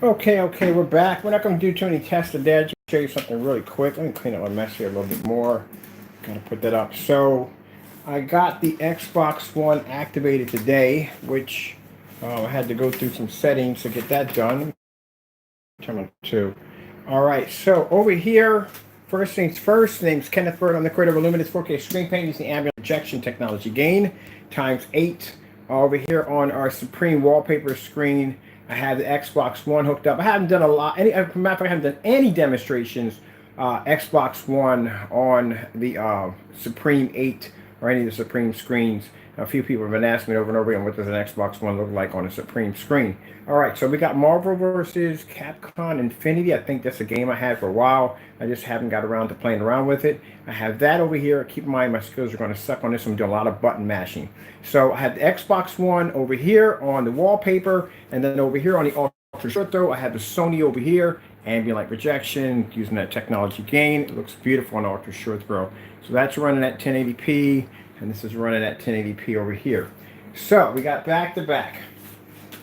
Okay, we're back. We're not going to do too many tests today. I'll just show you something really quick. Let me clean up my mess here a little bit more. Gotta put that up. So, I got the Xbox One activated today, which I had to go through some settings to get that done. Turn on 2. Alright, so over here, first things first, name's Kenneth Bird. I'm the creator of Illuminous 4K screen paint using ambient projection technology. Gain times 8. Over here on our Supreme Wallpaper screen, I have the Xbox One hooked up. I haven't done a lot, I haven't done any demonstrations Xbox One on the Supreme 8 or any of the Supreme screens. A few people have been asking me over and over again, what does an Xbox One look like on a Supreme screen? Alright, so we got Marvel versus Capcom Infinity. I think that's a game I had for a while. I just haven't got around to playing around with it. I have that over here. Keep in mind my skills are going to suck on this. I'm doing a lot of button mashing. So I have the Xbox One over here on the wallpaper, and then over here on the ultra short throw, I have the Sony over here, ambient light projection, using that technology gain. It looks beautiful on ultra short throw. So that's running at 1080p. And this is running at 1080p over here. So we got back to back.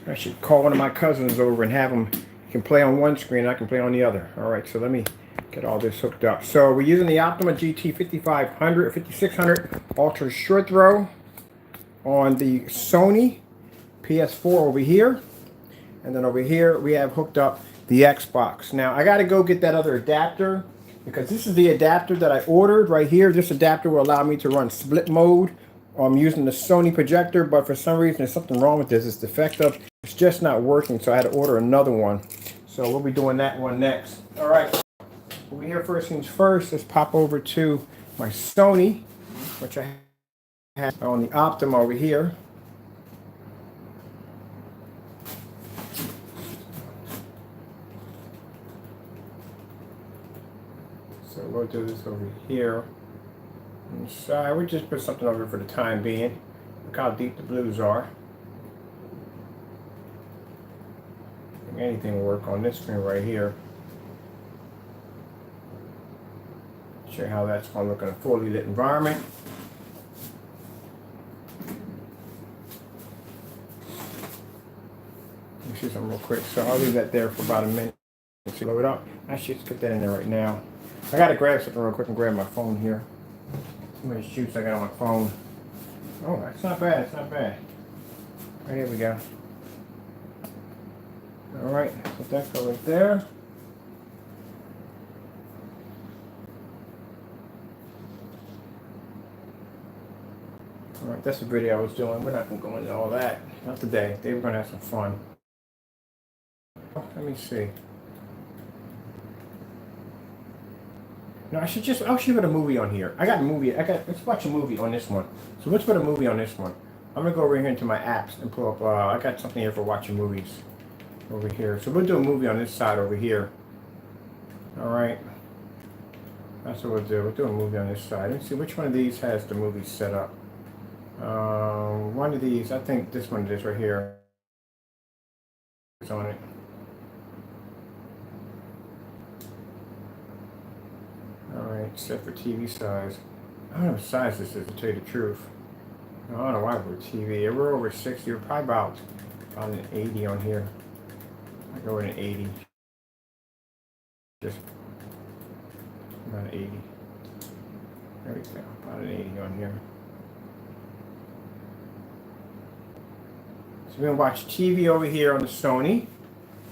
I should call one of my cousins over and have them, you can play on one screen and I can play on the other. All right, so let me get all this hooked up. So we're using the Optima GT 5500, 5600 ultra short throw on the Sony Ps4 over here. And then over here we have hooked up the Xbox. Now I got to go get that other adapter, because this is the adapter that I ordered right here. This adapter will allow me to run split mode. I'm using the Sony projector, but for some reason there's something wrong with this. It's defective. It's just not working, so I had to order another one. So we'll be doing that one next. All right, over here, first things first, let's pop over to my Sony, which I have on the Optima over here. So we'll do this over here. Inside, we just put something over for the time being. Look how deep the blues are. Anything will work on this screen right here. Show you how that's going to look in a fully lit environment. Let me see something real quick. So I'll leave that there for about a minute. Let's load it up. Actually, let's put that in there right now. I gotta grab something real quick and grab my phone here. Too many shoots I got on my phone. Oh, that's not bad, it's not bad. Right, here we go. Alright, let that go right there. Alright, that's the video I was doing. We're not gonna go into all that. Not today. They were gonna have some fun. Let me see. No, I should put a movie on here. Let's watch a movie on this one. So let's put a movie on this one. I'm gonna go over here into my apps and pull up, I got something here for watching movies over here. So we'll do a movie on this side over here. All right. That's what we'll do. We'll do a movie on this side. Let's see which one of these has the movie set up. One of these, I think this one is right here. It's on it. Alright, set for TV size. I don't know what size this is, to tell you the truth. I don't know why we're TV. We're over 60. We're probably about an 80 on here. I go in an 80. Just about an 80. There we go. About an 80 on here. So we're gonna watch TV over here on the Sony.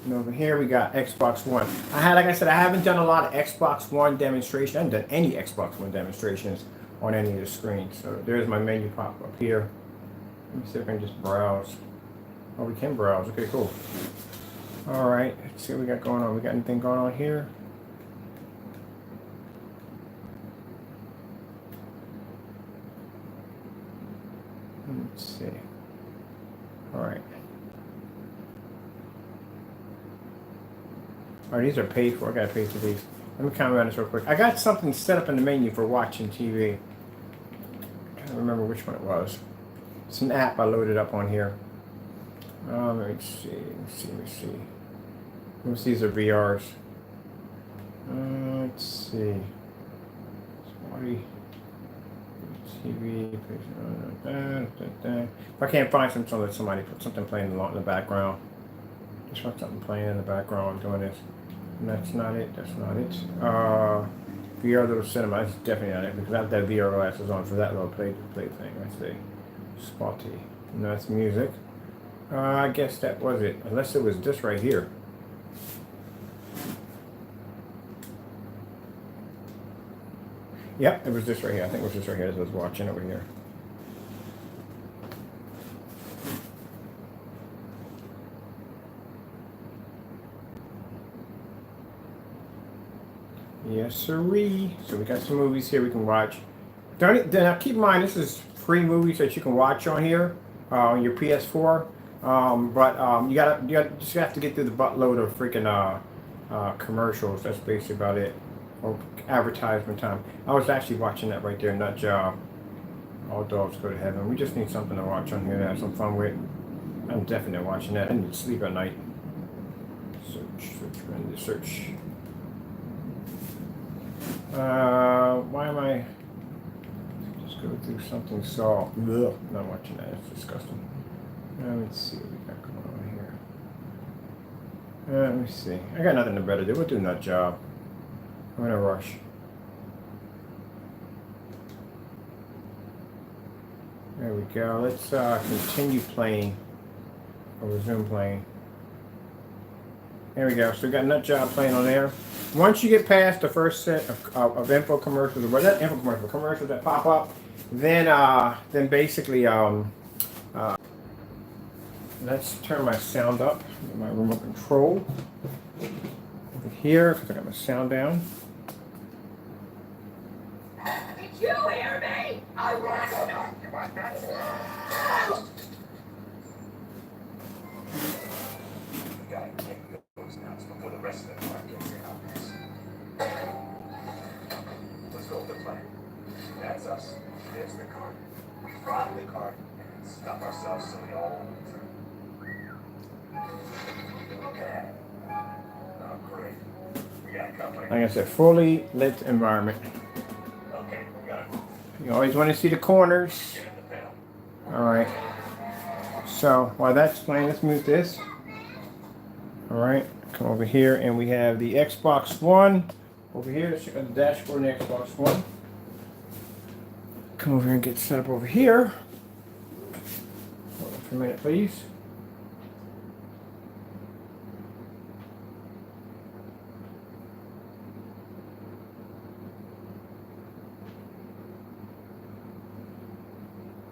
And over here we got Xbox One. Like I said, I haven't done a lot of Xbox One demonstrations. I haven't done any Xbox One demonstrations on any of the screens. So there's my menu pop up here. Let me see if I can just browse. Oh, we can browse. Okay, cool. All right, let's see what we got going on. We got anything going on here? Let's see. All right. All right, these are paid for. I gotta pay for these. Let me comment on this real quick. I got something set up in the menu for watching TV. I can't remember which one it was. It's an app I loaded up on here. Let me see. Most of these are VRs. Let's see. Sporty TV. If I can't find something, let somebody put something playing in the background. Just want something playing in the background doing this. And that's not it. That's not it. VR little cinema. That's definitely not it because I have that VR glasses on for that little play thing. Let's see. Spotty. And that's music. I guess that was it. Unless it was this right here. Yep, it was this right here. I think it was this right here that I was watching over here. Yes, sirree. So we got some movies here we can watch. Now keep in mind, this is free movies that you can watch on here, on your PS4. You just have to get through the buttload of freaking commercials. That's basically about it. Or advertisement time. I was actually watching that right there. Nut job. All dogs go to heaven. We just need something to watch on here to have some fun with. I'm definitely watching that. I need to sleep at night. Search. Why am I just go through something so not watching that, it's disgusting. Let's see what we got going on here. Let me see. I got nothing better to do. We'll do nut job. I'm in a rush. There we go. Let's continue playing. Or resume playing. There we go. So we got nut job playing on there. Once you get past the first set of info commercials, or not info commercials that pop up, then basically let's turn my sound up. My remote control over here because I got my sound down. Did you hear me? I want to know. We gotta take those nuts before the rest of the car gets in on this. Let's go with the plan. That's us. There's the car. We throttle the car and stop ourselves so we all okay. Oh, great. We got company. Like I said, fully lit environment. Okay, we got it. You always want to see the corners. Get in the pedal. Alright. So while that's playing, let's move this. Alright, come over here and we have the Xbox One. Over here, let's check out the dashboard of the Xbox One. Come over here and get set up over here. Hold on for a minute, please.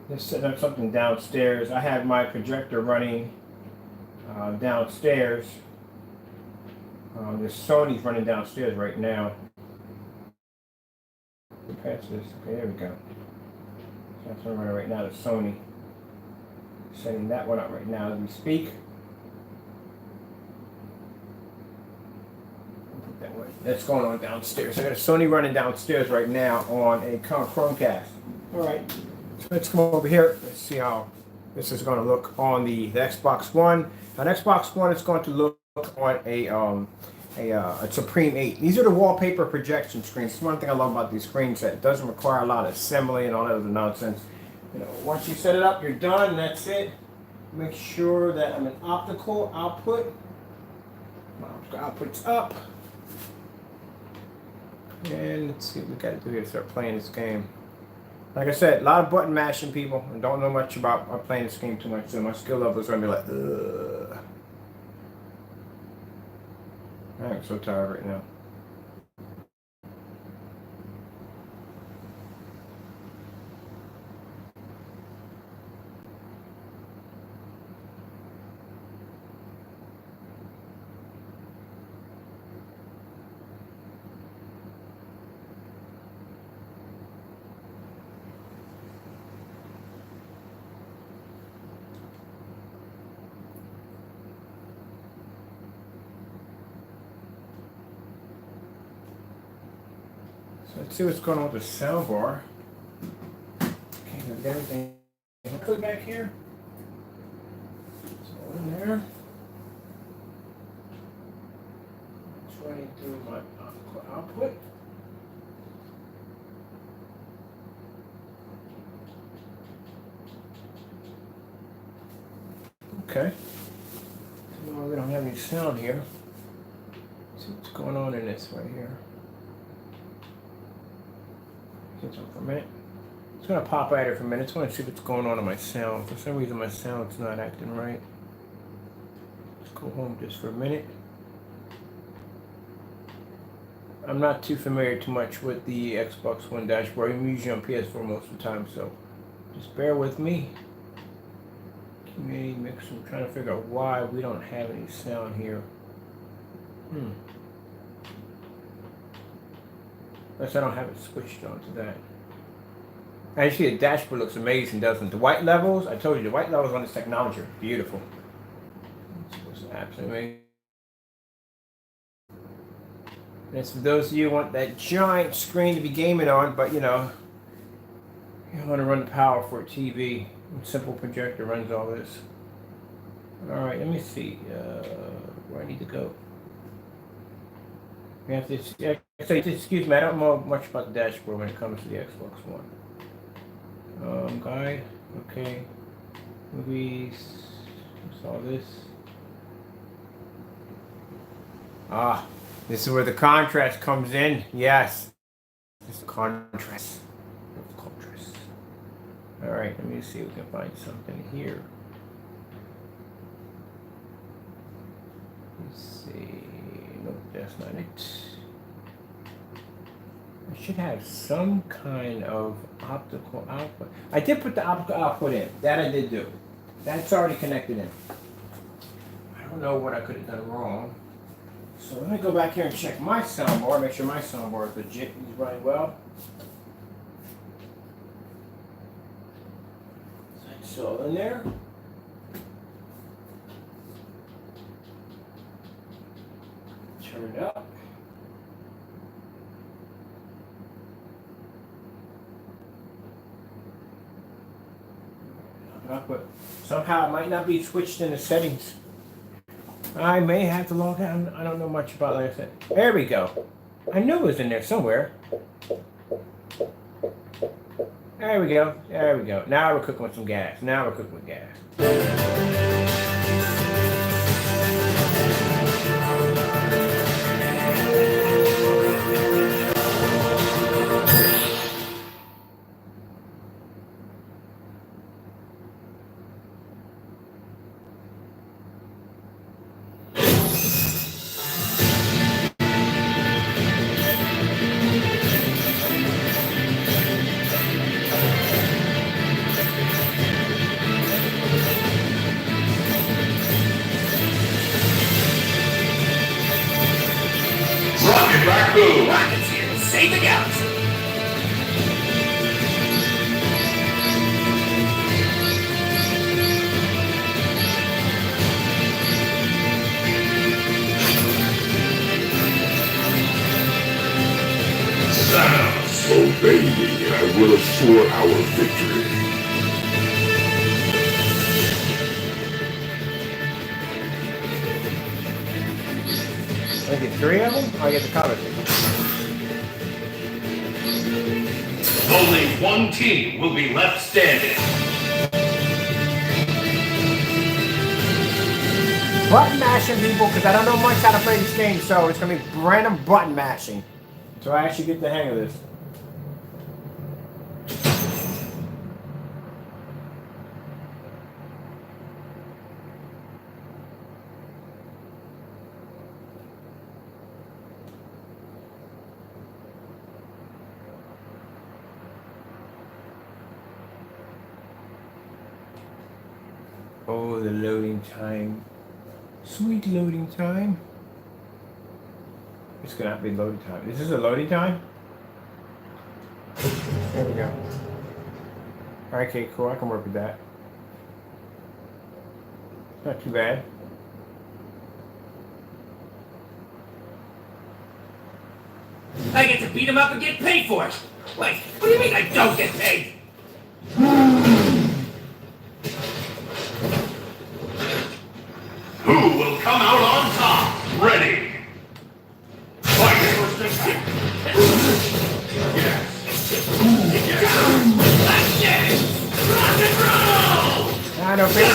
Just setting up something downstairs. I have my projector running downstairs. This Sony's running downstairs right now. Patch this. Okay, there we go. That's running right now. The Sony. Setting that one up right now as we speak. Put that one. That's going on downstairs. I got a Sony running downstairs right now on a Chromecast. All right. So let's come over here. Let's see how this is going to look on the Xbox One. On Xbox One, it's going to look on a Supreme 8. These are the wallpaper projection screens. It's one thing I love about these screens, that it doesn't require a lot of assembly and all that other nonsense. You know, once you set it up, you're done, and that's it. Make sure that I'm an optical output. My optical output's up. And let's see what we got to do here to start playing this game. Like I said, a lot of button mashing, people, and don't know much about playing this game too much, so my skill level is going to be like, ugh. I'm so tired right now. So let's see what's going on with the sound bar. Okay, I've got everything put back here. It's all in there. It's running through my optical output. Okay. No, we don't have any sound here. Let's see what's going on in this right here. Get some for a minute. It's gonna pop at it for a minute. I just want to see what's going on in my sound. For some reason, my sound's not acting right. Let's go home just for a minute. I'm not too familiar too much with the Xbox One dashboard. I'm usually on PS4 most of the time, so just bear with me. Community mix. I'm trying to figure out why we don't have any sound here. Unless I don't have it switched on to that. Actually, the dashboard looks amazing, doesn't it? The white levels, I told you, the white levels on this technology are beautiful. It's absolutely amazing. And it's for those of you who want that giant screen to be gaming on, but you know, you don't want to run the power for a TV. A simple projector runs all this. Alright, let me see where I need to go. We have to, excuse me, I don't know much about the dashboard when it comes to the Xbox One. Guide, okay. Movies, what's all this? Ah, this is where the contrast comes in. Yes. This is contrast. Alright, let me see if we can find something here. Let's see. Nope, that's not it. I should have some kind of optical output. I did put the optical output in. That I did do. That's already connected in. I don't know what I could have done wrong. So let me go back here and check my soundboard, make sure my soundboard is legit and is running well. That's all in there. Turn it up. But somehow it might not be switched in the settings. I may have to log out. I don't know much about it. Like I said. There we go. I knew it was in there somewhere. There we go. There we go. Now we're cooking with some gas. Now we're cooking with gas. Boom! Rockets here to save the galaxy! Thanos, obey me and I will assure our victory. I get 3 of them? I get the cover. Only one team will be left standing. Button mashing, people, because I don't know much how to play this game, so it's going to be random button mashing. So I actually get the hang of this. Oh, the loading time. Sweet loading time. It's gonna have to be loading time. Is this a loading time? There we go. Okay, cool. I can work with that. Not too bad. I get to beat him up and get paid for it! Wait, what do you mean I don't get paid? Who will come out on top? Ready! Fight! Yes! Rock and roll! I don't feel it.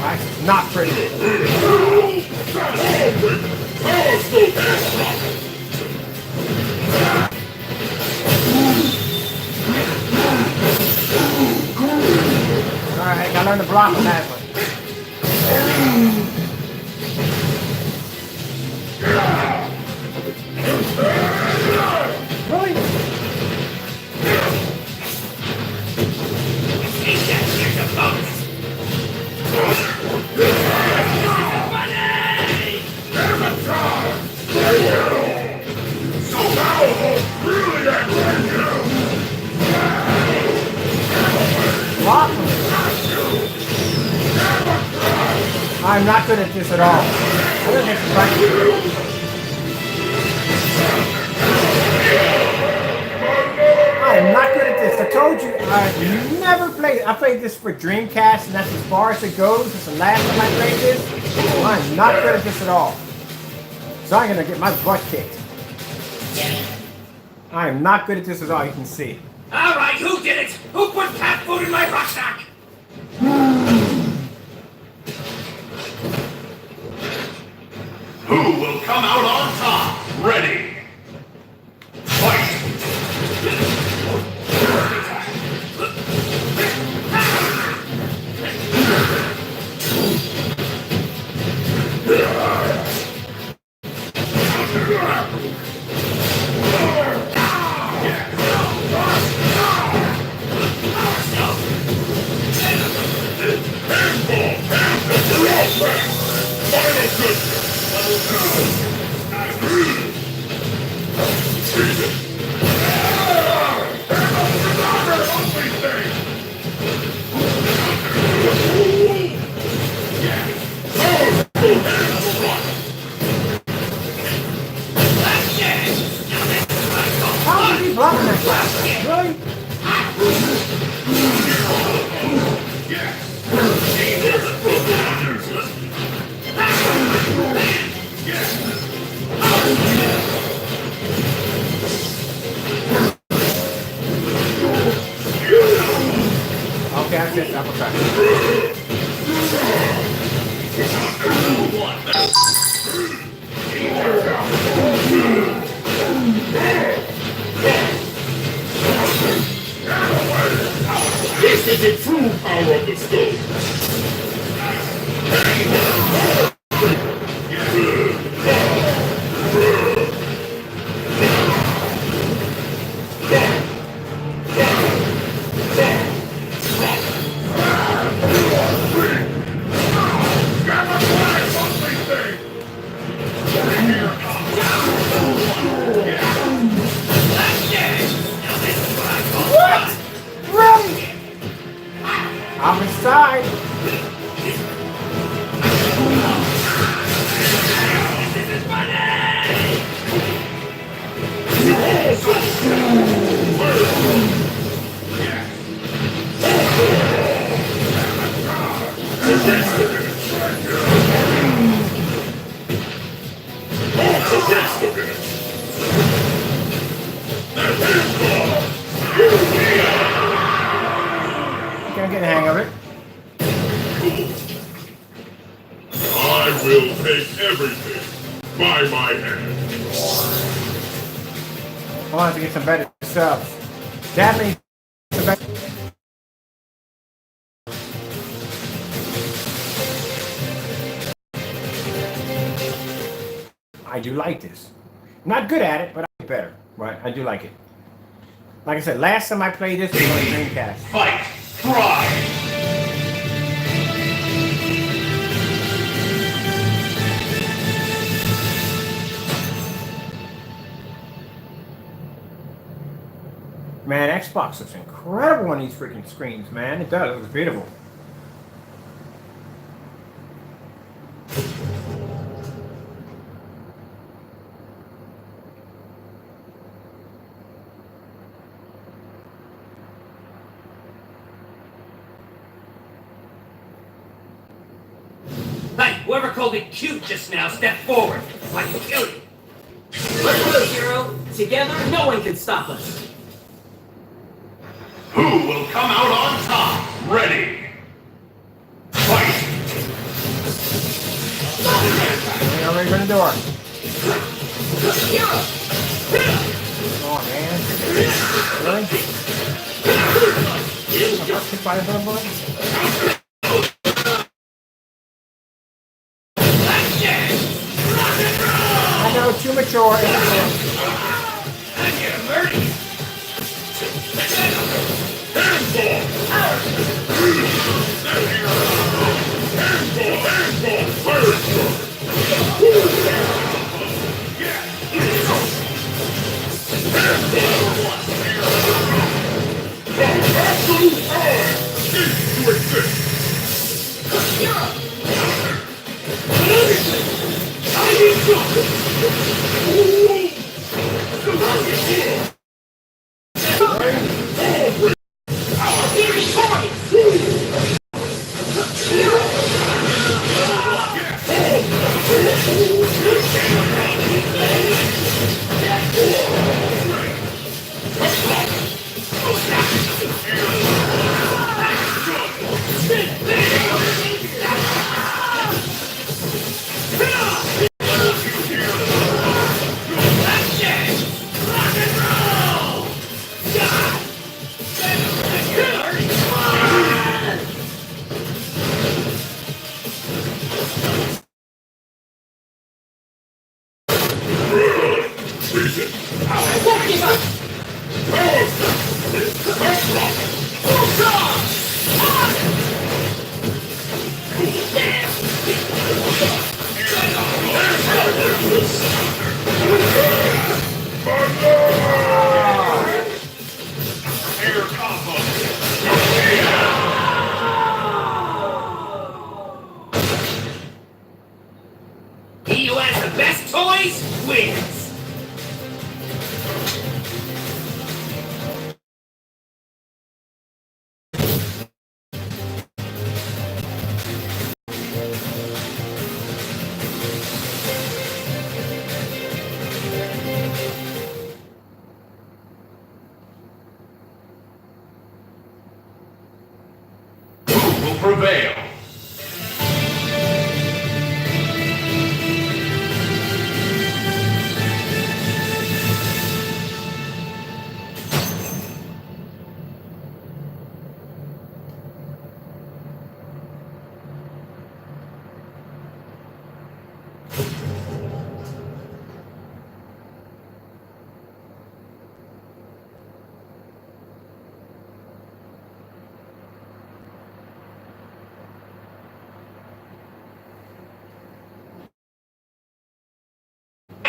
That's not pretty. Alright, gotta learn to block on that one. Really? Block him. I'm not good at this at all. I am not good at this. I told you I've never played. I played this for Dreamcast, and that's as far as it goes. It's the last time I played this. I'm not good at this at all. So I'm gonna get my butt kicked. I am not good at this at all. You can see. All right, who did it? Who put cat food in my rucksack? Who will come out on top? Ready. Fight. How is he blocking that class? Really? Okay, that's it. Double track. This is the true power of the stone. What? Really? I'm inside. Can't get the hang of it. I will take everything by my hand. I want to get some better subs. That means some better. I do like this. Not good at it, but I get better. Right? I do like it. Like I said, last time I played this was on Dreamcast. Fight. Try. Man, Xbox looks incredible on these freaking screens, man. It does. It looks beautiful. Hey, whoever called me cute just now, step forward. I can kill you. Let's go, Hero. Together, no one can stop us. will come out on top? Ready. Fight! Open the door. Come on, man. Really? I'm not hit by a bullet? I know, too mature. He who has the best toys wins. Who will prevail?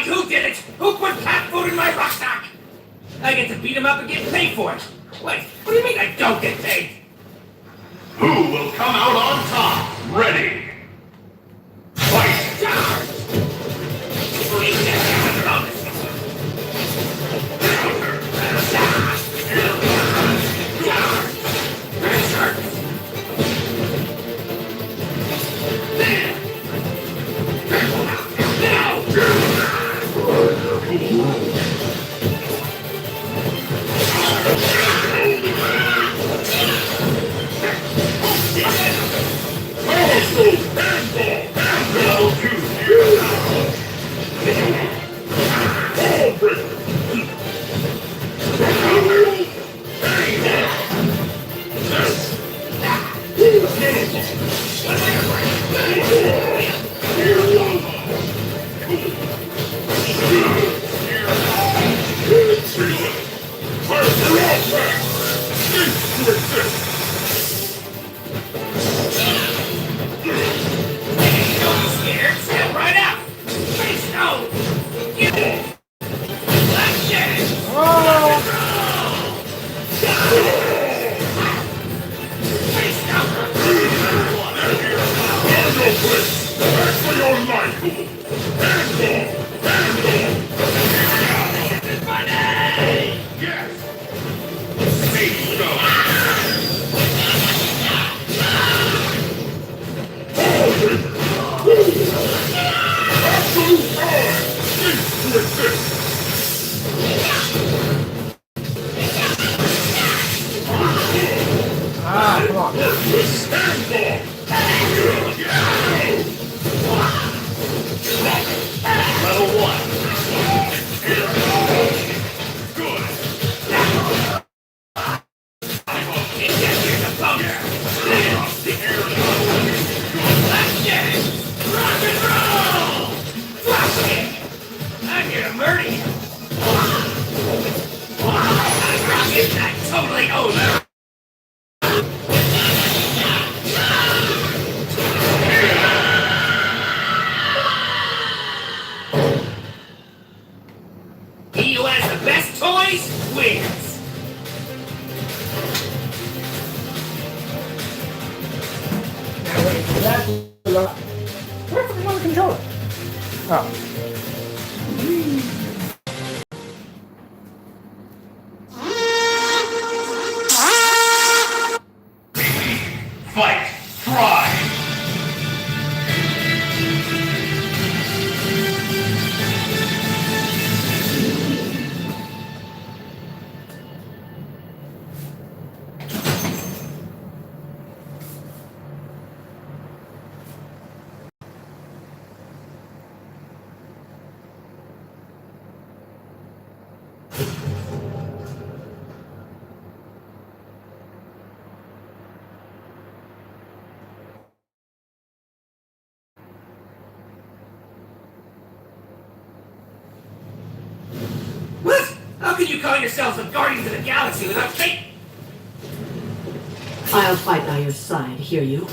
Who did it? Who put cat food in my rucksack? I get to beat him up and get paid for it. Wait, what do you mean I don't get paid? Who will come out on top? Ready. Fight! Charge! Step right out! Face no! Get it! Left hand! Face no! Back for your life! Money! Yes! Speed go! Wallpaper! I totally own her. He who has the best toys wins. Now wait for that. Where's the remote controller? Oh. Fight! Fry! What? How can you call yourselves the Guardians of the Galaxy without Kate? I'll fight by your side, hear you?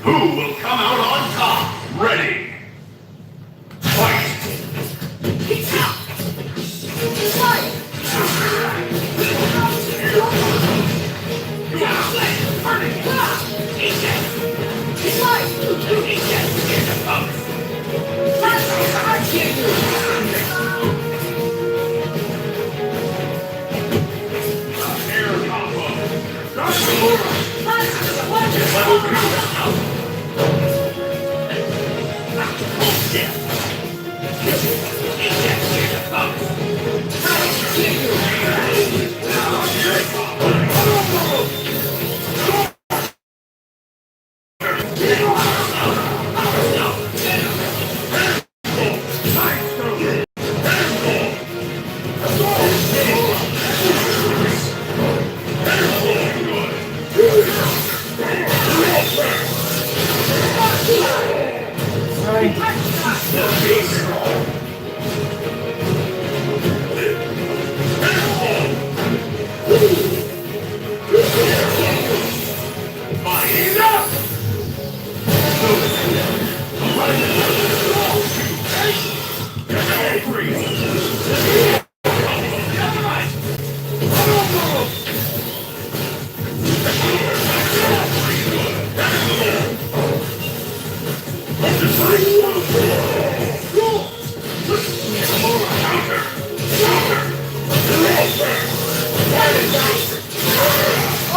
Who will come out on top? Ready! Fight! Air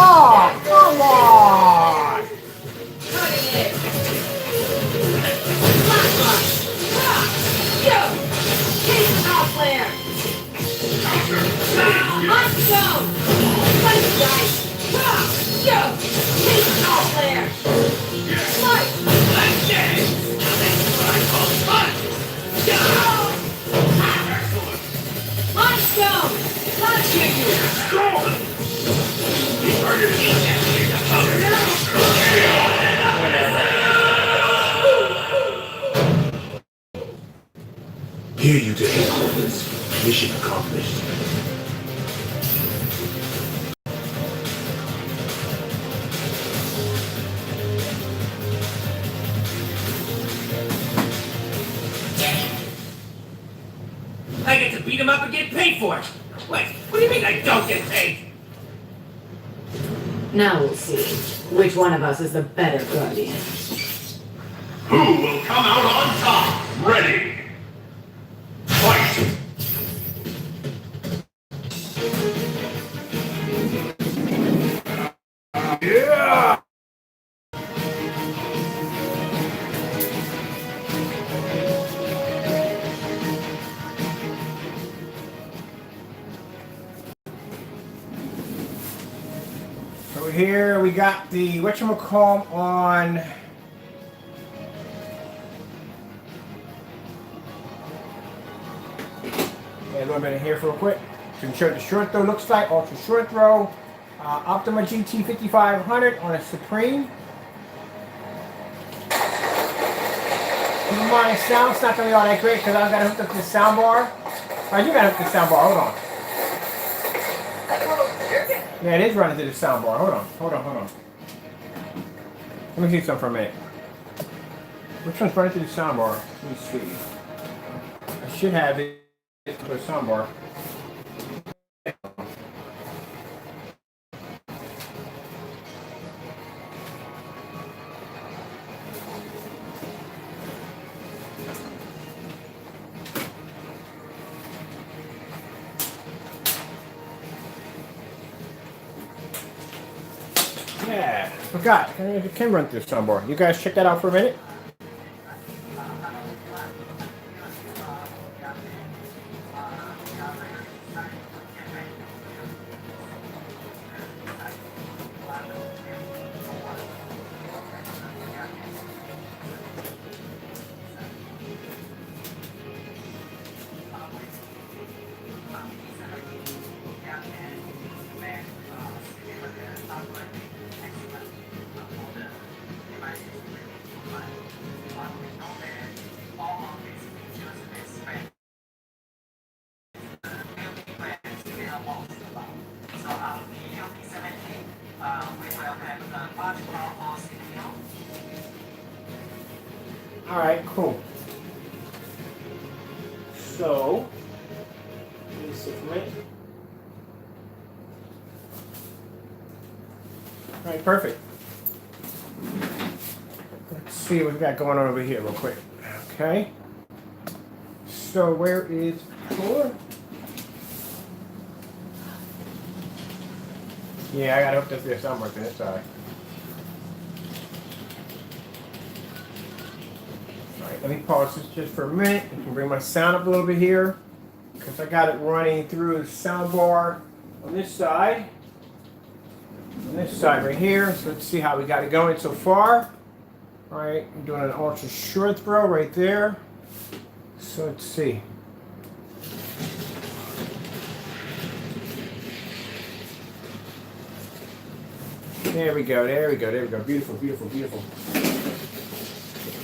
Oh, come on! Cutting it! Plasma! Yo! Case off flare! Let's go! Let's guys! Yo! Case off flare! Fight! Let's get it! Now that's what I call fun! Let's go! Let's get you! Hear you to headquarters. Mission accomplished. I get to beat him up and get paid for it! Wait, what do you mean I don't get paid? Now we'll see which one of us is the better guardian. Who will come out on top? Ready! Fight! Yeah! Over here we got the whatchamacallit on. A little bit in here for real quick. So you can show what the short throw looks like. Ultra short throw. Optima GT 5500 on a Supreme. Keep in mind, sound's not going to be all that great because I've got to hook up this sound bar. I do got to hook up the sound bar. Hold on. Yeah, it is running to the soundbar. Hold on. Let me see something for a minute. Which one's running to the soundbar? Let me see. I should have it for the soundbar. Yeah, forgot. It can run through the soundbar. You guys check that out for a minute. All right, cool. So, let me see for a minute. All right, perfect. Let's see what we got going on over here real quick. Okay. So where is Ps4? Yeah, I gotta hook this there somewhere to this side. Alright, let me pause this just for a minute. I can bring my sound up a little bit here. Because I got it running through the sound bar on this side. On this side right here. So let's see how we got it going so far. Alright, I'm doing an ultra short throw right there. So let's see. There we go. Beautiful.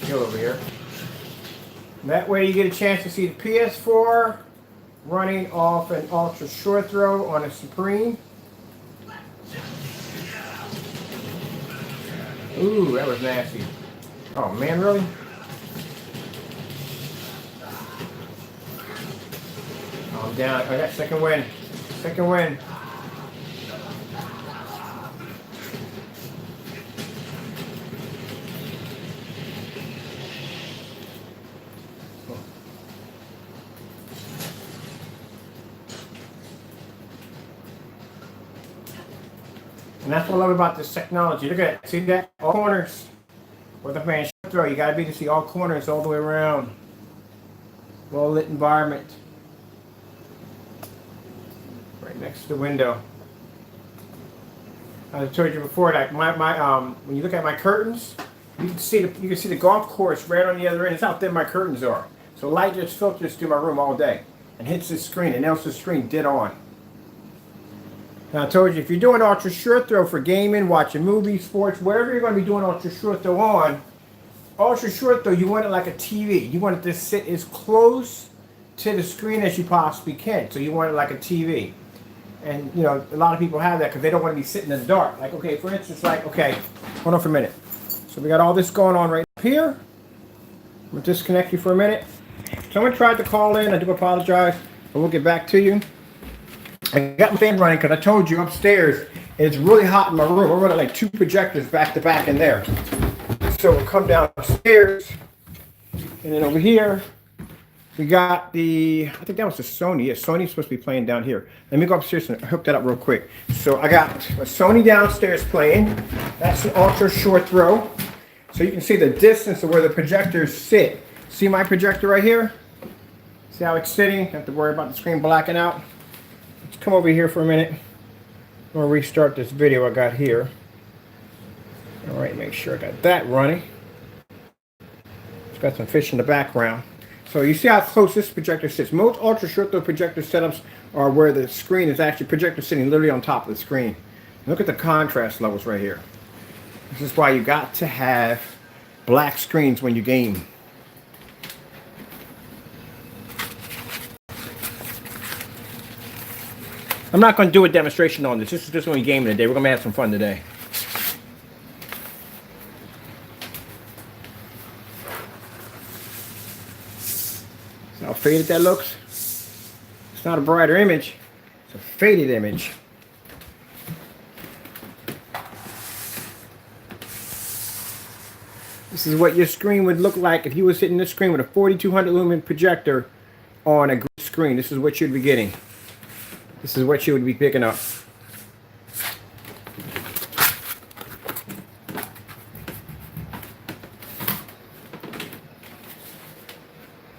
Go over here. That way you get a chance to see the Ps4 running off an ultra short throw on a Supreme. Ooh, that was nasty. Oh man, really? Oh, I'm down. I got second win. And that's what I love about this technology. Look at it. See that? All corners. With a fan short throw, you gotta be able to see all corners all the way around. Well lit environment. Right next to the window. I told you before that when you look at my curtains, you can see the golf course right on the other end. It's how thin my curtains are. So light just filters through my room all day and hits the screen and nails the screen dead on. Now I told you, if you're doing ultra short throw for gaming, watching movies, sports, wherever you're going to be doing ultra short throw on, ultra short throw, you want it like a TV. You want it to sit as close to the screen as you possibly can. So you want it like a TV. And you know, a lot of people have that because they don't want to be sitting in the dark. Like, okay, for instance, okay, hold on for a minute. So we got all this going on right up here. I'm going to disconnect you for a minute. Someone tried to call in. I do apologize, but we'll get back to you. I got my fan running because I told you upstairs it's really hot in my room. We're running like 2 projectors back to back in there. So we'll come downstairs, and then over here we got I think that was the Sony. Yeah, Sony's supposed to be playing down here. Let me go upstairs and hook that up real quick. So I got a Sony downstairs playing. That's an ultra short throw. So you can see the distance of where the projectors sit. See my projector right here? See how it's sitting? Don't have to worry about the screen blacking out. Let's come over here for a minute. I'm going to restart this video I got here. All right, make sure I got that running. It's got some fish in the background. So you see how close this projector sits. Most ultra short throw projector setups are where the screen is actually projector sitting literally on top of the screen. Look at the contrast levels right here. This is why you got to have black screens when you game. I'm not going to do a demonstration on this. This is just only gaming today. We're going to have some fun today. See how faded that looks? It's not a brighter image. It's a faded image. This is what your screen would look like if you was hitting this screen with a 4200 lumen projector on a green screen. This is what you'd be getting. This is what you would be picking up.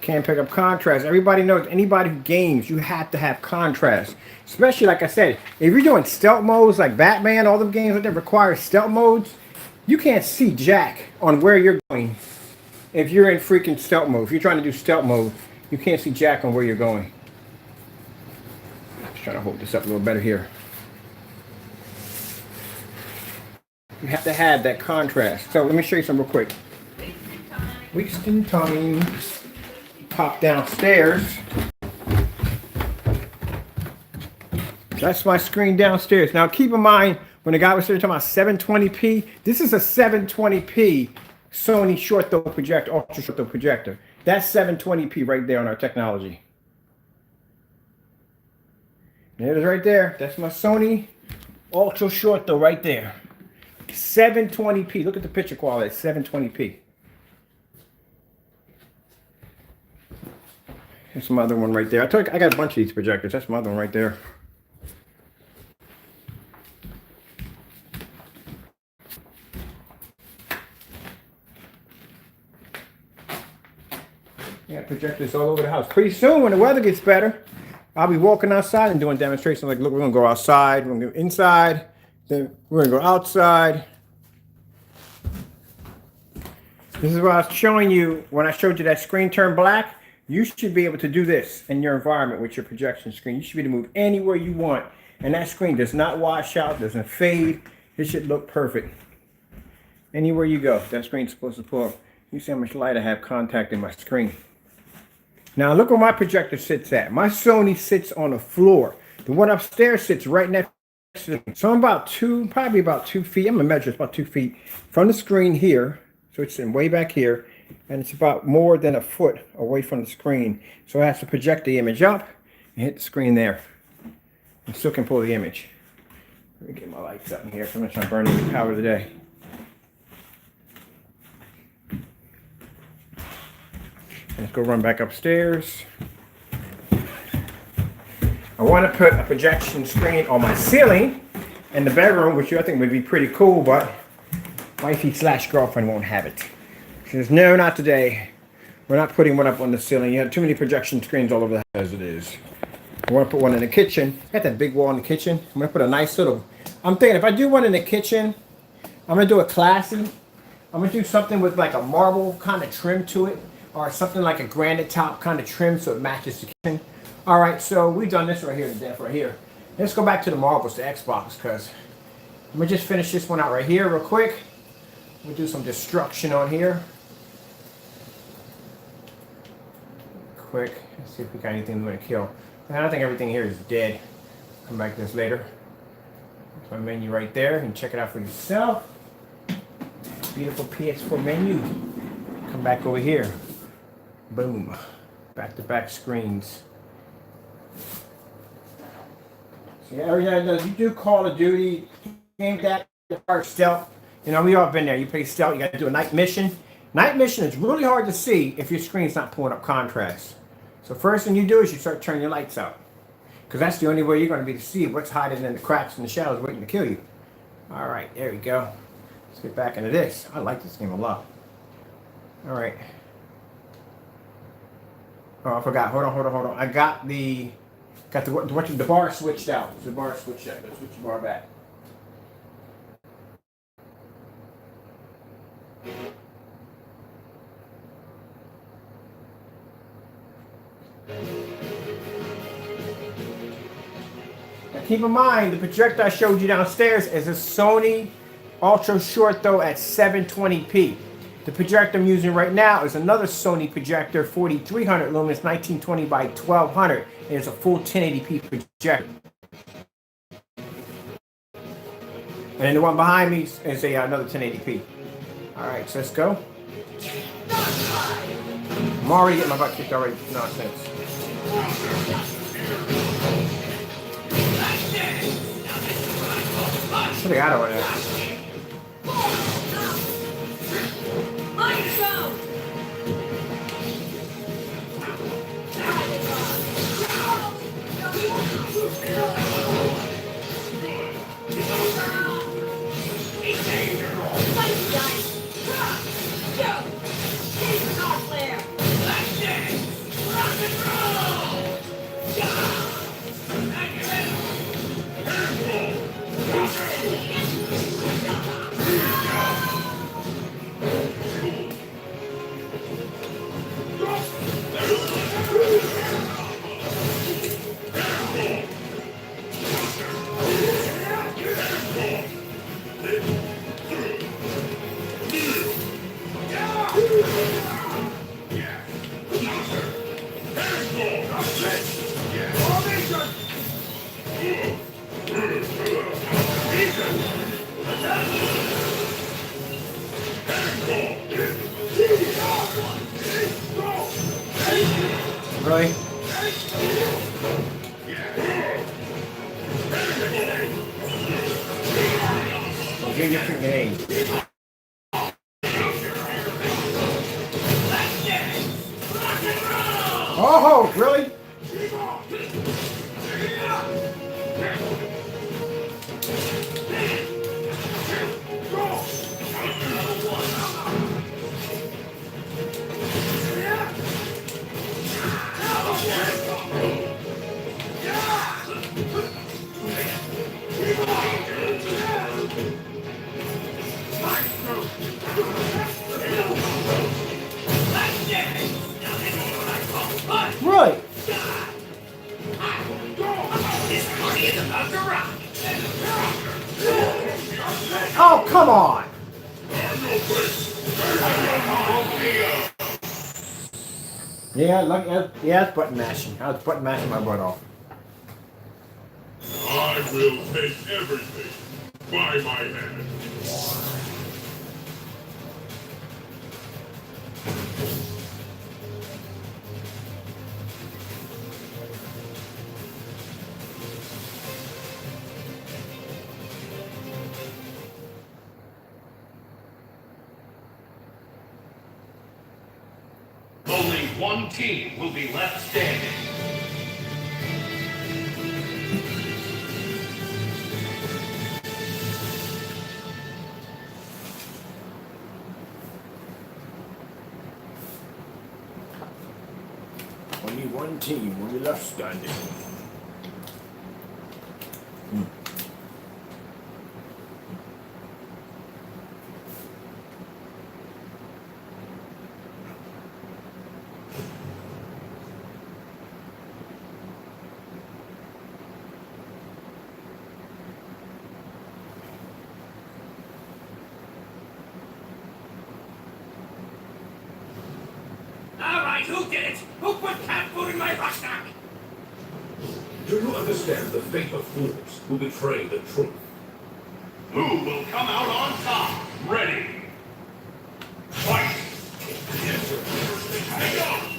Can't pick up contrast. Everybody knows, anybody who games, you have to have contrast. Especially, like I said, if you're doing stealth modes like Batman, all them games that require stealth modes, you can't see jack on where you're going. If you're in freaking stealth mode, if you're trying to do stealth mode, you can't see jack on where you're going. I'm just trying to hold this up a little better here. You have to have that contrast. So let me show you some real quick. Wasting time. Pop downstairs. That's my screen downstairs. Now keep in mind, when the guy was talking about 720p, this is a 720p Sony short throw projector, ultra short throw projector. That's 720p right there on our technology. There it is right there. That's my Sony ultra short throw right there. 720p. Look at the picture quality. 720p. There's some other one right there. I told you, I got a bunch of these projectors. That's my other one right there. Yeah, projectors all over the house. Pretty soon, when the weather gets better, I'll be walking outside and doing demonstrations. Like, look, we're gonna go outside. We're gonna go inside. Then we're gonna go outside. This is what I was showing you when I showed you that screen turned black. You should be able to do this in your environment with your projection screen. You should be able to move anywhere you want. And that screen does not wash out, doesn't fade. It should look perfect. Anywhere you go, that screen's supposed to pull up. You see how much light I have contacting my screen. Now look where my projector sits at. My Sony sits on the floor. The one upstairs sits right next to me. So I'm probably about 2 feet. I'm gonna measure, it's about 2 feet from the screen here. So it's in way back here. And it's about more than a foot away from the screen. So I have to project the image up and hit the screen there. And still can pull the image. Let me get my lights up in here so I'm trying to burn the power today. Let's go run back upstairs. I want to put a projection screen on my ceiling in the bedroom, which I think would be pretty cool, but wifey/girlfriend won't have it. She says, no, not today. We're not putting one up on the ceiling. You have too many projection screens all over the house as it is. I want to put one in the kitchen. I got that big wall in the kitchen. I'm going to put a nice little... I'm thinking if I do one in the kitchen, I'm going to do it classy. I'm going to do something with like a marble kind of trim to it. Or something like a granite top kind of trim so it matches the kitchen. All right, so we've done this right here, the depth right here. Let's go back to the marbles, the Xbox, because I'm going to just finish this one out right here real quick. We'll do some destruction on here. Quick, let's see if we got anything we want to kill. And I think everything here is dead. Come back to this later. That's my menu right there. You can check it out for yourself. Beautiful PS4 menu. Come back over here. Boom. Back-to-back screens. So yeah, everything does. You do Call of Duty, game that part stealth. You know, we all been there. You play stealth, you got to do a night mission. Night mission is really hard to see if your screen's not pulling up contrast. So first thing you do is you start turning your lights out. Because that's the only way you're going to be to see what's hiding in the cracks and the shadows waiting to kill you. Alright, there we go. Let's get back into this. I like this game a lot. Alright. Oh, I forgot. Hold on. I got the bar switched out. The bar switched out. Let's switch the bar back. Now keep in mind, the projector I showed you downstairs is a Sony Ultra Short Throw at 720p. The projector I'm using right now is another Sony projector, 4300 lumens, 1920 by 1200. It's a full 1080p projector. And then the one behind me is a another 1080p. All right, so let's go. I'm already getting my butt kicked already. Nonsense. Should have got over there. Really? Get your freaking aim. Oh, really? Really? Oh, come on! Yeah, look, yeah, it's button mashing. I was button mashing my butt off. I will take everything by my hand. Only one team will be left standing. Only one team will be left standing. Who did it? Who put cat food in my rucksack? Do you understand the fate of fools who betray the truth? Who will come out on top? Ready? Fight! Hang on!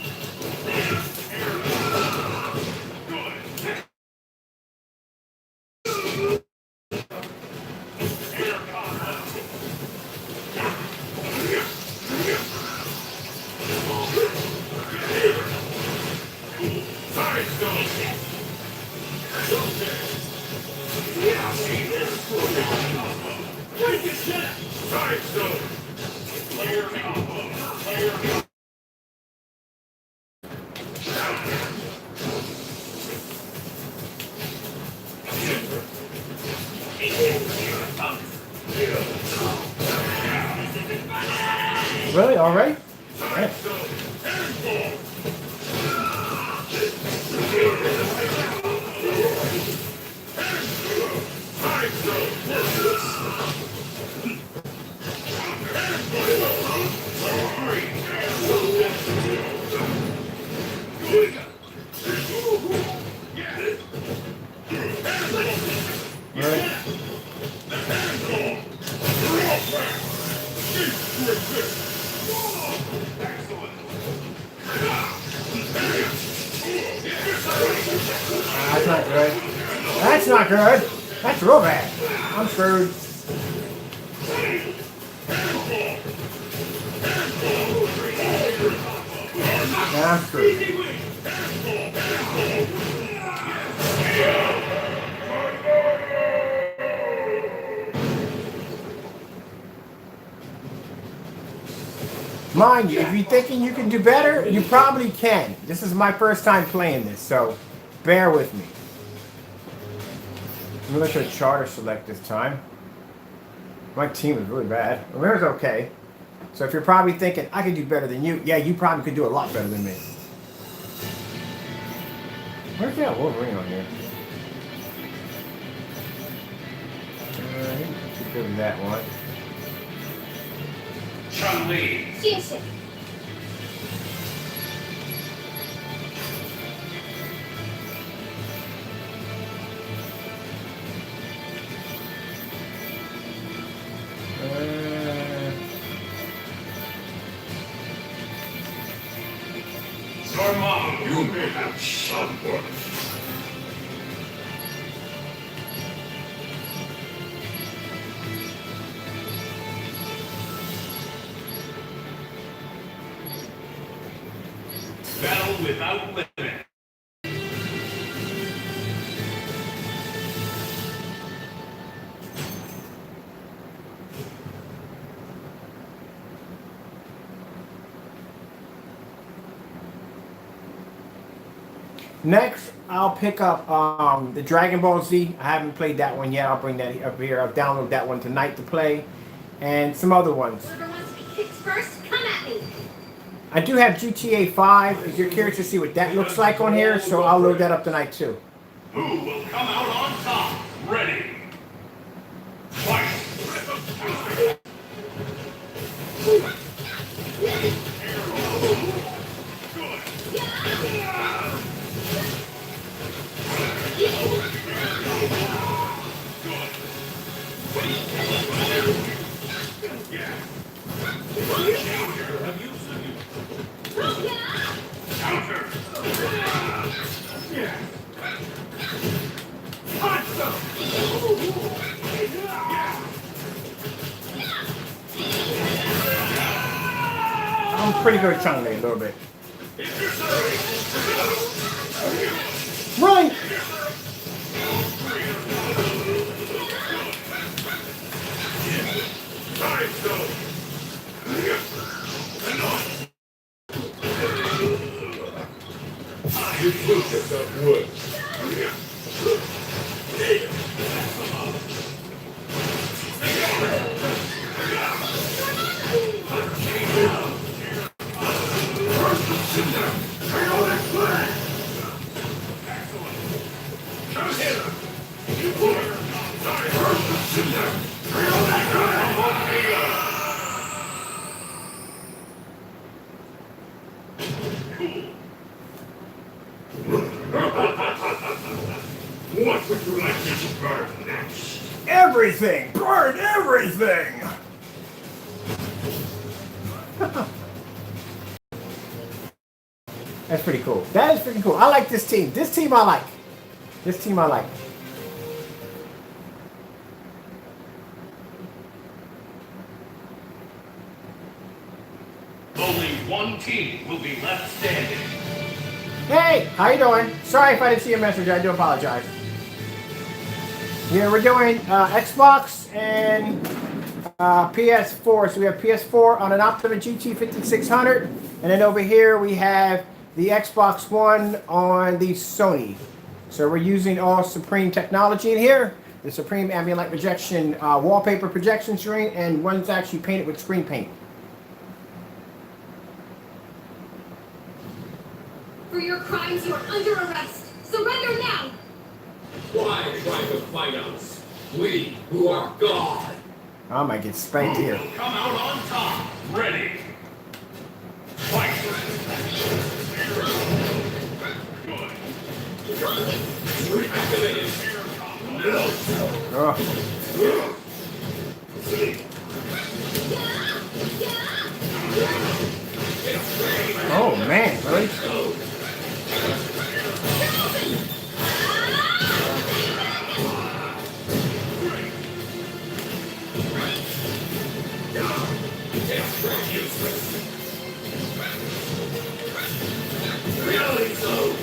Really? All right? Yeah. Really? That's not good. That's not good. That's real bad. I'm screwed. I'm screwed. Mind you, if you're thinking you can do better, you probably can. This is my first time playing this, so bear with me. I'm going to let charter select this time. My team is really bad. Ramir's okay. So if you're probably thinking, I could do better than you, yeah, you probably could do a lot better than me. Where's that Wolverine on here? Alright, keep doing that one. Chun-Li. 谢谢。 Your mom, you may have sunburn. Battle without limit. Next, I'll pick up the Dragon Ball Z. I haven't played that one yet. I'll bring that up here. I'll download that one tonight to play. And some other ones. Whoever wants to be kicked first, come at me. I do have GTA 5, if you're curious to see what that looks like on here, so I'll load that up tonight too. Who will come out on top? Ready. Fight. Counter. I'm pretty good at Chun-Li a little bit. Run! You looked at that wood. What would you like to burn next? Everything! Burn everything! That's pretty cool. That is freaking cool. I like this team. This team I like. This team I like. Only one team will be left standing. Hey, how you doing? Sorry if I didn't see your message. I do apologize. Yeah, we're doing Xbox and PS4. So we have PS4 on an Optima GT 5600, and then over here we have the Xbox One on the Sony. So we're using all Supreme technology in here. The Supreme ambient light projection wallpaper projection screen, and one's actually painted with screen paint. For your crimes, you are under arrest. Surrender now. Why try to fight us? We who are God. I might get spanked here. Will come out on top. Ready. Fight. Good. Activated. Oh. man, really? Reality zone.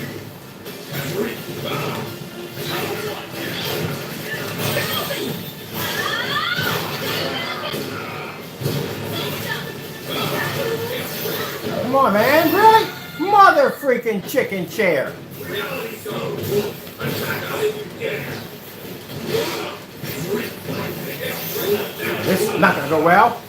Come on, man, really? Mother freaking chicken chair. Reality zone. Attack us if you dare. This is not gonna go well.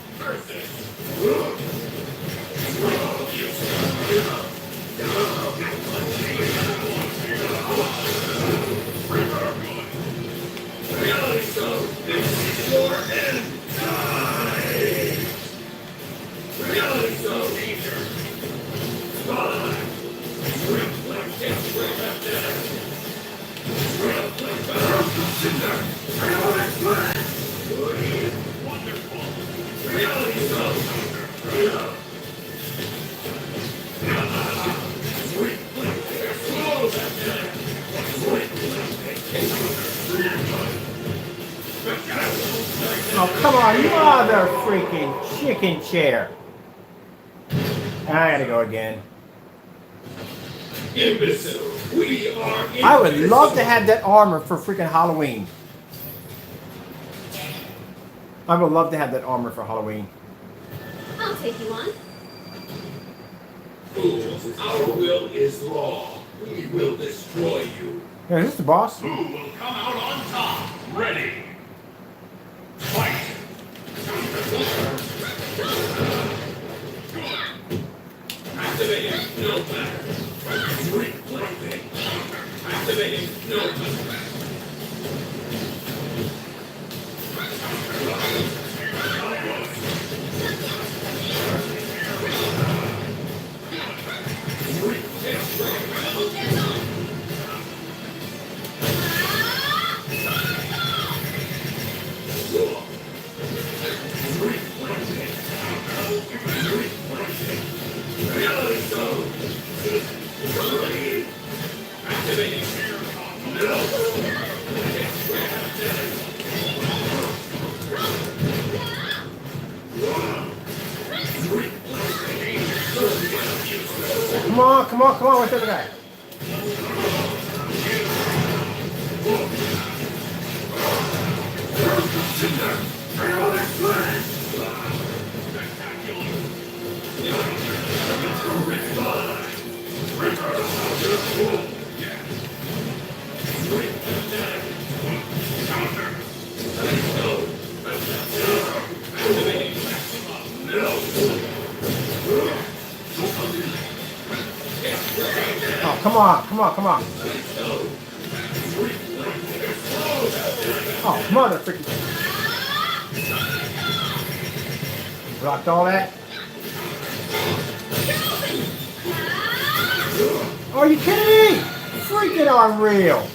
Reality zone. Ps4 And Reality zone. Wonderful. Reality zone. Oh, come on, mother freaking chicken chair. I gotta go again. Imbecile. We are I would love to have that armor for freaking Halloween. I would love to have that armor for Halloween. I'll take you on. Fools, our will is law. We will destroy you. Yeah, is this the boss? Who will come out on top? Ready. Fight. Activating no matter. Reflecting. Activating no matter. Reality zone. Activating Come on, come on, come on, where's the other guy? Oh, come on, come on, come on. Oh, mother freaking. Blocked all that. Oh, are you kidding me? Freaking unreal.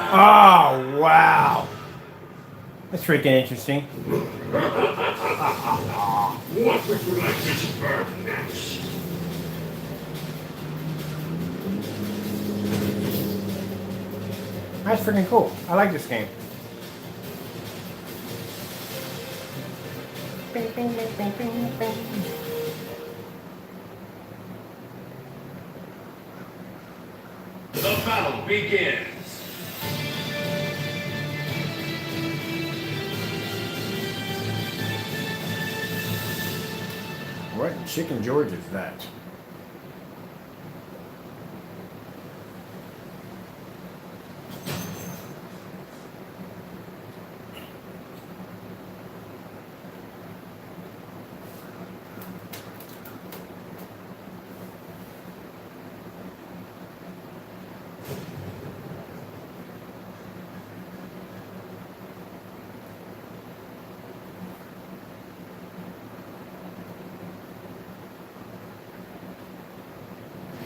Oh, wow. That's freaking interesting. What would you like to burn next? That's freaking cool. I like this game. Bing, bing, bing, bing, bing, bing. The battle begins. What in Chicken George is that?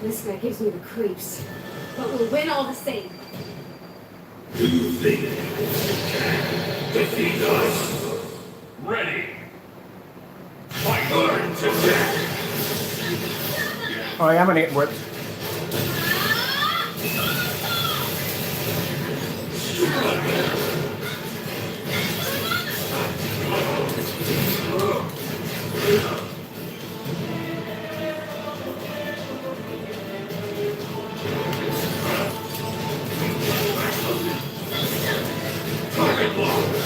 This guy gives me the creeps. But we'll win all the same. Do you think you can defeat us? Ready. Fight. Burn to death. Oh yeah, I'm gonna get whipped. Target locked.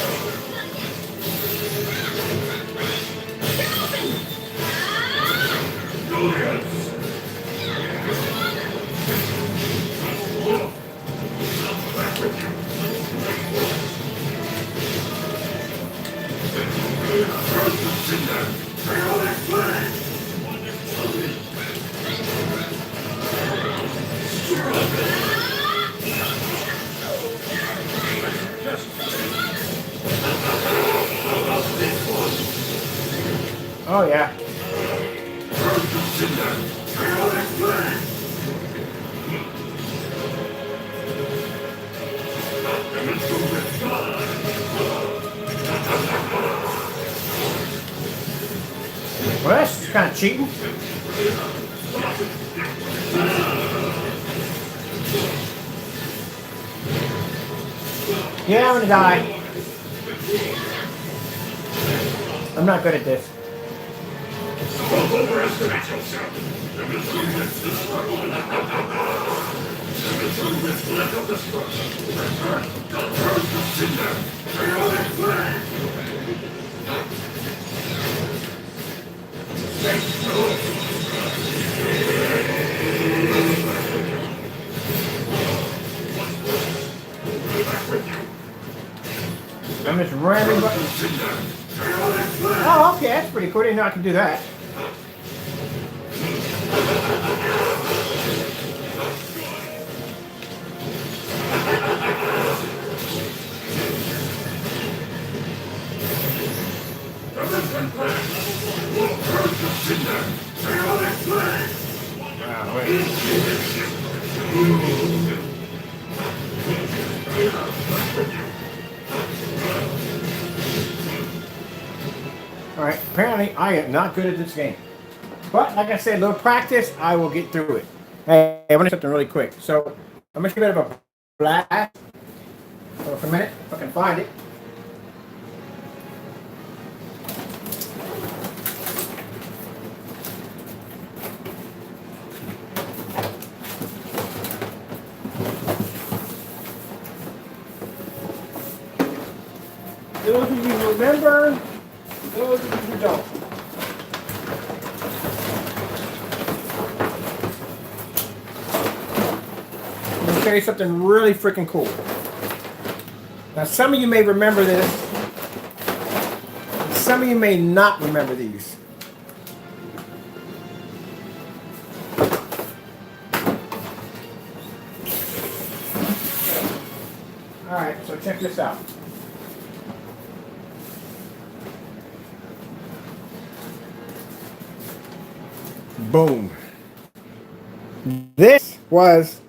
Oh yeah. Well, that's kind of cheating. Yeah, I'm gonna die. I'm not good at this. Don't overestimate yourself. I'm just ramming buttons. Oh, okay, that's pretty cool. I didn't know I could do that. Wow, wait. Alright, apparently I am not good at this game. But, like I said, a little practice, I will get through it. Hey, I want to do something really quick. So, I'm going to give it a blast. So, for a minute, if I can find it. Those of you who remember, those of you who don't. I'm going to show you something really freaking cool. Now, some of you may remember this. Some of you may not remember these. Alright, so check this out. Boom. This was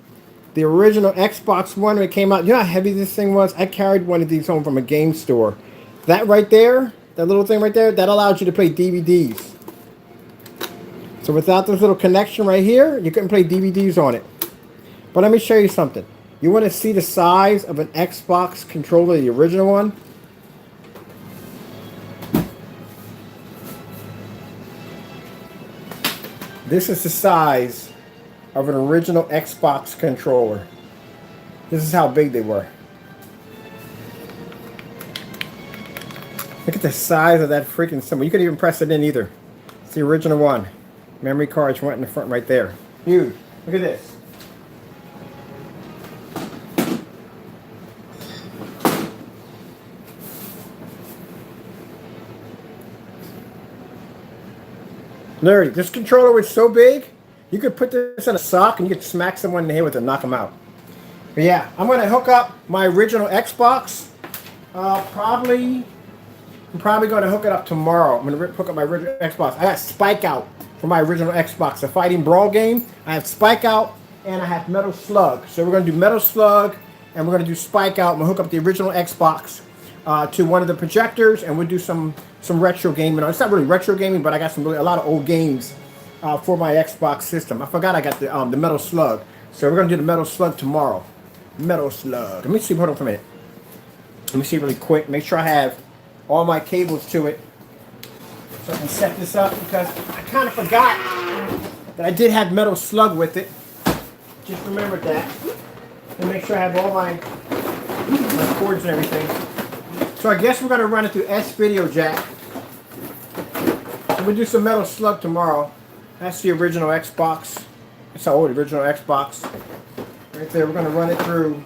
the original Xbox One when it came out. You know how heavy this thing was? I carried one of these home from a game store. That right there, that little thing right there, that allows you to play DVDs. So without this little connection right here, you couldn't play DVDs on it. But let me show you something. You want to see the size of an Xbox controller, the original one? This is the size of an original Xbox controller. This is how big they were. Look at the size of that freaking symbol. You couldn't even press it in either. It's the original one. Memory cards went in the front right there. Huge. Look at this. Larry, this controller was so big, you could put this in a sock and you could smack someone in the head with it and knock them out. But yeah, I'm going to hook up my original Xbox. I'm probably going to hook it up tomorrow. I'm going to hook up my original Xbox. I got Spike Out for my original Xbox, a fighting brawl game. I have Spike Out and I have Metal Slug. So we're going to do Metal Slug and we're going to do spike out. I'm going to hook up the original Xbox to one of the projectors, and we'll do some retro gaming. It's not really retro gaming, but I got a lot of old games for my Xbox system. I forgot I got the Metal Slug, so we're going to do the Metal Slug tomorrow. Metal Slug. Let me see. Hold on for a minute. Let me see really quick. Make sure I have all my cables to it, so I can set this up, because I kind of forgot that I did have Metal Slug with it. Just remembered that. And make sure I have all my cords and everything. So I guess we're going to run it through S-Video Jack. So we'll do some Metal Slug tomorrow. That's the original Xbox. It's our old original Xbox. Right there, we're going to run it through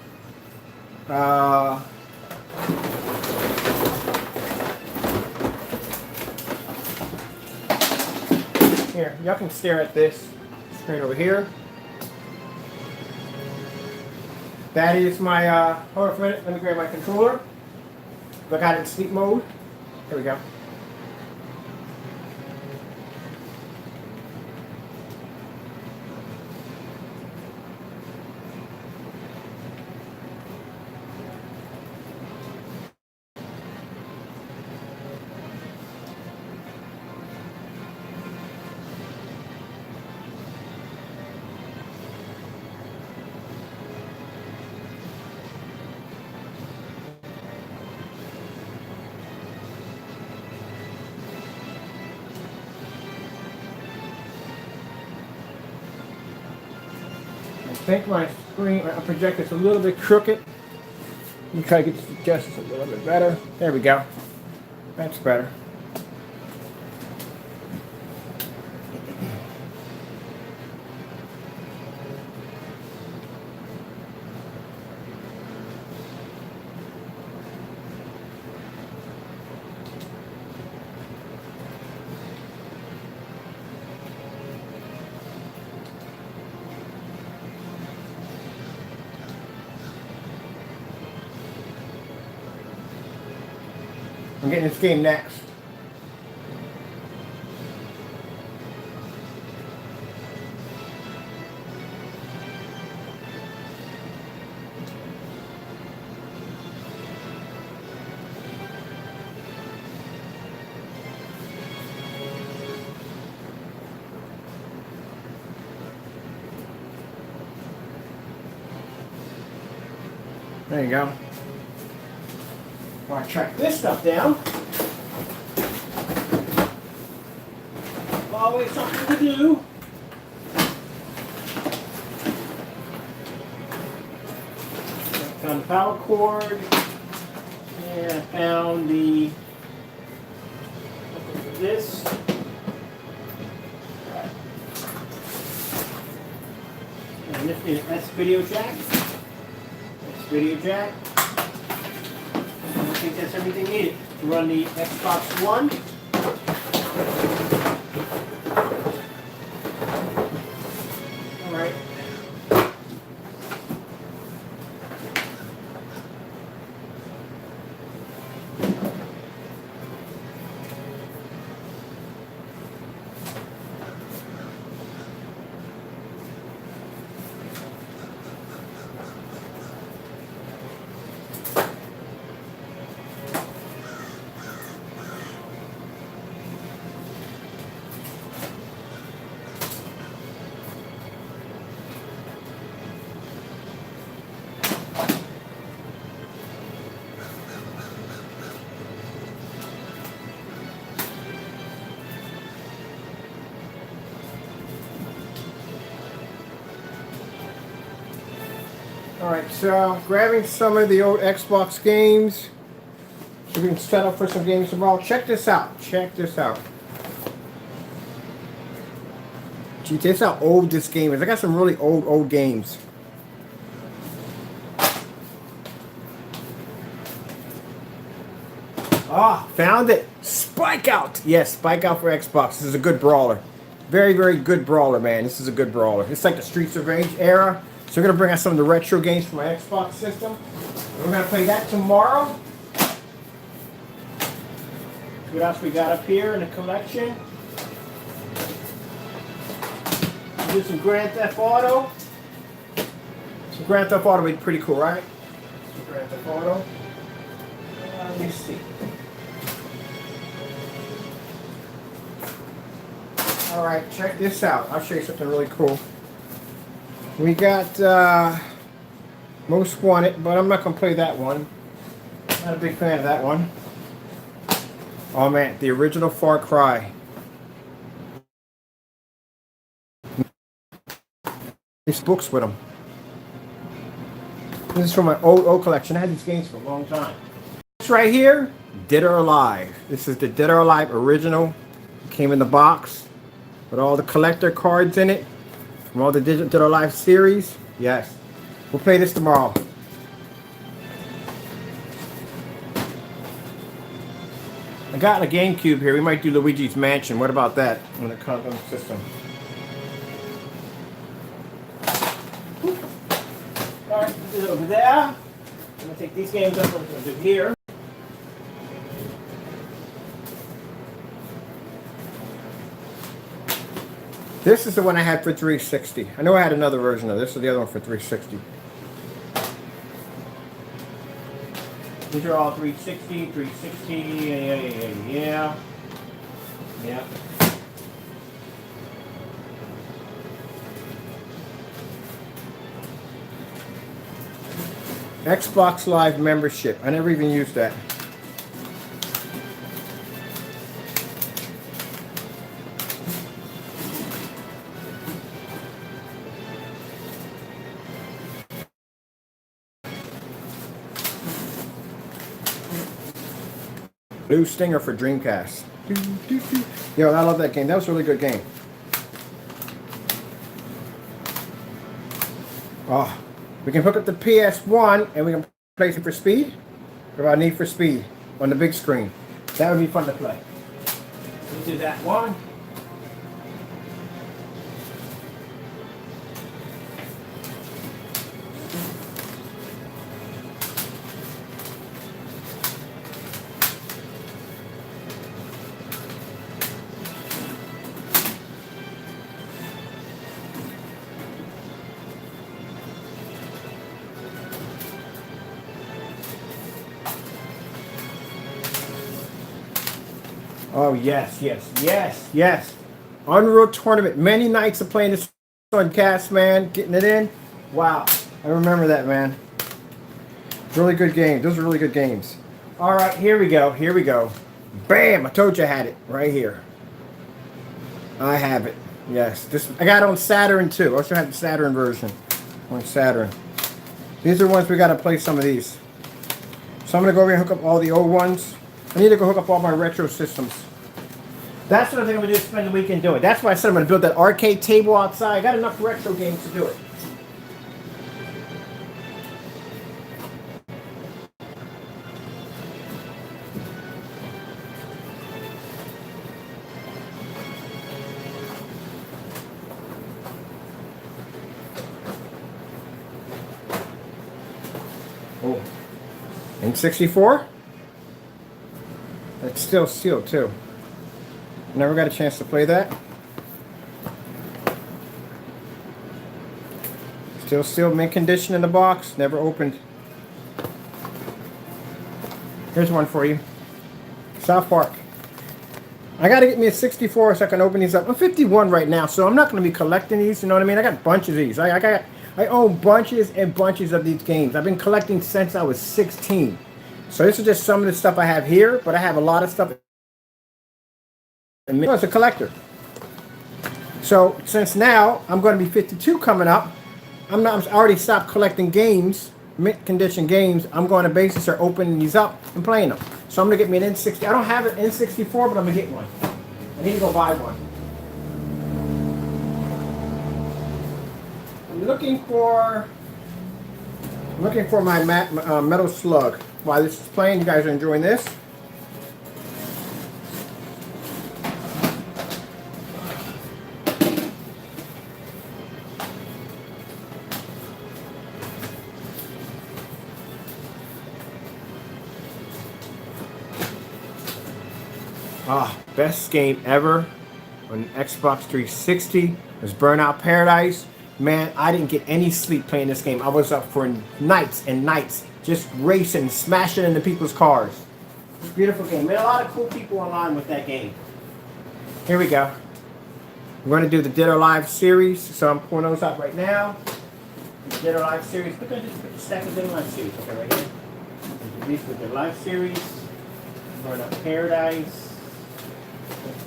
here, y'all can stare at this straight over here. That is my, hold on for a minute, let me grab my controller. I got it in sleep mode. There we go. I think my screen, my projector's a little bit crooked. Let me try to get this adjusted a little bit better. There we go. That's better. I'm getting this game next. There you go. While I track this stuff down. Always something to do. Found the power cord. And I found this. And this is S-Video Jack. S-Video Jack. I think that's everything needed to run the Xbox One. All right. Alright, so grabbing some of the old Xbox games so we can set up for some games tomorrow. Check this out. Check this out. Gee, this how old this game is. I got some really old games. Ah, found it. Spike Out. Yes, Spike Out for Xbox. This is a good brawler. Very, very good brawler, man. This is a good brawler. It's like the Streets of Rage era. So we're going to bring out some of the retro games from my Xbox system. We're going to play that tomorrow. What else we got up here in the collection? We'll do some Grand Theft Auto. Some Grand Theft Auto would be pretty cool, right? Grab the photo. Let me see. All right, check this out. I'll show you something really cool. We got Most Wanted, but I'm not gonna play that one. Not a big fan of that one. Oh man, the original Far Cry. These books with them. This is from my old collection. I had these games for a long time. This right here, Dead or Alive. This is the Dead or Alive original. It came in the box with all the collector cards in it from all the Dead or Alive series. Yes, we'll play this tomorrow. I got a GameCube here. We might do Luigi's Mansion. What about that when it comes on the system? Alright, do it over there. I'm going to take these games up and do here. This is the one I had for 360. I know I had another version of this. This is the other one for 360. These are all 360, 360, yeah. Xbox Live membership. I never even used that. Blue Stinger for Dreamcast. Yo, I love that game. That was a really good game. Oh, we can hook up the PS1 and we can play Need for Speed. What about Need for Speed on the big screen? That would be fun to play. Let's do that one. Oh, yes. Unreal Tournament. Many nights of playing this on cast, man. Getting it in. Wow. I remember that, man. Really good game. Those are really good games. All right, here we go. Bam! I told you I had it right here. I have it. Yes. I got it on Saturn, too. I also had the Saturn version on Saturn. These are ones we got to play some of these. So I'm going to go over and hook up all the old ones. I need to go hook up all my retro systems. That's what I think I'm going to do, spend the weekend doing. That's why I said I'm going to build that arcade table outside. I got enough retro games to do it. Oh, N64? It's still sealed too. Never got a chance to play that. Still sealed, mint condition in the box. Never opened. Here's one for you. South Park. I got to get me a 64 so I can open these up. I'm 51 right now, so I'm not going to be collecting these. You know what I mean? I got bunches of these. I own bunches and bunches of these games. I've been collecting since I was 16. So this is just some of the stuff I have here, but I have a lot of stuff. It's a collector. So since now I'm going to be 52 coming up, I'm already stopped collecting games, mint condition games. I'm going to basically start opening these up and playing them. So I'm going to get me an N60. I don't have an N64, but I'm going to get one. I need to go buy one. I'm looking for my Metal Slug. While this is playing, you guys are enjoying this. Best game ever on Xbox 360 was Burnout Paradise. Man, I didn't get any sleep playing this game. I was up for nights and nights just racing, smashing into people's cars. It's a beautiful game. Met a lot of cool people online with that game. Here we go. We're going to do the Dead or Alive series, so I'm pulling those out right now. The Dead or Alive series. Look at this stack of Dead or Alive series. Okay, right here. These with the Live series. Burn Up Paradise.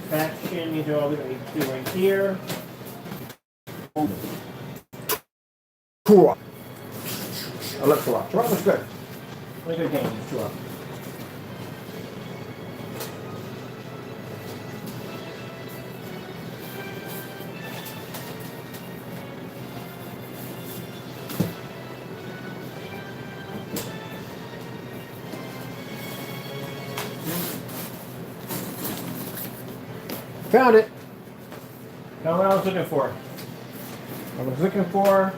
Faction. You do all the way to right here. Cool. I love Turok. Turok was good. Really good game, Turok. Found it. Found what I was looking for. I was looking for.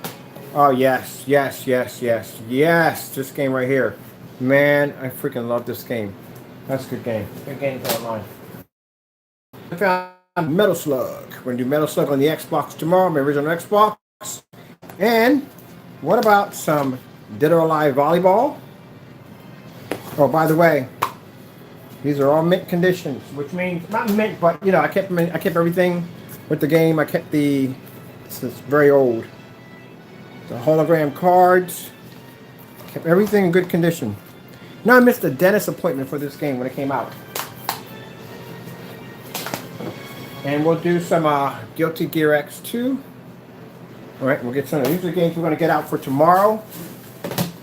Oh yes, yes, yes, yes, yes. This game right here, man, I freaking love this game. That's a good game. Good game for online. I found Metal Slug. We're gonna do Metal Slug on the Xbox tomorrow, my original Xbox. And what about some Dead or Alive volleyball? Oh, by the way, these are all mint conditions, which means not mint, but you know, I kept everything with the game. I kept it's very old. The hologram cards. Kept everything in good condition. Now I missed a dentist appointment for this game when it came out. And we'll do some Guilty Gear X2. Alright, we'll get some of these are the games we're going to get out for tomorrow.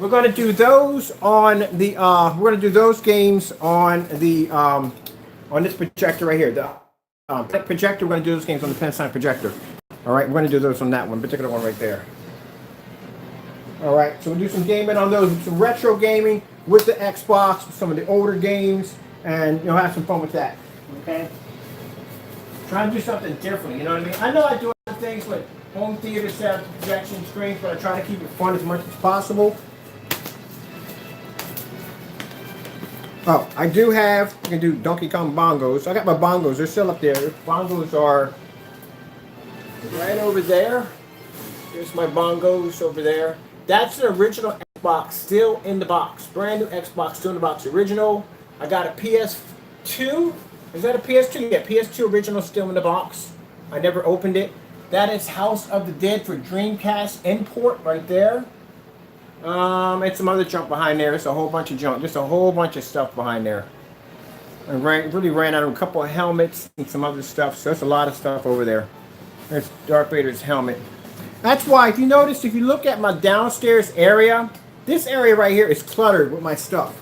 We're going to do those on the we're going to do those games on the on this projector right here. The projector, we're going to do those games on the Panasonic projector. Alright, we're going to do those on that one, particular one right there. Alright, so we'll do some gaming on those, some retro gaming with the Xbox, some of the older games, and you'll have some fun with that. Okay? Try to do something different, you know what I mean? I know I do other things with home theater setup, projection screens, but I try to keep it fun as much as possible. Oh, I do have, you can do Donkey Kong bongos. I got my bongos, they're still up there. Bongos are right over there. There's my bongos over there. That's an original Xbox still in the box. Brand new Xbox still in the box. Original. I got a PS2. Is that a PS2? Yeah, PS2 original still in the box. I never opened it. That is House of the Dead for Dreamcast import right there. And some other junk behind there. There's a whole bunch of junk. Just a whole bunch of stuff behind there. I really ran out of a couple of helmets and some other stuff. So there's a lot of stuff over there. There's Darth Vader's helmet. That's why, if you notice, if you look at my downstairs area, this area right here is cluttered with my stuff.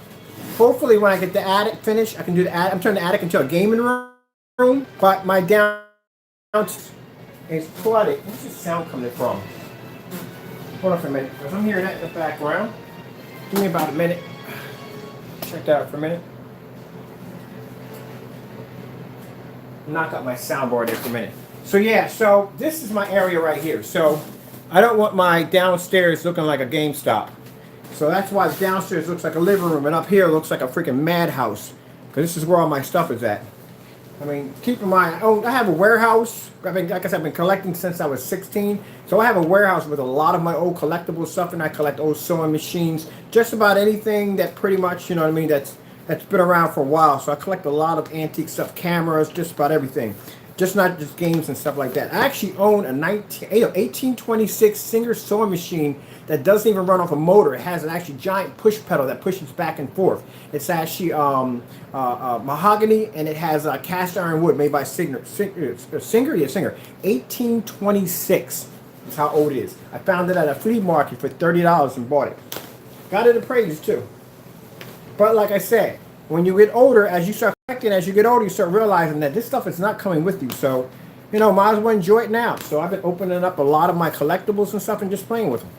Hopefully, when I get the attic finished, I can do the attic. I'm turning the attic into a gaming room, but my downstairs is cluttered. Where's this sound coming from? Hold on for a minute, because I'm hearing that in the background. Give me about a minute. Check that out for a minute. Knock out my soundboard there for a minute. So yeah, so this is my area right here. So I don't want my downstairs looking like a GameStop. So that's why downstairs looks like a living room and up here looks like a freaking madhouse. Because this is where all my stuff is at. I mean, keep in mind, I have a warehouse. Like I said, I've been collecting since I was 16. So I have a warehouse with a lot of my old collectible stuff, and I collect old sewing machines. Just about anything that pretty much, you know what I mean, that's been around for a while. So I collect a lot of antique stuff, cameras, just about everything. Just not just games and stuff like that. I actually own a 1826 Singer sewing machine that doesn't even run off a motor. It has an actually giant push pedal that pushes back and forth. It's actually mahogany, and it has cast iron wood made by Singer. Yeah, Singer. 1826. That's how old it is. I found it at a flea market for $30 and bought it. Got it appraised too. But like I said, when you get older, as you start collecting, as you get older, you start realizing that this stuff is not coming with you. So, you know, might as well enjoy it now. So I've been opening up a lot of my collectibles and stuff and just playing with them.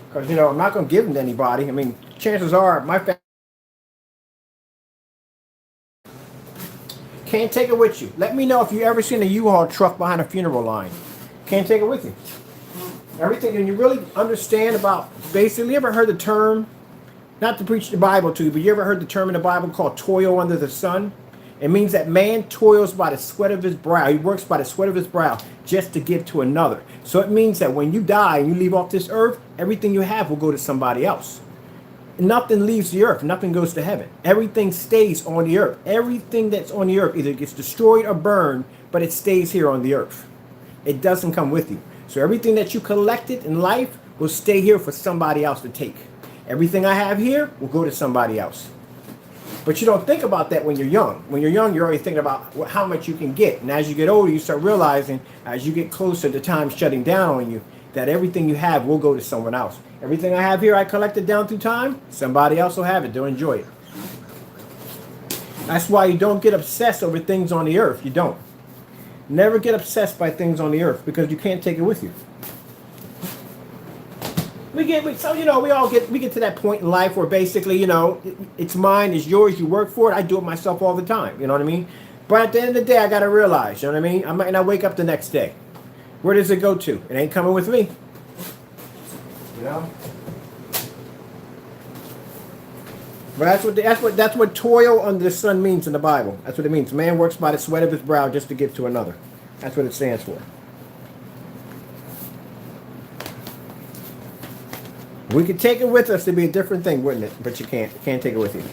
Because, you know, I'm not going to give them to anybody. I mean, chances are my family can't take it with you. Let me know if you ever seen a U-Haul truck behind a funeral line. Can't take it with you. Everything, and you really understand about, basically, you ever heard the term, not to preach the Bible to you, but you ever heard the term in the Bible called toil under the sun? It means that man toils by the sweat of his brow. He works by the sweat of his brow just to give to another. So it means that when you die and you leave off this earth, everything you have will go to somebody else. nothing leaves the earth. Nothing goes to heaven. Everything stays on the earth. Everything that's on the earth either gets destroyed or burned, but it stays here on the earth. It doesn't come with you. So everything that you collected in life will stay here for somebody else to take. Everything I have here will go to somebody else. But you don't think about that when you're young. When you're young, you're always thinking about how much you can get. And as you get older, you start realizing, as you get closer to time shutting down on you, that everything you have will go to someone else. Everything I have here, I collected down through time. Somebody else will have it. They'll enjoy it. That's why you don't get obsessed over things on the earth. You don't. Never get obsessed by things on the earth because you can't take it with you. We get to that point in life where basically, it's mine, it's yours, you work for it. I do it myself all the time. You know what I mean? But at the end of the day, I got to realize, you know what I mean? I might not wake up the next day. Where does it go to? It ain't coming with me. You know? But that's what toil under the sun means in the Bible. That's what it means. Man works by the sweat of his brow just to give to another. That's what it stands for. We could take it with us to be a different thing, wouldn't it? But you can't. You can't take it with you.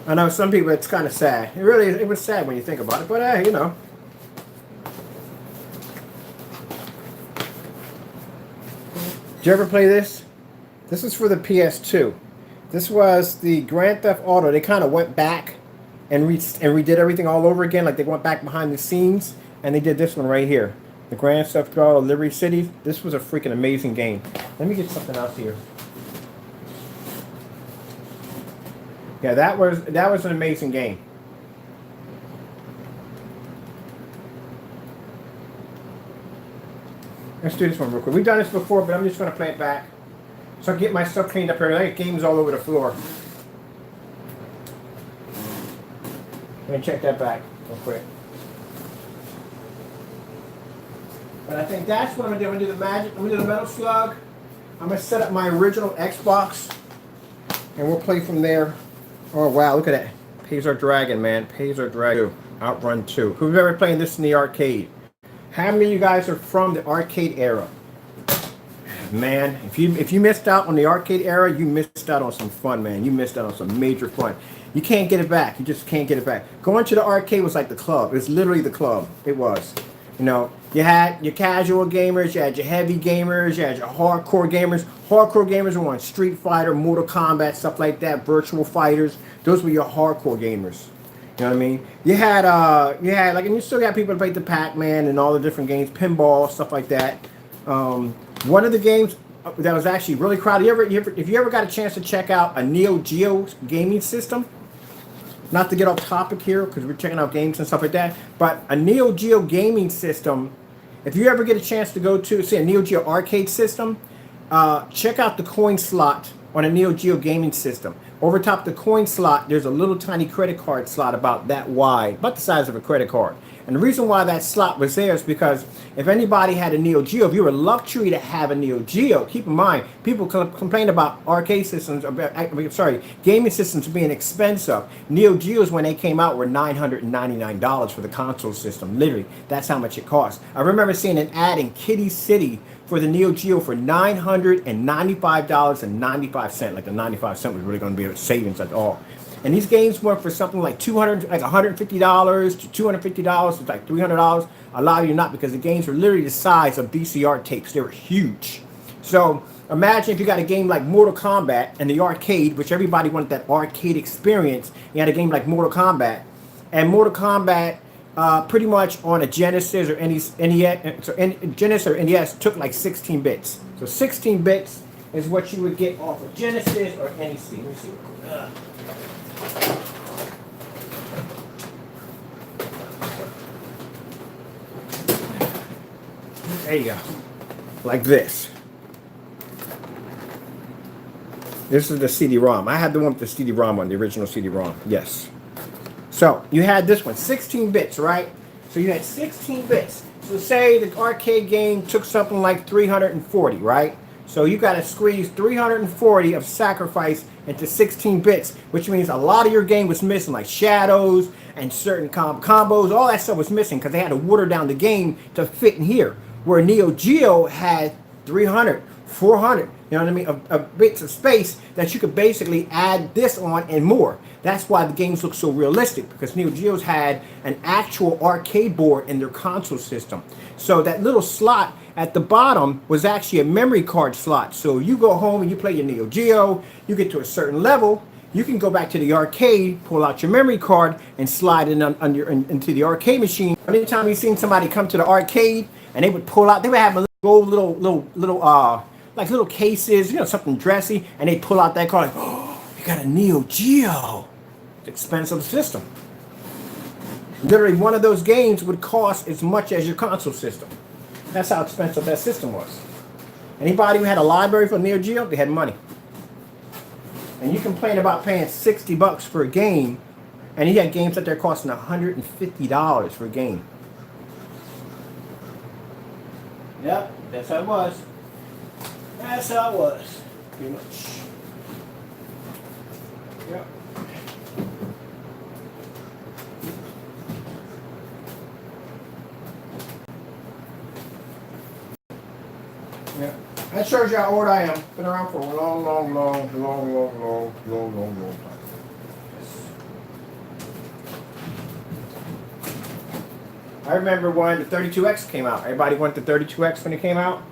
I know some people, it's kind of sad. It was sad when you think about it. But hey, Did you ever play this? This is for the PS2. This was the Grand Theft Auto. They kind of went back and redid everything all over again. Like they went back behind the scenes and they did this one right here. The Grand Theft Auto Liberty City. This was a freaking amazing game. Let me get something else here. Yeah, that was an amazing game. Let's do this one real quick. We've done this before, but I'm just going to play it back. So I get my stuff cleaned up here. I got games all over the floor. Let me check that back real quick. But I think that's what I'm going to do. I'm going to do the magic. I'm going to do the Metal Slug. I'm going to set up my original Xbox. And we'll play from there. Oh, wow. Look at that. Ps4 Dragon, man. Ps4 Dragon 2. Outrun 2. Who's ever playing this in the arcade? How many of you guys are from the arcade era? Man, if you missed out on the arcade era, you missed out on some fun, man. You missed out on some major fun. You can't get it back. You just can't get it back. Going to the arcade was like the club. It was literally the club. It was. You had your casual gamers, you had your heavy gamers, you had your hardcore gamers. Hardcore gamers were on Street Fighter, Mortal Kombat, stuff like that, Virtual Fighters. Those were your hardcore gamers. You know what I mean? You had and you still got people that played the Pac-Man and all the different games, pinball, stuff like that. One of the games that was actually really crowded. If you ever got a chance to check out a Neo Geo gaming system, not to get off topic here because we're checking out games and stuff like that, but a Neo Geo gaming system. If you ever get a chance to go to a Neo Geo arcade system, check out the coin slot on a Neo Geo gaming system. Over top the coin slot, there's a little tiny credit card slot about that wide, about the size of a credit card. And the reason why that slot was there is because if anybody had a Neo Geo, if you were luxury to have a Neo Geo, keep in mind, people complain about arcade systems, gaming systems being expensive. Neo Geos, when they came out, were $999 for the console system. Literally, that's how much it cost. I remember seeing an ad in Kitty City for the Neo Geo for $995.95. Like the 95 cent was really going to be a savings at all. And these games went for something like $150 to $250 to like $300. A lot of you not, because the games were literally the size of VCR tapes. They were huge. So imagine if you got a game like Mortal Kombat in the arcade, which everybody wanted that arcade experience. You had a game like Mortal Kombat, and Mortal Kombat pretty much on a Genesis or NES, Genesis or NES took like 16 bits. So 16 bits is what you would get off of Genesis or NES. Let me see. There you go. Like this. This is the CD-ROM. I had the one with the CD-ROM on, the original CD-ROM. Yes. So you had this one, 16 bits, right? So you had 16 bits. So say the arcade game took something like 340, right? So you got to squeeze 340 of sacrifice into 16 bits, which means a lot of your game was missing, like shadows and certain combos. All that stuff was missing because they had to water down the game to fit in here. Where Neo Geo had 300, 400, you know what I mean, of bits of space that you could basically add this on and more. That's why the games look so realistic, because Neo Geo's had an actual arcade board in their console system. So that little slot at the bottom was actually a memory card slot. So you go home and you play your Neo Geo, you get to a certain level, you can go back to the arcade, pull out your memory card, and slide it into the arcade machine. Anytime you've seen somebody come to the arcade and they would pull out, they would have a gold little cases, you know, something dressy, and they pull out that card like, oh, you got a Neo Geo. It's an expensive system. Literally, one of those games would cost as much as your console system. That's how expensive that system was. Anybody who had a library for Neo Geo, they had money. And you complain about paying $60 for a game, and you had games that they're costing $150 for a game. Yep, that's how it was. That's how it was, pretty much. Yep. Yeah. That shows you how old I am. Been around for a long time. Yes. I remember when the 32X came out. Everybody went to 32X when it came out?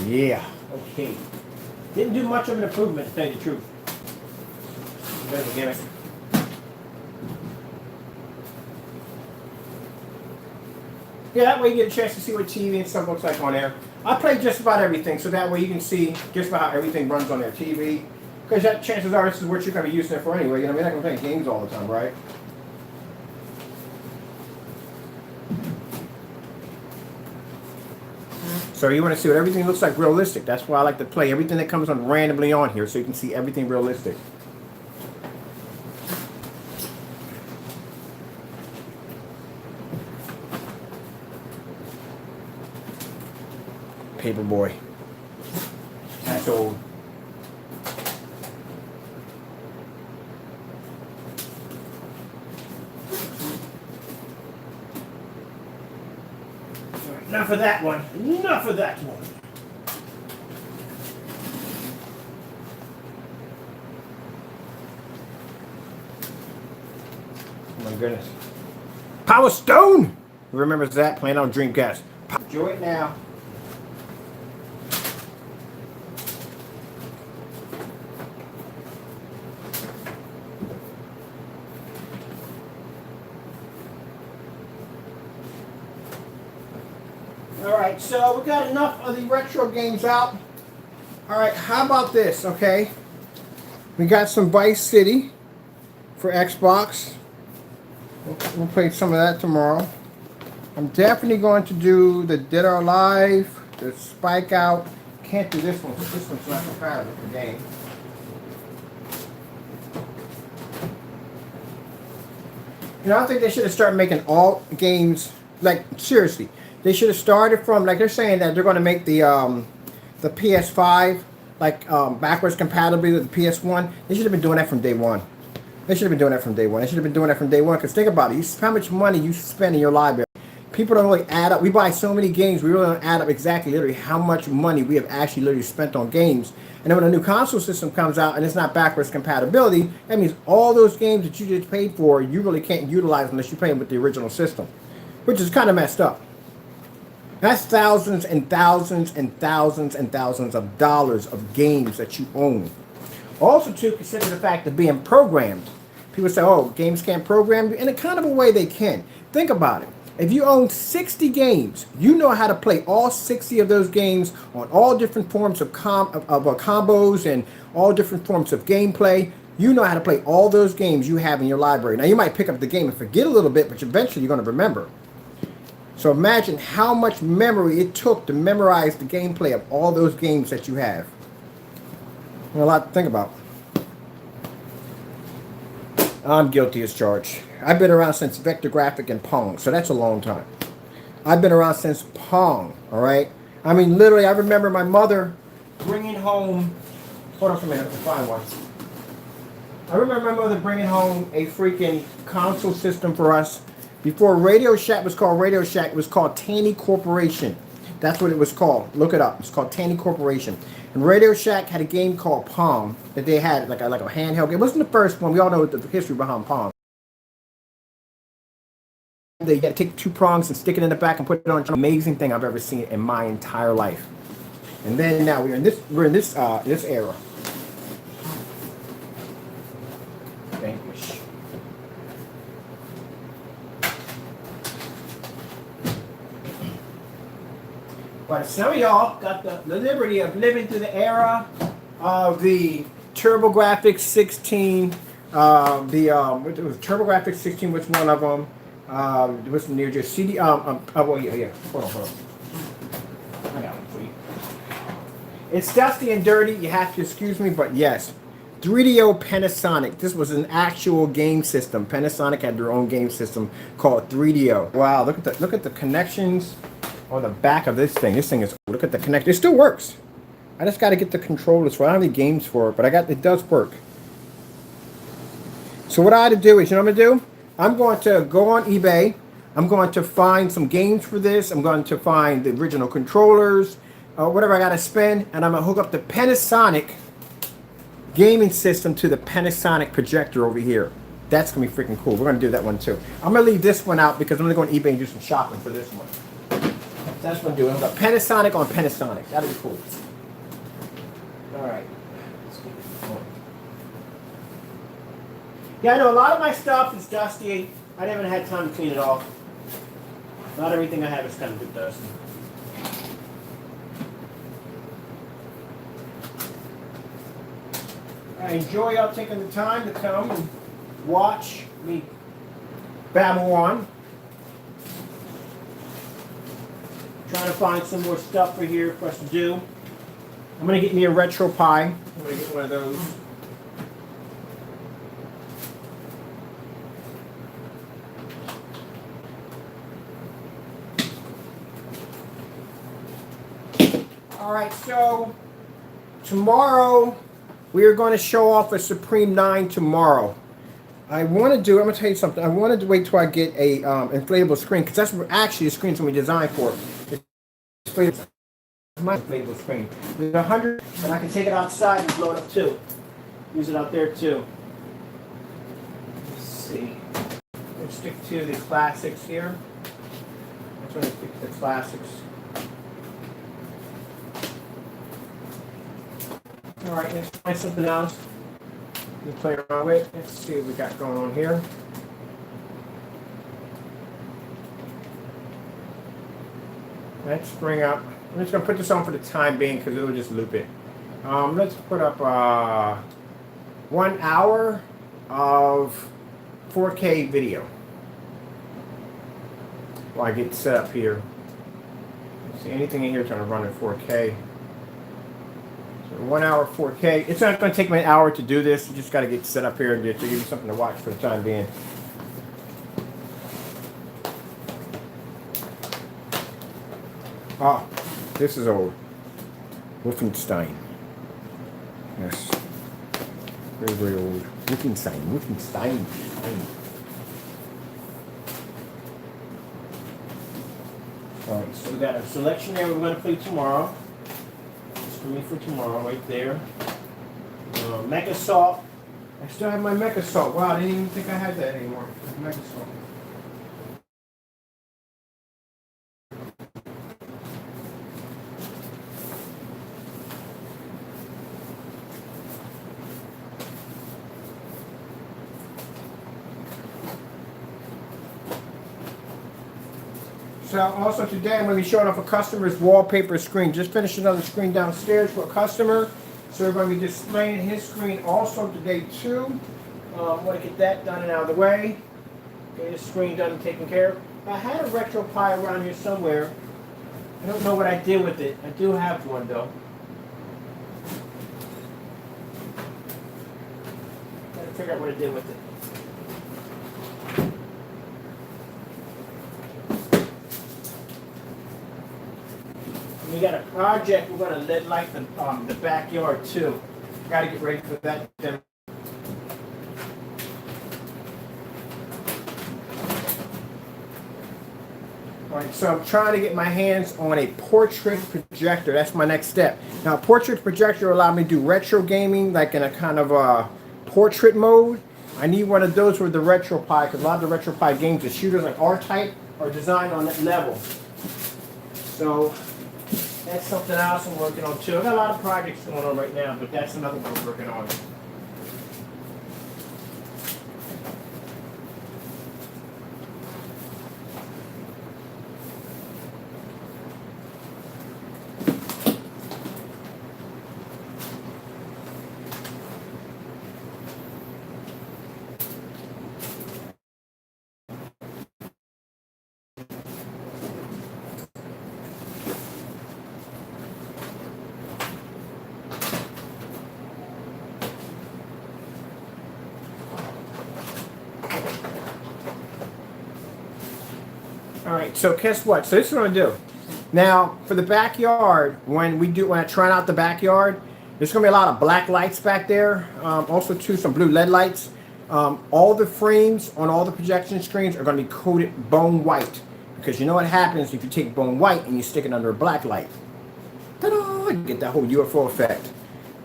Yeah. Okay. Didn't do much of an improvement, to tell you the truth. Bit of a gimmick. Yeah, that way you get a chance to see what TV and stuff looks like on there. I play just about everything, so that way you can see just about how everything runs on their TV. Because chances are this is what you're going to be using it for anyway. You know, we're not going to play games all the time, right? So you want to see what everything looks like realistic. That's why I like to play everything that comes on randomly on here, so you can see everything realistic. Paperboy. That's old. Enough of that one. Enough of that one. Oh my goodness. Power Stone! Who remembers that? Playing on Dreamcast. Enjoy it now. Alright, so we got enough of the retro games out. Alright, how about this, okay? We got some Vice City for Xbox. We'll play some of that tomorrow. I'm definitely going to do the Dead or Alive, the Spike Out. Can't do this one, because this one's not compatible with the game. You know, I think they should have started making all games, like, seriously. They should have started from, like they're saying that they're going to make the PS5 like backwards compatibility with the PS1. They should have been doing that from day one. They should have been doing that from day one. They should have been doing that from day one. Because think about it, how much money you spend in your library. People don't really add up. We buy so many games, we really don't add up exactly literally how much money we have actually literally spent on games. And then when a new console system comes out and it's not backwards compatibility, that means all those games that you just paid for, you really can't utilize unless you play them with the original system, which is kind of messed up. That's thousands and thousands and thousands and thousands of dollars of games that you own. Also, too, consider the fact of being programmed. People say, oh, games can't program. In a kind of a way they can. Think about it. If you own 60 games, you know how to play all 60 of those games on all different forms of combos and all different forms of gameplay. You know how to play all those games you have in your library. Now, you might pick up the game and forget a little bit, but eventually you're going to remember. So imagine how much memory it took to memorize the gameplay of all those games that you have. A lot to think about. I'm guilty as charged. I've been around since Vector Graphic and Pong, so that's a long time. I've been around since Pong, all right? I mean, literally, I remember my mother bringing home. Hold on for a minute, let's find one. I remember my mother bringing home a freaking console system for us. Before Radio Shack was called Radio Shack, it was called Taney Corporation. That's what it was called. Look it up. It's called Taney Corporation. And Radio Shack had a game called Pong that they had, like a handheld game. It wasn't the first one. We all know the history behind Pong. They got to take 2 prongs and stick it in the back and put it on. Amazing thing I've ever seen in my entire life. And then now we're in this era. Vanquish. But some of y'all got the liberty of living through the era of the TurboGrafx 16. What was TurboGrafx 16 was one of them. What's the near just CD? Well, yeah. Hold on. I got one for you. It's dusty and dirty. You have to excuse me, but yes. 3DO Panasonic. This was an actual game system. Panasonic had their own game system called 3DO. Wow, look at the connections on the back of this thing. This thing is, look at the connection. It still works. I just got to get the controllers for it. I don't have any games for it, but it does work. So what I had to do is, you know what I'm going to do? I'm going to go on eBay. I'm going to find some games for this. I'm going to find the original controllers, whatever I got to spend, and I'm going to hook up the Panasonic gaming system to the Panasonic projector over here. That's going to be freaking cool. We're going to do that one too. I'm going to leave this one out because I'm going to go on eBay and do some shopping for this one. That's what I'm doing. I've got Panasonic on Panasonic. That'll be cool. All right. Let's keep it going. Yeah, I know a lot of my stuff is dusty. I haven't had time to clean it off. Not everything I have is kind of bit dusty. I enjoy y'all taking the time to come and watch me babble on. Trying to find some more stuff for here for us to do. I'm going to get me a retro pie. I'm going to get one of those. Alright, so tomorrow we are going to show off a Supreme 9 tomorrow. I'm going to tell you something. I wanted to wait till I get a inflatable screen, because that's actually the screen's going to be designed for. It's my inflatable screen. There's 100, and I can take it outside and blow it up too. Use it out there too. Let's see. Let's stick to the classics here. I'm going to stick to the classics. Alright, let's find something else to play around with. Let's see what we got going on here. Let's bring up, I'm just going to put this on for the time being because it'll just loop it. Let's put up 1 hour of 4K video while I get set up here. Let's see, anything in here trying to run in 4K. 1 hour 4K. It's not going to take me an hour to do this. You just got to get set up here and to give you something to watch for the time being. Ah, this is old. Wolfenstein. Yes. Very, very old. Wolfenstein. Alright, so we got a selection there we're going to play tomorrow. For me for tomorrow, right there. Mecha Salt. I still have my Mecha Salt. Wow, I didn't even think I had that anymore. Mecha Salt. So also today I'm going to be showing off a customer's wallpaper screen. Just finished another screen downstairs for a customer. So we're going to be displaying his screen also today too. I want to get that done and out of the way. Get his screen done and taken care of. I had a retro pie around here somewhere. I don't know what I did with it. I do have one though. Got to figure out what I did with it. got a project. We're going to lit light the backyard too. Got to get ready for that. Alright, so I'm trying to get my hands on a portrait projector. That's my next step. Now, a portrait projector will allow me to do retro gaming, like in a kind of portrait mode. I need one of those with the RetroPie, because a lot of the RetroPie games, the shooters like R-Type, are designed on that level. So, that's something else I'm working on too. I got a lot of projects going on right now, but that's another one I'm working on. Alright, so guess what? So this is what I'm gonna do. Now, for the backyard, when I try out the backyard, there's gonna be a lot of black lights back there. Also too, some blue LED lights. All the frames on all the projection screens are gonna be coated bone white. Because you know what happens if you take bone white and you stick it under a black light. Ta-da! You get that whole UFO effect.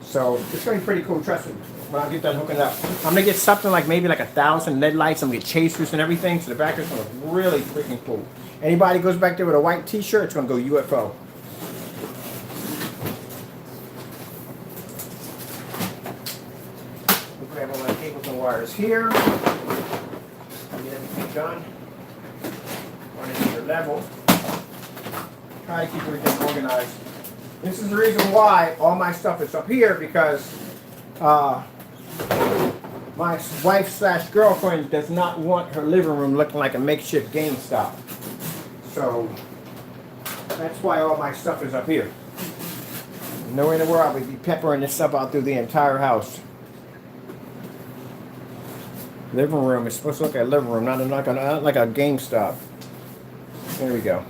So it's gonna be pretty cool, trust me. When I get done hooking it up, I'm gonna get something like maybe like 1,000 LED lights. I'm gonna get chasers and everything, so the back is gonna look really freaking cool. Anybody goes back there with a white T-shirt, it's gonna go UFO. We'll grab all my cables and wires here. Get everything done. On another level. Try to keep everything organized. This is the reason why all my stuff is up here, because my wife/girlfriend does not want her living room looking like a makeshift GameStop. So that's why all my stuff is up here. Nowhere in the world I would be peppering this stuff out through the entire house. Living room is supposed to look like a living room, not like a GameStop. There we go.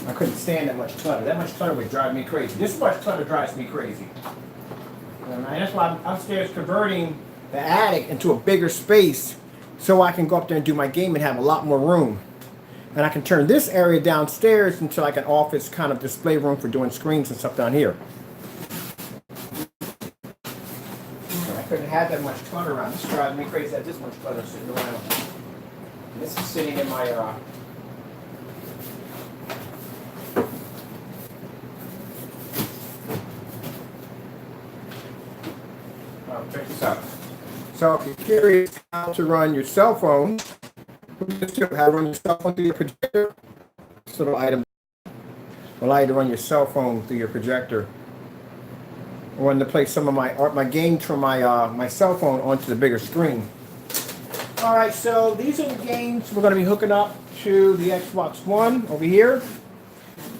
I couldn't stand that much clutter. That much clutter would drive me crazy. This much clutter drives me crazy. And that's why I'm upstairs converting the attic into a bigger space so I can go up there and do my game and have a lot more room. And I can turn this area downstairs into like an office kind of display room for doing screens and stuff down here. I couldn't have that much clutter around. This drives me crazy that this much clutter is sitting around. And this is sitting in my check this out. So if you're curious how to run your cell phone, how to run your cell phone through your projector, this little item will allow you to run your cell phone through your projector. I wanted to play some of my games from my cell phone onto the bigger screen. Alright, so these are the games we're going to be hooking up to the Xbox One over here.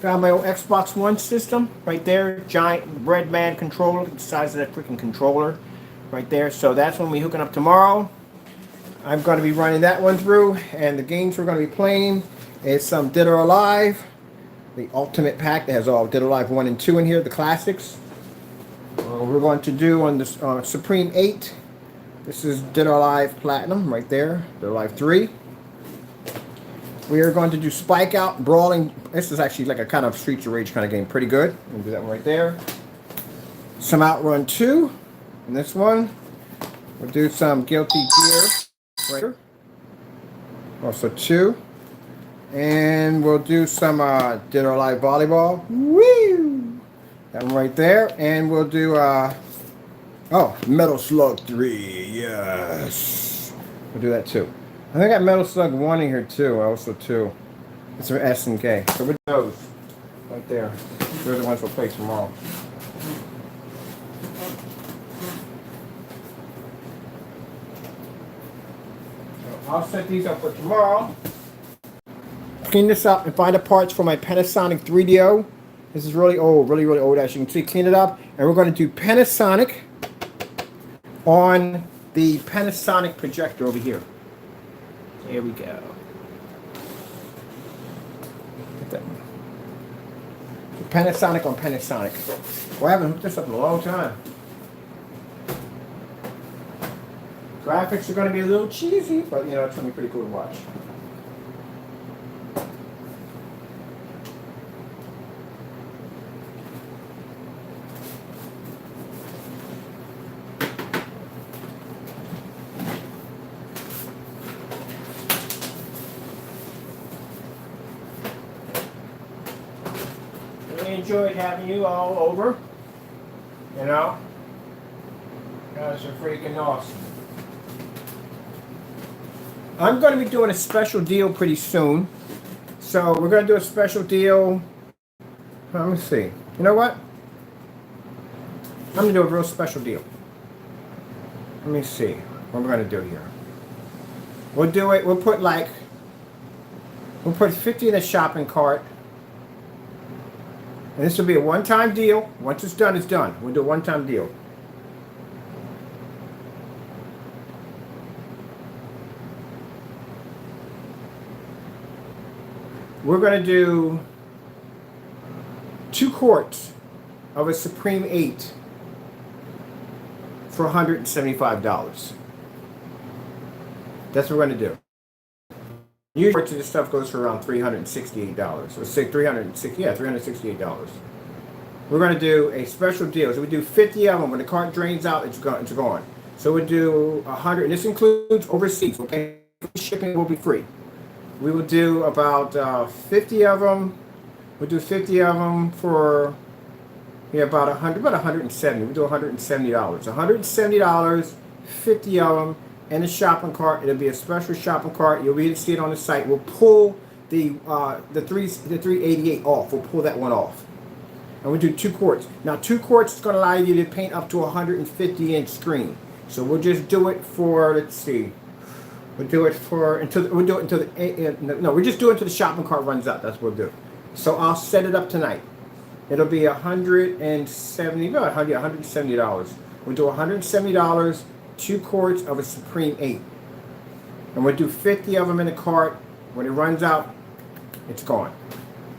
Got my old Xbox One system right there, giant red man controller, the size of that freaking controller. Right there, so that's when we're hooking up tomorrow. I'm going to be running that one through, and the games we're going to be playing is some Dead or Alive, the Ultimate Pack that has all Dead or Alive 1 and 2 in here, the classics. We're going to do on this Supreme 8. This is Dead or Alive Platinum right there, Dead or Alive 3. We are going to do Spike Out Brawling. This is actually like a kind of Streets of Rage kind of game, pretty good. We'll do that one right there. Some Outrun 2. And this one, we'll do some Guilty Gear right here. Also 2. And we'll do some Dead or Alive Volleyball. Woo! That one right there. And we'll do, Metal Slug 3. Yes. We'll do that too. I think I got Metal Slug 1 in here too. Also 2. It's for S and K. So with those right there. Those are the ones we'll play tomorrow. I'll set these up for tomorrow. Clean this up and find the parts for my Panasonic 3DO. This is really old, really old, as you can see. Clean it up, and we're going to do Panasonic on the Panasonic projector over here. There we go. Get that one. Panasonic on Panasonic. Well, I haven't hooked this up in a long time. Graphics are going to be a little cheesy, but you know, it's going to be pretty cool to watch. Really enjoyed having you all over. You know, you guys are freaking awesome. I'm going to be doing a special deal pretty soon. So we're going to do a special deal. Let me see. You know what? I'm going to do a real special deal. Let me see what we're going to do here. We'll do it. We'll put 50 in a shopping cart. And this will be a one-time deal. Once it's done, it's done. We'll do a one-time deal. We're going to do 2 quarts of a Supreme 8 for $175. That's what we're going to do. Usually this stuff goes for around $368. Let's say $368. We're going to do a special deal. So we do 50 of them. When the cart drains out, it's gone. So we do 100, and this includes overseas. Okay, shipping will be free. We will do about 50 of them. We'll do 50 of them for about 170. We'll do $170. $170, 50 of them in the shopping cart. It'll be a special shopping cart. You'll be able to see it on the site. We'll pull the 388 off. We'll pull that one off. And we'll do 2 quarts. Now 2 quarts is going to allow you to paint up to a 150-inch screen. So we'll just do it for, let's see. We'll do it until the shopping cart runs out. That's what we'll do. So I'll set it up tonight. It'll be $170. We'll do $170, 2 quarts of a Supreme 8. And we'll do 50 of them in the cart. When it runs out, it's gone.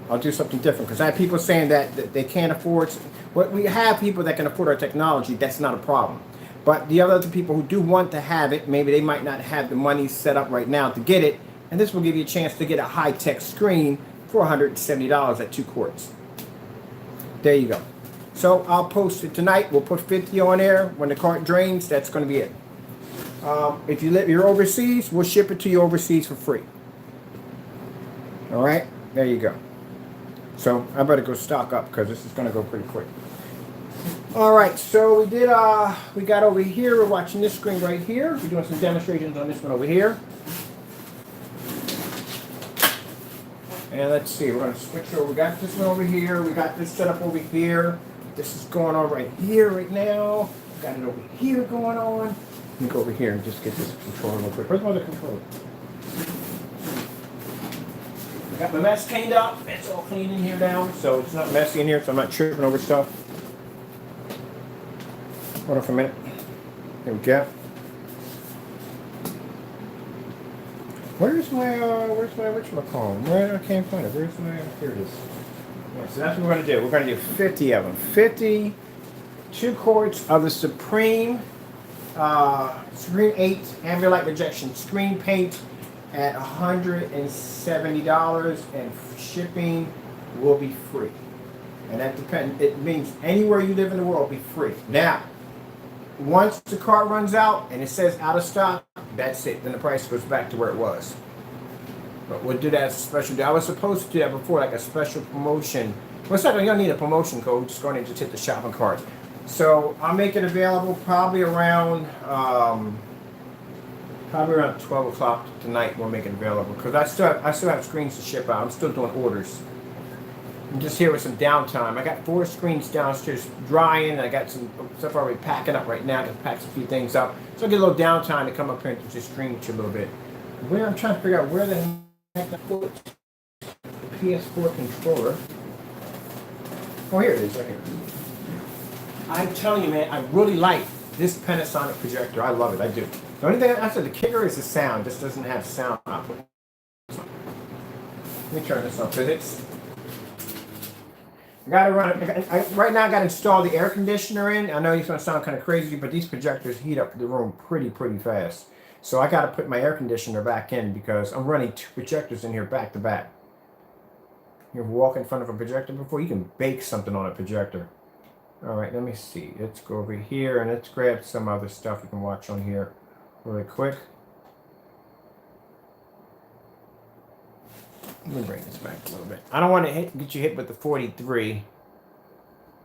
I'll do something different because I have people saying that they can't afford. Well, we have people that can afford our technology. That's not a problem. But the other people who do want to have it, maybe they might not have the money set up right now to get it. And this will give you a chance to get a high-tech screen for $170 at 2 quarts. There you go. So I'll post it tonight. We'll put 50 on there. When the cart drains, that's going to be it. If you're overseas, we'll ship it to you overseas for free. All right? There you go. So I better go stock up because this is going to go pretty quick. All right, so we got over here. We're watching this screen right here. We're doing some demonstrations on this one over here. And let's see, we're going to switch over. We got this one over here. We got this set up over here. This is going on right here right now. We got it over here going on. Let me go over here and just get this controller real quick. Where's my other controller? I got my mess cleaned up. It's all clean in here now, so it's not messy in here, so I'm not tripping over stuff. Hold on for a minute. There we go. Where's my whatchamacallit? Where I can't find it. Here it is. Yeah, so that's what we're going to do. We're going to do 50 of them. 50, 2 quarts of the Supreme 8 Ambulite Rejection screen paint at $170, and shipping will be free. And that depends. It means anywhere you live in the world will be free. Now, once the cart runs out and it says out of stock, that's it. Then the price goes back to where it was. But we'll do that as a special deal. I was supposed to do that before, like a special promotion. Well, it's not, you don't need a promotion code. Just go ahead and just hit the shopping cart. So I'll make it available probably around 12 o'clock tonight. We'll make it available because I still have screens to ship out. I'm still doing orders. I'm just here with some downtime. I got 4 screens downstairs drying. I got some stuff already packing up right now. I got to pack a few things up. So I get a little downtime to come up here and just stream with you a little bit. Where I'm trying to figure out where the heck I put the Ps4 controller. Oh, here it is, right here. I'm telling you, man, I really like this Panasonic projector. I love it. I do. The only thing I said, the kicker is the sound. This doesn't have sound output. Let me turn this on because Gotta run. Right now, I gotta install the air conditioner in. I know it's gonna sound kind of crazy, but these projectors heat up the room pretty fast. So I gotta put my air conditioner back in because I'm running 2 projectors in here back to back. You ever walk in front of a projector before? You can bake something on a projector. All right, let me see. Let's go over here and let's grab some other stuff you can watch on here really quick. Let me bring this back a little bit. I don't want to get you hit with the 43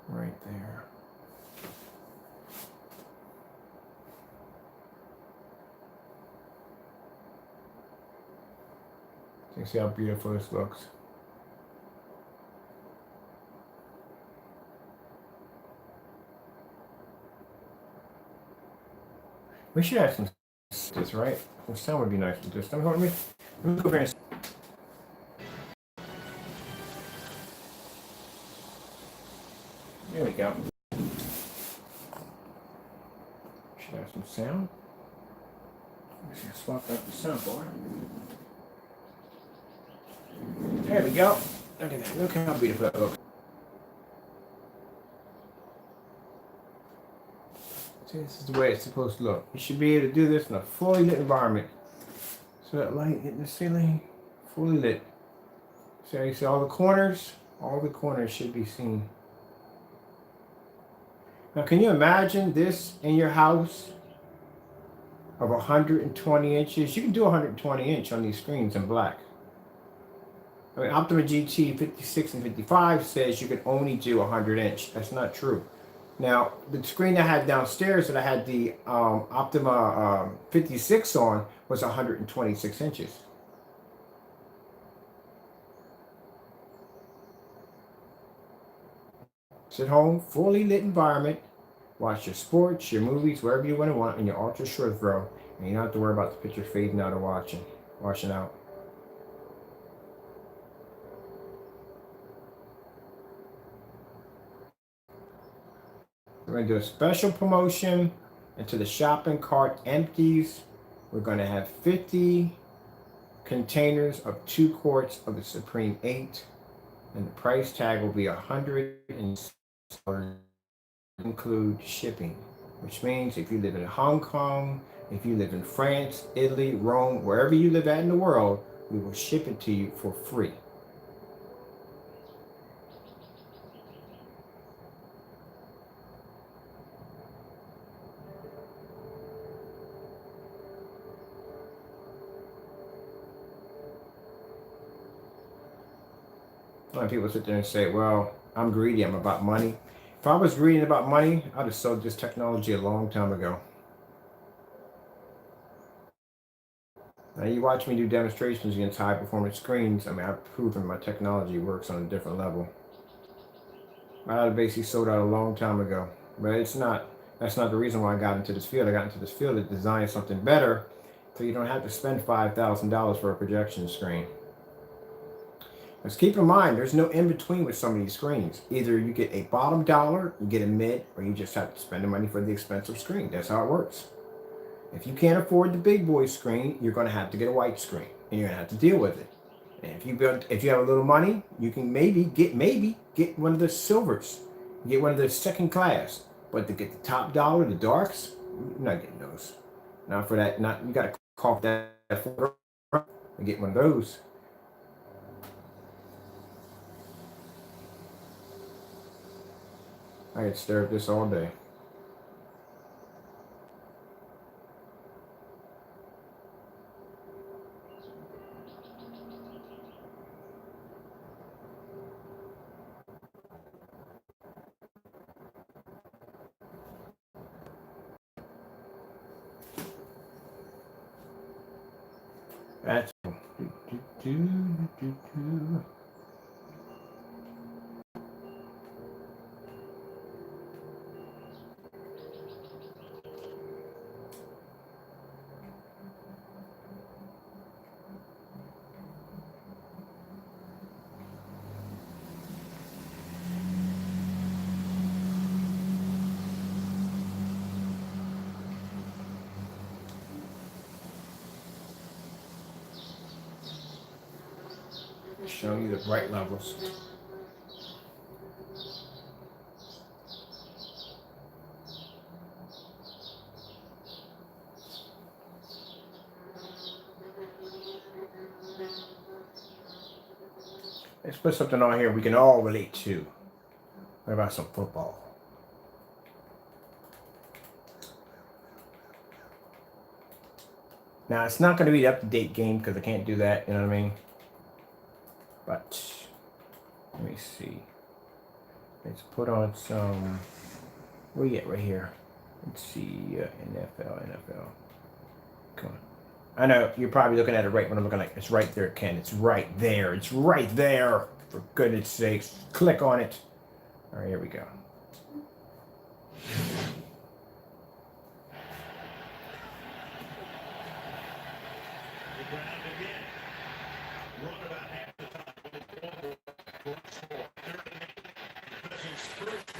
right there. So you see how beautiful this looks. We should have some this, right? The sound would be nice with this. Let me go over here. There we go. Should have some sound. Let's see, swap out the soundboard. There we go. Look at that. Look how beautiful that looks. See, this is the way it's supposed to look. You should be able to do this in a fully lit environment. So that light hitting the ceiling, fully lit. So you see all the corners? All the corners should be seen. Now, can you imagine this in your house of 120 inches? You can do 120 inch on these screens in black. I mean, Optima GT 56 and 55 says you can only do 100 inch. That's not true. Now, the screen I had downstairs that I had the Optima 56 on was 126 inches. Sit home, fully lit environment. Watch your sports, your movies, wherever you want in your ultra short throw. And you don't have to worry about the picture fading out or washing out. We're going to do a special promotion until the shopping cart empties. We're going to have 50 containers of 2 quarts of the Supreme 8. And the price tag will be $100, include shipping. Which means if you live in Hong Kong, if you live in France, Italy, Rome, wherever you live at in the world, we will ship it to you for free. A lot of people sit there and say, well, I'm greedy, I'm about money. If I was greedy about money, I'd have sold this technology a long time ago. Now you watch me do demonstrations against high performance screens. I mean, I've proven my technology works on a different level. I'd have basically sold out a long time ago. But that's not the reason why I got into this field. I got into this field to design something better so you don't have to spend $5,000 for a projection screen. Let's keep in mind, there's no in-between with some of these screens. Either you get a bottom dollar, you get a mid, or you just have to spend the money for the expensive screen. That's how it works. If you can't afford the big boy screen, you're going to have to get a white screen, and you're going to have to deal with it. And if you have a little money, you can maybe get one of the silvers, get one of the second class. But to get the top dollar, the darks, you're not getting those. Not for that. You got to cough that for and get one of those. I could stare at this all day. That's showing you the bright levels. Let's put something on here we can all relate to. What about some football? Now, it's not going to be the up-to-date game because I can't do that, you know what I mean? But, let me see. Let's put on some, where you at right here? Let's see, NFL. Come on. I know, you're probably looking at it right when I'm looking like, it's right there, Ken. It's right there. It's right there. For goodness sakes. Click on it. All right, here we go.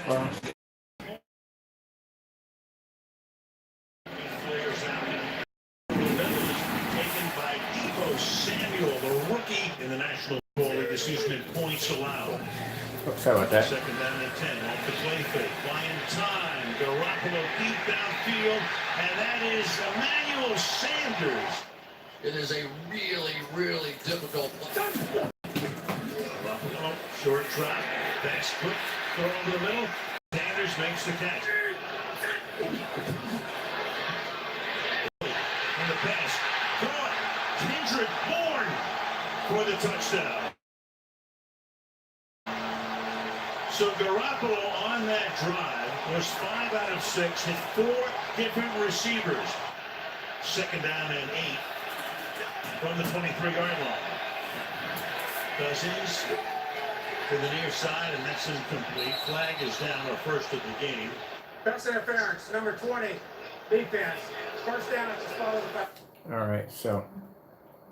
Well, Samuel, the rookie in the National Football League this season in points allowed. oh, sorry about that. Second down and 10 off the play fake. Buying time. Garoppolo deep downfield, and that is Emmanuel Sanders. It is a really, really difficult play. Garoppolo, short drop. That's quick. Throw over the middle. Sanders makes the catch. And the pass. Caught. Kendrick Bourne for the touchdown. So Garoppolo on that drive was 5 out of 6, hit 4 different receivers. Second down and 8 from the 23-yard line. Cousins to the near side, and that's incomplete. Flag is down, our first of the game. Pass interference, number 20, defense. First down, just follow the back. All right, so,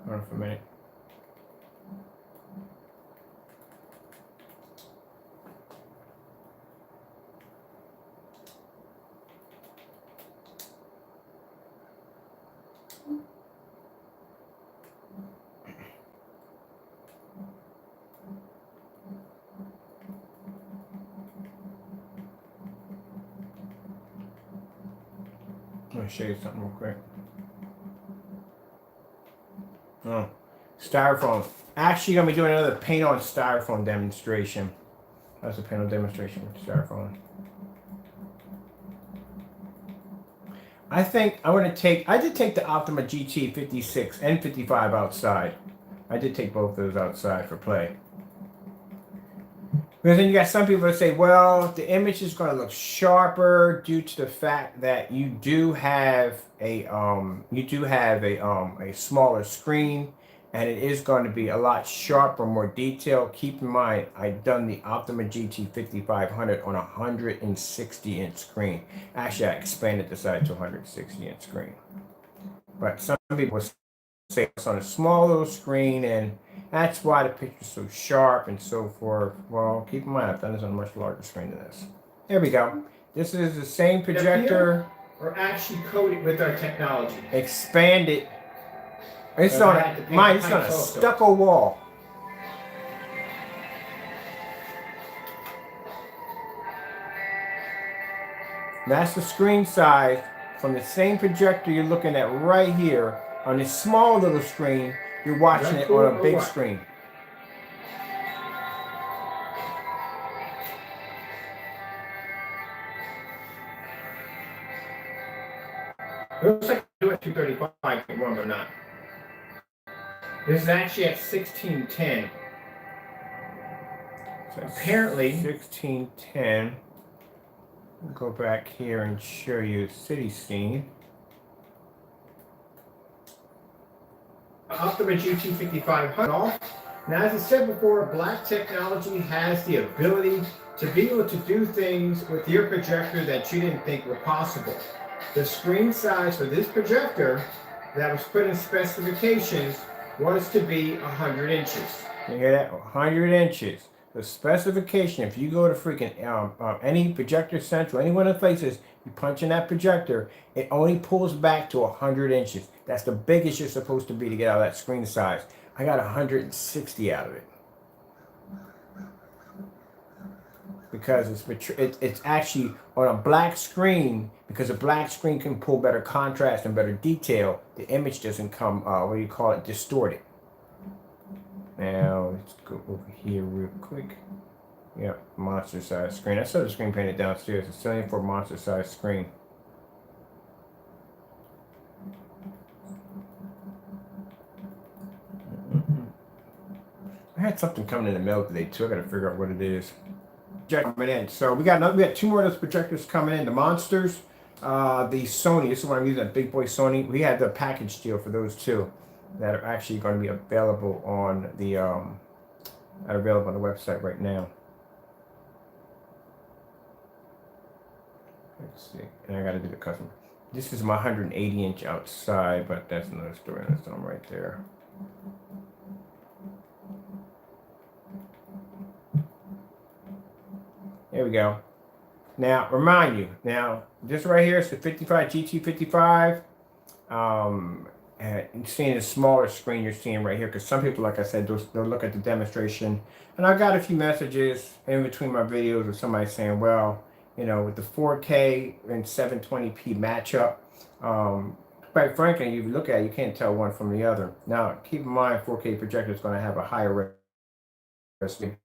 hold on for a minute. I'm gonna show you something real quick. Oh, styrofoam. Actually, gonna be doing another paint on styrofoam demonstration. That's a paint on demonstration with styrofoam. I think I'm gonna take. I did take the Optima GT 56 and 55 outside. I did take both of those outside for play. Because then you got some people that say, well, the image is going to look sharper due to the fact that you do have a smaller screen, and it is going to be a lot sharper, more detailed. Keep in mind, I've done the Optima GT 5500 on a 160-inch screen. Actually, I expanded the size to a 160-inch screen. But some people will say it's on a small little screen, and that's why the picture's so sharp and so forth. Well, keep in mind, I've done this on a much larger screen than this. There we go. This is the same projector. We're actually coated with our technology. Expanded. It's on a stucco wall. That's the screen size from the same projector you're looking at right here. On this small little screen, you're watching it on a big screen. It looks like I do it 235.1, but not. This is actually at 1610. So apparently 1610. We'll go back here and show you city scene. Optima GT 5500. Now, as I said before, black technology has the ability to be able to do things with your projector that you didn't think were possible. The screen size for this projector that was put in specifications was to be 100 inches. You hear that? 100 inches. The specification, if you go to freaking any projector central, any one of the places, you punch in that projector, it only pulls back to 100 inches. That's the biggest you're supposed to be to get out of that screen size. I got 160 out of it. Because it's actually on a black screen, because a black screen can pull better contrast and better detail, the image doesn't come, distorted. Now let's go over here real quick. Yep, monster size screen. I saw the screen painted downstairs. It's only for monster size screen. I had something coming in the mail today too. I gotta figure out what it is. Coming in. So we got two more of those projectors coming in. The monsters, the Sony. This is what I'm using. Big boy Sony. We had the package deal for those two that are actually going to be available on the website right now. Let's see. And I got to do the custom. This is my 180 inch outside, but that's another story. That's on right there. There we go. Now, remind you. Now, this right here is the 55 GT55. And you're seeing a smaller screen you're seeing right here, because some people, like I said, they'll look at the demonstration. And I got a few messages in between my videos of somebody saying, well, you know, with the 4K and 720p matchup, quite frankly, you look at it, you can't tell one from the other. Now, keep in mind, 4K projector is going to have a higher resolution,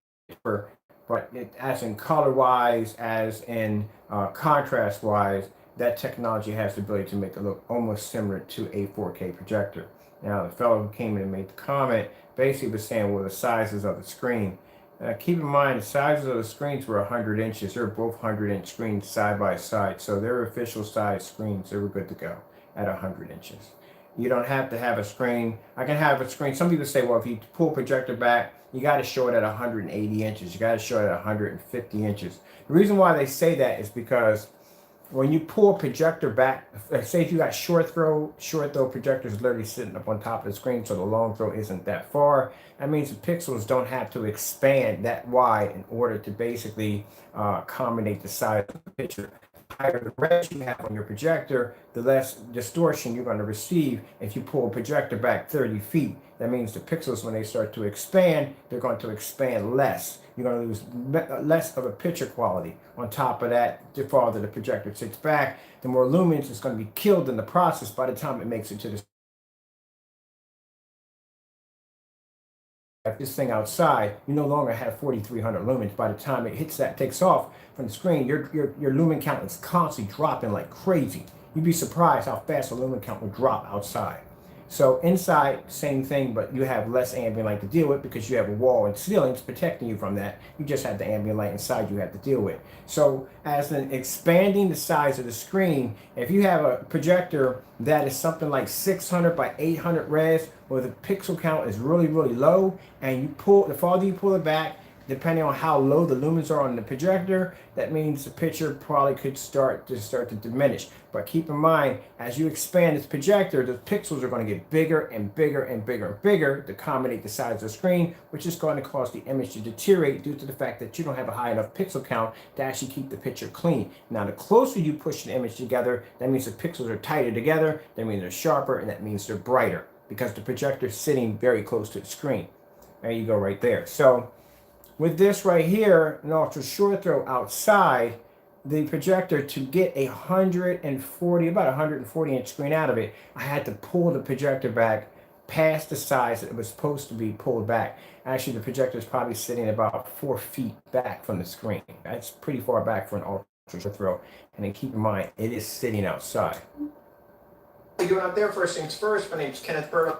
but as in color-wise, as in contrast-wise, that technology has the ability to make it look almost similar to a 4K projector. Now, the fellow who came in and made the comment basically was saying, well, the sizes of the screen. Keep in mind, the sizes of the screens were 100 inches. They're both 100-inch screens side by side, so they're official size screens. They were good to go at 100 inches. You don't have to have a screen. I can have a screen. Some people say, well, if you pull a projector back, you got to show it at 180 inches. You got to show it at 150 inches. The reason why they say that is because when you pull a projector back, say if you got short throw projectors literally sitting up on top of the screen, so the long throw isn't that far. That means the pixels don't have to expand that wide in order to basically accommodate the size of the picture. The higher the res you have on your projector, the less distortion you're going to receive. If you pull a projector back 30 feet, that means the pixels, when they start to expand, they're going to expand less. You're going to lose less of a picture quality. On top of that, the farther the projector sits back, the more lumens is going to be killed in the process by the time it makes it to the this thing outside. You no longer have 4,300 lumens. By the time it hits that, takes off from the screen, your lumen count is constantly dropping like crazy. You'd be surprised how fast the lumen count will drop outside. So inside, same thing, but you have less ambient light to deal with because you have a wall and ceilings protecting you from that. You just have the ambient light inside you have to deal with. So as in expanding the size of the screen, if you have a projector that is something like 600 by 800 res, where the pixel count is really, really low, and you pull, the farther you pull it back, depending on how low the lumens are on the projector, that means the picture probably could start to diminish. But keep in mind, as you expand this projector, the pixels are going to get bigger and bigger and bigger and bigger to accommodate the size of the screen, which is going to cause the image to deteriorate due to the fact that you don't have a high enough pixel count to actually keep the picture clean. Now, the closer you push the image together, that means the pixels are tighter together, that means they're sharper, and that means they're brighter because the projector is sitting very close to the screen. There you go right there. So with this right here, an ultra short throw outside, the projector, to get a 140 inch screen out of it, I had to pull the projector back past the size that it was supposed to be pulled back. Actually, the projector is probably sitting about 4 feet back from the screen. That's pretty far back for an ultra short throw. And then keep in mind, it is sitting outside. What are you doing out there? First things first, my name's Kenneth Burton.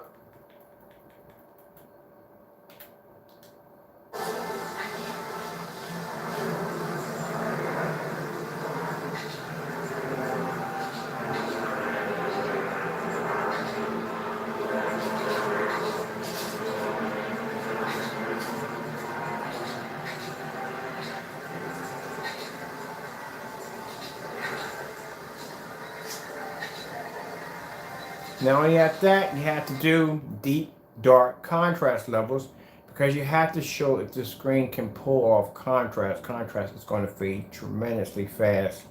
Not only at that, you have to do deep, dark contrast levels because you have to show if the screen can pull off contrast. Contrast is going to fade tremendously fast,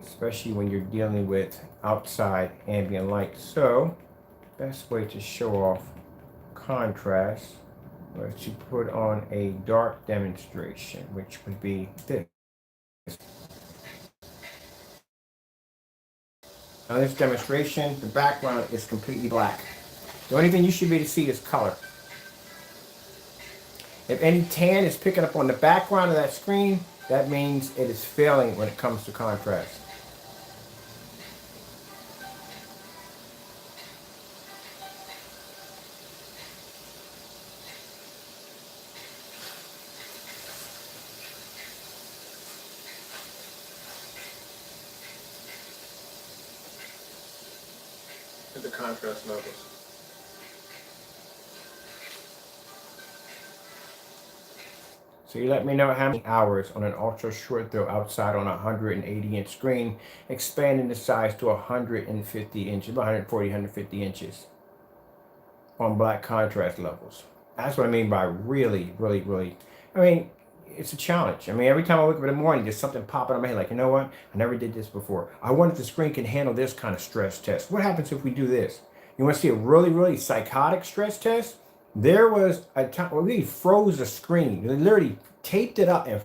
especially when you're dealing with outside ambient light. So, best way to show off contrast was to put on a dark demonstration, which would be this. Now this demonstration, the background is completely black. The only thing you should be able to see is color. If any tan is picking up on the background of that screen, that means it is failing when it comes to contrast. Look at the contrast levels. So you let me know how many hours on an ultra short throw outside on a 180-inch screen, expanding the size to 150 inches, 140, 150 inches on black contrast levels. That's what I mean by really, really, really. I mean, it's a challenge. I mean, every time I wake up in the morning, there's something popping on my head like, you know what? I never did this before. I wonder if the screen can handle this kind of stress test. What happens if we do this? You want to see a really, really psychotic stress test? There was a time where we froze the screen. We literally taped it up and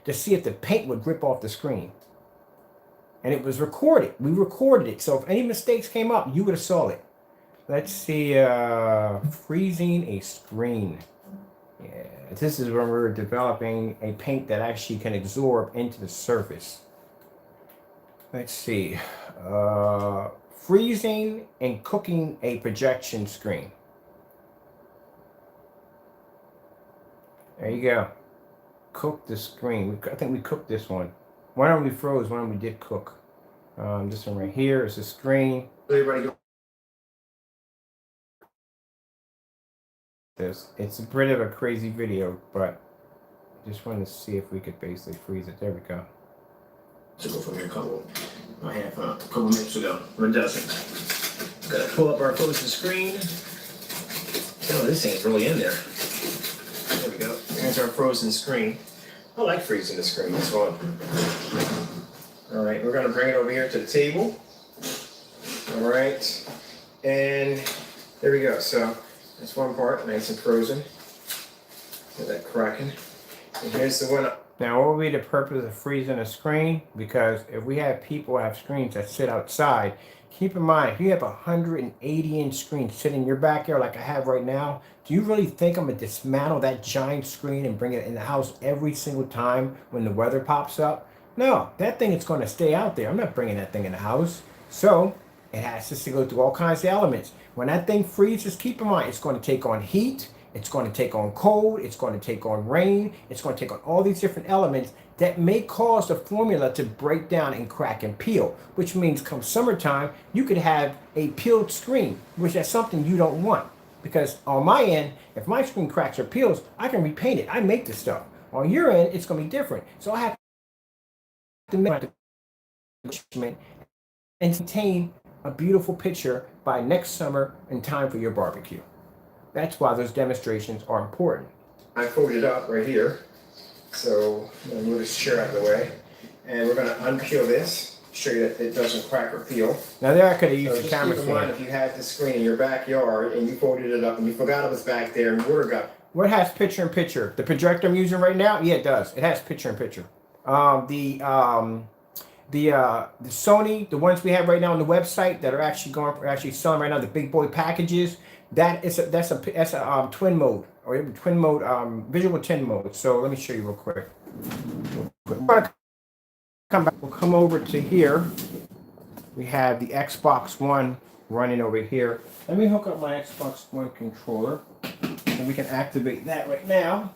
to see if the paint would rip off the screen. And it was recorded. We recorded it. So if any mistakes came up, you would have saw it. Let's see, freezing a screen. Yeah, this is when we're developing a paint that actually can absorb into the surface. Let's see, freezing and cooking a projection screen. There you go. Cook the screen. I think we cooked this one. One of them we froze, one of them we did cook. This one right here is the screen. Everybody go. It's a bit of a crazy video, but just wanted to see if we could basically freeze it. There we go. To go from here a couple minutes ago, or a dozen. Gotta pull up our frozen screen. Oh, this ain't really in there. There we go. There's our frozen screen. I like freezing the screen. It's fun. All right, we're gonna bring it over here to the table. All right, and there we go. So that's one part, nice and frozen. Get that cracking. And here's the one. Now, what will be the purpose of freezing a screen? Because if we have people who have screens that sit outside, keep in mind, if you have a 180-inch screen sitting in your backyard like I have right now, do you really think I'm going to dismantle that giant screen and bring it in the house every single time when the weather pops up? No, that thing is going to stay out there. I'm not bringing that thing in the house. So it has to go through all kinds of elements. When that thing freezes, keep in mind, it's going to take on heat, it's going to take on cold, it's going to take on rain, it's going to take on all these different elements that may cause the formula to break down and crack and peel, which means come summertime, you could have a peeled screen, which is something you don't want. Because on my end, if my screen cracks or peels, I can repaint it. I make this stuff. On your end, it's going to be different. So I have to make the and maintain a beautiful picture by next summer in time for your barbecue. That's why those demonstrations are important. I folded up right here. So I'm going to move this chair out of the way. And we're going to unpeel this, show you that it doesn't crack or peel. Now there I could have used the camera stand. Keep in mind if you had this screen in your backyard and you folded it up and you forgot it was back there and water got. What has picture-in-picture? The projector I'm using right now? Yeah, it does. It has picture-in-picture. The Sony, the ones we have right now on the website that are actually selling right now, the big boy packages, that's a twin mode or twin mode, visual twin mode. So let me show you real quick. We'll come over to here. We have the Xbox One running over here. Let me hook up my Xbox One controller and we can activate that right now.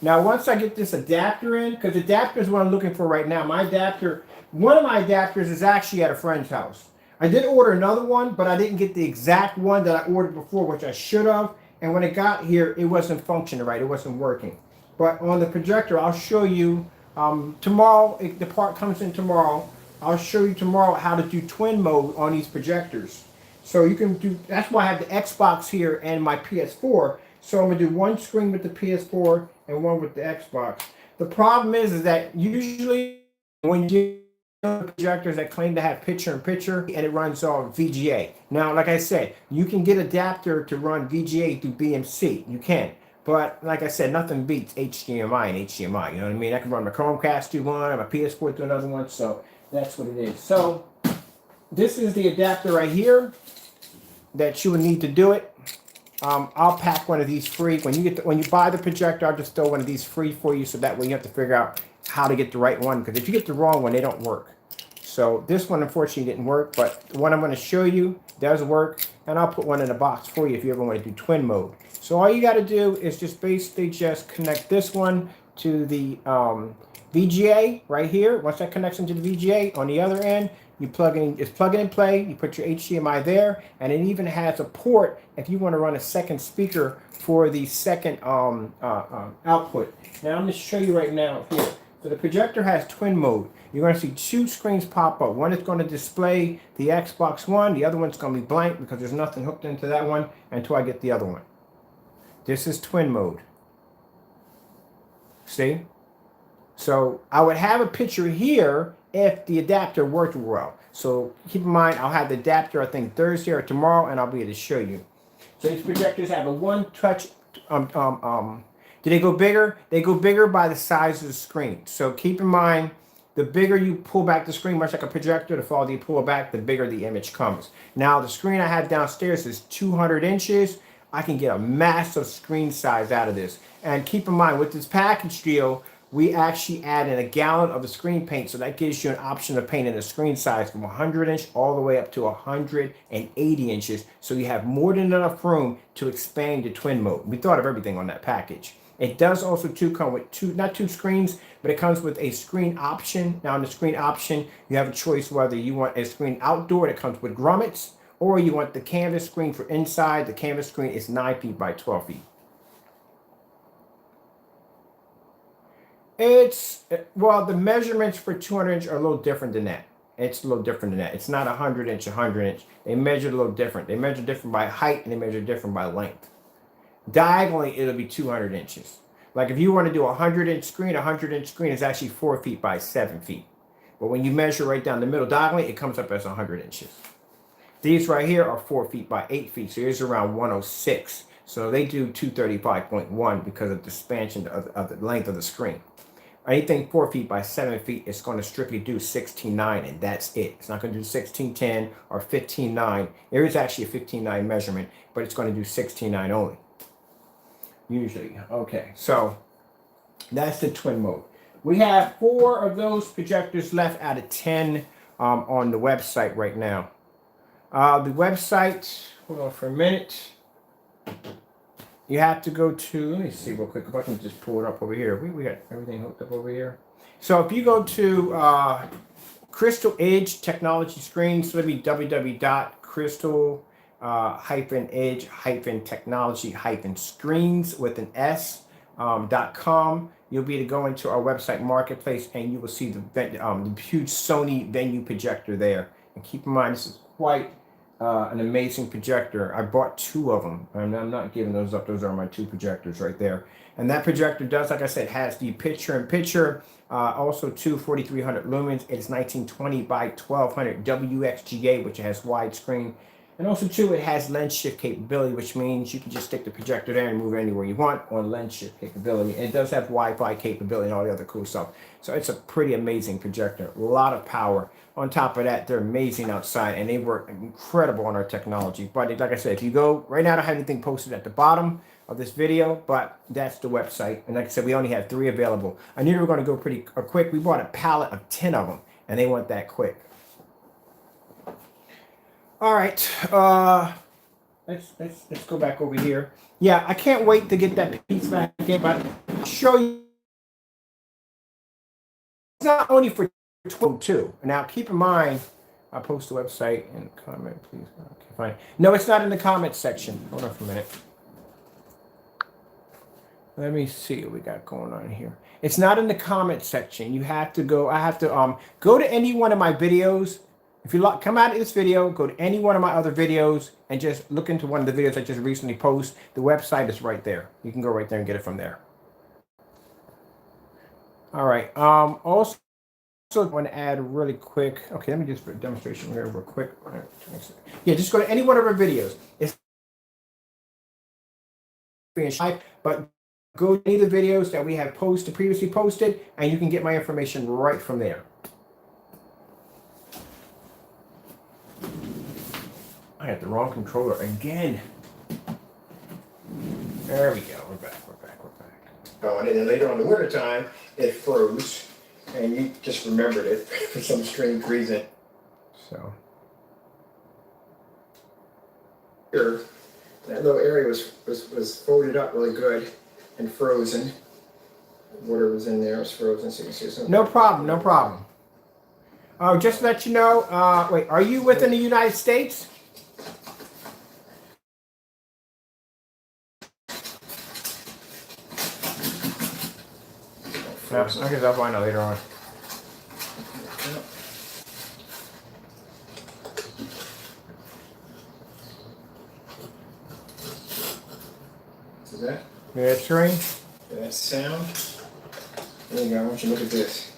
Now, once I get this adapter in, because adapter is what I'm looking for right now. My adapter, one of my adapters is actually at a friend's house. I did order another one, but I didn't get the exact one that I ordered before, which I should have. And when it got here, it wasn't functioning right. It wasn't working. But on the projector, I'll show you tomorrow. If the part comes in tomorrow, I'll show you tomorrow how to do twin mode on these projectors. So you can do, that's why I have the Xbox here and my PS4. So I'm going to do one screen with the PS4 and one with the Xbox. The problem is that usually when you projectors that claim to have picture-in-picture and it runs off VGA. Now, like I said, you can get adapter to run VGA through BMC. You can. But like I said, nothing beats HDMI and HDMI. You know what I mean? I can run my Chromecast through one, my PS4 through another one. So that's what it is. So this is the adapter right here that you would need to do it. I'll pack one of these free. When you buy the projector, I'll just throw one of these free for you, so that way you have to figure out how to get the right one. Because if you get the wrong one, they don't work. So this one unfortunately didn't work, but the one I'm going to show you does work, and I'll put one in a box for you if you ever want to do twin mode. So all you got to do is just basically just connect this one to the VGA right here. Once that connects into the VGA, on the other end, you plug in, it's plug in and play. You put your HDMI there, and it even has a port if you want to run a second speaker for the second output. Now I'm going to show you right now here. So the projector has twin mode. You're going to see two screens pop up. One is going to display the Xbox One. The other one's going to be blank because there's nothing hooked into that one until I get the other one. This is twin mode. See? So I would have a picture here if the adapter worked well. So keep in mind, I'll have the adapter, I think, Thursday or tomorrow, and I'll be able to show you. So these projectors have a one-touch. Do they go bigger? They go bigger by the size of the screen. So keep in mind, the bigger you pull back the screen, much like a projector, the farther you pull it back, the bigger the image comes. Now, the screen I have downstairs is 200 inches. I can get a massive screen size out of this. And keep in mind, with this package deal, we actually add in a gallon of the screen paint, so that gives you an option of painting the screen size from 100 inch all the way up to 180 inches, so you have more than enough room to expand to twin mode. We thought of everything on that package. It does also too come with not two screens, but it comes with a screen option. Now in the screen option, you have a choice whether you want a screen outdoor that comes with grommets, or you want the canvas screen for inside. The canvas screen is 9 feet by 12 feet. Well, the measurements for 200 inch are a little different than that. It's a little different than that. It's not 100 inch, 100 inch. They measure a little different. They measure different by height, and they measure different by length. Diagonally, it'll be 200 inches. Like if you want to do a 100 inch screen is actually 4 feet by 7 feet. But when you measure right down the middle diagonally, it comes up as 100 inches. These right here are 4 feet by 8 feet. So here's around 106. So they do 235.1 because of the expansion of the length of the screen. Anything 4 feet by 7 feet, it's going to strictly do 16.9, and that's it. It's not going to do 16.10 or 15.9. There is actually a 15.9 measurement, but it's going to do 16.9 only. Usually. Okay, so that's the twin mode. We have 4 of those projectors left out of 10 on the website right now. The website, hold on for a minute. You have to go to, let me see real quick if I can just pull it up over here. We got everything hooked up over here. So if you go to Crystal Edge Technology Screens, so it'll be www.crystal-edge-technology-screens with an S.com. You'll be able to go into our website marketplace, and you will see the huge Sony venue projector there. And keep in mind, this is quite an amazing projector. I bought 2 of them, and I'm not giving those up. Those are my 2 projectors right there. And that projector does, like I said, has the picture-in-picture, also 4300 lumens. It's 1920 by 1200 WXGA, which has widescreen. And also, too, it has lens shift capability, which means you can just stick the projector there and move it anywhere you want on lens shift capability. And it does have Wi-Fi capability and all the other cool stuff. So it's a pretty amazing projector. A lot of power. On top of that, they're amazing outside, and they work incredible on our technology. But like I said, if you go, right now I don't have anything posted at the bottom of this video, but that's the website. And like I said, we only have 3 available. I knew we were going to go pretty quick. We bought a pallet of 10 of them, and they went that quick. All right, let's go back over here. Yeah, I can't wait to get that piece back again, but I'll show you. It's not only for 12 Now, keep in mind, I'll post the website in the comment, please. Okay, fine. No, it's not in the comment section. Hold on for a minute. Let me see what we got going on here. It's not in the comment section. You have to go. I have to go to any one of my videos. If you come out of this video, go to any one of my other videos and just look into one of the videos I just recently posted. The website is right there. You can go right there and get it from there. All right. Also, I want to add really quick. Okay, let me just put a demonstration here real quick. Yeah, just go to any one of our videos. It's but go to any of the videos that we have previously posted, and you can get my information right from there. I had the wrong controller again. There we go. We're back. Oh, and then later on in the wintertime, it froze, and you just remembered it for some strange reason. So here, that little area was folded up really good and frozen. Water was in there, it was frozen, so you can see something. No problem. Oh, just to let you know, wait, are you within the United States? No, I guess I'll find out later on. See that? Yeah, that screen? Yeah, that sound? There you go, I want you to look at this.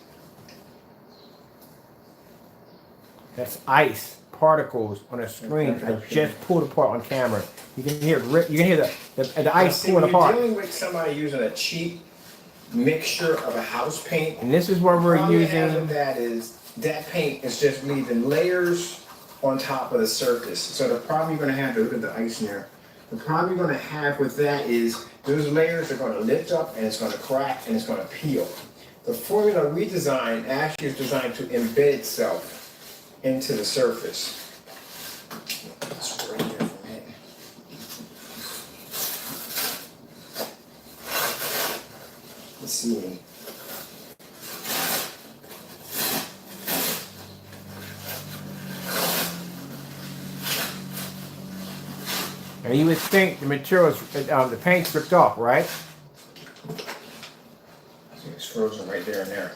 That's ice particles on a screen. I just pulled apart on camera. You can hear it. You can hear the ice pulling apart. You're dealing with somebody using a cheap mixture of a house paint, and this is what we're using. That paint is just leaving layers on top of the surface. So the problem you're going to have to look at the ice in there. The problem you're going to have with that is those layers are going to lift up and it's going to crack and it's going to peel. The formula we designed actually is designed to embed itself into the surface. Let's right here for a minute. Let's see. And you would think the materials, the paint's ripped off, right? See, it's frozen right there and there.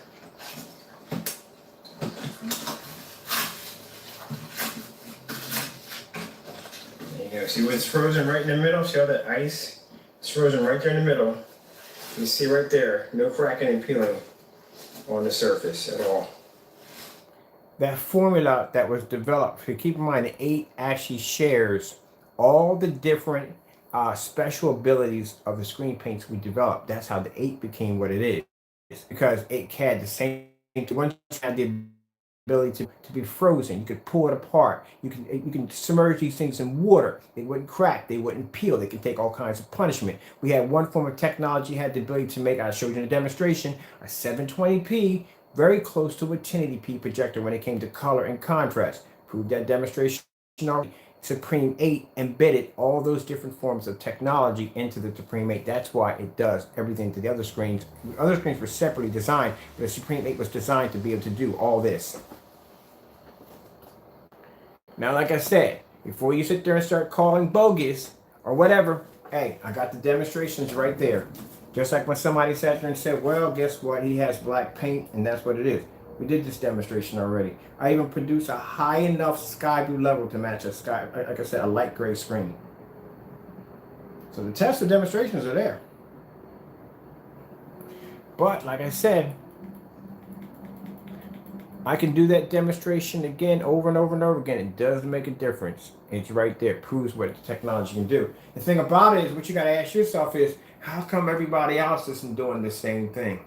There you go. See where it's frozen right in the middle? See all that ice? It's frozen right there in the middle. You see right there, no cracking and peeling on the surface at all. That formula that was developed, so keep in mind the 8 actually shares all the different special abilities of the screen paints we developed. That's how the 8 became what it is. Because it had the same, once you had the ability to be frozen, you could pull it apart. You can submerge these things in water. They wouldn't crack, they wouldn't peel, they can take all kinds of punishment. We had one form of technology had the ability to make, I showed you in a demonstration, a 720p, very close to a 1080p projector when it came to color and contrast. Proved that demonstration already. Supreme 8 embedded all those different forms of technology into the Supreme 8. That's why it does everything to the other screens. The other screens were separately designed, but the Supreme 8 was designed to be able to do all this. Now, like I said, before you sit there and start calling bogus or whatever, hey, I got the demonstrations right there. Just like when somebody sat there and said, well, guess what? He has black paint, and that's what it is. We did this demonstration already. I even produced a high enough sky blue level to match a sky, like I said, a light gray screen. So the tests and demonstrations are there. But like I said, I can do that demonstration again over and over and over again. It does make a difference. It's right there. It proves what the technology can do. The thing about it is, what you got to ask yourself is, how come everybody else isn't doing the same thing?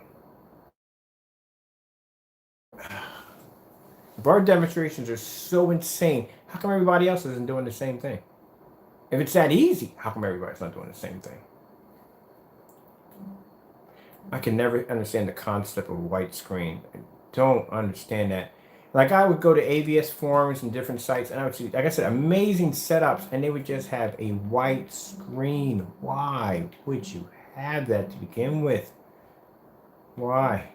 If our demonstrations are so insane, how come everybody else isn't doing the same thing? If it's that easy, how come everybody's not doing the same thing? I can never understand the concept of a white screen. I don't understand that. Like, I would go to AVS forums and different sites, and I would see, like I said, amazing setups, and they would just have a white screen. Why would you have that to begin with? Why?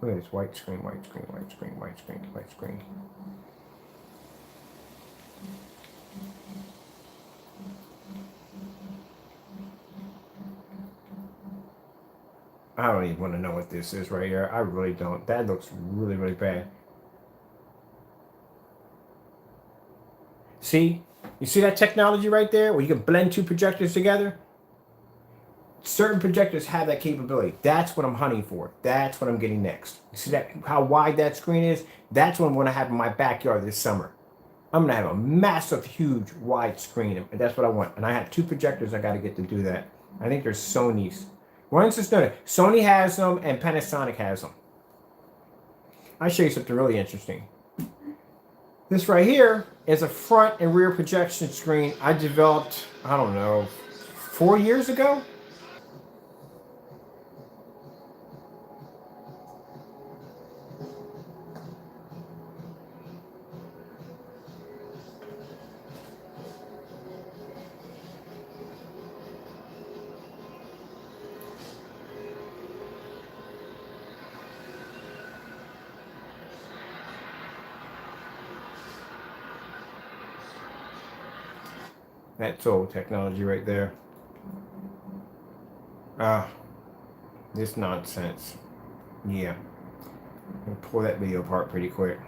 Look at this white screen, white screen, white screen, white screen, white screen. I don't even want to know what this is right here. I really don't. That looks really, really bad. See? You see that technology right there where you can blend 2 projectors together? Certain projectors have that capability. That's what I'm hunting for. That's what I'm getting next. You see that, how wide that screen is? That's what I'm going to have in my backyard this summer. I'm going to have a massive, huge, wide screen. And that's what I want. And I have 2 projectors I got to get to do that. I think they're Sony's. One's just done it. Sony has them and Panasonic has them. I'll show you something really interesting. This right here is a front and rear projection screen I developed, I don't know, 4 years ago. That's old technology right there. Ah, this nonsense. Yeah, I'll pull that video apart pretty quick.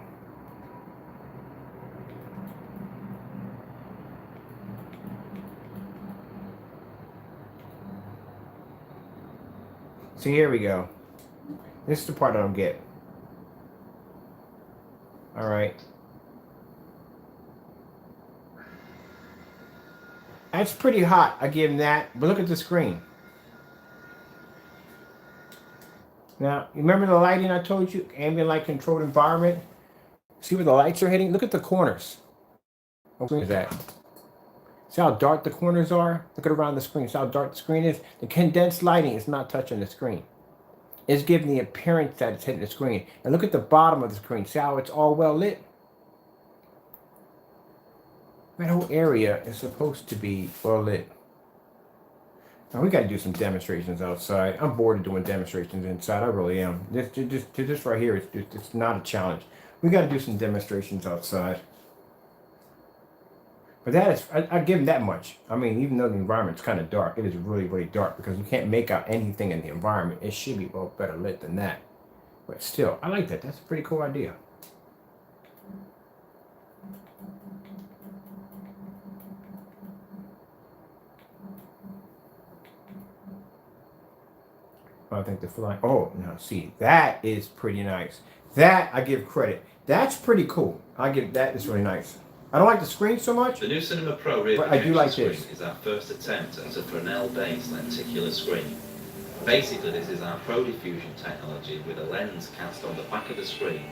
So here we go. This is the part I don't get. All right. That's pretty hot. I give him that. But look at the screen. Now, you remember the lighting I told you? Ambient light controlled environment. See where the lights are hitting? Look at the corners. What screen is that? See how dark the corners are? Look at around the screen. See how dark the screen is? The condensed lighting is not touching the screen. It's giving the appearance that it's hitting the screen. And look at the bottom of the screen. See how it's all well lit? That whole area is supposed to be well lit. Now we got to do some demonstrations outside. I'm bored of doing demonstrations inside. I really am. This right here, it's not a challenge. We got to do some demonstrations outside. But that is, I give them that much. I mean, even though the environment's kind of dark, it is really, really dark because you can't make out anything in the environment. It should be well better lit than that. But still, I like that. That's a pretty cool idea. I think the fly. Oh, now see, that is pretty nice. That I give credit. That's pretty cool. I give that is really nice. I don't like the screen so much. The new Cinema Pro rear but I do like screen this. is our first attempt at a Fresnel-based lenticular screen. Basically, this is our Pro Diffusion technology with a lens cast on the back of the screen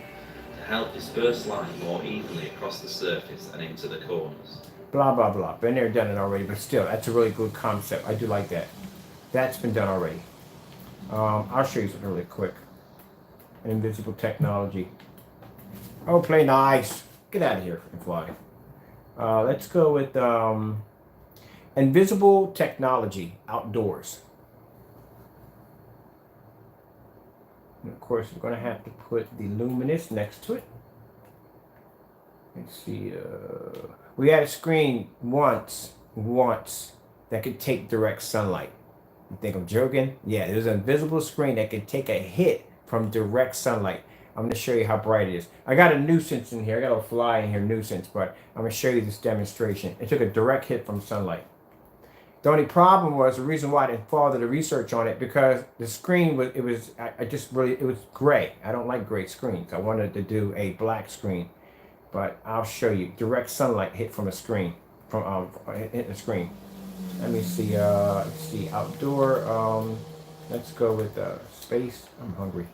to help disperse light more evenly across the surface and into the corners. Blah, blah, blah. Been there, done it already, but still, that's a really good concept. I do like that. That's been done already. I'll show you something really quick. An invisible technology. Oh, play nice. Get out of here and fly. Let's go with invisible technology outdoors. And of course, we're going to have to put the luminous next to it. Let's see. We had a screen once that could take direct sunlight. You think I'm joking? Yeah, there's an invisible screen that can take a hit from direct sunlight. I'm going to show you how bright it is. I got a nuisance in here. I got a fly in here, nuisance, but I'm going to show you this demonstration. It took a direct hit from sunlight. The only problem was the reason why I didn't follow the research on it because the screen was, it was gray. I don't like gray screens. I wanted to do a black screen, but I'll show you. Direct sunlight hit from a screen, hit the screen. Let me see, let's see, outdoor, let's go with space. I'm hungry.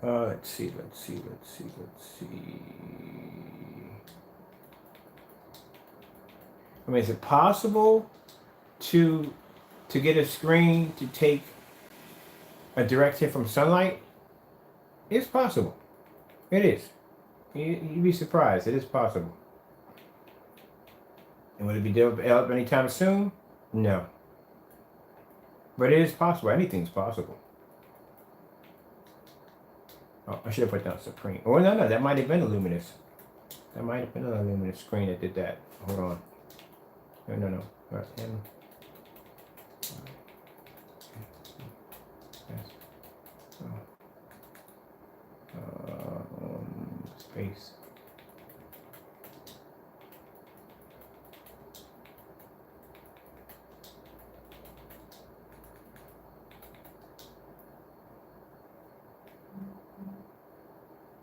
Let's see. I mean, is it possible to get a screen to take a direct hit from sunlight? It's possible. It is. You'd be surprised. It is possible. And would it be developed anytime soon? No. But it is possible. Anything's possible. Oh, I should have put down Supreme. Oh, no. That might have been a luminous. That might have been a luminous screen that did that. Hold on. No. Not him. Space.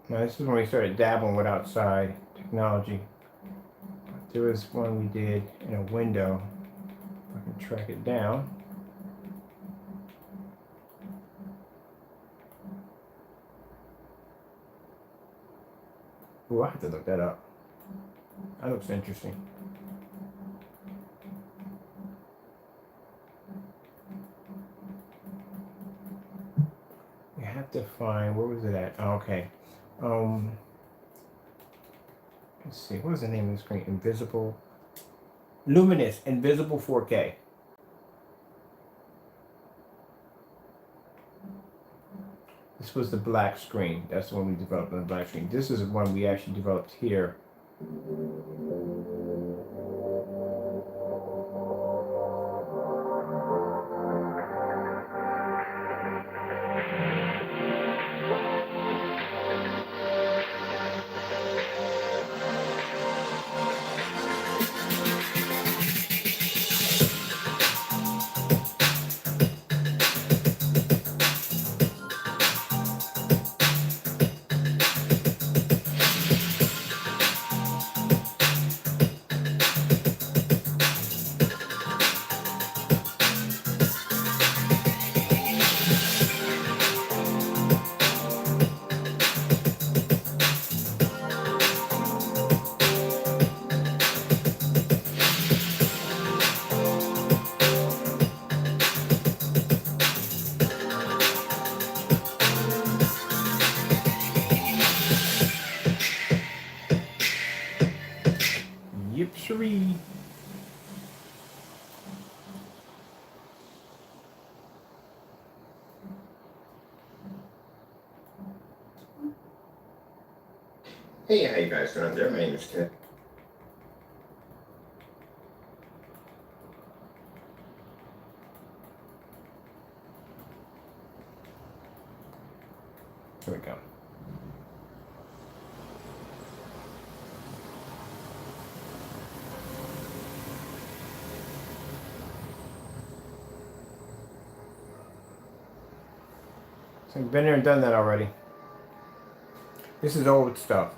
Now this is when we started dabbling with outside technology. There was one we did in a window. If I can track it down. Oh, I have to look that up. That looks interesting. You have to find, where was it at? Oh, okay. Let's see, what was the name of the screen? Invisible, Luminous, Invisible 4K. This was the black screen. That's the one we developed on the black screen. This is the one we actually developed here. Yep, siree. Hey, how you guys doing out there? My name is Ted. Here we go. So we've been there and done that already. This is old stuff.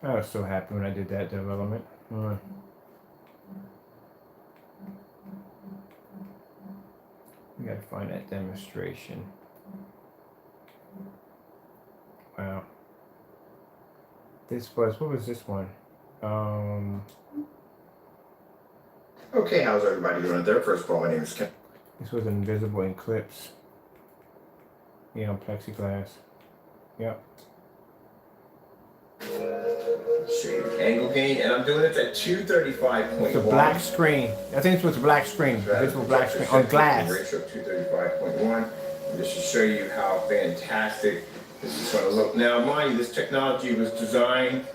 I was so happy when I did that development. We gotta find that demonstration. Wow. This was, what was this one? Okay, how's everybody doing out there? First of all, my name is Ken. This was an invisible eclipse. Yeah, on plexiglass. Yep. Shade angle gain, and I'm doing it at 235.1. It's a black screen. I think this was a black screen. Visible black screen on glass. Ratio of 235.1. Just to show you how fantastic this is going to look. Now, mind you, this technology was designed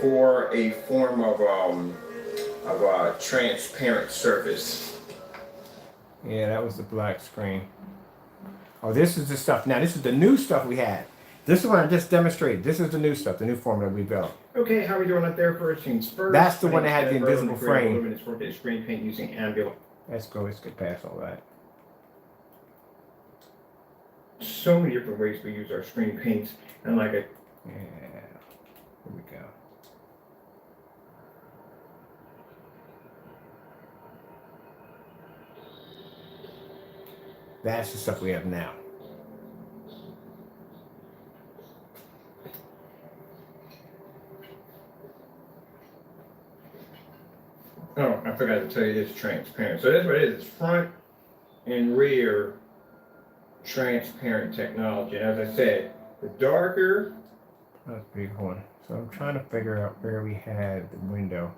for a form of a transparent surface. Yeah, that was the black screen. Oh, this is the stuff. Now, this is the new stuff we had. This is what I just demonstrated. This is the new stuff, the new form that we built. Okay, how are we doing up there? First things first. That's the one that had the invisible frame. Luminous 4K screen paint using ambient. Let's go. Let's get past all that. So many different ways we use our screen paints, and like a yeah. Here we go. That's the stuff we have now. Oh, I forgot to tell you this transparent. So that's what it is. It's front and rear transparent technology. And as I said, the darker. That's a big one. So I'm trying to figure out where we had the window.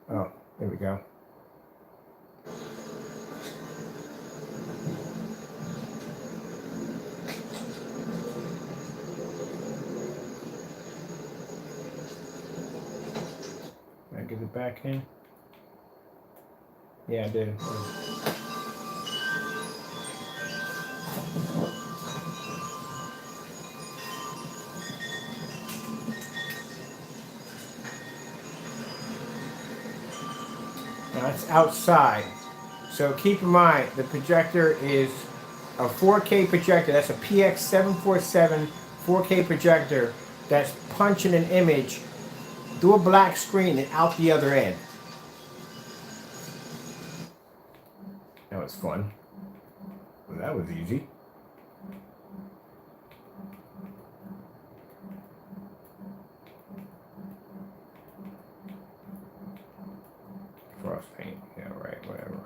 Oh, there we go. Get it back in. Yeah, I did. Now it's outside. So keep in mind the projector is a 4K projector. That's a PX747 4K projector that's punching an image through a black screen and out the other end. That was fun. Well, that was easy. Cross paint, yeah, right, whatever.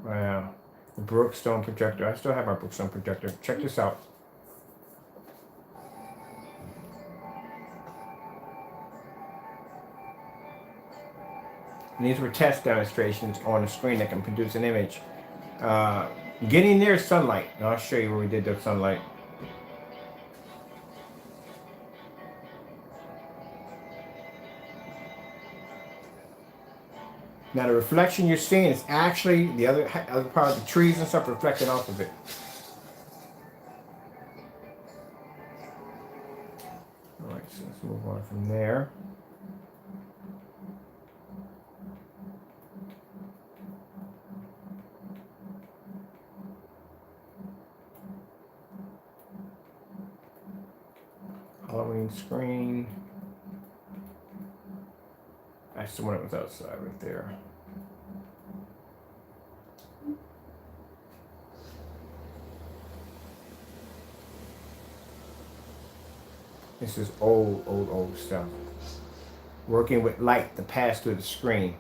Wow, the Brookstone projector. I still have my Brookstone projector. Check this out. And these were test demonstrations on a screen that can produce an image. Getting near sunlight. And I'll show you where we did the sunlight. Now the reflection you're seeing is actually the other part of the trees and stuff reflecting off of it. Alright, so let's move on from there. Halloween screen. That's the one that was outside right there. This is old stuff. Working with light to pass through the screen.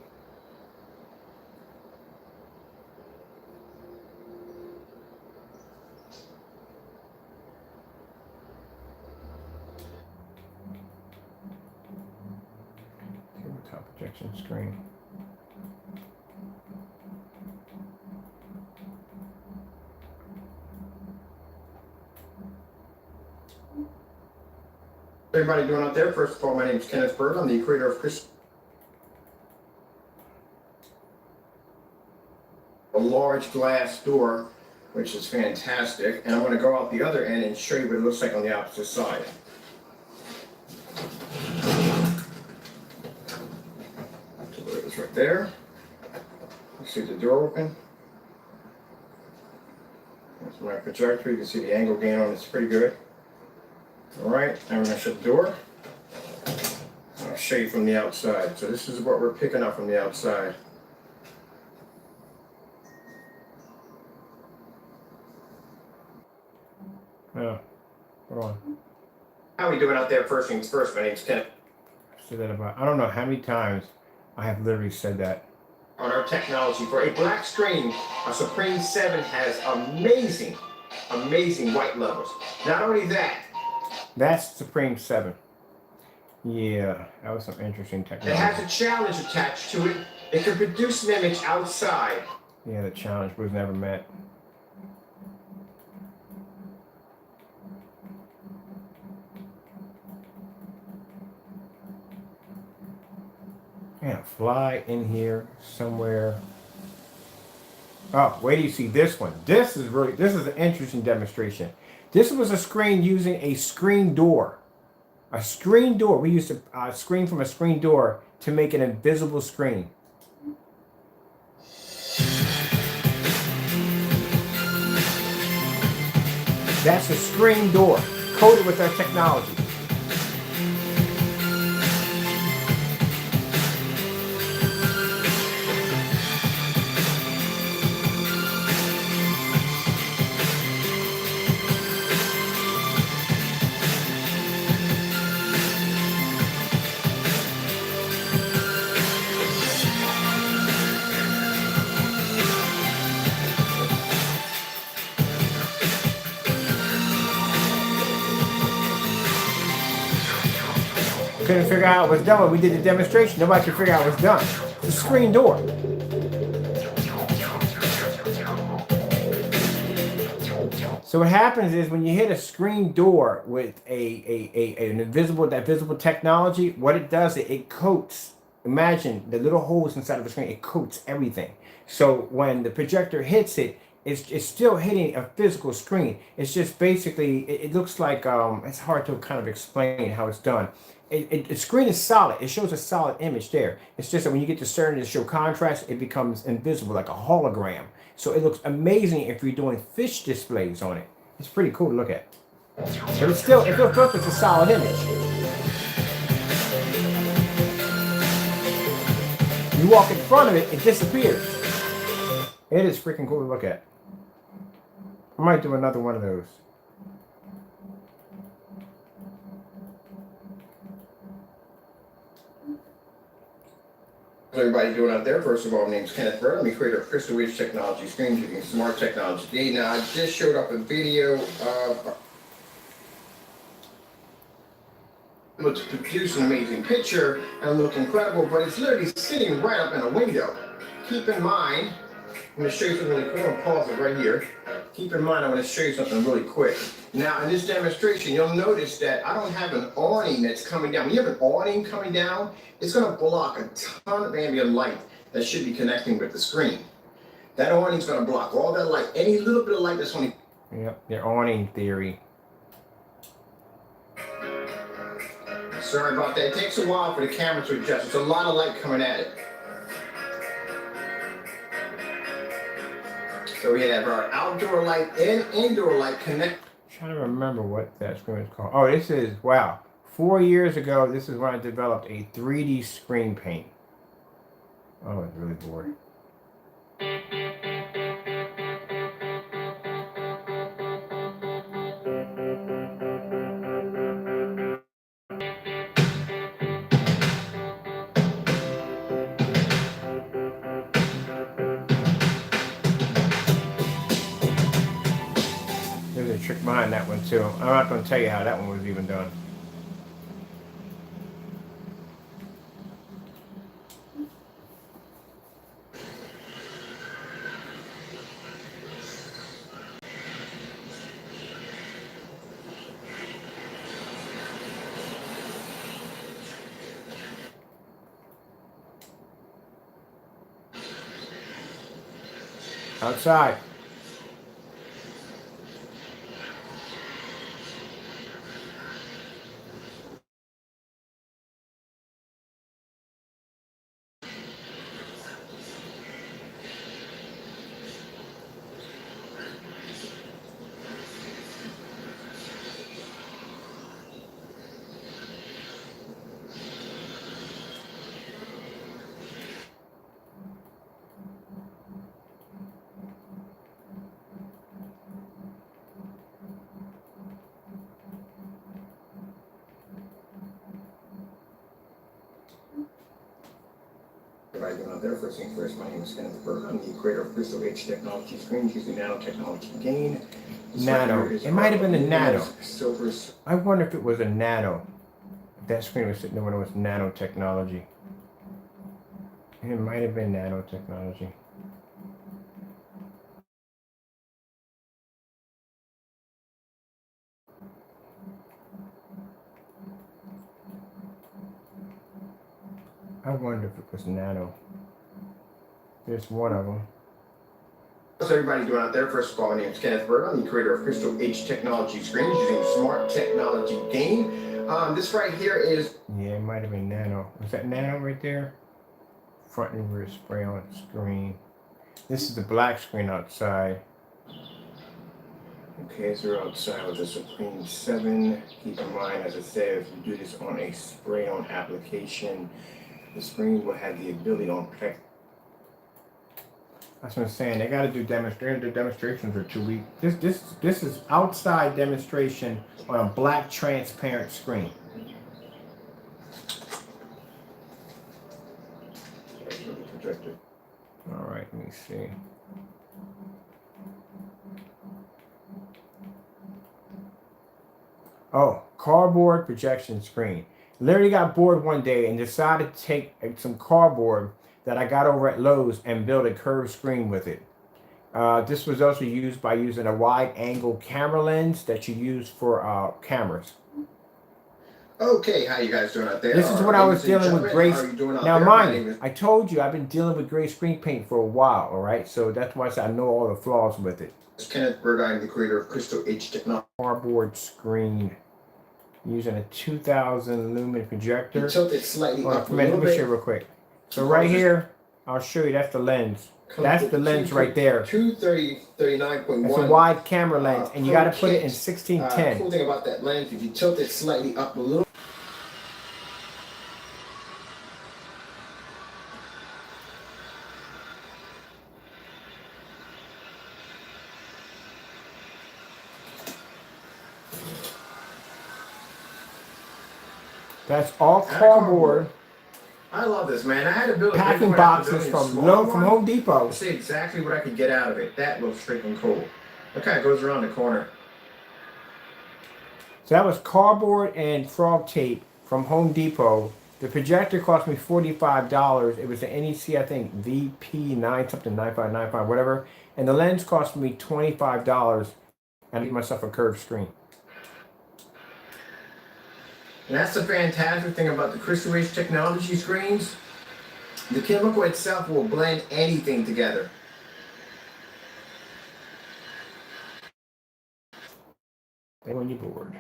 Tabletop projection screen. Everybody doing out there? First of all, my name is Kenneth Bird. I'm the creator of a large glass door, which is fantastic. And I'm going to go out the other end and show you what it looks like on the opposite side. So there it is right there. You see the door open. That's my projector. You can see the angle gain on it's pretty good. Alright, now we're going to shut the door. I'll show you from the outside. So this is what we're picking up from the outside. Oh, hold on. How are we doing out there? First things first, my name's Ken. I said that about, I don't know how many times I have literally said that. On our technology, for a black screen, a Supreme 7 has amazing white levels. Not only that, that's Supreme 7. Yeah, that was some interesting technology. It has a challenge attached to it. It can produce an image outside. Yeah, the challenge was never met. Yeah, fly in here somewhere. Oh, wait till you see this one. This is an interesting demonstration. This was a screen using a screen door. A screen door. We used a screen from a screen door to make an invisible screen. That's a screen door coated with our technology. Couldn't figure out how it was done when we did the demonstration. Nobody could figure out how it was done. It's a screen door. So what happens is when you hit a screen door with an invisible technology, what it does is it coats. Imagine the little holes inside of the screen. It coats everything. So when the projector hits it, it's still hitting a physical screen. It's just basically, it looks like, it's hard to kind of explain how it's done. The screen is solid. It shows a solid image there. It's just that when you get to certain to show contrast, it becomes invisible, like a hologram. So it looks amazing if you're doing fish displays on it. It's pretty cool to look at. But it's still, it looks like it's a solid image. You walk in front of it, it disappears. It is freaking cool to look at. I might do another one of those. How's everybody doing out there? First of all, my name is Kenneth Bird. I'm the creator of Crystal Ridge Technology Screens using smart technology. Now, I just showed up a video of to produce an amazing picture and look incredible, but it's literally sitting right up in a window. Keep in mind, I'm going to show you something really quick. I'm going to pause it right here. Keep in mind, I'm going to show you something really quick. Now, in this demonstration, you'll notice that I don't have an awning that's coming down. When you have an awning coming down, it's going to block a ton of ambient light that should be connecting with the screen. That awning's going to block all that light, any little bit of light that's on the... Yep, their awning theory. Sorry about that. It takes a while for the camera to adjust. There's a lot of light coming at it. So we have our outdoor light and indoor light connect. I'm trying to remember what that screen is called. Oh, this is, wow. 4 years ago, this is when I developed a 3D screen paint. Oh, it's really boring. There's a trick behind that one too. I'm not going to tell you how that one was even done. Outside. Everybody going out there, first things first, my name is Kenneth Bird. I'm the creator of Crystal Ridge Technology Screens using nanotechnology gain. Nano. It might have been a nano. I wonder if it was a nano. That screen was sitting there when it was nanotechnology. It might have been nanotechnology. I wonder if it was nano. There's one of them. How's everybody doing out there? First of all, my name is Kenneth Bird. I'm the creator of Crystal Age Technology Screens using smart technology gain. This right here is... Yeah, it might have been nano. Was that nano right there? Front and rear spray on screen. This is the black screen outside. Okay, so we're outside with the Supreme 7. Keep in mind, as I said, if you do this on a spray-on application, the screen will have the ability on protect. That's what I'm saying. They got to do demonstrations. The demonstrations are 2 weeks. This is outside demonstration on a black transparent screen. Projector. All right, let me see. Oh, cardboard projection screen. Literally got bored one day and decided to take some cardboard that I got over at Lowe's and build a curved screen with it. This was also used by using a wide angle camera lens that you use for cameras. Okay, how you guys doing out there? This is what I was Ladies and dealing with gentlemen, gray. how are you doing out Now, there? My mind name you, is- I told you I've been dealing with gray screen paint for a while, all right? So that's why I said I know all the flaws with it. Kenneth Bird. I'm the creator of Crystal H Technology. Cardboard screen using a 2000 lumen projector. Tilt it slightly Hold on, up a let little me show bit. you real quick. So right here, I'll show you, that's the lens. That's the lens right there. 239.1. It's a wide camera lens, and you got to put it in 1610. Cool thing about that lens, if you tilt it slightly up a little. That's all cardboard. I love this, man. I had to build a Packing big one after boxes building a from small one Home Depot. to see exactly what I could get out of it. That looks freaking cool. Look how it goes around the corner. So that was cardboard and frog tape from Home Depot. The projector cost me $45. It was an NEC, I think, VP9 something 9595, whatever. And the lens cost me $25. And I gave myself a curved screen. And that's the fantastic thing about the Crystal H Technology screens. The chemical itself will blend anything together. When you're bored.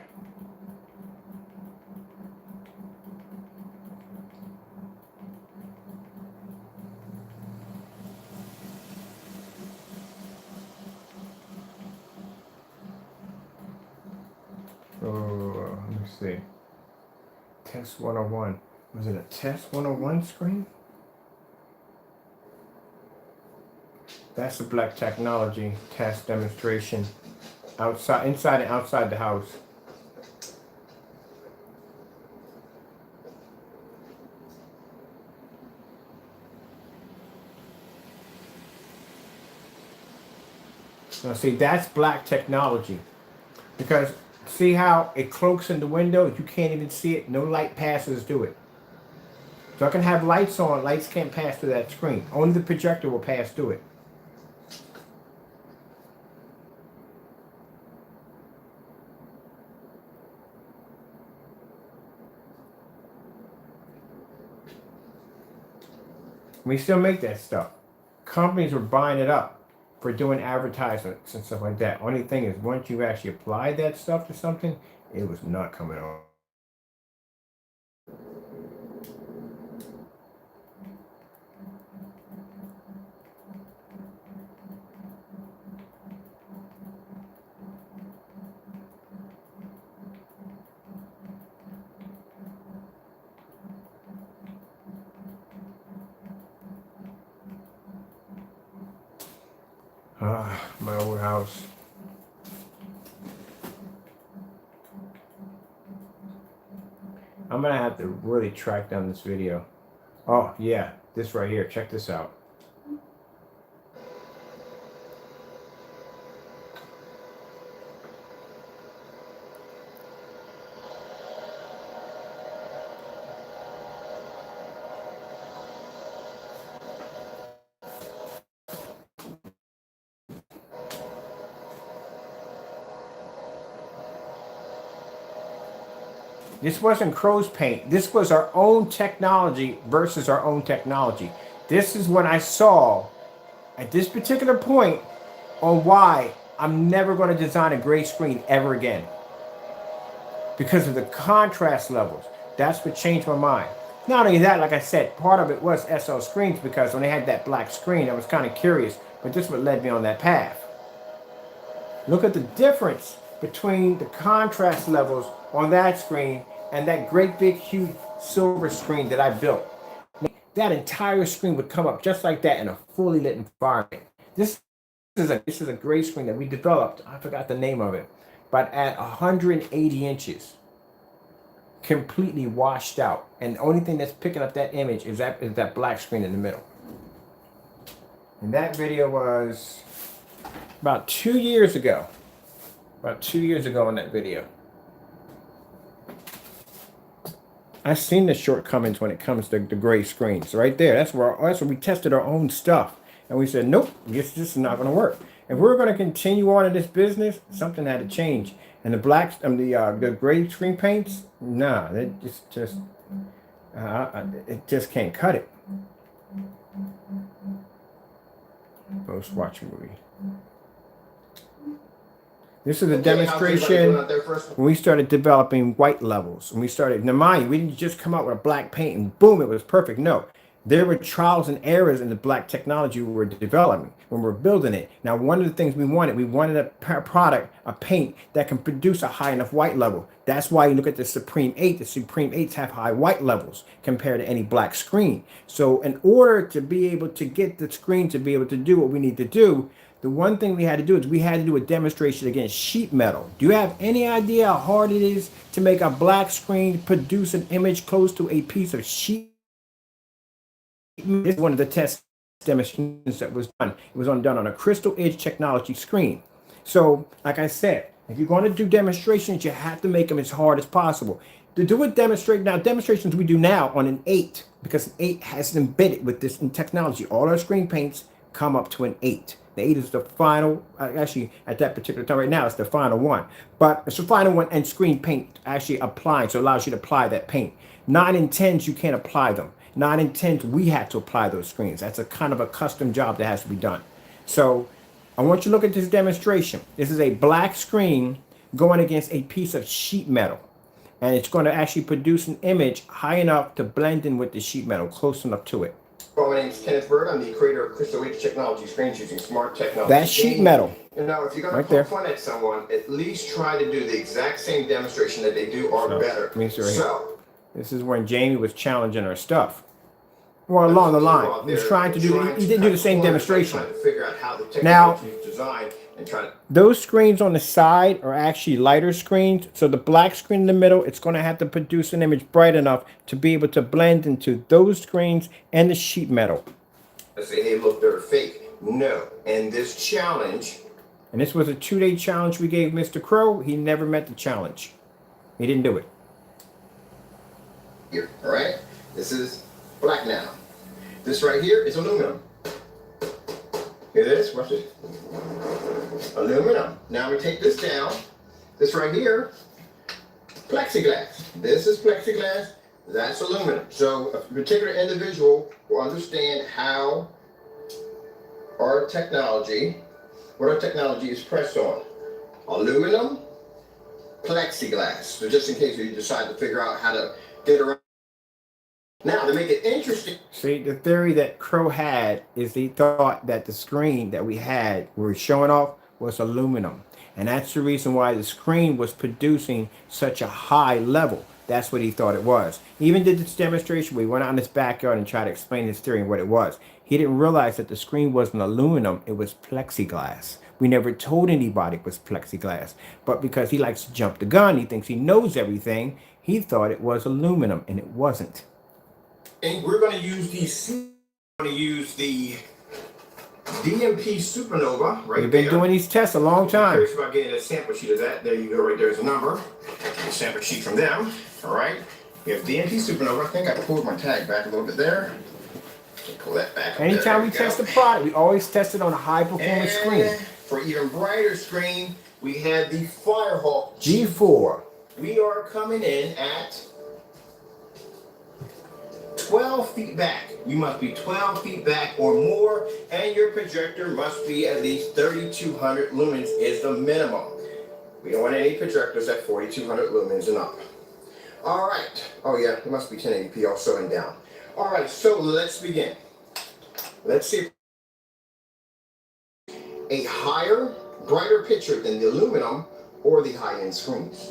Oh, let me see. Test 101. Was it a Test 101 screen? That's the Black Technology test demonstration. Outside, inside and outside the house. Now see, that's Black Technology. Because see how it cloaks in the window? You can't even see it. No light passes through it. So I can have lights on. Lights can't pass through that screen. Only the projector will pass through it. We still make that stuff. Companies were buying it up for doing advertisements and stuff like that. Only thing is, once you actually applied that stuff to something, it was not coming on. My old house. I'm gonna have to really track down this video. Oh yeah, this right here, check this out. This wasn't crow's paint. This was our own technology versus our own technology. This is what I saw at this particular point on why I'm never going to design a gray screen ever again. Because of the contrast levels. That's what changed my mind. Not only that, like I said, part of it was SL screens because when they had that black screen, I was kind of curious, but this is what led me on that path. Look at the difference between the contrast levels on that screen and that great big huge silver screen that I built. That entire screen would come up just like that in a fully lit environment. This is a gray screen that we developed. I forgot the name of it, but at 180 inches, completely washed out, and the only thing that's picking up that image is that black screen in the middle. And that video was about 2 years ago. About 2 years ago in that video. I've seen the shortcomings when it comes to the gray screens. Right there, that's where we tested our own stuff. And we said, nope, this is not going to work. If we're going to continue on in this business, something had to change. And the blacks, the gray screen paints, nah, it just can't cut it. Let's watch a movie. This is a demonstration when we started developing white levels. And we started, now mind you, we didn't just come out with a black paint and boom, it was perfect. No, there were trials and errors in the black technology we were developing when we were building it. Now, one of the things we wanted a product, a paint that can produce a high enough white level. That's why you look at the Supreme 8. The Supreme 8s have high white levels compared to any black screen. So in order to be able to get the screen to be able to do what we need to do, the one thing we had to do is we had to do a demonstration against sheet metal. Do you have any idea how hard it is to make a black screen produce an image close to a piece of sheet? This is one of the test demonstrations that was done. It was done on a Crystal Edge technology screen. So, like I said, if you're going to do demonstrations, you have to make them as hard as possible. To do a demonstrations we do now on an 8, because an 8 has embedded with this in technology. All our screen paints come up to an 8. The 8 is the final, actually at that particular time right now, it's the final one. But it's the final one and screen paint actually applied, so it allows you to apply that paint. 9 and 10s, you can't apply them. 9 and 10s, we had to apply those screens. That's a kind of a custom job that has to be done. So I want you to look at this demonstration. This is a black screen going against a piece of sheet metal. And it's going to actually produce an image high enough to blend in with the sheet metal, close enough to it. Well, my name is Kenneth Bird. I'm the creator of Crystal Edge Technology Screens using smart technology. That's sheet metal. You know, if you're going to right poke fun at someone, at least try to do the exact same demonstration that they do or better. So, this is when Jamie was challenging her stuff. Well, along the line, he was trying to do. He didn't do the same demonstration. Now, those screens on the side are actually lighter screens. So the black screen in the middle, it's going to have to produce an image bright enough to be able to blend into those screens and the sheet metal. I say, hey, look, they're fake. No. And this challenge. And this was a 2-day challenge we gave Mr. Crow. He never met the challenge. He didn't do it. Here, all right? This is black now. This right here is aluminum. Here it is. Watch this. Aluminum. Now we take this down. This right here, plexiglass. This is plexiglass. That's aluminum. So a particular individual will understand how what our technology is pressed on. Aluminum, plexiglass. So just in case you decide to figure out how to get around. Now, to make it interesting. See, the theory that Crow had is he thought that the screen that we were showing off was aluminum. And that's the reason why the screen was producing such a high level. That's what he thought it was. He even did this demonstration where he went out in his backyard and tried to explain his theory and what it was. He didn't realize that the screen wasn't aluminum, it was plexiglass. We never told anybody it was plexiglass. But because he likes to jump the gun, he thinks he knows everything, he thought it was aluminum, and it wasn't. And we're going to use the DMP Supernova right there. We've been doing these tests a long time. Curious about getting a sample sheet of that. There you go, right there's a number. A sample sheet from them. All right. We have DMP Supernova. I think I pulled my tag back a little bit there. Pull that back. Anytime we test the product, we always test it on a high performance screen. For even brighter screen, we have the Firehawk G4. We are coming in at 12 feet back. You must be 12 feet back or more, and your projector must be at least 3,200 lumens is the minimum. We don't want any projectors at 4,200 lumens and up. All right. Oh yeah, it must be 1080p also and down. All right, so let's begin. Let's see a higher, brighter picture than the aluminum or the high-end screens.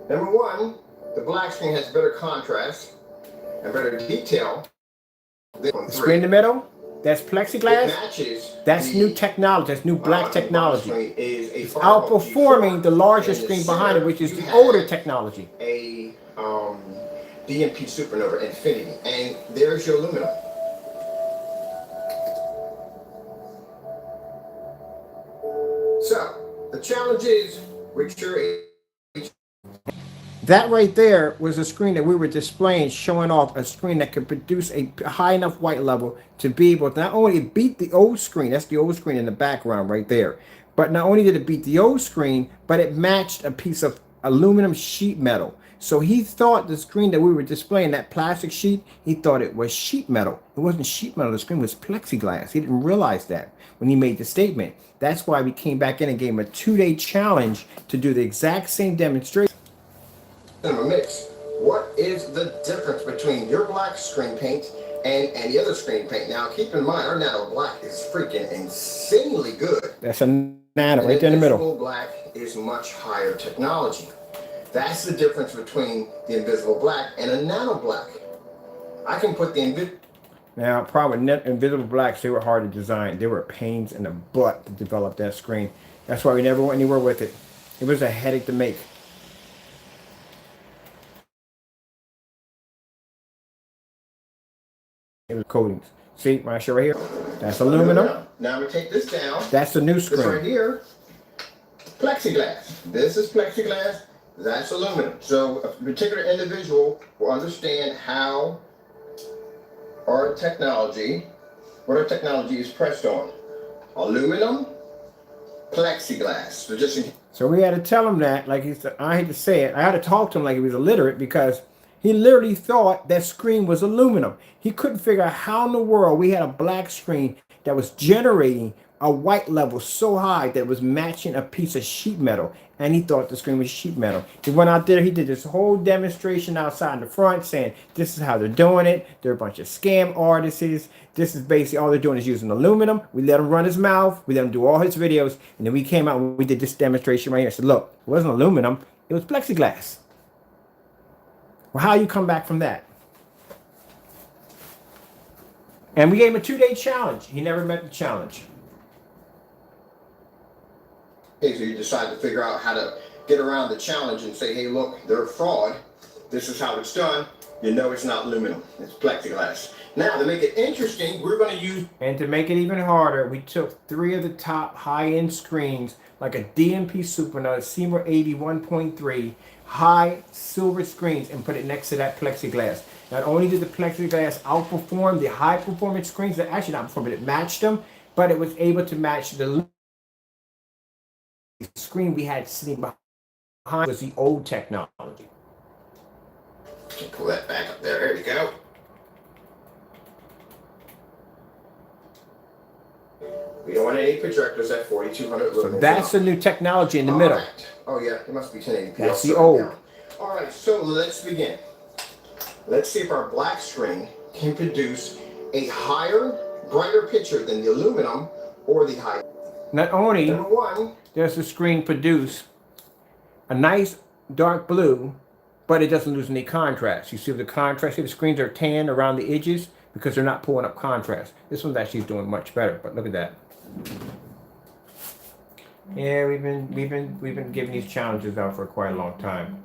Number one, the black screen has better contrast and better detail. The screen in the middle, that's plexiglass. That's new technology. That's new black technology. It's outperforming the larger screen behind it, which is the older technology. A DMP Supernova Infinity, and there's your aluminum. So the challenge is with your That right there was a screen that we were displaying, showing off a screen that could produce a high enough white level to be able to not only beat the old screen, that's the old screen in the background right there, but not only did it beat the old screen, but it matched a piece of aluminum sheet metal. So he thought the screen that we were displaying, that plastic sheet, he thought it was sheet metal. It wasn't sheet metal, the screen was plexiglass. He didn't realize that when he made the statement. That's why we came back in and gave him a 2-day challenge to do the exact same demonstration. In a mix. What is the difference between your black screen paint and any other screen paint? Now, keep in mind, our nano black is freaking insanely good. That's a nano right there in the middle. Invisible black is much higher technology. That's the difference between the invisible black and a nano black. I can put the Now, problem with invisible blacks, they were hard to design. They were pains in the butt to develop that screen. That's why we never went anywhere with it. It was a headache to make. It was coatings. See, when I show right here, that's aluminum. Now we take this down. That's the new screen. This right here, plexiglass. This is plexiglass. That's aluminum. So a particular individual will understand how our technology, what our technology is pressed on. Aluminum, plexiglass. So we had to tell him that, like he said, I hate to say it, I had to talk to him like he was illiterate because he literally thought that screen was aluminum. He couldn't figure out how in the world we had a black screen that was generating a white level so high that it was matching a piece of sheet metal, and he thought the screen was sheet metal. He went out there, he did this whole demonstration outside in the front saying this is how they're doing it. They're a bunch of scam artists. This is basically all they're doing is using aluminum. We let him run his mouth. We let him do all his videos, and then we came out and we did this demonstration right here. I said, look, it wasn't aluminum, it was plexiglass. Well, how you come back from that? And we gave him a 2-day challenge. He never met the challenge. Okay, so you decide to figure out how to get around the challenge and say, hey, look, they're a fraud. This is how it's done. You know it's not aluminum. It's plexiglass. Now, to make it interesting, we're going to use... And to make it even harder, we took 3 of the top high-end screens, like a DMP Supernova, Seymour 80 1.3, high silver screens, and put it next to that plexiglass. Not only did the plexiglass outperform the high-performance screens, that actually not performing, it matched them, but it was able to match the screen we had sitting behind was the old technology. Pull that back up there. There we go. We don't want any projectors at 4200 lumens. So that's the new technology in the middle. Right. Oh yeah, it must be 1080p. That's the old. All right, so let's begin. Let's see if our black screen can produce a higher, brighter picture than the aluminum or the high. Not only Number one, does the screen produce a nice dark blue, but it doesn't lose any contrast. You see the contrast? See the screens are tan around the edges because they're not pulling up contrast. This one's actually doing much better, but look at that. Yeah, we've been giving these challenges out for quite a long time.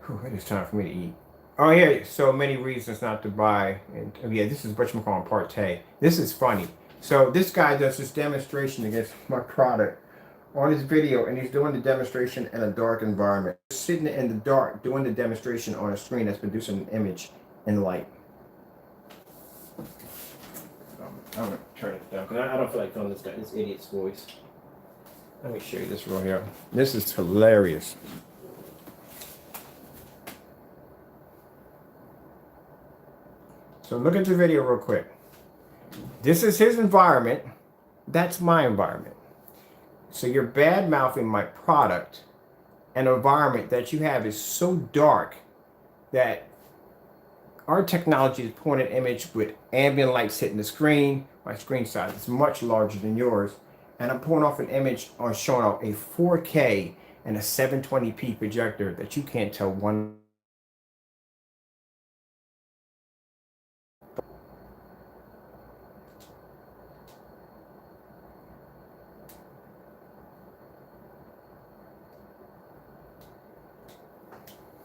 Whew, it is time for me to eat. Oh yeah, so many reasons not to buy. And yeah, this is what you call parte. This is funny. So this guy does this demonstration against my product on his video, and he's doing the demonstration in a dark environment. Sitting in the dark, doing the demonstration on a screen that's producing an image in light. I'm gonna turn it down because I don't feel like filming this idiot's voice. Let me show you this real here. This is hilarious. So look at the video real quick. This is his environment. That's my environment. So you're bad mouthing my product. An environment that you have is so dark that our technology is pulling an image with ambient lights hitting the screen. My screen size is much larger than yours. And I'm pulling off an image on showing off a 4K and a 720p projector that you can't tell one.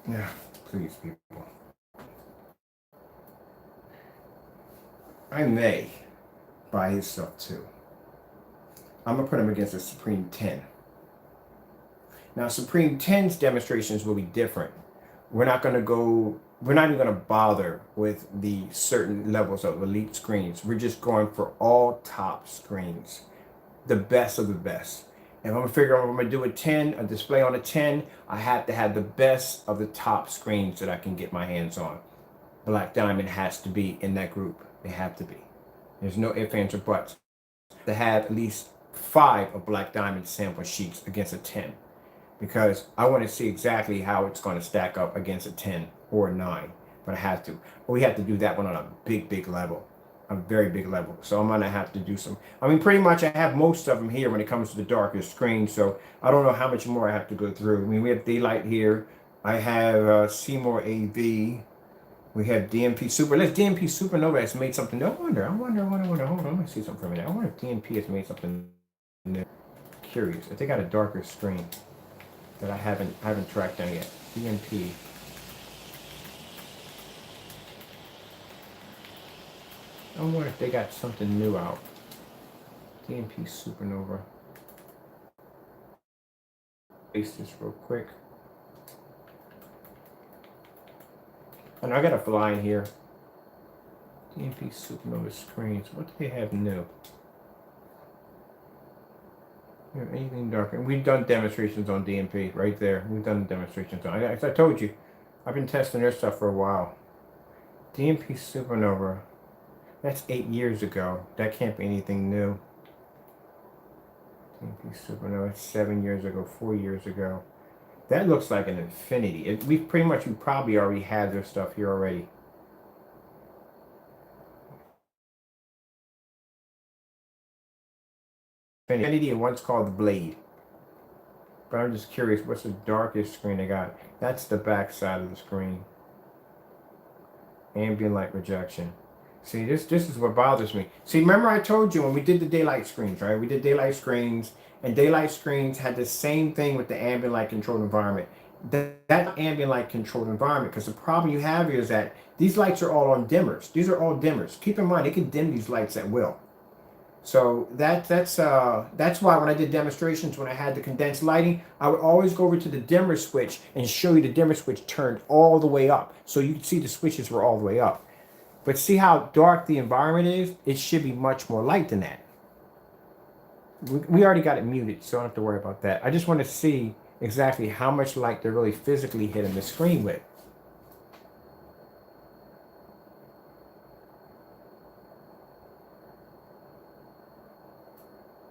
Yeah, please, people. I may buy his stuff too. I'm gonna put him against a Supreme 10. Now, Supreme 10's demonstrations will be different. We're not even going to bother with the certain levels of elite screens. We're just going for all top screens, the best of the best. If I'm going to figure out what I'm going to do a 10, a display on a 10, I have to have the best of the top screens that I can get my hands on. Black Diamond has to be in that group. They have to be. There's no ifs, ands, or buts. To have at least 5 of Black Diamond sample sheets against a 10. Because I want to see exactly how it's going to stack up against a 10 or a 9. But I have to. But we have to do that one on a big level. A very big level. So I'm going to have to do some. I mean, pretty much I have most of them here when it comes to the darker screen. So I don't know how much more I have to go through. I mean, we have Daylight here. I have Seymour AV. We have DMP Super. Let's DMP Supernova has made something. I wonder. Hold on. Let me see something for a minute. I wonder if DMP has made something new. Curious. If they got a darker screen that I haven't tracked down yet. DMP. I wonder if they got something new out. DMP Supernova. Paste this real quick. And I got a line here. DMP Supernova screens. What do they have new? You know, anything darker? We've done demonstrations on DMP right there. We've done demonstrations on. As I told you, I've been testing their stuff for a while. DMP Supernova. That's 8 years ago. That can't be anything new. DMP Supernova. 7 years ago. 4 years ago. That looks like an infinity. We probably already had their stuff here already. Infinity and one's called the Blade. But I'm just curious, what's the darkest screen they got? That's the back side of the screen. Ambient light rejection. See, this is what bothers me. See, remember I told you when we did the daylight screens, right? We did daylight screens. And daylight screens had the same thing with the ambient light controlled environment. That ambient light controlled environment, because the problem you have here is that these lights are all on dimmers. These are all dimmers. Keep in mind, they can dim these lights at will. So that's why when I did demonstrations, when I had the condensed lighting, I would always go over to the dimmer switch and show you the dimmer switch turned all the way up. So you could see the switches were all the way up. But see how dark the environment is? It should be much more light than that. We already got it muted, so I don't have to worry about that. I just want to see exactly how much light they're really physically hitting the screen with.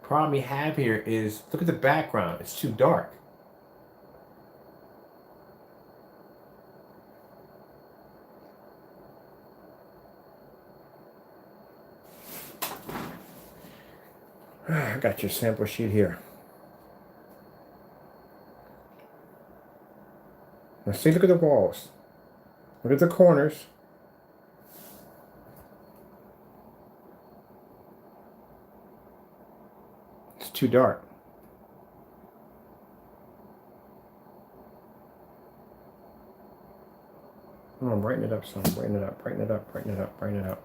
Problem you have here is, look at the background. It's too dark. I got your sample sheet here. Now see, look at the walls. Look at the corners. It's too dark. Come on, brighten it up some. Brighten it up, brighten it up, brighten it up, brighten it up.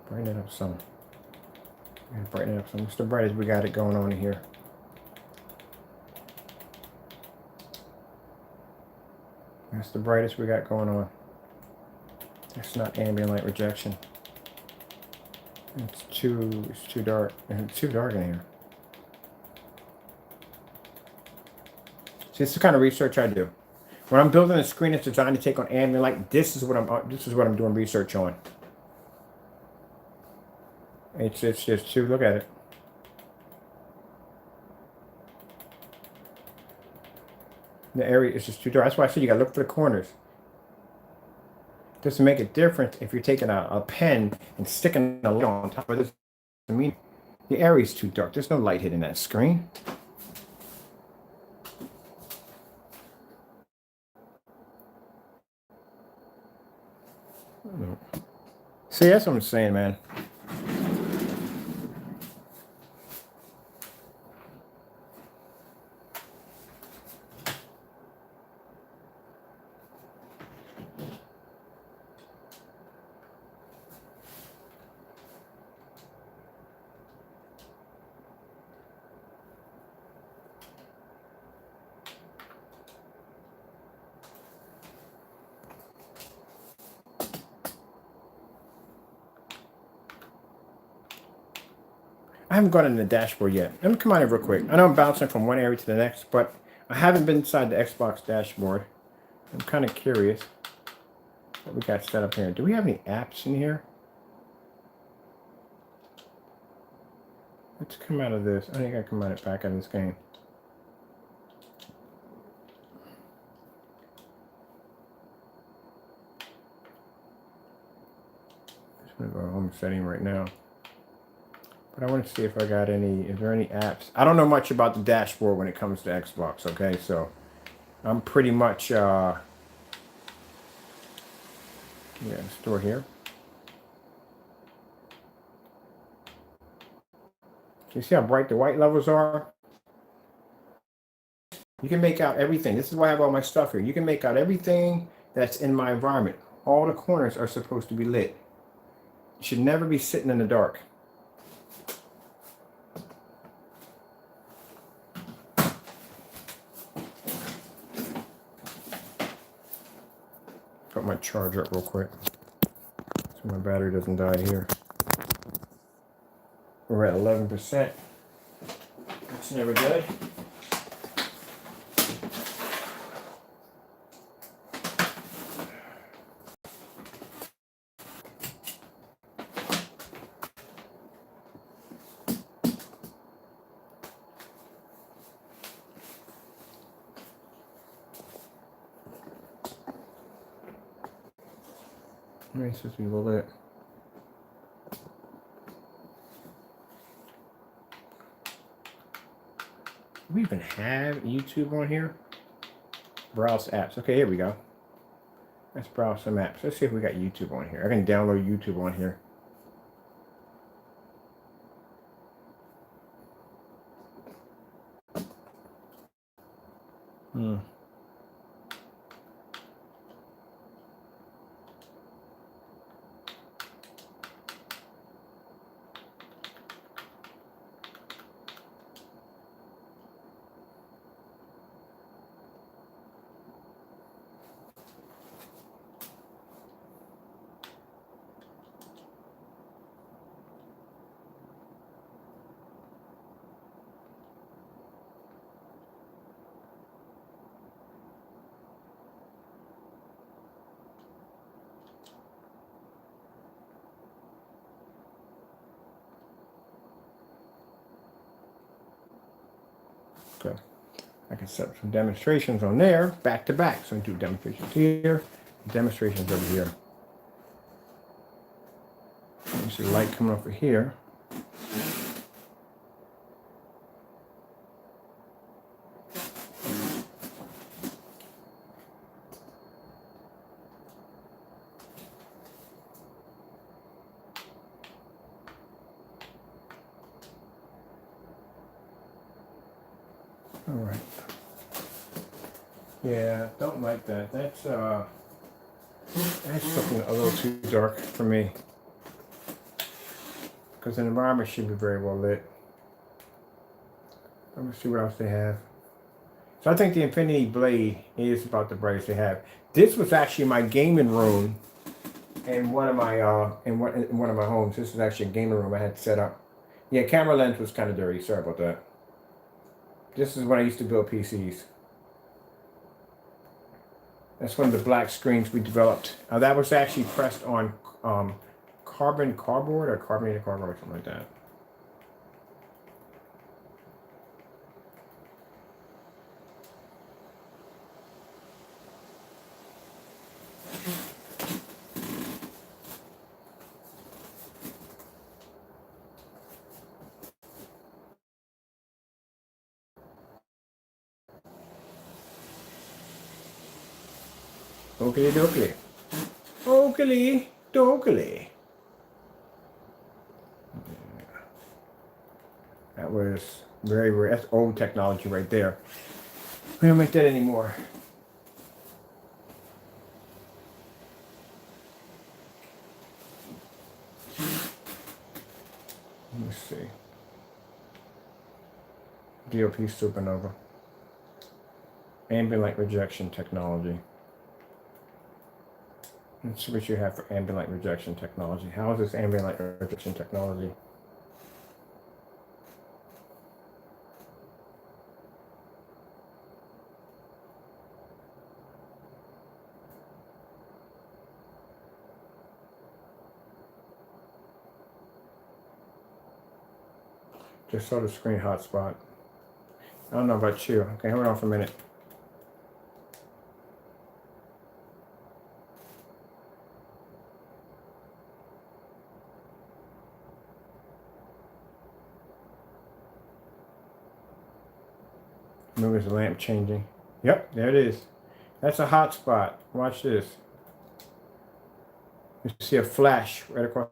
Brighten it up some. Brighten it up some. It's the brightest we got it going on in here. That's the brightest we got going on. That's not ambient light rejection. It's too dark. It's too dark in here. See, this is the kind of research I do. When I'm building a screen that's designed to take on ambient light, this is what I'm doing research on. It's just too, look at it. The area is just too dark. That's why I said you gotta look for the corners. Doesn't make a difference if you're taking a pen and sticking a light on top of this. I mean, the area is too dark. There's no light hitting that screen. See, that's what I'm saying, man. haven't gone in the dashboard yet. Let me come on here real quick. I know I'm bouncing from one area to the next, but I haven't been inside the Xbox dashboard. I'm kind of curious what we got set up here. Do we have any apps in here? Let's come out of this. I think I come back out of this game. Just gonna go to home setting right now. But I want to see if I got any, is there any apps? I don't know much about the dashboard when it comes to Xbox, okay? So I'm pretty much, yeah, store here. Can you see how bright the white levels are? You can make out everything. This is why I have all my stuff here. You can make out everything that's in my environment. All the corners are supposed to be lit. You should never be sitting in the dark. Put my charger up real quick so my battery doesn't die here. We're at 11%. That's never good. It's supposed to be lit. Do we even have YouTube on here? Browse apps. Okay, here we go. Let's browse some apps. Let's see if we got YouTube on here. I can download YouTube on here. Okay. I can set up some demonstrations on there, back to back. So I can do demonstrations here, demonstrations over here. You see the light coming over here. All right. Yeah, don't like that. That's something a little too dark for me. Because an environment should be very well lit. Let me see what else they have. So I think the Infinity Blade is about the brightest they have. This was actually my gaming room in one of my one of my homes. This is actually a gaming room I had set up. Yeah, camera lens was kind of dirty. Sorry about that. This is when I used to build PCs. That's one of the black screens we developed. That was actually pressed on carbon cardboard or carbonated cardboard or something like that. Oakley dokley. Oakley dokley. That was very rare. That's old technology right there. We don't make that anymore. Let me see. DOP supernova. Ambient light rejection technology. Let's see what you have for ambient light rejection technology. How is this ambient light rejection technology? Just saw the screen hotspot. I don't know about you. Okay, hold on for a minute. Move his lamp changing. Yep, there it is. That's a hotspot. Watch this. You see a flash right across.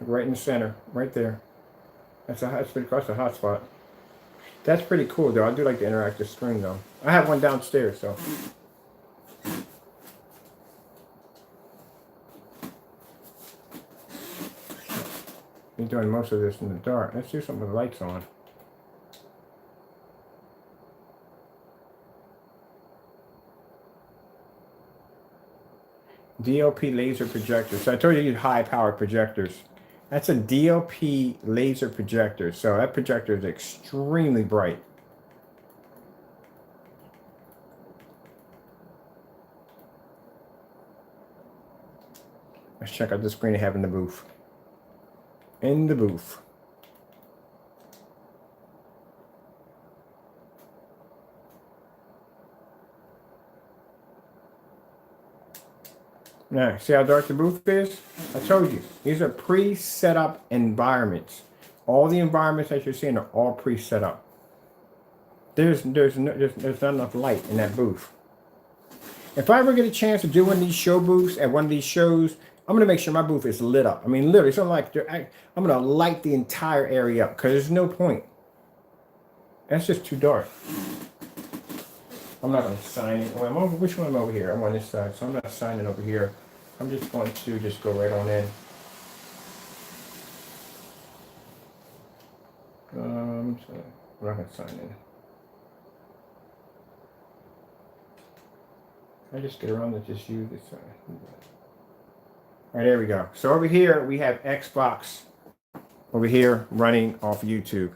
Right in the center, right there. That's pretty close to a hotspot. That's pretty cool though. I do like the interactive screen though. I have one downstairs, so. You're doing most of this in the dark. Let's do something with the lights on. DLP laser projector. So I told you use high powered projectors. That's a DLP laser projector. So that projector is extremely bright. Let's check out the screen they have in the booth. In the booth. Now, see how dark the booth is? I told you, these are pre-set up environments. All the environments that you're seeing are all pre-set up. There's not enough light in that booth. If I ever get a chance to do one of these show booths at one of these shows, I'm gonna make sure my booth is lit up. I mean, literally, it's not like I'm gonna light the entire area up because there's no point. That's just too dark. I'm not gonna sign it. Well, which one am I over here? I'm on this side, so I'm not signing over here. I'm just going to just go right on in. So I'm not gonna sign in. I just get around to just use this side. All right, there we go. So over here we have Xbox over here running off YouTube.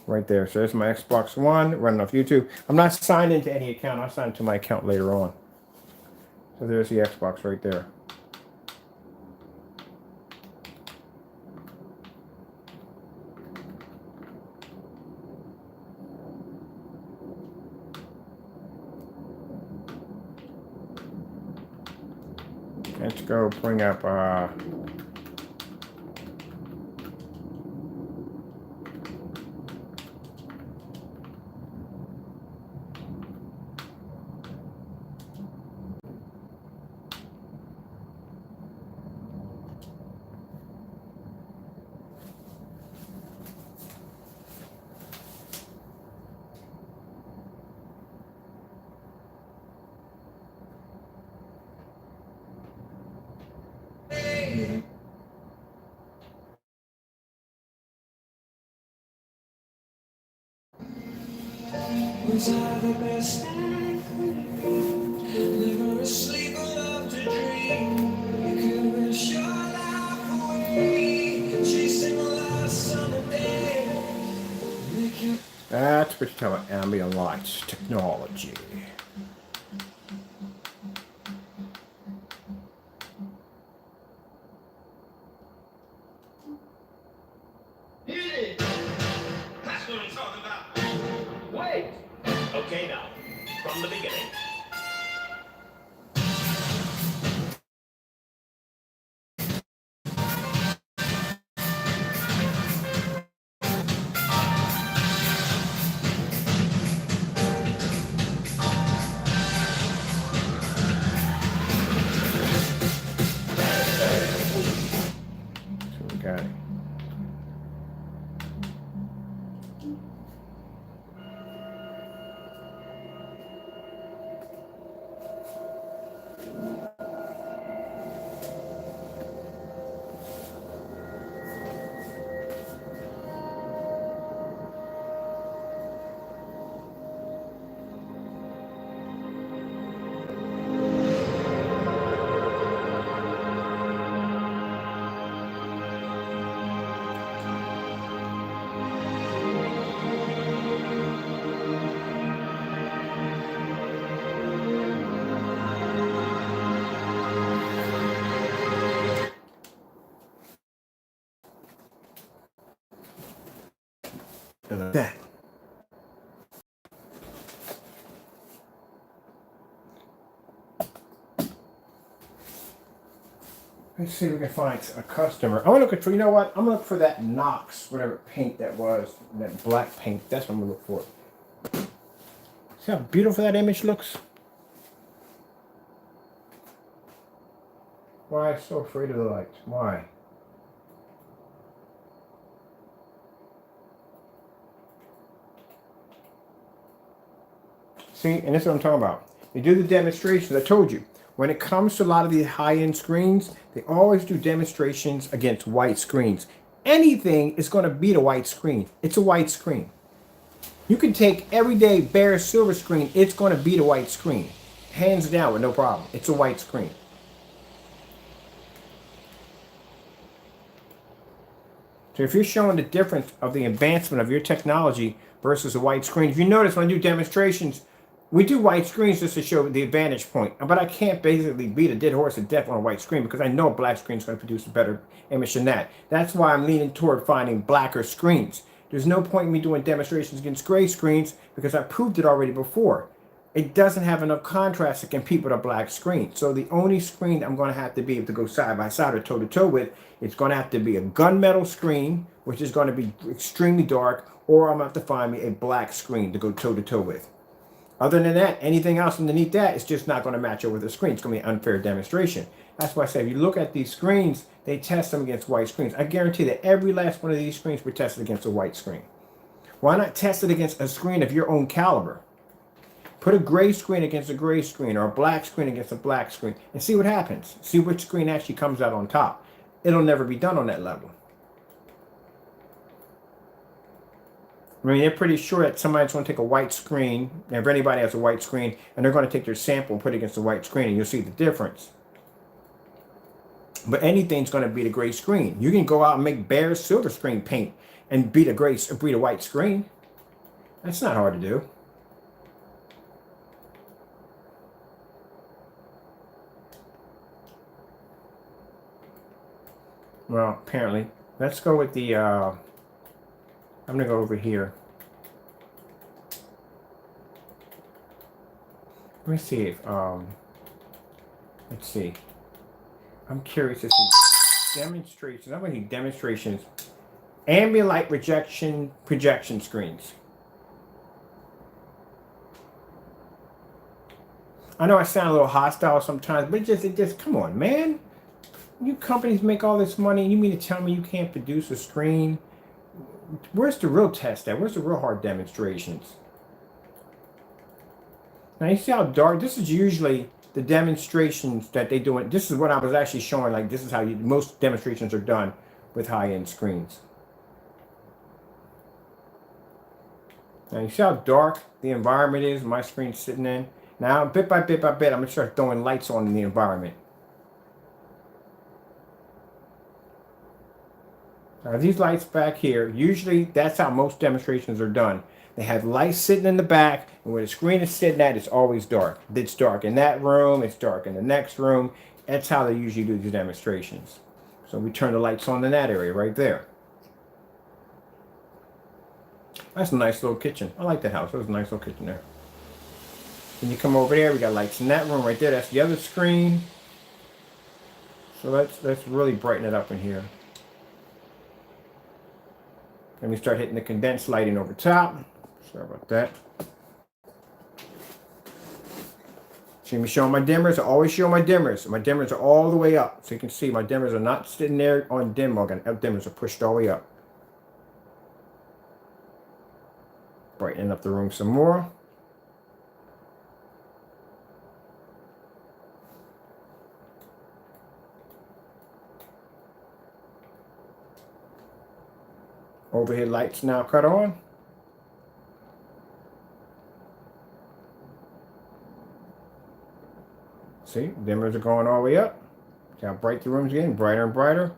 Right there. So there's my Xbox One running off YouTube. I'm not signed into any account. I'll sign into my account later on. So there's the Xbox right there. Let's go bring up Was I the best I could be? Never asleep, I love to dream. You could wish your life away, chasing the last summer day. that's what you call ambient lights technology. Hit it! That's what I'm talking about. Wait! Okay now, from the beginning. So we got it. Like that. Let's see if we can find a customer. I'm gonna look for, you know what? I'm gonna look for that Knox, whatever paint that was, that black paint. That's what I'm gonna look for. See how beautiful that image looks? Why so afraid of the lights? Why? See, and this is what I'm talking about. You do the demonstrations. I told you, when it comes to a lot of these high-end screens, they always do demonstrations against white screens. Anything is going to beat a white screen. It's a white screen. You can take everyday bare silver screen. It's going to beat a white screen. Hands down with no problem. It's a white screen. So if you're showing the difference of the advancement of your technology versus a white screen, if you notice when I do demonstrations, we do white screens just to show the advantage point. But I can't basically beat a dead horse to death on a white screen because I know a black screen is going to produce a better image than that. That's why I'm leaning toward finding blacker screens. There's no point in me doing demonstrations against gray screens because I proved it already before. It doesn't have enough contrast to compete with a black screen. So the only screen I'm going to have to be able to go side by side or toe to toe with, it's going to have to be a gunmetal screen, which is going to be extremely dark, or I'm going to have to find me a black screen to go toe to toe with. Other than that, anything else underneath that is just not going to match up with the screen. It's going to be an unfair demonstration. That's why I say if you look at these screens, they test them against white screens. I guarantee that every last one of these screens were tested against a white screen. Why not test it against a screen of your own caliber? Put a gray screen against a gray screen or a black screen against a black screen and see what happens. See which screen actually comes out on top. It'll never be done on that level. I mean, they're pretty sure that somebody's going to take a white screen, and if anybody has a white screen, and they're going to take their sample and put it against the white screen, and you'll see the difference. But anything's going to beat a gray screen. You can go out and make bare silver screen paint and beat a white screen. That's not hard to do. Well, apparently. Let's go with the, I'm going to go over here. Let me see if, let's see. I'm curious to see demonstrations. I'm going to need demonstrations. Ambient light projection screens. I know I sound a little hostile sometimes, but it just, come on, man. You companies make all this money, and you mean to tell me you can't produce a screen? Where's the real test at? Where's the real hard demonstrations? Now you see how dark, this is usually the demonstrations that they do. This is what I was actually showing, like this is how most demonstrations are done with high-end screens. Now you see how dark the environment is my screen's sitting in? Now bit by bit by bit, I'm gonna start throwing lights on in the environment. Now these lights back here, usually that's how most demonstrations are done. They have lights sitting in the back, and where the screen is sitting at, it's always dark. It's dark in that room, it's dark in the next room. That's how they usually do these demonstrations. So we turn the lights on in that area right there. That's a nice little kitchen. I like that house. There's a nice little kitchen there. When you come over there, we got lights in that room right there. That's the other screen. So let's really brighten it up in here. Then we start hitting the condensed lighting over top. Sorry about that. See me showing my dimmers? I always show my dimmers. My dimmers are all the way up. So you can see my dimmers are not sitting there on dim mode. Dimmers are pushed all the way up. Brightening up the room some more. Overhead lights now cut on. See, dimmers are going all the way up. See how bright the room's getting, brighter and brighter.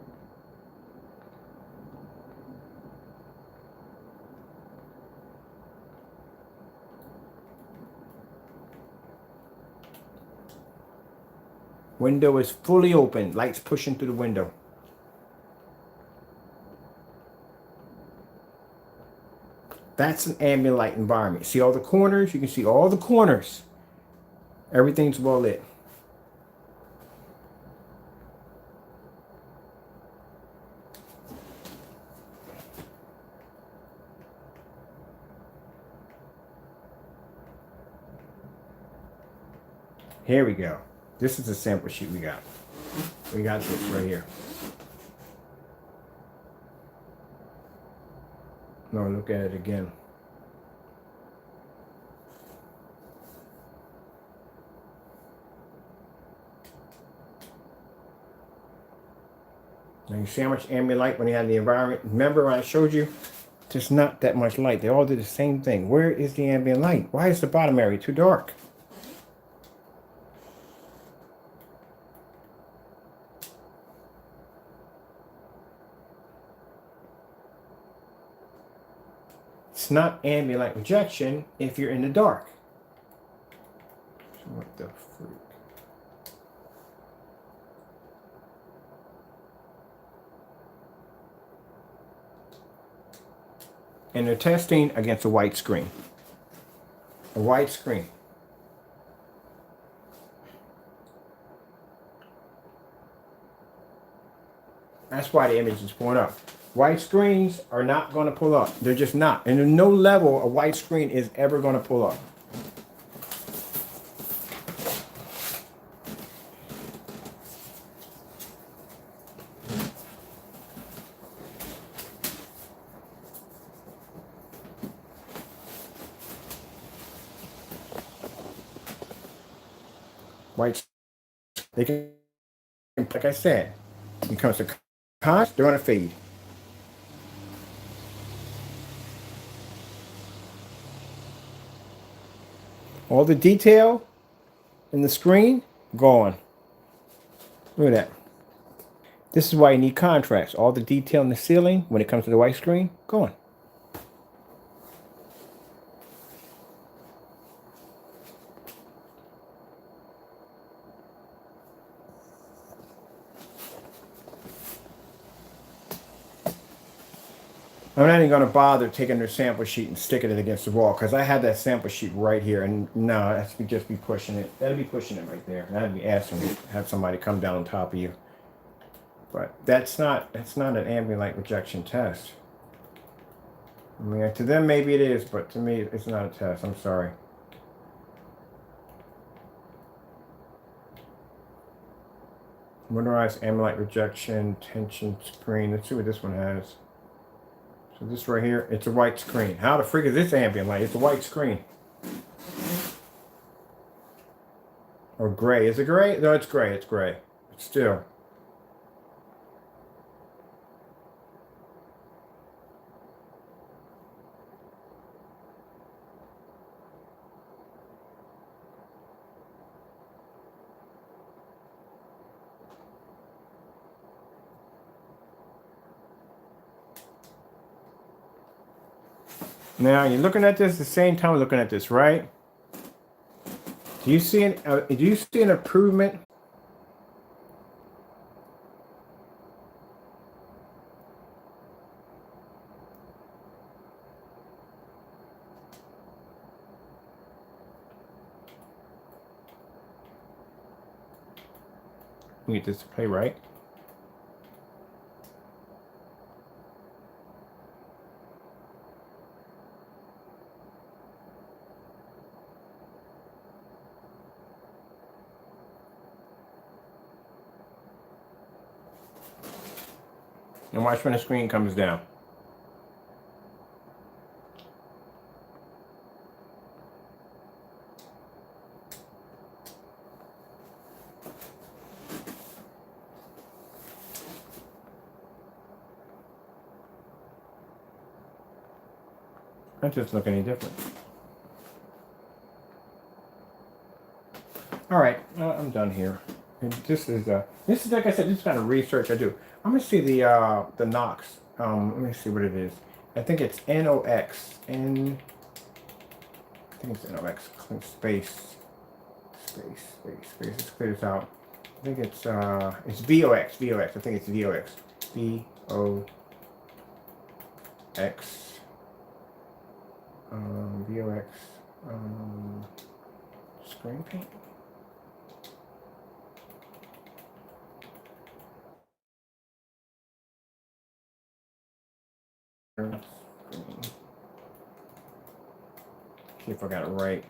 Window is fully open, lights pushing through the window. That's an ambient light environment. See all the corners? You can see all the corners. Everything's well lit. Here we go. This is the sample sheet we got. We got this right here. No, look at it again. Now you see how much ambient light when you had the environment? Remember when I showed you? Just not that much light. They all did the same thing. Where is the ambient light? Why is the bottom area too dark? It's not ambient light projection if you're in the dark. What the freak? And they're testing against a white screen. A white screen. That's why the image is pulling up. White screens are not going to pull up. They're just not. And there's no level a white screen is ever going to pull up. White, they can, like I said, when it comes to contrast, they're going to fade. All the detail in the screen, gone. Look at that. This is why you need contrast. All the detail in the ceiling, when it comes to the white screen, gone. I'm not even going to bother taking their sample sheet and sticking it against the wall because I had that sample sheet right here, and no, that's just be pushing it. That'd be pushing it right there. That'd be asking to have somebody come down on top of you. But that's not an ambient light projection test. I mean, to them maybe it is, but to me it's not a test. I'm sorry. Motorized ambient light projection tension screen. Let's see what this one has. So this right here, it's a white screen. How the freak is this ambient light? It's a white screen. Or gray. Is it gray? No, it's gray. It's gray. But still. Now you're looking at this at the same time we're looking at this, right? Do you see an improvement? You get this to play right. And watch when the screen comes down. That doesn't look any different. All right, I'm done here. And this is like I said, this is kind of research I do. I'm gonna see the Knox. Let me see what it is. I think it's NOx. I think it's NOx. Space. Let's clear this out. I think it's VOX. I think it's VOX. VOX. VOX, screen paint. See if I got it right.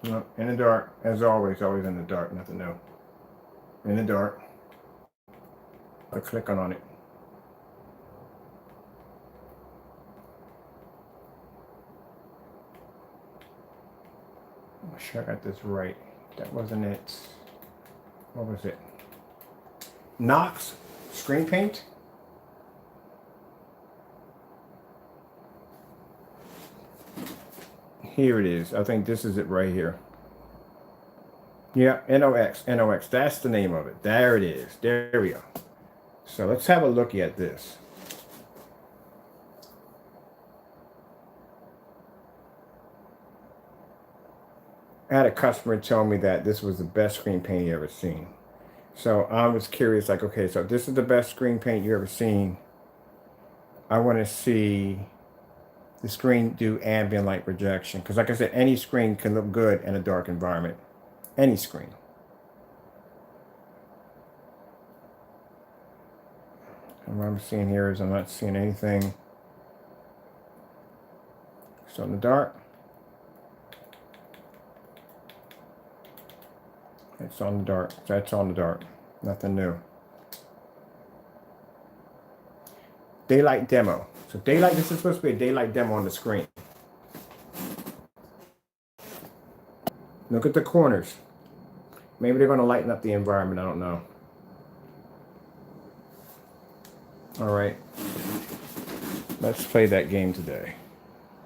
No, in the dark, as always in the dark, nothing new. In the dark. I click on it. I'm sure I got this right. That wasn't it. What was it? Knox screen paint. Here it is. I think this is it right here. Yeah, NOX. That's the name of it. There it is. There we go. So let's have a look at this. I had a customer tell me that this was the best screen paint he ever seen. So I was curious, like, okay, so this is the best screen paint you ever seen. I want to see the screen do ambient light projection. Because like I said, any screen can look good in a dark environment. Any screen. And what I'm seeing here is I'm not seeing anything. So in the dark. It's on the dark. That's on the dark. Nothing new. Daylight demo. So daylight, this is supposed to be a daylight demo on the screen. Look at the corners. Maybe they're going to lighten up the environment. I don't know. All right. Let's play that game today.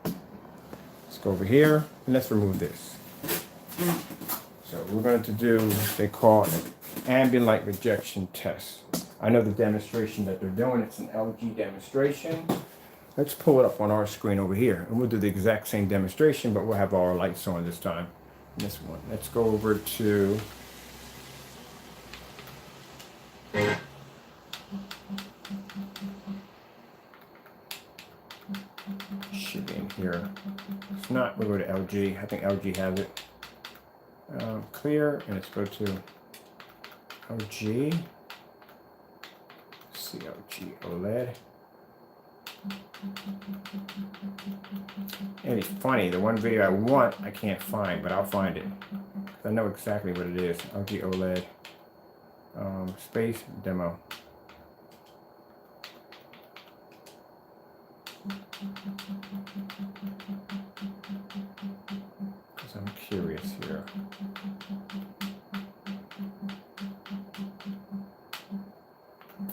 Let's go over here and let's remove this. So we're going to do, they call it an ambient light rejection test. I know the demonstration that they're doing, it's an LG demonstration. Let's pull it up on our screen over here. And we'll do the exact same demonstration, but we'll have all our lights on this time. This one. Let's go over to should be in here. It's not, we'll go to LG. I think LG has it. Clear, and let's go to LG. CLG OLED. And it's funny, the one video I want, I can't find, but I'll find it. I know exactly what it is. LG OLED. Space demo. Because I'm curious here.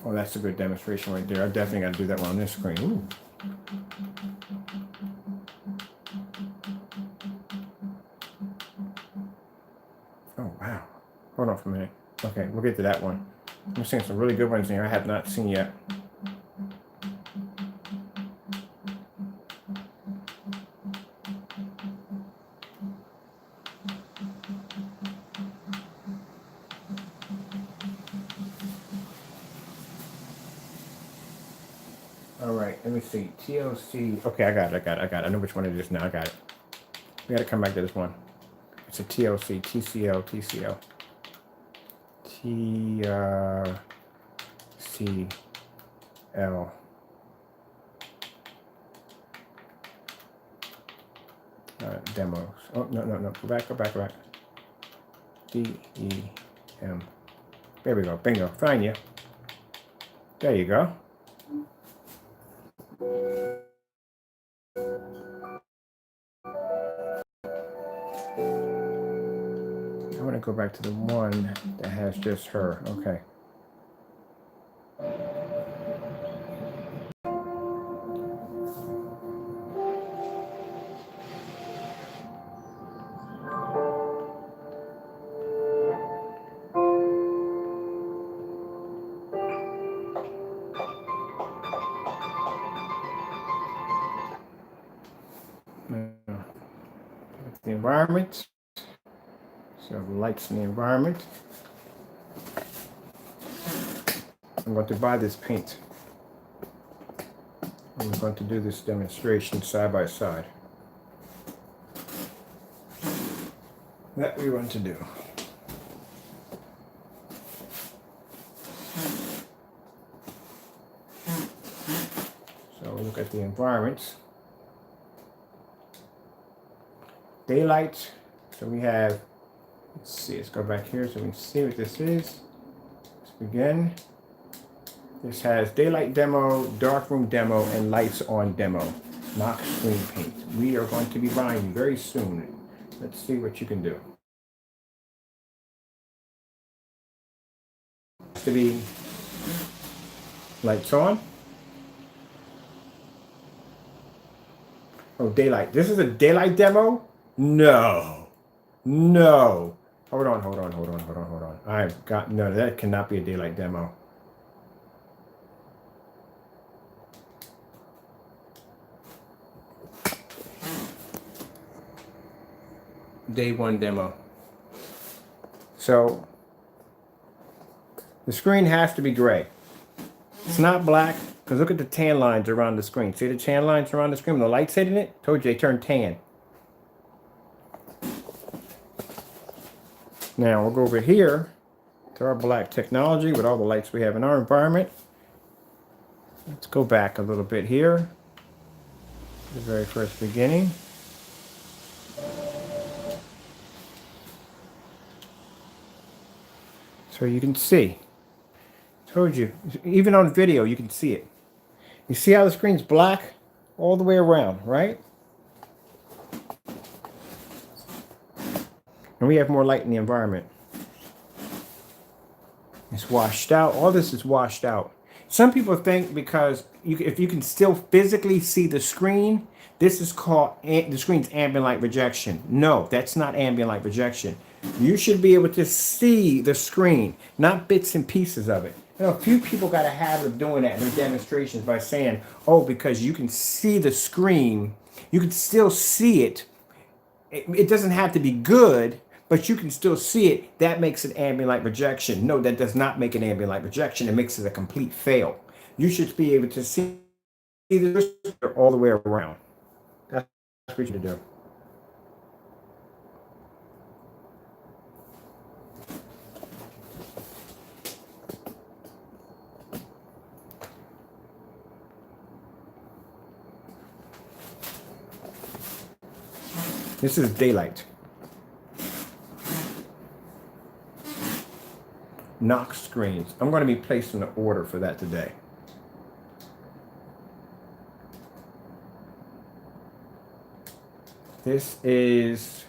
Oh, that's a good demonstration right there. I definitely got to do that one on this screen. Ooh. Oh, wow. Hold on for a minute. Okay, we'll get to that one. I'm seeing some really good ones in here I have not seen yet. All right, let me see. TLC. Okay, I got it. I know which one it is now. I got it. We got to come back to this one. It's a TLC, TCL. TCL. Demos. Oh, no. Go back. DEM. There we go. Bingo. Find you. There you go. I want to go back to the one that has just her. Okay. the environment. So the lights in the environment. I'm going to buy this paint. I'm going to do this demonstration side by side. That we want to do. So look at the environments. Daylight. So we have, let's see, let's go back here so we can see what this is. Let's begin. This has daylight demo, darkroom demo, and lights on demo. Knox screen paint. We are going to be buying very soon. Let's see what you can do. To be lights on. Oh, daylight. This is a daylight demo? No. No. Hold on. I've got, no, that cannot be a daylight demo. Day one demo. So the screen has to be gray. It's not black, because look at the tan lines around the screen. See the tan lines around the screen? When the light's hitting it, told you they turn tan. Now we'll go over here to our black technology with all the lights we have in our environment. Let's go back a little bit here. The very first beginning. So you can see. Told you. Even on video, you can see it. You see how the screen's black all the way around, right? And we have more light in the environment. It's washed out. All this is washed out. Some people think because if you can still physically see the screen, this is called the screen's ambient light rejection. No, that's not ambient light rejection. You should be able to see the screen, not bits and pieces of it. You know, a few people got a habit of doing that in their demonstrations by saying, oh, because you can see the screen, you can still see it. It doesn't have to be good, but you can still see it. That makes it ambient light rejection. No, that does not make it ambient light rejection. It makes it a complete fail. You should be able to see the all the way around. That's what you should do. This is daylight. Knox screens. I'm going to be placing an order for that today. This is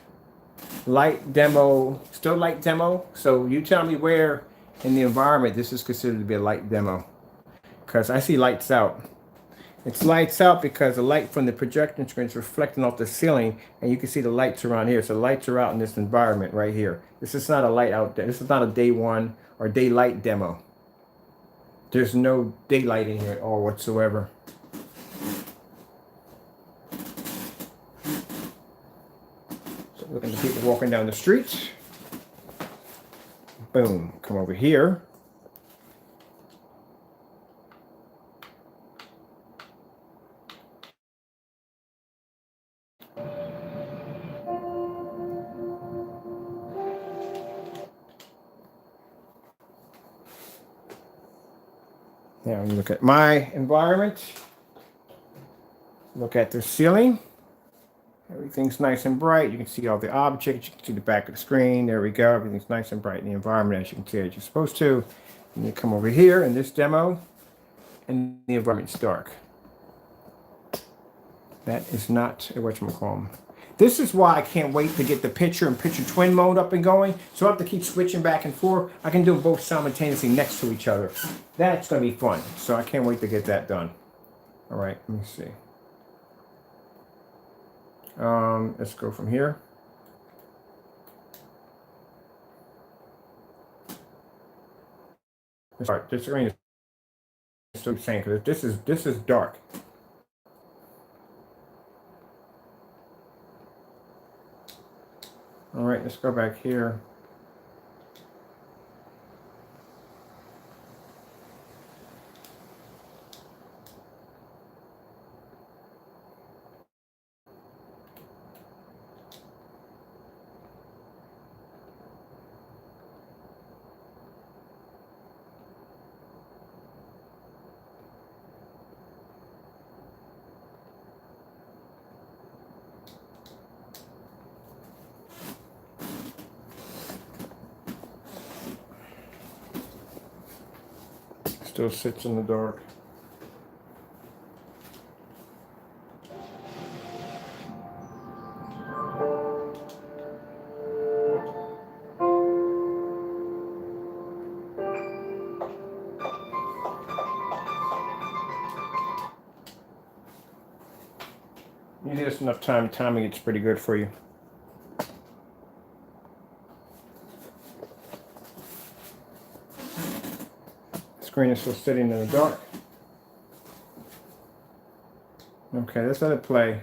light demo, still light demo. So you tell me where in the environment this is considered to be a light demo. Because I see lights out. It's lights out because the light from the projection screen is reflecting off the ceiling, and you can see the lights around here. So lights are out in this environment right here. This is not a light out there. This is not a day one or daylight demo. There's no daylight in here at all whatsoever. So looking at the people walking down the street. Boom, come over here. Now look at my environment. Look at the ceiling. Everything's nice and bright. You can see all the objects. You can see the back of the screen. There we go. Everything's nice and bright in the environment, as you can see, as you're supposed to. And you come over here in this demo, and the environment's dark. That is not a whatchamacallit. This is why I can't wait to get the picture and picture twin mode up and going. So I have to keep switching back and forth. I can do them both simultaneously next to each other. That's going to be fun. So I can't wait to get that done. All right, let me see. Let's go from here. Sorry, this screen is still saying because this is dark. All right, let's go back here. Still sits in the dark. You need enough time. Timing, it's pretty good for you. Screen is still sitting in the dark. Okay, let's let it play.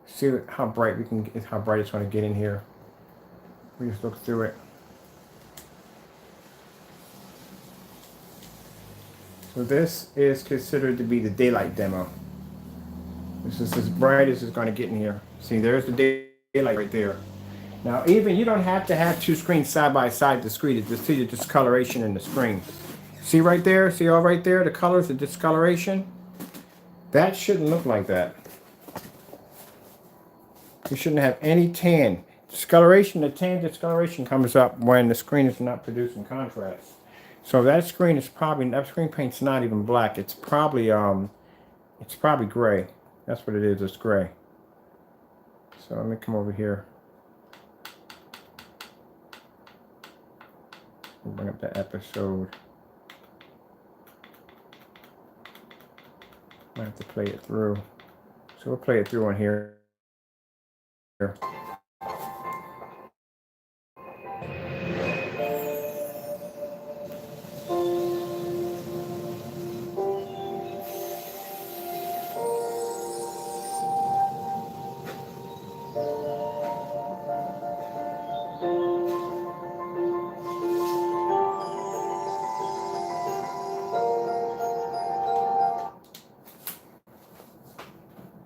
See how bright we can get, how bright it's going to get in here. We just look through it. So this is considered to be the daylight demo. This is as bright as it's going to get in here. See, there's the daylight right there. Now, even you don't have to have two screens side by side to see the discoloration in the screen. See right there? See all right there? The colors, the discoloration? That shouldn't look like that. You shouldn't have any tan. Discoloration, the tan discoloration comes up when the screen is not producing contrast. So that screen is probably, that screen paint's not even black. It's probably gray. That's what it is, it's gray. So let me come over here. We'll bring up the episode. I have to play it through. So we'll play it through on here.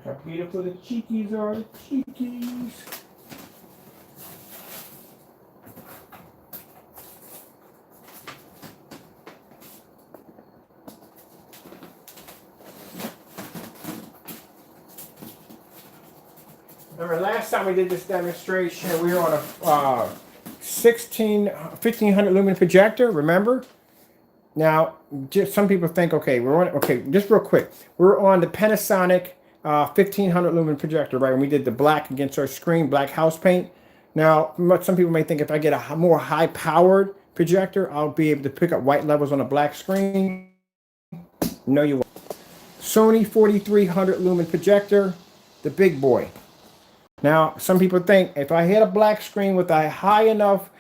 How beautiful the cheekies are, the cheekies. Remember last time we did this demonstration, we were on a 1500 lumen projector, remember? Now, just some people think, okay, just real quick. We're on the Panasonic 1500 lumen projector, right? And we did the black against our screen, black house paint. Now, some people may think if I get a more high-powered projector, I'll be able to pick up white levels on a black screen. No, you won't. Sony 4300 lumen projector, the big boy. Now, some people think if I hit a black screen with a high enough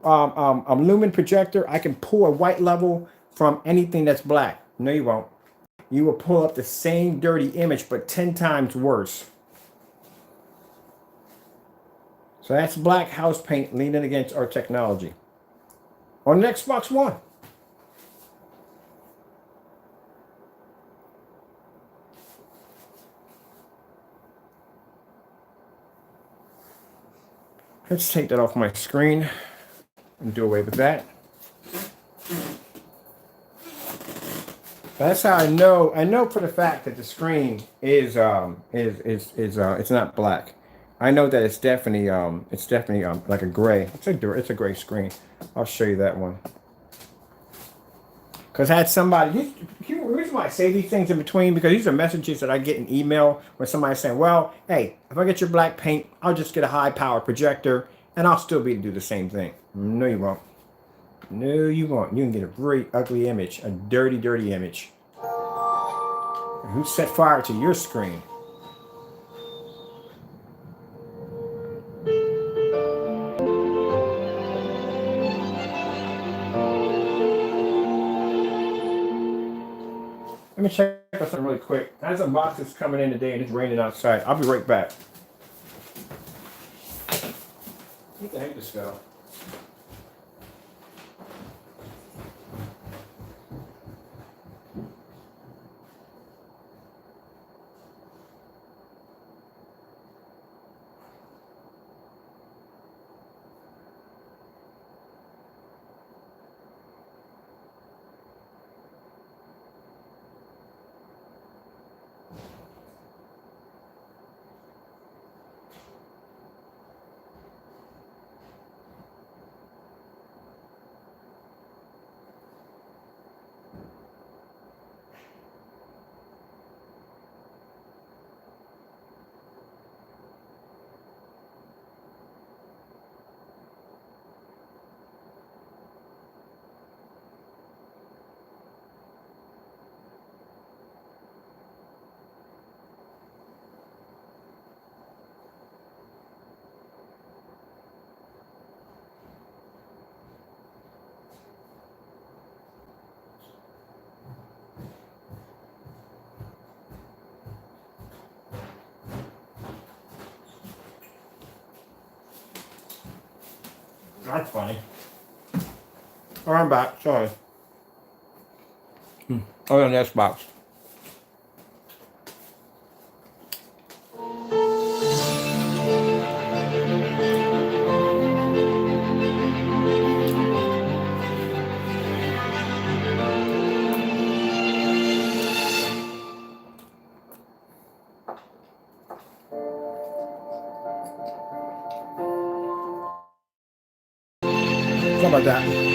lumen projector, I can pull a white level from anything that's black. No, you won't. You will pull up the same dirty image, but 10 times worse. So that's black house paint leaning against our technology. On the Xbox One. Let's take that off my screen and do away with that. That's how I know. I know for the fact that the screen is it's not black. I know that it's definitely like a gray. It's a gray screen. I'll show you that one. Because I had somebody. The reason why I say these things in between, because these are messages that I get in email when somebody's saying, "Well, hey, if I get your black paint, I'll just get a high-power projector, and I'll still be able to do the same thing." No, you won't. No, you won't. You can get a very ugly image, a dirty, dirty image. Who set fire to your screen? Let me check out something really quick. I have some boxes coming in today and it's raining outside. I'll be right back. What the heck this go? That's funny. Oh, I'm back. Sorry. Oh, on the Xbox. Something like that.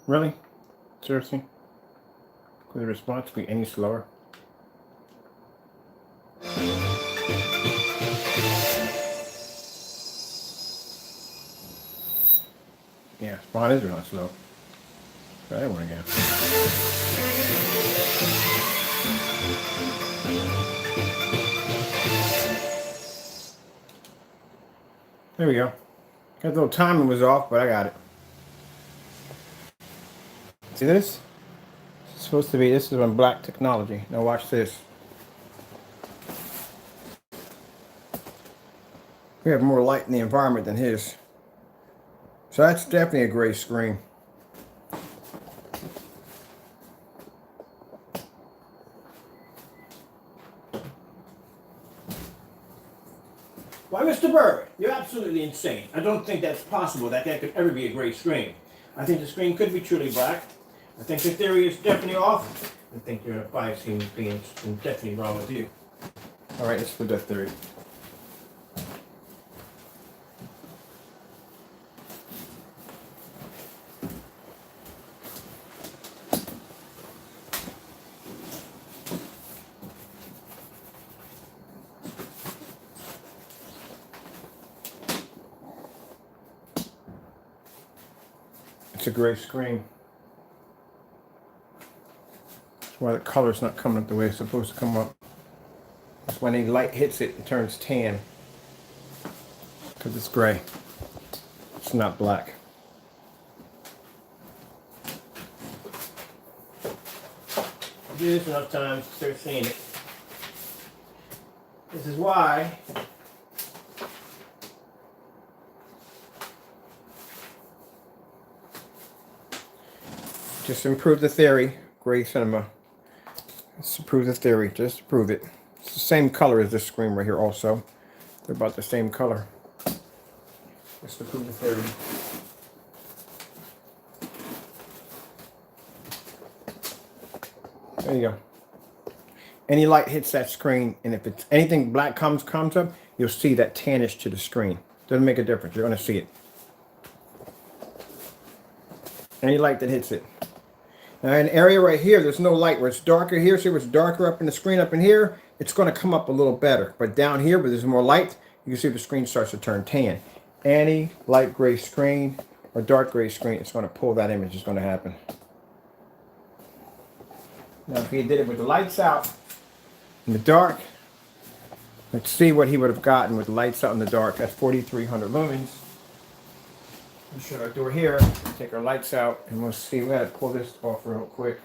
Really? Seriously? Could the response be any slower? Yeah, spawn is really slow. Try that one again. There we go. Got a little timing was off, but I got it. See this? It's supposed to be, this is on black technology. Now watch this. We have more light in the environment than his. So that's definitely a gray screen. Why, Mr. Bird, you're absolutely insane. I don't think that's possible that could ever be a gray screen. I think the screen could be truly black. I think the theory is definitely off. I think you're a biased human being and definitely wrong with you. All right, let's put that theory. It's a gray screen. That's why the color's not coming up the way it's supposed to come up. That's when any light hits it, it turns tan. Because it's gray. It's not black. Do this enough times to start seeing it. This is why Just to improve the theory, gray cinema. Just to prove the theory, just to prove it. It's the same color as this screen right here also. They're about the same color. Just to prove the theory. There you go. Any light hits that screen, and if it's anything black comes up, you'll see that tannish to the screen. Doesn't make a difference. You're going to see it. Any light that hits it. Now, in an area right here, there's no light. Where it's darker here, see where it's darker up in the screen up in here, it's going to come up a little better. But down here, where there's more light, you can see the screen starts to turn tan. Any light gray screen or dark gray screen, it's going to pull that image. It's going to happen. Now, if he did it with the lights out in the dark, let's see what he would have gotten with the lights out in the dark. That's 4,300 lumens. We shut our door here, take our lights out, and we'll see. We gotta pull this off real quick.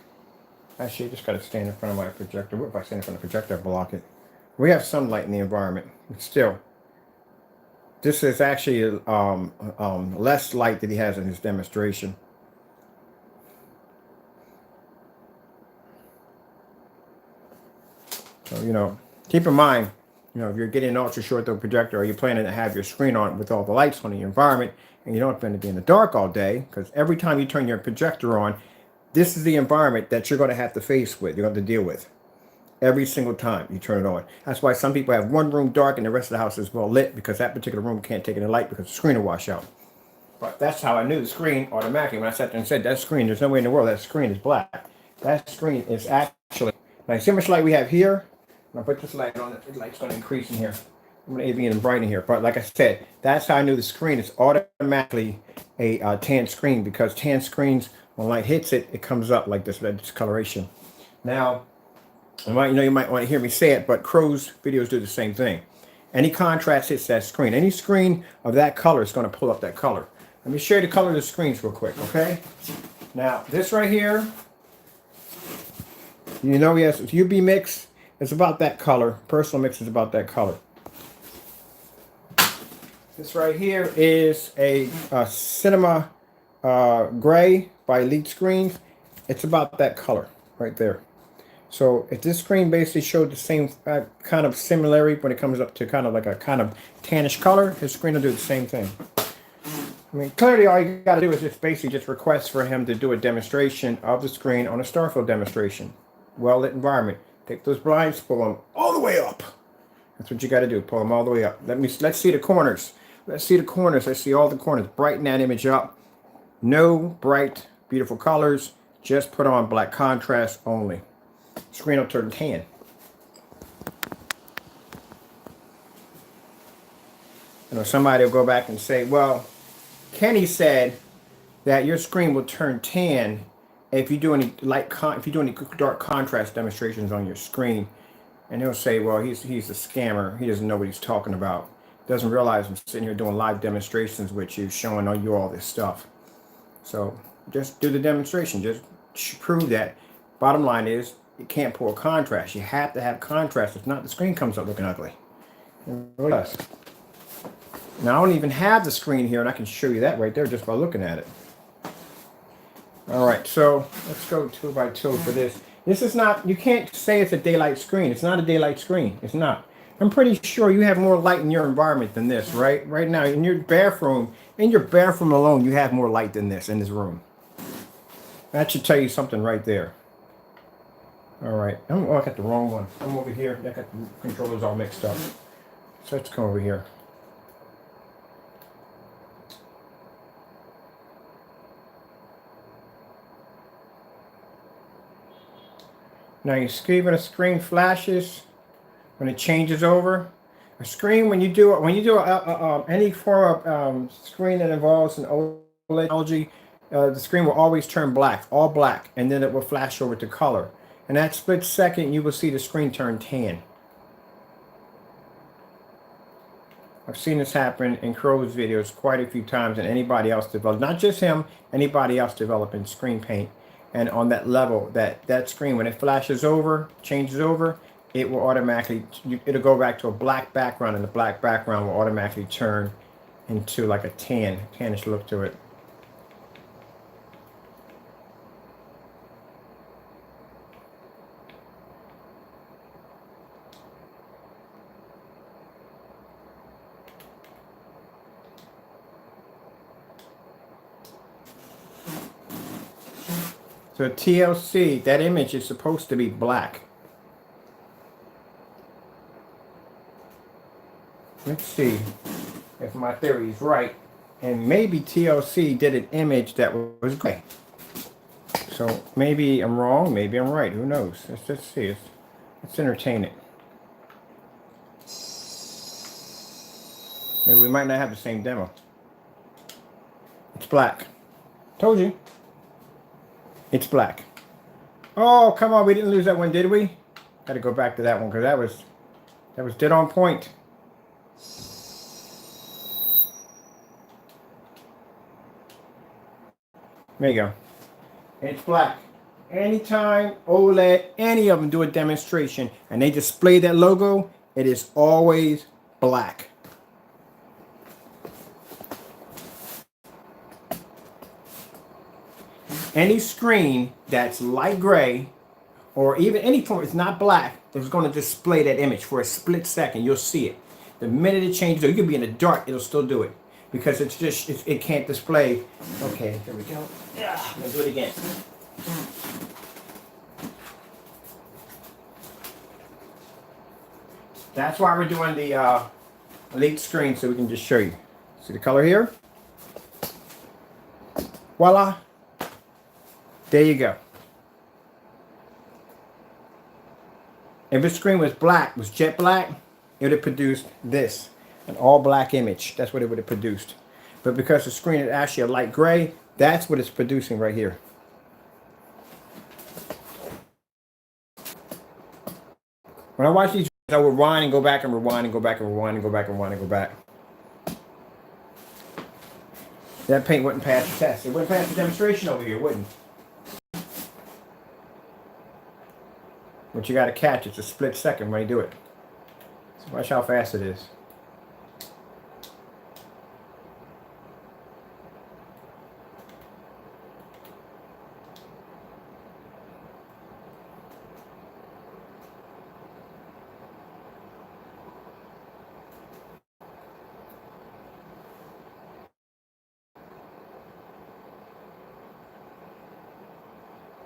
Actually, I just gotta stand in front of my projector. What if I stand in front of the projector? I block it. We have some light in the environment, but still, this is actually less light that he has in his demonstration. So, you know, keep in mind, you know, if you're getting an ultra short throw projector, or you're planning to have your screen on with all the lights on in the environment, and you don't plan to be in the dark all day, because every time you turn your projector on, this is the environment that you're going to have to face with, you're going to deal with. Every single time you turn it on. That's why some people have one room dark and the rest of the house is well lit, because that particular room can't take any light because the screen will wash out. But that's how I knew the screen automatically. When I sat there and said, that screen, there's no way in the world that screen is black. That screen is actually, like, see how much light we have here? I'll put this light on, the light's going to increase in here. I'm going to be even bright in here. But like I said, that's how I knew the screen is automatically a tan screen, because tan screens, when light hits it, it comes up like this, red discoloration. Now, you might want to hear me say it, but Crow's videos do the same thing. Any contrast hits that screen. Any screen of that color is going to pull up that color. Let me show you the color of the screens real quick, okay? Now, this right here, you know, yes, it's UV mix. It's about that color. Personal mix is about that color. This right here is a Cinema Gray by Elite Screens. It's about that color right there. So if this screen basically showed the same kind of similarity when it comes up to kind of like a kind of tannish color, his screen will do the same thing. I mean, clearly all you got to do is just basically just request for him to do a demonstration of the screen on a Starfield demonstration. Well-lit environment. Take those blinds, pull them all the way up. That's what you got to do. Pull them all the way up. Let's see the corners. Let's see the corners. Let's see all the corners. Brighten that image up. No bright, beautiful colors. Just put on black contrast only. Screen will turn tan. You know, somebody will go back and say, well, Kenny said that your screen will turn tan if you do any dark contrast demonstrations on your screen. And he'll say, well, he's a scammer. He doesn't know what he's talking about. Doesn't realize I'm sitting here doing live demonstrations with you, showing you all this stuff. So just do the demonstration. Just prove that. Bottom line is, you can't pull contrast. You have to have contrast. If not, the screen comes up looking ugly. It really does. Now, I don't even have the screen here, and I can show you that right there just by looking at it. All right, so let's go 2x2 for this. This is not, you can't say it's a daylight screen. It's not a daylight screen. It's not. I'm pretty sure you have more light in your environment than this, right? Right now, in your bathroom alone, you have more light than this in this room. That should tell you something right there. All right. Oh, I got the wrong one. I'm over here. I got the controllers all mixed up. So let's come over here. Now you see when a screen flashes, when it changes over. A screen, when you do any form of screen that involves an OLED technology, the screen will always turn black, all black, and then it will flash over to color. In that split second, you will see the screen turn tan. I've seen this happen in Crow's videos quite a few times, and anybody else develop, not just him, anybody else developing screen paint. And on that level, that screen, when it flashes over, changes over, it will automatically, it'll go back to a black background, and the black background will automatically turn into like a tannish look to it. So TLC, that image is supposed to be black. Let's see if my theory is right. And maybe TLC did an image that was gray. So maybe I'm wrong, maybe I'm right. Who knows? Let's just see. Let's entertain it. Maybe we might not have the same demo. It's black. Told you. It's black. Oh, come on. We didn't lose that one, did we? Got to go back to that one because that was dead on point. There you go. It's black. Anytime OLED, any of them do a demonstration and they display that logo, it is always black. Any screen that's light gray or even any form it's not black is going to display that image for a split second. You'll see it. The minute it changes, you could be in the dark, it'll still do it because it's just it can't display. Okay, here we go. Yeah, I'm gonna do it again. That's why we're doing the elite screen so we can just show you. See the color here? Voila. There you go. If the screen was black, was jet black, it would have produced this, an all black image. That's what it would have produced. But because the screen is actually a light gray, that's what it's producing right here. When I watch these videos, I will rewind and go back and rewind and go back and rewind and go back and rewind and go back. That paint wouldn't pass the test. It wouldn't pass the demonstration over here, wouldn't it? But you got to catch it's a split second when you do it. So watch how fast it is.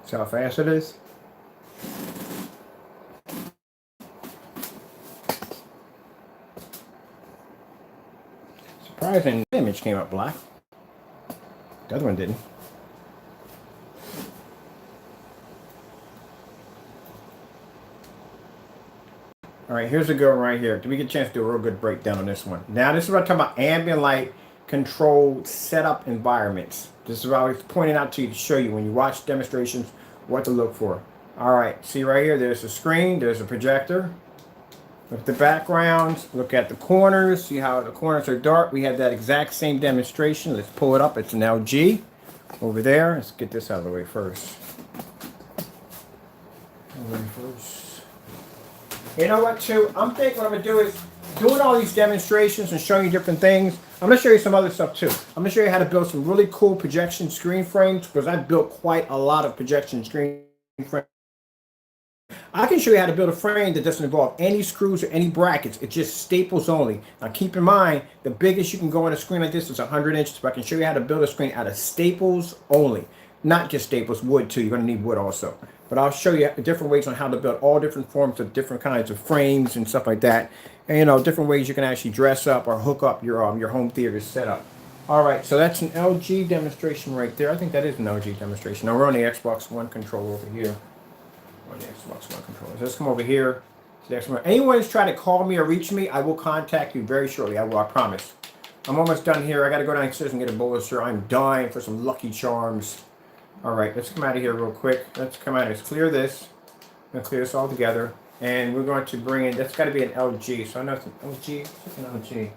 See how fast it is? Surprising, the image came up black. The other one didn't. All right, here's a good one right here. Do we get a chance to do a real good breakdown on this one? Now, this is what I'm talking about, ambient light controlled setup environments. This is what I was pointing out to you to show you when you watch demonstrations what to look for. All right, see right here, there's a screen, there's a projector. Look at the backgrounds, look at the corners, see how the corners are dark. We have that exact same demonstration. Let's pull it up. It's an LG over there. Let's get this out of the way first. You know what, too? I'm thinking what I'm going to do is doing all these demonstrations and showing you different things. I'm going to show you some other stuff, too. I'm going to show you how to build some really cool projection screen frames because I've built quite a lot of projection screen frames. I can show you how to build a frame that doesn't involve any screws or any brackets. It's just staples only. Now keep in mind, the biggest you can go on a screen like this is 100 inches, but I can show you how to build a screen out of staples only. Not just staples, wood too. You're going to need wood also. But I'll show you different ways on how to build all different forms of different kinds of frames and stuff like that. And you know, different ways you can actually dress up or hook up your home theater setup. All right, so that's an LG demonstration right there. I think that is an LG demonstration. Now we're on the Xbox One controller over here. On the Xbox One controller. So let's come over here to the Xbox One. Anyone who's trying to call me or reach me, I will contact you very shortly. I will, I promise. I'm almost done here. I got to go downstairs and get a bowl of cereal. I'm dying for some Lucky Charms. All right, let's come out of here real quick. Let's come out. Let's clear this. I'm going to clear this all together. And we're going to bring in, that's got to be an LG. So I know it's an LG. It's an LG.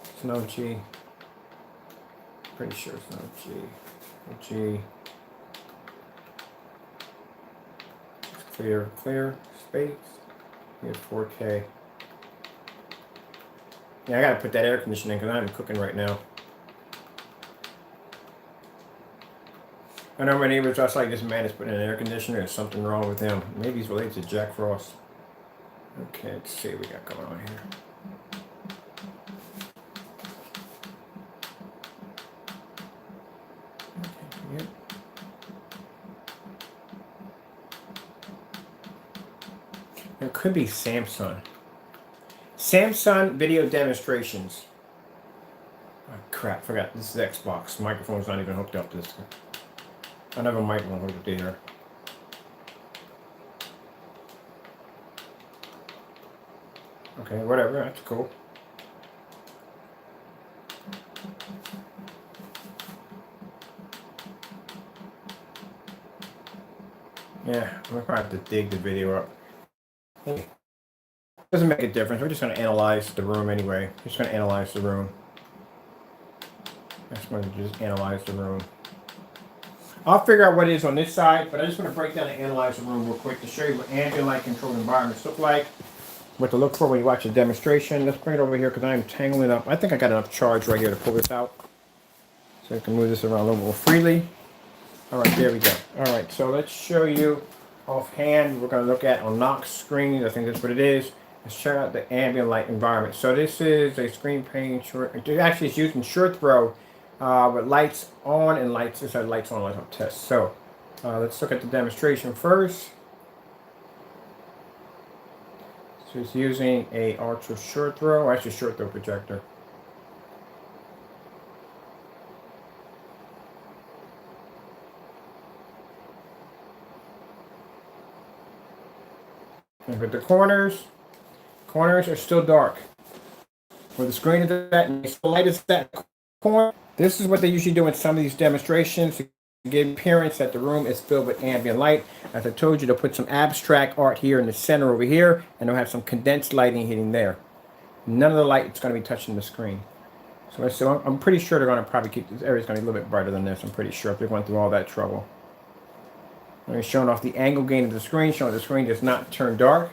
It's an LG. Pretty sure it's an LG. LG. Clear, space. Here's 4K. Yeah, I gotta put that air conditioning because I'm cooking right now. I know my neighbors just like, this man is putting in an air conditioner. There's something wrong with him. Maybe he's related to Jack Frost. Okay, let's see what we got going on here. Okay, It could be Samsung. Samsung video demonstrations. Oh crap, forgot. This is Xbox. Microphone's not even hooked up to this. I never microphone hooked up to here. Okay, whatever, that's cool. Yeah, we'll probably have to dig the video up. Hey, doesn't make a difference. We're just going to analyze the room anyway. Just going to analyze the room. Just going to just analyze the room. I'll figure out what it is on this side, but I just want to break down and analyze the room real quick to show you what ambient light controlled environments look like. What to look for when you watch a demonstration. Let's bring it over here because I'm tangling it up. I think I got enough charge right here to pull this out. So I can move this around a little more freely. All right, there we go. All right, so let's show you offhand. We're going to look at on Knox screens. I think that's what it is. Let's check out the ambient light environment. So this is a screen pane short. It actually is used in short throw with lights on and lights. This has lights on, lights off test. So let's look at the demonstration first. So it's using a ultra short throw, actually short throw projector. And with the corners are still dark. Where the screen is at, and the light is at corner. This is what they usually do in some of these demonstrations to give appearance that the room is filled with ambient light. As I told you, they'll put some abstract art here in the center over here, and they'll have some condensed lighting hitting there. None of the light is going to be touching the screen. So I'm pretty sure they're going to probably keep this area going to be a little bit brighter than this. I'm pretty sure if they're going through all that trouble. I'm showing off the angle gain of the screen, showing the screen does not turn dark.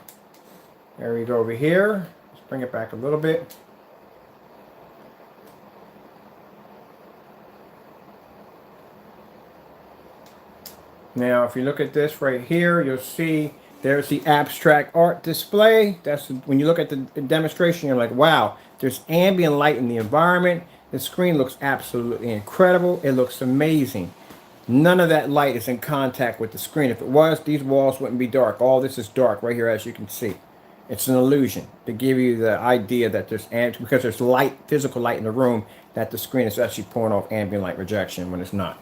There we go over here. Let's bring it back a little bit. Now, if you look at this right here, you'll see there's the abstract art display. That's when you look at the demonstration, you're like, wow, there's ambient light in the environment. The screen looks absolutely incredible. It looks amazing. None of that light is in contact with the screen. If it was, these walls wouldn't be dark. All this is dark right here, as you can see. It's an illusion to give you the idea that there's because there's light, physical light in the room, that the screen is actually pouring off ambient light rejection when it's not.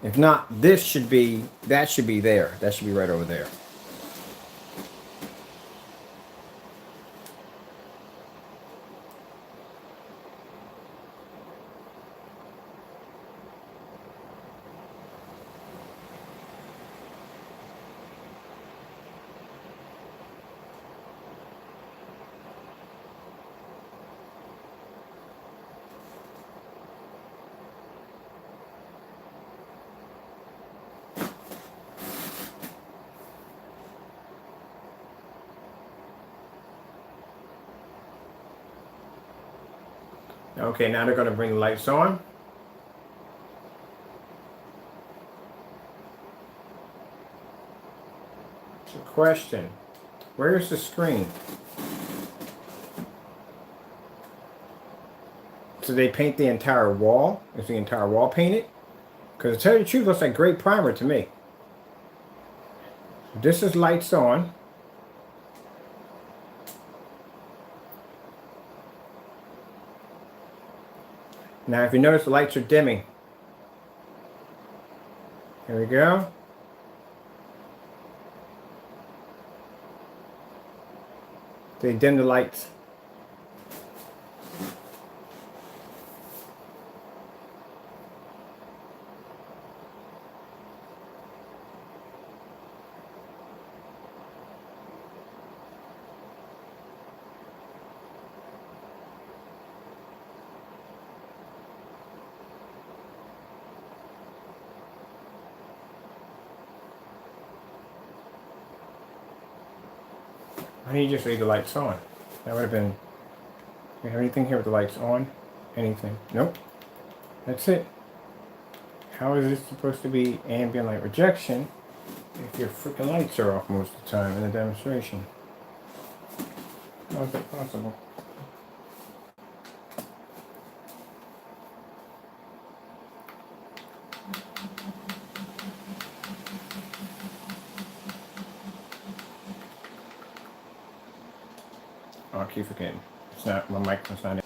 If not, that should be there. That should be right over there. Okay, now they're going to bring the lights on. So question, where's the screen? So they paint the entire wall? Is the entire wall painted? Because to tell you the truth, it looks like great primer to me. This is lights on. Now, if you notice, the lights are dimming. Here we go. They dim the lights. Why didn't you just leave the lights on? That would have been... Do you have anything here with the lights on? Anything? Nope. That's it. How is this supposed to be ambient light rejection if your freaking lights are off most of the time in the demonstration? How is that possible? Oh, I keep forgetting. It's not, my microphone's not in.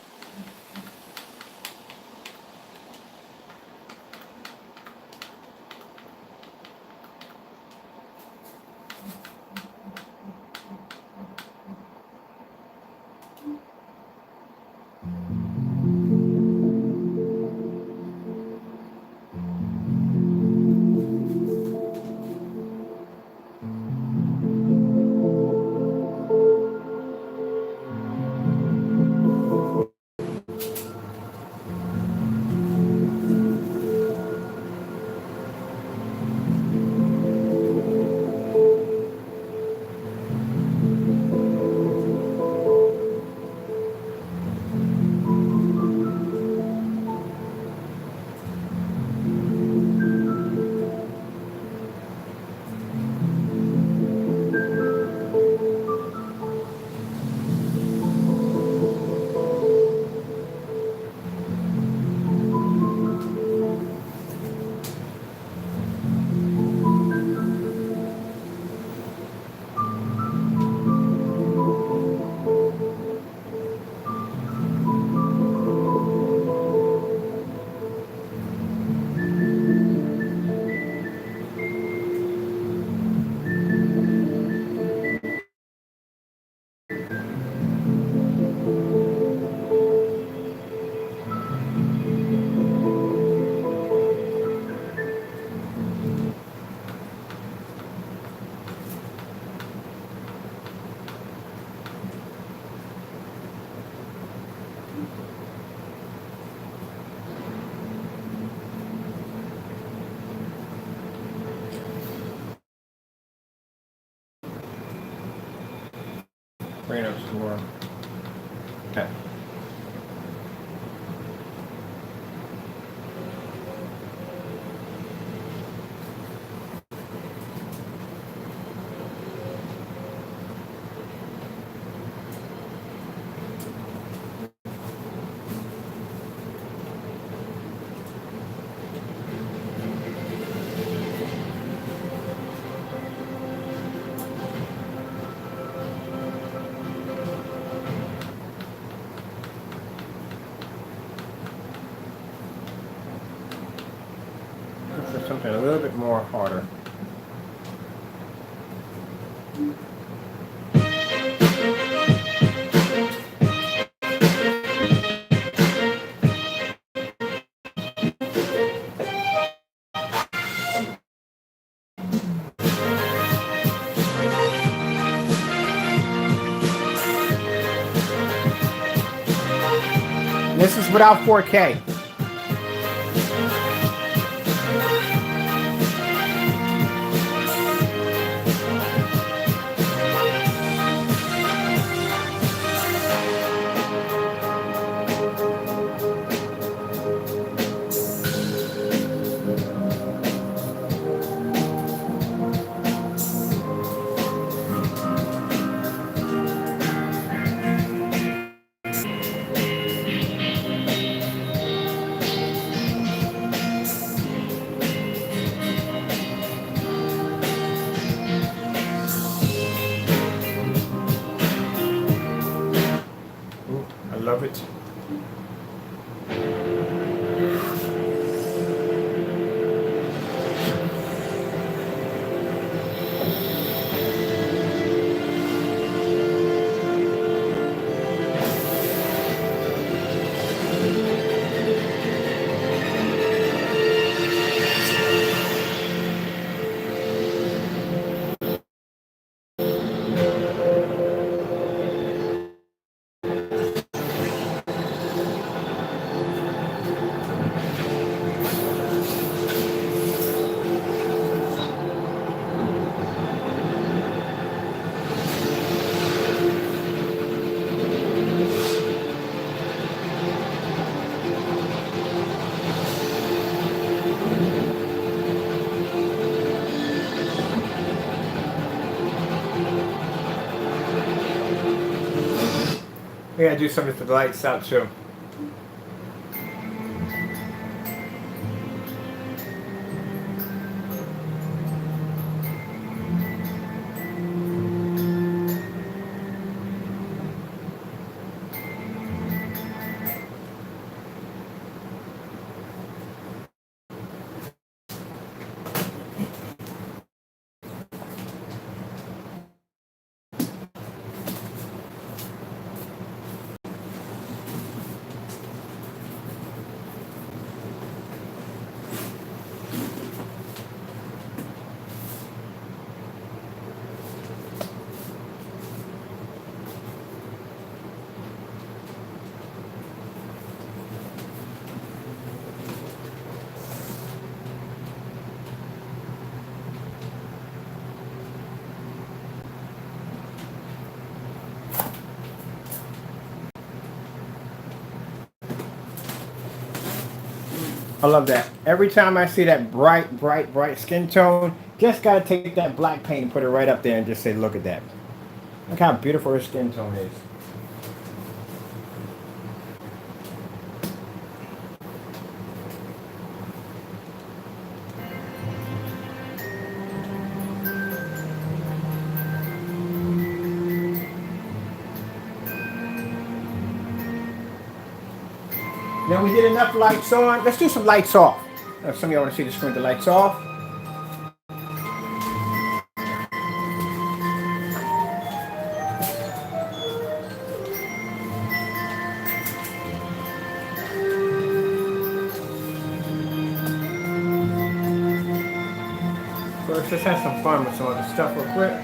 Bring it up some more. Okay. For something a little bit more harder. And this is without 4K. I love it. We gotta do something for the lights out too. I love that. Every time I see that bright, bright, bright skin tone, just gotta take that black paint and put it right up there and just say, look at that. Look how beautiful her skin tone is. Now we did enough lights on. Let's do some lights off. Some of y'all want to see the screen with the lights off. First, let's have some fun with some of the stuff real quick.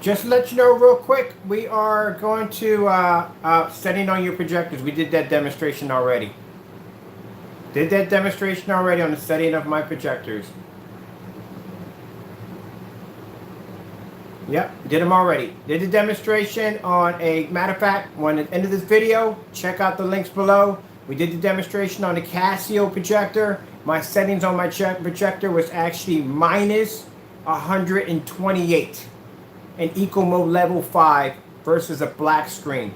Just to let you know real quick, we are going to setting on your projectors. We did that demonstration already. Did that demonstration already on the setting of my projectors. Yep, did them already. Did the demonstration on a, matter of fact, when at the end of this video, check out the links below. We did the demonstration on the Casio projector. My settings on my projector was actually minus 128 in eco mode level 5 versus a black screen.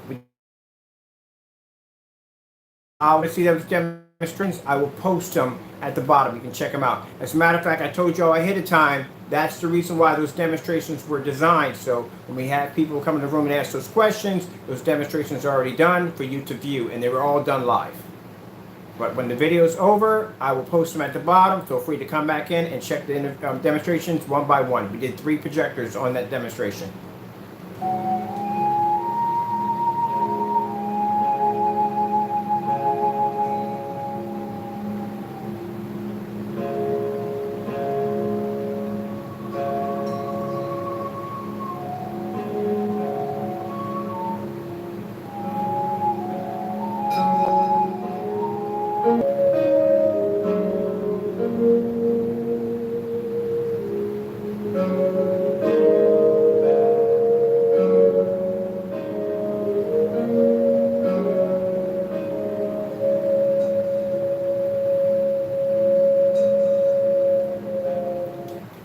I want to see those demonstrations. I will post them at the bottom. You can check them out. As a matter of fact, I told you all ahead of time, that's the reason why those demonstrations were designed. So when we have people come in the room and ask those questions, those demonstrations are already done for you to view, and they were all done live. But when the video is over, I will post them at the bottom. Feel free to come back in and check the demonstrations one by one. We did 3 projectors on that demonstration.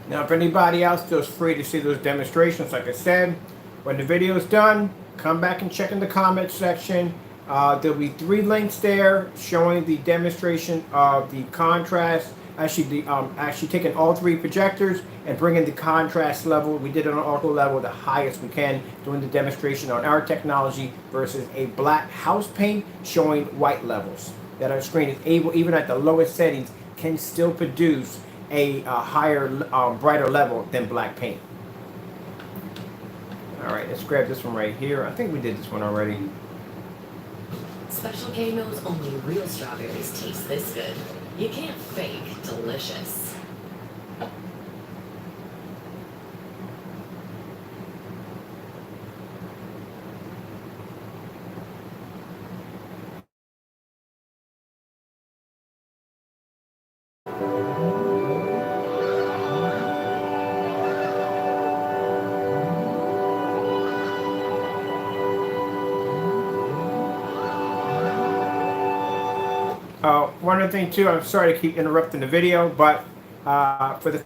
Now, if anybody else feels free to see those demonstrations, like I said, when the video is done, come back and check in the comments section. There'll be 3 links there showing the demonstration of the contrast. Actually, actually taking all 3 projectors and bringing the contrast level. We did it on auto level, the highest we can, doing the demonstration on our technology versus a black house paint showing white levels. That our screen is able, even at the lowest settings, can still produce a higher, brighter level than black paint. All right, let's grab this one right here. I think we did this one already. Special K knows only real strawberries taste this good. You can't fake delicious. One other thing too, I'm sorry to keep interrupting the video, but for the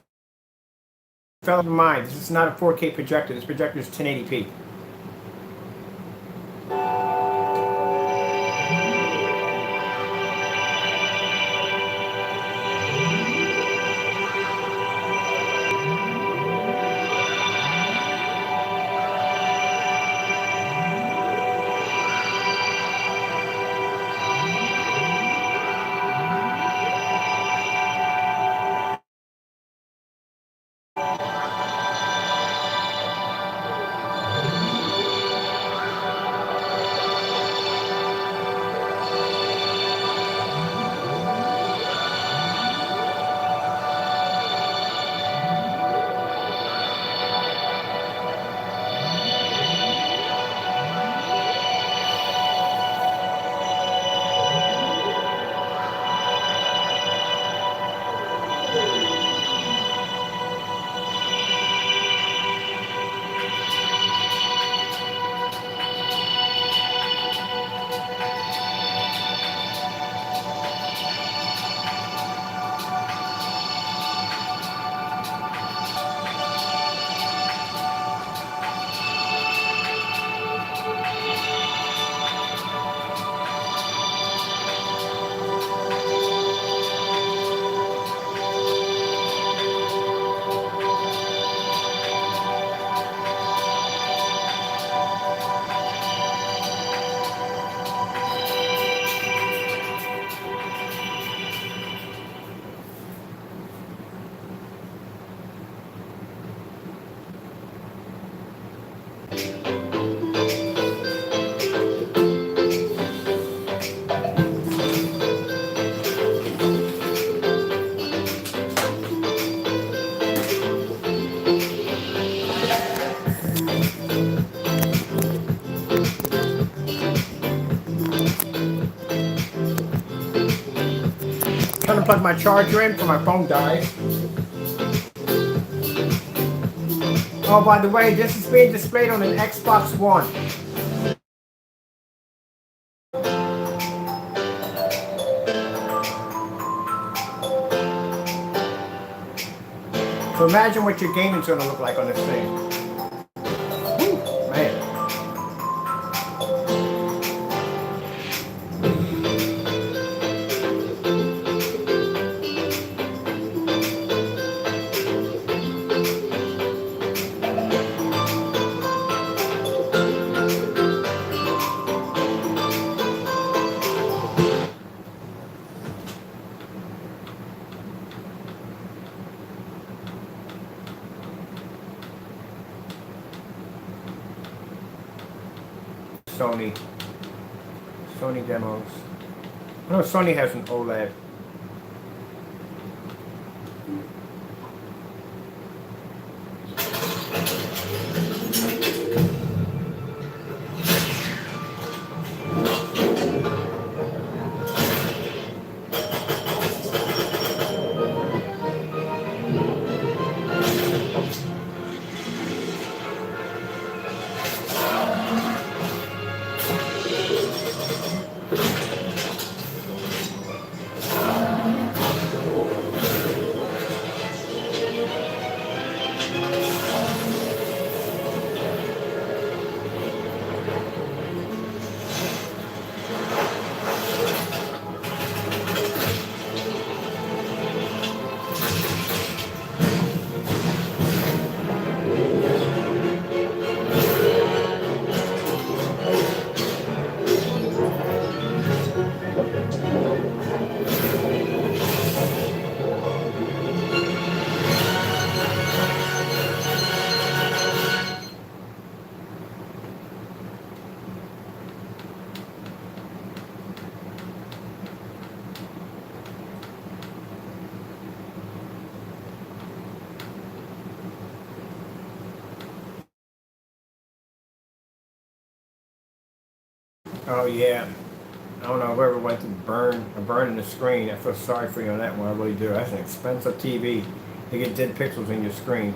fellow in mind, this is not a 4K projector. This projector is 1080p. plug my charger in for my phone died. Oh, by the way, this is being displayed on an Xbox One. So imagine what your gaming's gonna look like on this thing. Woo, man. Sony demos. No, Sony has an OLED. Oh yeah. I don't know whoever went to burning the screen. I feel sorry for you on that one. I really do. That's an expensive TV. You get dead pixels in your screen.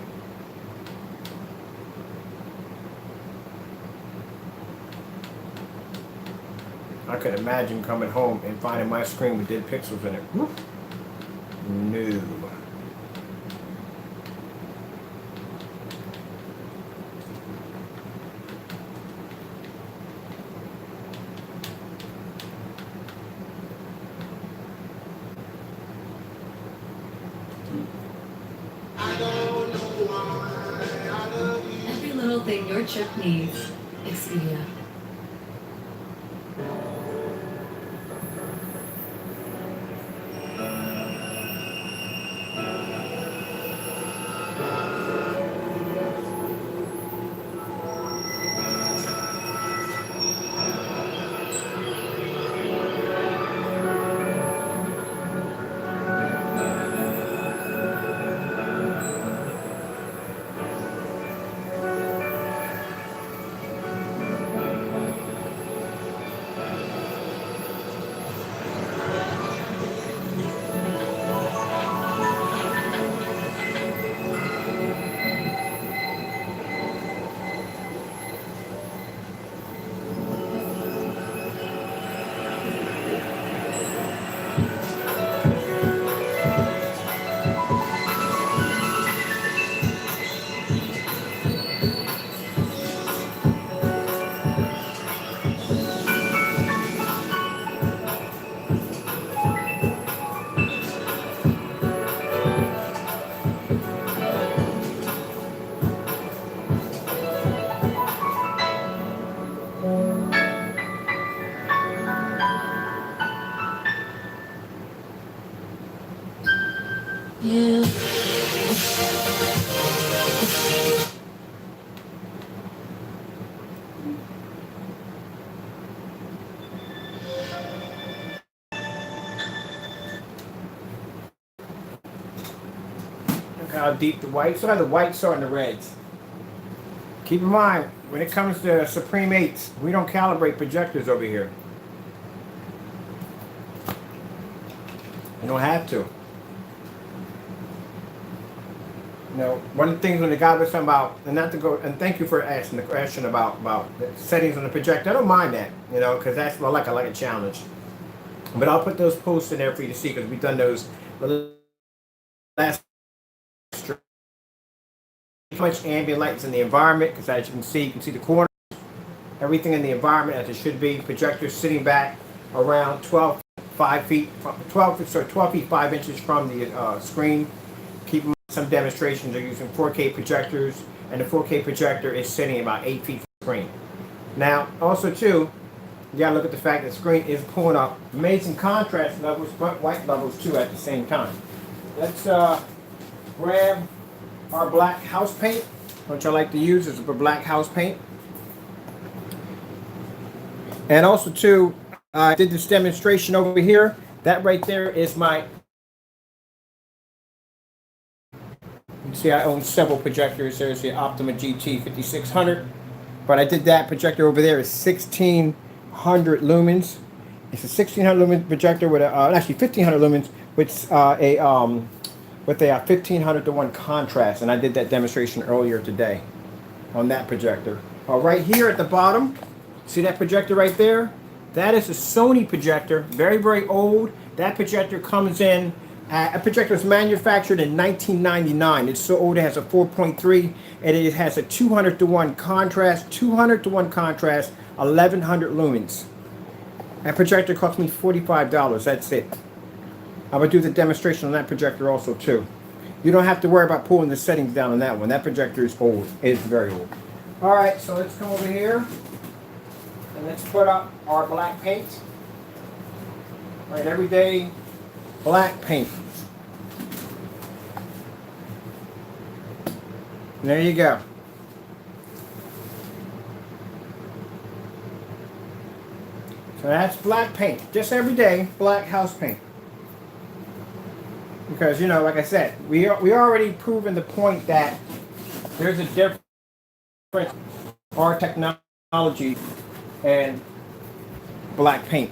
I could imagine coming home and finding my screen with dead pixels in it. Whoop. No. Every little thing your trip needs. Expedia. Yeah. Look how deep the whites are. The whites are and the reds. Keep in mind, when it comes to Supreme 8s, we don't calibrate projectors over here. You don't have to. You know, one of the things when the guy was talking about, and not to go, and thank you for asking the question about the settings on the projector. I don't mind that, you know, because that's I like a challenge. But I'll put those posts in there for you to see because we've done those the last stream. How much ambient light is in the environment, because as you can see the corner, everything in the environment as it should be. Projector sitting back around 12 feet 5 inches from the screen. Keep in mind some demonstrations are using 4K projectors, and the 4K projector is sitting about 8 feet from the screen. Now, also too, you gotta look at the fact that the screen is pulling up amazing contrast levels, but white levels too at the same time. Let's grab our black house paint, which I like to use is a black house paint. And also too, I did this demonstration over here. That right there is my, you see I own several projectors. There's the Optima GT 5600. But I did that projector over there is 1600 lumens. It's a 1600 lumen projector with a, actually 1500 lumens with a 1500 to 1 contrast. And I did that demonstration earlier today on that projector. Right here at the bottom, see that projector right there? That is a Sony projector, very, very old. That projector comes in, a projector was manufactured in 1999. It's so old it has a 4.3 and it has a 200 to 1 contrast, 200 to 1 contrast, 1100 lumens. That projector cost me $45, that's it. I'm gonna do the demonstration on that projector also too. You don't have to worry about pulling the settings down on that one. That projector is old, it's very old. All right, so let's come over here. And let's put up our black paint. All right, everyday black paint. And there you go. So that's black paint. Just everyday black house paint. Because, you know, like I said, we already proven the point that there's a difference in our technology and black paint.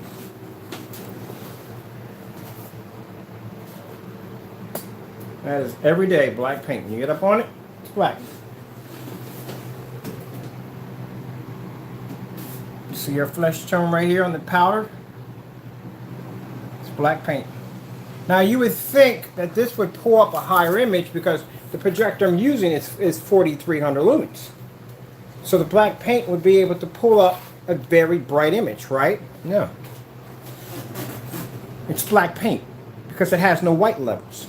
That is everyday black paint. When you get up on it, it's black. You see your flesh tone right here on the powder? It's black paint. Now you would think that this would pull up a higher image because the projector I'm using is 4300 lumens. So the black paint would be able to pull up a very bright image, right? No. It's black paint because it has no white levels.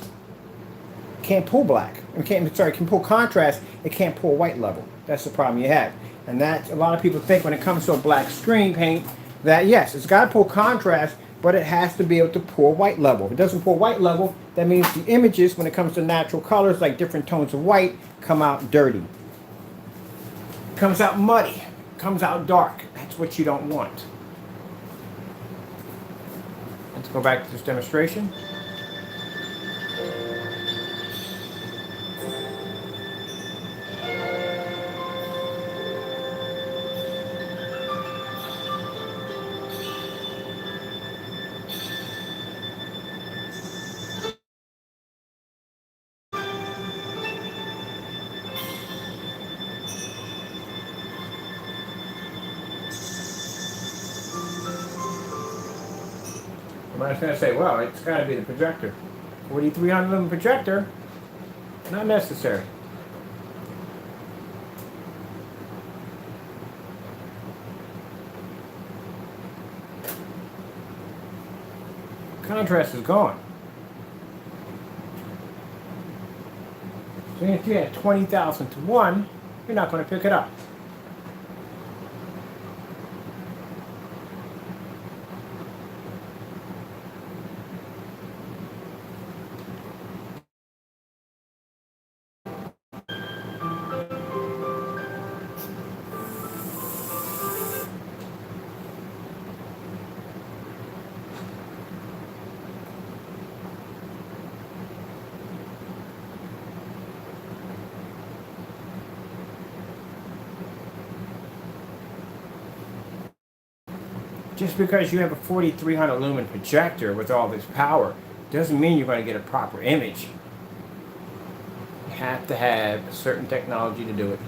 It can't pull black. It can pull contrast. It can't pull white level. That's the problem you have. And that's a lot of people think when it comes to a black screen paint that yes, it's got to pull contrast, but it has to be able to pull white level. If it doesn't pull white level, that means the images, when it comes to natural colors like different tones of white, come out dirty. Comes out muddy. Comes out dark. That's what you don't want. Let's go back to this demonstration. I was going to say, well, it's got to be the projector. 4300 lumen projector, not necessary. Contrast is gone. So if you had 20,000 to 1, you're not going to pick it up. Just because you have a 4300 lumen projector with all this power doesn't mean you're going to get a proper image. have to have a certain technology to do it.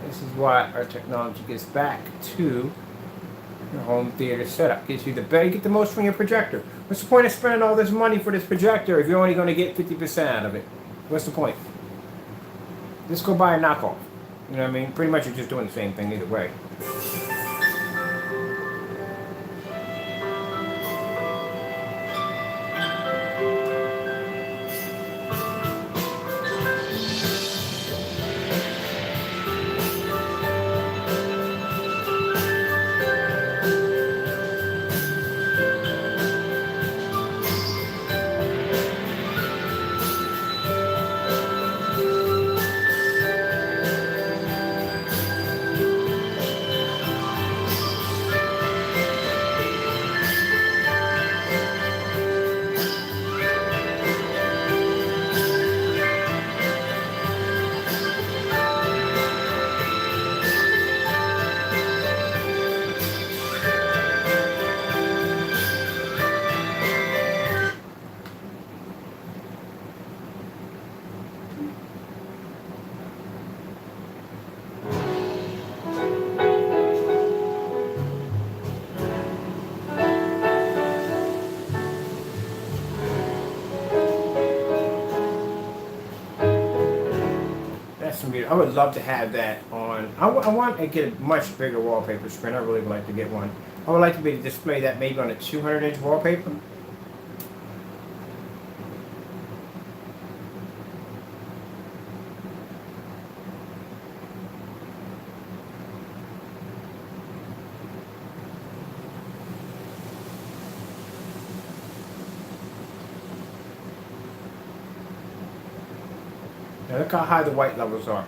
This is why our technology gets back to the home theater setup. Gives you the better, you get the most from your projector. What's the point of spending all this money for this projector if you're only going to get 50% out of it? What's the point? Just go buy a knockoff. You know what I mean? Pretty much you're just doing the same thing either way. I would love to have that on. I want to get a much bigger wallpaper screen. I really would like to get one. I would like to be able to display that maybe on a 200-inch wallpaper. Now look how high the white levels are.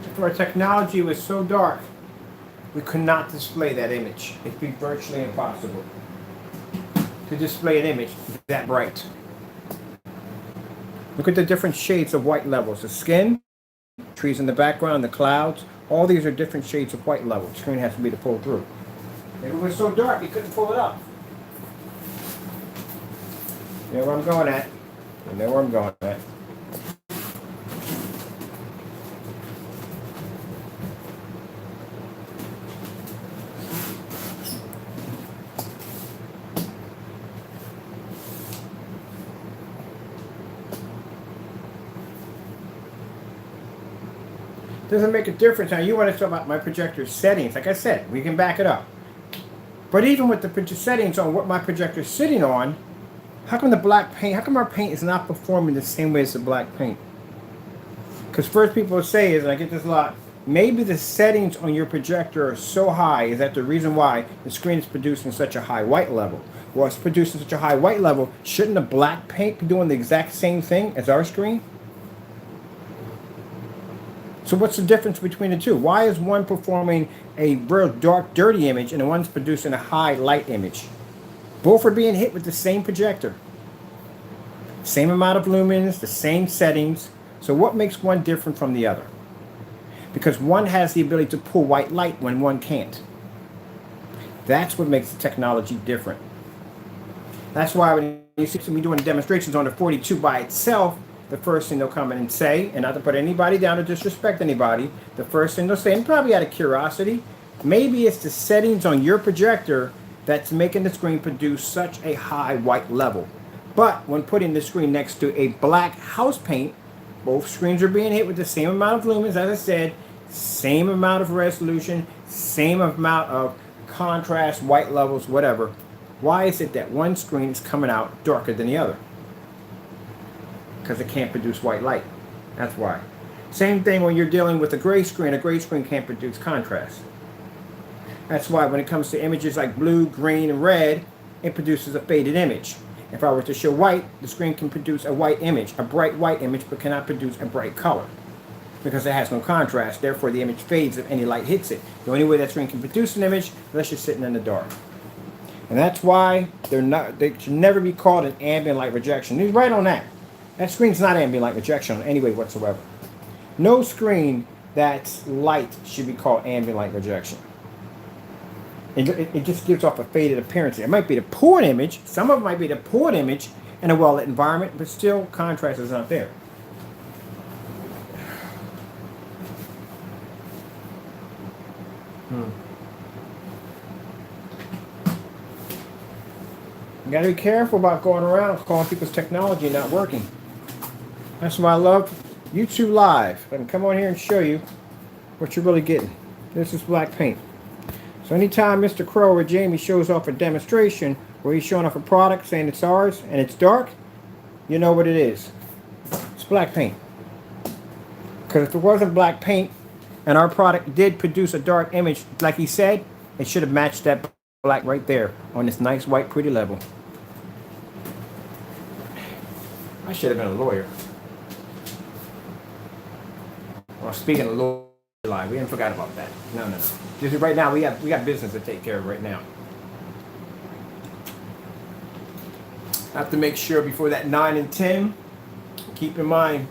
If our technology was so dark, we could not display that image. It'd be virtually impossible to display an image that bright. Look at the different shades of white levels. The skin, trees in the background, the clouds, all these are different shades of white level. The screen has to be to pull through. If it was so dark, you couldn't pull it up. You know where I'm going at. You know where I'm going at. Doesn't make a difference. Now you want to talk about my projector settings. Like I said, we can back it up. But even with the settings on what my projector is sitting on, how come the black paint, how come our paint is not performing the same way as the black paint? Because first people will say is, and I get this a lot, maybe the settings on your projector are so high, is that the reason why the screen is producing such a high white level? Well, it's producing such a high white level, shouldn't the black paint be doing the exact same thing as our screen? So what's the difference between the two? Why is one performing a real dark, dirty image and the one's producing a high light image? Both are being hit with the same projector. Same amount of lumens, the same settings. So what makes one different from the other? Because one has the ability to pull white light when one can't. That's what makes the technology different. That's why when you see me doing demonstrations on the 42 by itself, the first thing they'll come in and say, and not to put anybody down or disrespect anybody, the first thing they'll say, and probably out of curiosity, maybe it's the settings on your projector that's making the screen produce such a high white level. But when putting the screen next to a black house paint, both screens are being hit with the same amount of lumens, as I said, same amount of resolution, same amount of contrast, white levels, whatever. Why is it that one screen is coming out darker than the other? Because it can't produce white light. That's why. Same thing when you're dealing with a gray screen can't produce contrast. That's why when it comes to images like blue, green, and red, it produces a faded image. If I were to show white, the screen can produce a white image, a bright white image, but cannot produce a bright color because it has no contrast. Therefore, the image fades if any light hits it. The only way that screen can produce an image, unless you're sitting in the dark. And that's why they should never be called an ambient light rejection. He's right on that. That screen's not ambient light rejection in any way whatsoever. No screen that's light should be called ambient light rejection. It just gives off a faded appearance. It might be the poor image. Some of it might be the poor image in a well-lit environment, but still contrast is not there. You gotta be careful about going around calling people's technology not working. That's why I love YouTube Live. I can come on here and show you what you're really getting. This is black paint. So anytime Mr. Crow or Jamie shows off a demonstration where he's showing off a product saying it's ours and it's dark, you know what it is. It's black paint. Because if it wasn't black paint and our product did produce a dark image like he said, it should have matched that black right there on this nice white pretty level. I should have been a lawyer. Well, speaking of lawyer live, we didn't forget about that. No. Just right now, we got business to take care of right now. I have to make sure before that 9 and 10. Keep in mind,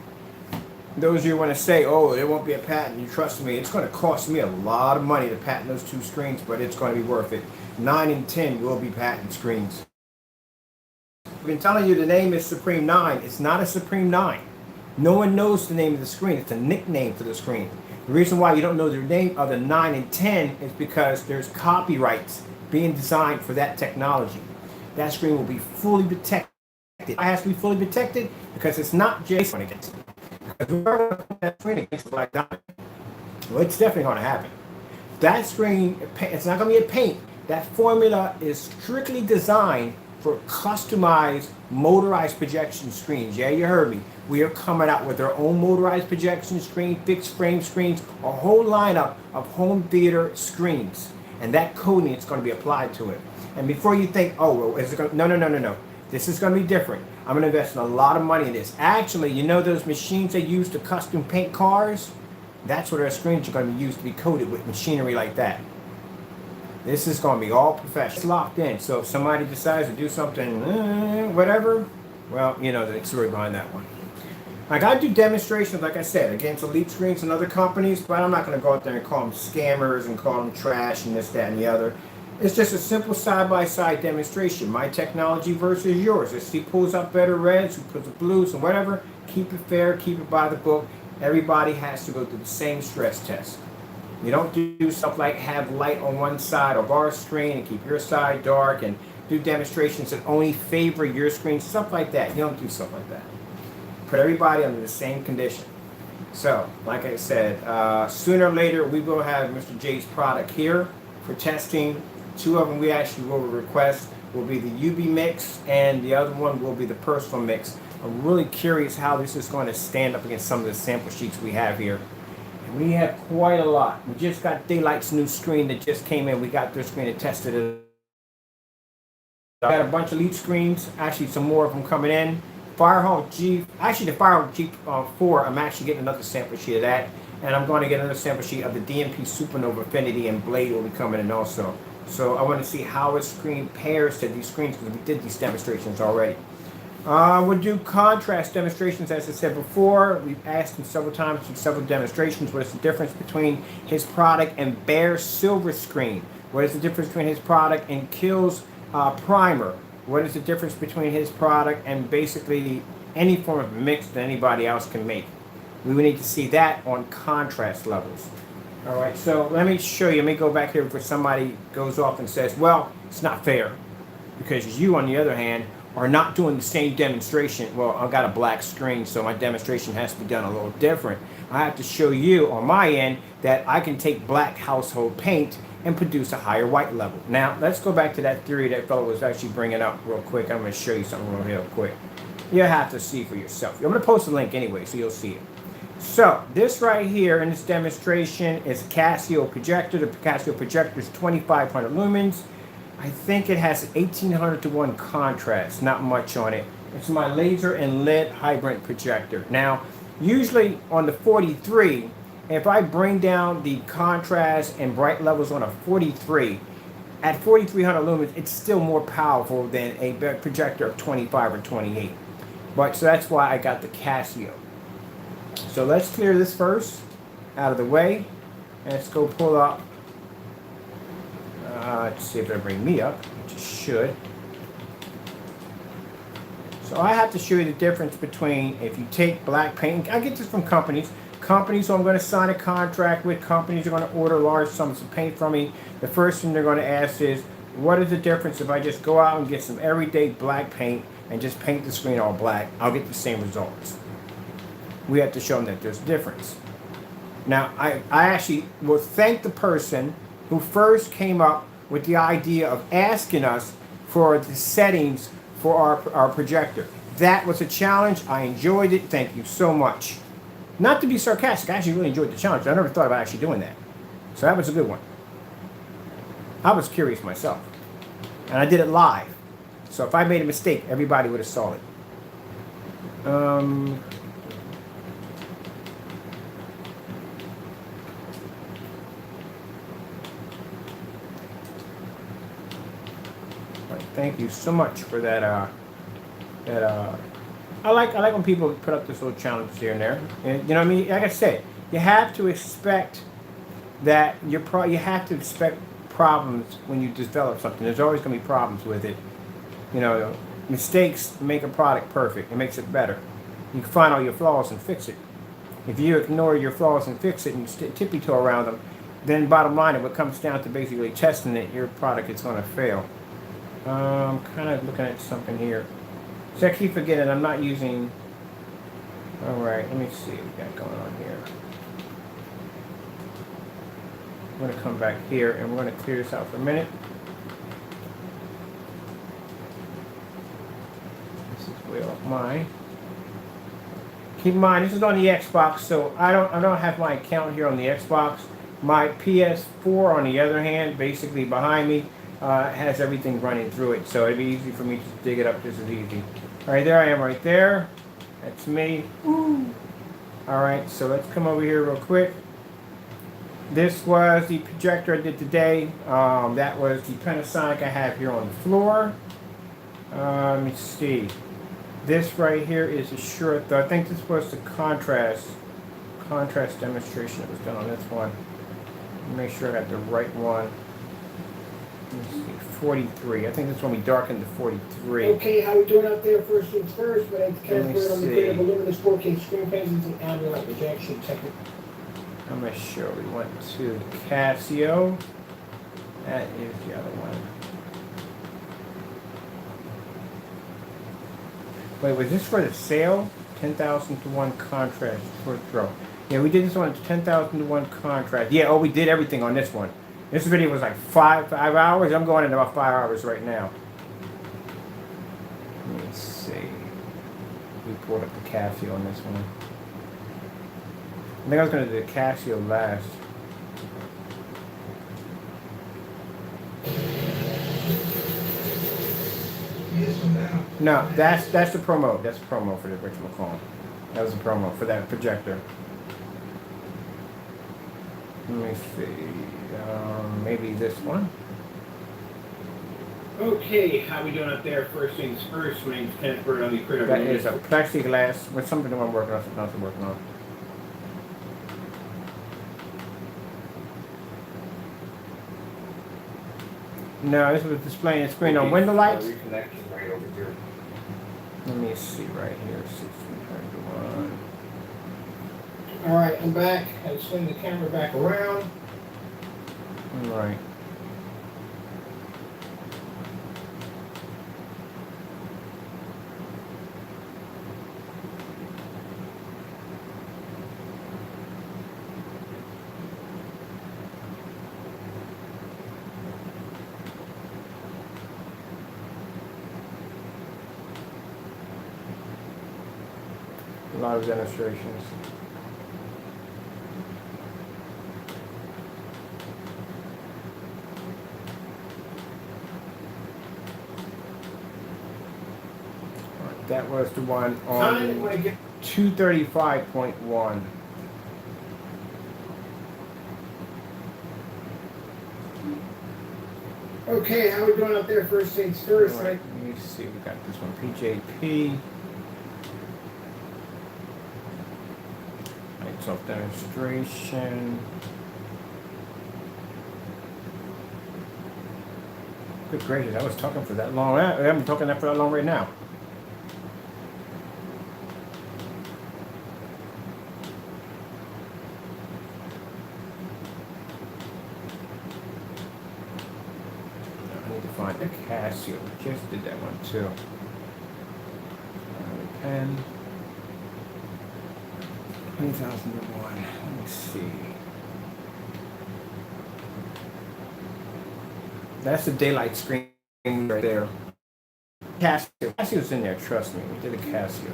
those of you who want to say, "Oh, there won't be a patent," you trust me. It's going to cost me a lot of money to patent those two screens, but it's going to be worth it. 9 and 10 will be patent screens. I've been telling you the name is Supreme 9. It's not a Supreme 9. No one knows the name of the screen. It's a nickname for the screen. The reason why you don't know the name of the 9 and 10 is because there's copyrights being designed for that technology. That screen will be fully protected. It has to be fully protected because it's not just going against it. Because we're going to put that screen against the black diamond. Well, it's definitely going to happen. That screen, it's not going to be a paint. That formula is strictly designed for customized motorized projection screens. Yeah, you heard me. We are coming out with our own motorized projection screen, fixed frame screens, a whole lineup of home theater screens. And that coding is going to be applied to it. And before you think, oh, well, is it going to... No. This is going to be different. I'm going to invest a lot of money in this. Actually, you know those machines they use to custom paint cars? That's what our screens are going to be used to be coated with machinery like that. This is going to be all professional. It's locked in. So if somebody decides to do something, whatever, well, you know the story behind that one. Like I do demonstrations, like I said, against Elite Screens and other companies, but I'm not going to go out there and call them scammers and call them trash and this, that, and the other. It's just a simple side-by-side demonstration. My technology versus yours. If he pulls up better reds, who puts the blues and whatever, keep it fair, keep it by the book. Everybody has to go through the same stress test. You don't do stuff like have light on one side of our screen and keep your side dark and do demonstrations that only favor your screen, stuff like that. You don't do stuff like that. Put everybody under the same condition. So, like I said, sooner or later we will have Mr. J's product here for testing. Two of them we actually will request will be the UB mix and the other one will be the personal mix. I'm really curious how this is going to stand up against some of the sample sheets we have here. We have quite a lot. We just got Daylight's new screen that just came in. We got their screen and tested it. I got a bunch of Elite screens. Actually, some more of them coming in. Firehawk G. Actually, the Firehawk G4. I'm actually getting another sample sheet of that, and I'm going to get another sample sheet of the DMP Supernova Affinity and Blade will be coming in also. So I want to see how a screen pairs to these screens because we did these demonstrations already. We'll do contrast demonstrations, as I said before. We've asked him several times in several demonstrations what is the difference between his product and Bear Silver Screen. What is the difference between his product and Kills Primer? What is the difference between his product and basically any form of mix that anybody else can make? We would need to see that on contrast levels. All right, so let me show you. Let me go back here before somebody goes off and says, well, it's not fair because you, on the other hand, are not doing the same demonstration. Well, I've got a black screen, so my demonstration has to be done a little different. I have to show you on my end that I can take black household paint and produce a higher white level. Now, let's go back to that theory that fellow was actually bringing up real quick. I'm going to show you something real quick. You have to see for yourself. I'm going to post a link anyway, so you'll see it. So, this right here in this demonstration is a Casio projector. The Casio projector is 2,500 lumens. I think it has 1800 to 1 contrast, not much on it. It's my laser and lead hybrid projector. Now, usually on the 43, if I bring down the contrast and bright levels on a 43, at 4300 lumens, it's still more powerful than a projector of 25 or 28. But so that's why I got the Casio. So let's clear this first out of the way. And let's go pull up. Let's see if it'll bring me up, which it should. So I have to show you the difference between if you take black paint. I get this from companies. Companies who I'm going to sign a contract with, companies are going to order large sums of paint from me. The first thing they're going to ask is, what is the difference if I just go out and get some everyday black paint and just paint the screen all black? I'll get the same results. We have to show them that there's a difference. Now, I actually will thank the person who first came up with the idea of asking us for the settings for our projector. That was a challenge. I enjoyed it. Thank you so much. Not to be sarcastic, I actually really enjoyed the challenge. I never thought about actually doing that. So that was a good one. I was curious myself. And I did it live. So if I made a mistake, everybody would have saw it. Thank you so much for that. I like when people put up this little challenge here and there. And you know what I mean? Like I said, you have to expect that you have to expect problems when you develop something. There's always going to be problems with it. You know, mistakes make a product perfect. It makes it better. You can find all your flaws and fix it. If you ignore your flaws and fix it and tippy-toe around them, then bottom line, if it comes down to basically testing it, your product is going to fail. Kind of looking at something here. So I keep forgetting I'm not using. Alright, let me see what we got going on here. I'm going to come back here and we're going to clear this out for a minute. This is way off mine. Keep in mind, this is on the Xbox, so I don't have my account here on the Xbox. My PS4, on the other hand, basically behind me, has everything running through it, so it'd be easy for me to dig it up just as easy. Alright, there I am right there. That's me. Alright, so let's come over here real quick. This was the projector I did today. That was the Panasonic I have here on the floor. Let me see. This right here is a short, I think this was the contrast demonstration that was done on this one. Make sure I got the right one. Let's see, 43. I think this one we darkened to 43. Okay, how we doing out there? First things first, but it's Let me Casper on the see. creative luminous 4K screen paintings and ALR projection technique. I'm going to show we went to the Casio. That is the other one. Wait, was this for the sale? 10,000 to 1 contrast for throw. Yeah, we did this one 10,000 to 1 contrast. Yeah, we did everything on this one. This video was like 5 hours. I'm going in about 5 hours right now. Let me see. We pulled up the Casio on this one. I think I was going to do the Casio last. No, that's the promo. That's the promo for the Rich McCall. That was a promo for that projector. Let me see. Maybe this one. Okay, how we doing out there? First things first. My name's Kenneth Bird. I'm the creator. That is a plexiglass with something I'm working on. Something else I'm working on. No, this was displaying the screen on window lights. Right over here. Let me see right here. 1601. Alright, I'm back. I had to swing the camera back around. Right. A lot of demonstrations. was the one Kind of on want to get 235.1. okay. How we doing out there? First things first. All right, let me see. We got this one, PJP. Lights off demonstration. Good gracious, I was talking for that long. I'm talking that for that long right now. I need to find the Casio. Just did that one too. Pen. 2001. Let me see. That's the daylight screen right there. Casio. Casio's in there, trust me. We did a Casio.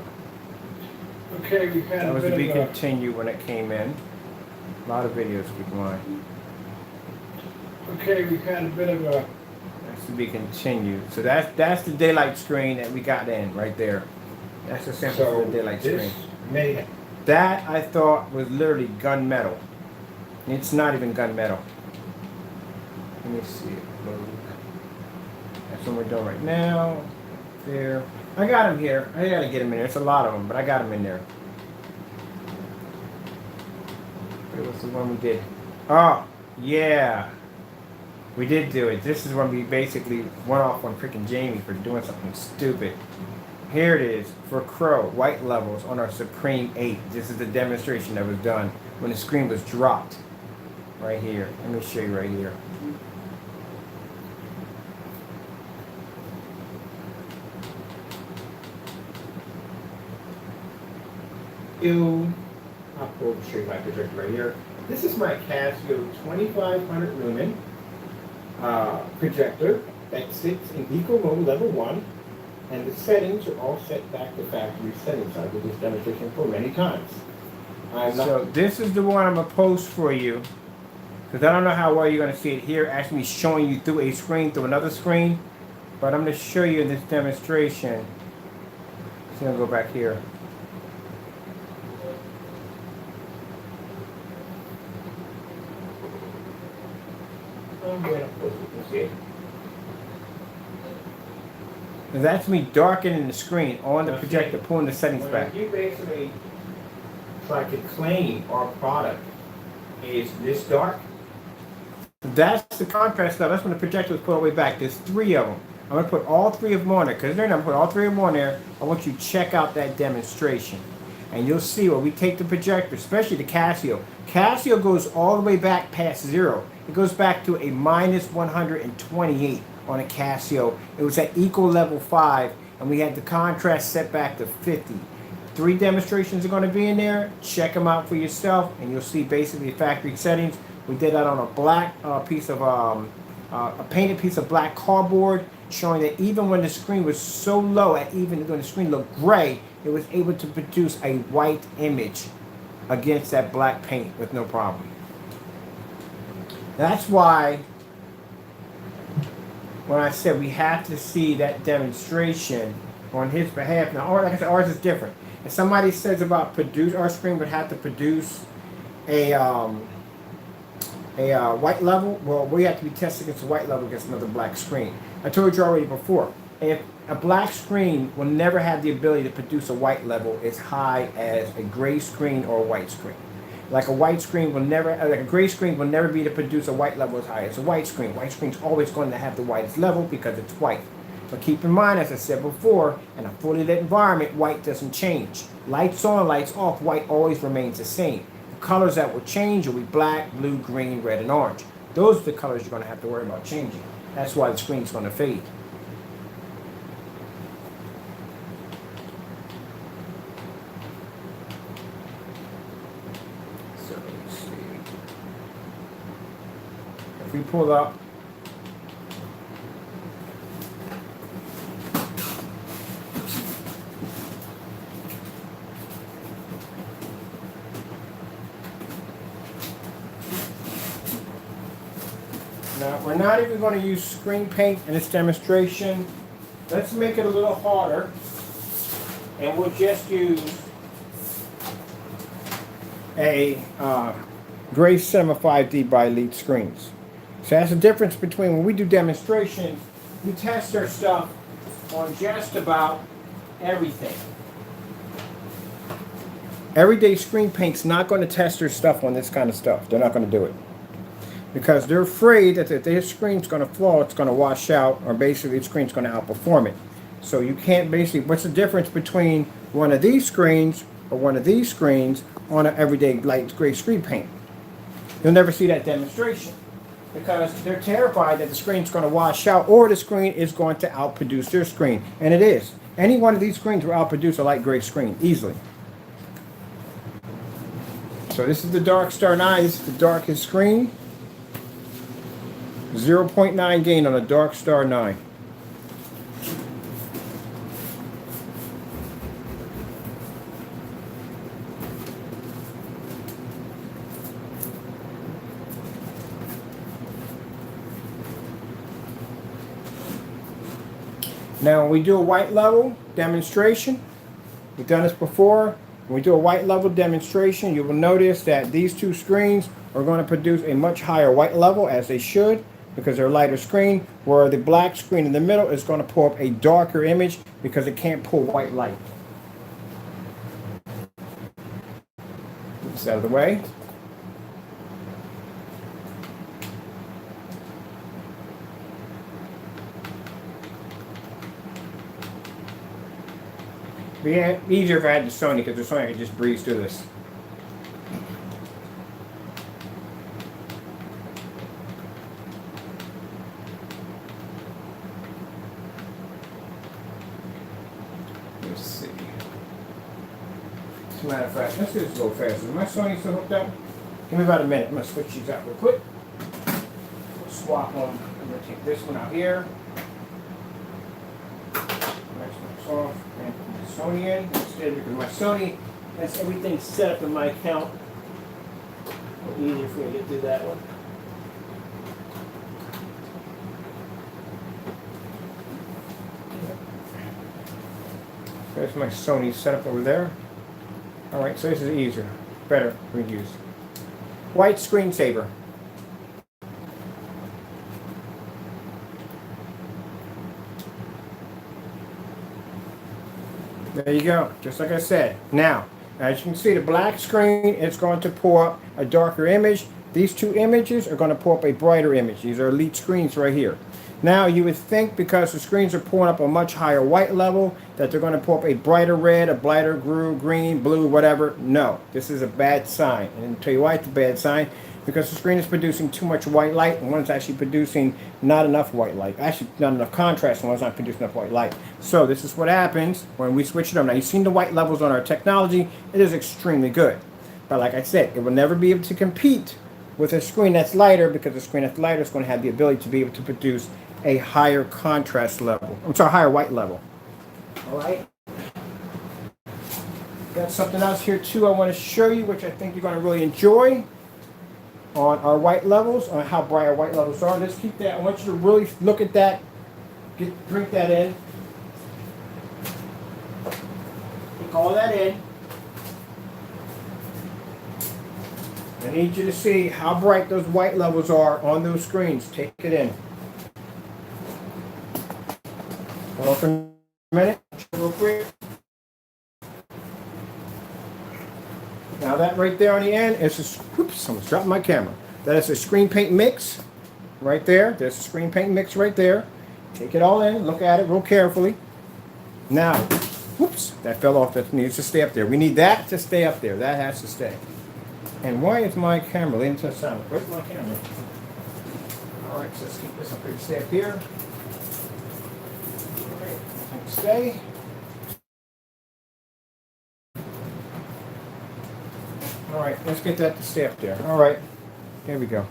Okay, we've had That a was bit to be of a... continued when it came in. A lot of videos, keep in mind. Okay, we've had a bit of a... That's to be continued. So that's the daylight screen that we got in right there. That's the sample So for the daylight this screen. may... That I thought was literally gunmetal. It's not even gunmetal. Let me see it. That's what we're doing right now. There. I got them here. I gotta get them in there. It's a lot of them, but I got them in there. It was the one we did. Oh, yeah. We did do it. This is when we basically went off on freaking Jamie for doing something stupid. Here it is for Crow, white levels on our Supreme 8. This is the demonstration that was done when the screen was dropped. Right here. Let me show you right here. I'll show you my projector right here. This is my Casio 2500 lumen projector that sits in eco mode level 1, and the settings are all set back to factory settings. I did this demonstration for many times. So this is the one I'm going to post for you, because I don't know how well you're going to see it here, actually showing you through a screen, through another screen, but I'm going to show you in this demonstration. So I'm going to go back here. And that's me darkening the screen on the projector, pulling the settings back. You basically try to claim our product is this dark. That's the contrast level. That's when the projector was put all the way back. There's 3 of them. I'm going to put all 3 of them on there, because they're going to put all 3 of them on there. I want you to check out that demonstration. And you'll see where we take the projector, especially the Casio. Casio goes all the way back past 0. It goes back to a minus 128 on a Casio. It was at equal level 5, and we had the contrast set back to 50. 3 demonstrations are going to be in there. Check them out for yourself, and you'll see basically factory settings. We did that on a black piece of a painted piece of black cardboard, showing that even when the screen was so low, even when the screen looked gray, it was able to produce a white image against that black paint with no problem. That's why when I said we have to see that demonstration on his behalf. Now, like I said, ours is different. If somebody says about produce, our screen would have to produce a white level, well, we have to be tested against a white level against another black screen. I told you already before, if a black screen will never have the ability to produce a white level as high as a gray screen or a white screen. Like a white screen will never, like a gray screen will never be to produce a white level as high as a white screen. White screen's always going to have the whitest level because it's white. But keep in mind, as I said before, in a fully lit environment, white doesn't change. Lights on, lights off, white always remains the same. The colors that will change will be black, blue, green, red, and orange. Those are the colors you're going to have to worry about changing. That's why the screen's going to fade. So let's see. If we pull up, now, we're not even going to use screen paint in this demonstration. Let's make it a little harder. and we'll just use a Gray Cinema 5D by Elite Screens. So that's the difference between when we do demonstrations, we test our stuff on just about everything. Everyday screen paint's not going to test their stuff on this kind of stuff. They're not going to do it. Because they're afraid that if their screen's going to fall, it's going to wash out, or basically the screen's going to outperform it. So you can't basically, what's the difference between one of these screens or one of these screens on an everyday light gray screen paint? You'll never see that demonstration because they're terrified that the screen's going to wash out or the screen is going to outproduce their screen. And it is. Any one of these screens will outproduce a light gray screen easily. So this is the Dark Star 9. This is the darkest screen. 0.9 gain on a Dark Star 9. Now when we do a white level demonstration, we've done this before. When we do a white level demonstration, you will notice that these two screens are going to produce a much higher white level, as they should, because they're a lighter screen, where the black screen in the middle is going to pull up a darker image because it can't pull white light. Get this out of the way. It'd be easier if I had the Sony, because the Sony I could just breeze through this. Let's see. As a matter of fact, let's do this a little faster. Is my Sony still hooked up? Give me about a minute. I'm going to switch these out real quick. We'll swap them. I'm going to take this one out here. Next one's off. And Sony in instead, because my Sony has everything set up in my account. It'll be easier for me to get through that one. There's my Sony setup over there. Alright, so this is easier, better for use. White screensaver. There you go, just like I said. Now, as you can see, the black screen is going to pull up a darker image. These two images are going to pull up a brighter image. These are Elite screens right here. Now, you would think because the screens are pulling up a much higher white level that they're going to pull up a brighter red, a brighter green, blue, whatever. No, this is a bad sign. And I'll tell you why it's a bad sign. Because the screen is producing too much white light, and one's actually producing not enough white light. Actually, not enough contrast, and one's not producing enough white light. So this is what happens when we switch it on. Now, you've seen the white levels on our technology. It is extremely good. But like I said, it will never be able to compete with a screen that's lighter, because the screen that's lighter is going to have the ability to be able to produce a higher contrast level. I'm sorry, higher white level. All right. Got something else here, too, I want to show you, which I think you're going to really enjoy. On our white levels, on how bright our white levels are. Let's keep that. I want you to really look at that. Drink that in. Take all that in. I need you to see how bright those white levels are on those screens. Take it in. Hold on for a minute. Real quick. Now that right there on the end is a, whoops, almost dropped my camera. That is a screen paint mix right there. There's a screen paint mix right there. Take it all in, look at it real carefully. Now, whoops, that fell off. That needs to stay up there. We need that to stay up there. That has to stay. And why is my camera leaning to the side? Where's my camera? All right, so let's keep this up here. Stay up here. All right, stay. All right, let's get that to stay up there. All right, here we go.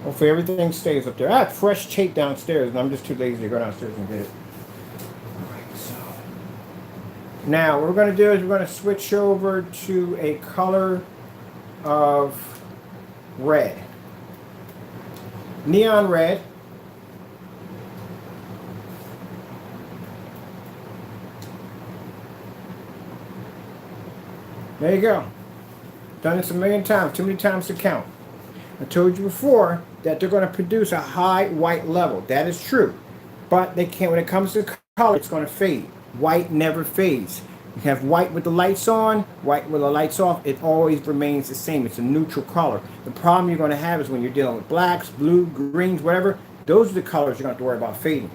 Hopefully everything stays up there. I have fresh tape downstairs, and I'm just too lazy to go downstairs and get it. All right, so now what we're going to do is we're going to switch over to a color of red. Neon red. There you go. Done this a million times, too many times to count. I told you before that they're going to produce a high white level. That is true. But they can't, when it comes to color, it's going to fade. White never fades. You have white with the lights on, white with the lights off, it always remains the same. It's a neutral color. The problem you're going to have is when you're dealing with blacks, blue, greens, whatever, those are the colors you're going to have to worry about fading.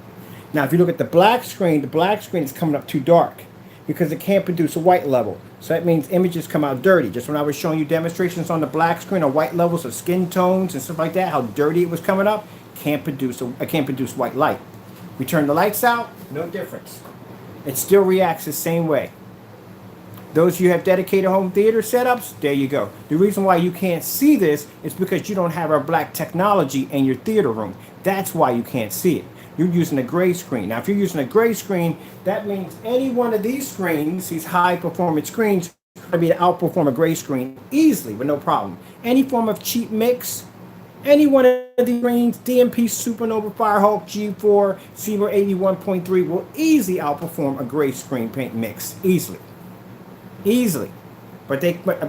Now, if you look at the black screen is coming up too dark because it can't produce a white level. So that means images come out dirty. Just when I was showing you demonstrations on the black screen of white levels of skin tones and stuff like that, how dirty it was coming up, can't produce white light. We turn the lights out, no difference. It still reacts the same way. Those of you who have dedicated home theater setups, there you go. The reason why you can't see this is because you don't have our black technology in your theater room. That's why you can't see it. You're using a gray screen. Now, if you're using a gray screen, that means any one of these screens, these high performance screens, are going to be to outperform a gray screen easily with no problem. Any form of cheap mix, any one of these screens, DMP Supernova Firehawk G4 Zebra 81.3 will easily outperform a gray screen paint mix. Easily. But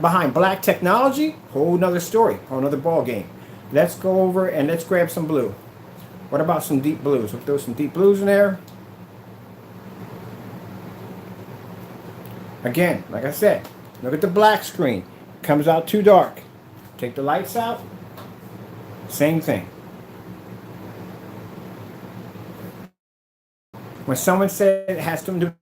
behind black technology, whole nother story, whole nother ball game. Let's go over and let's grab some blue. What about some deep blues? We'll throw some deep blues in there. Again, like I said, look at the black screen. It comes out too dark. Take the lights out. Same thing. When someone said it has to do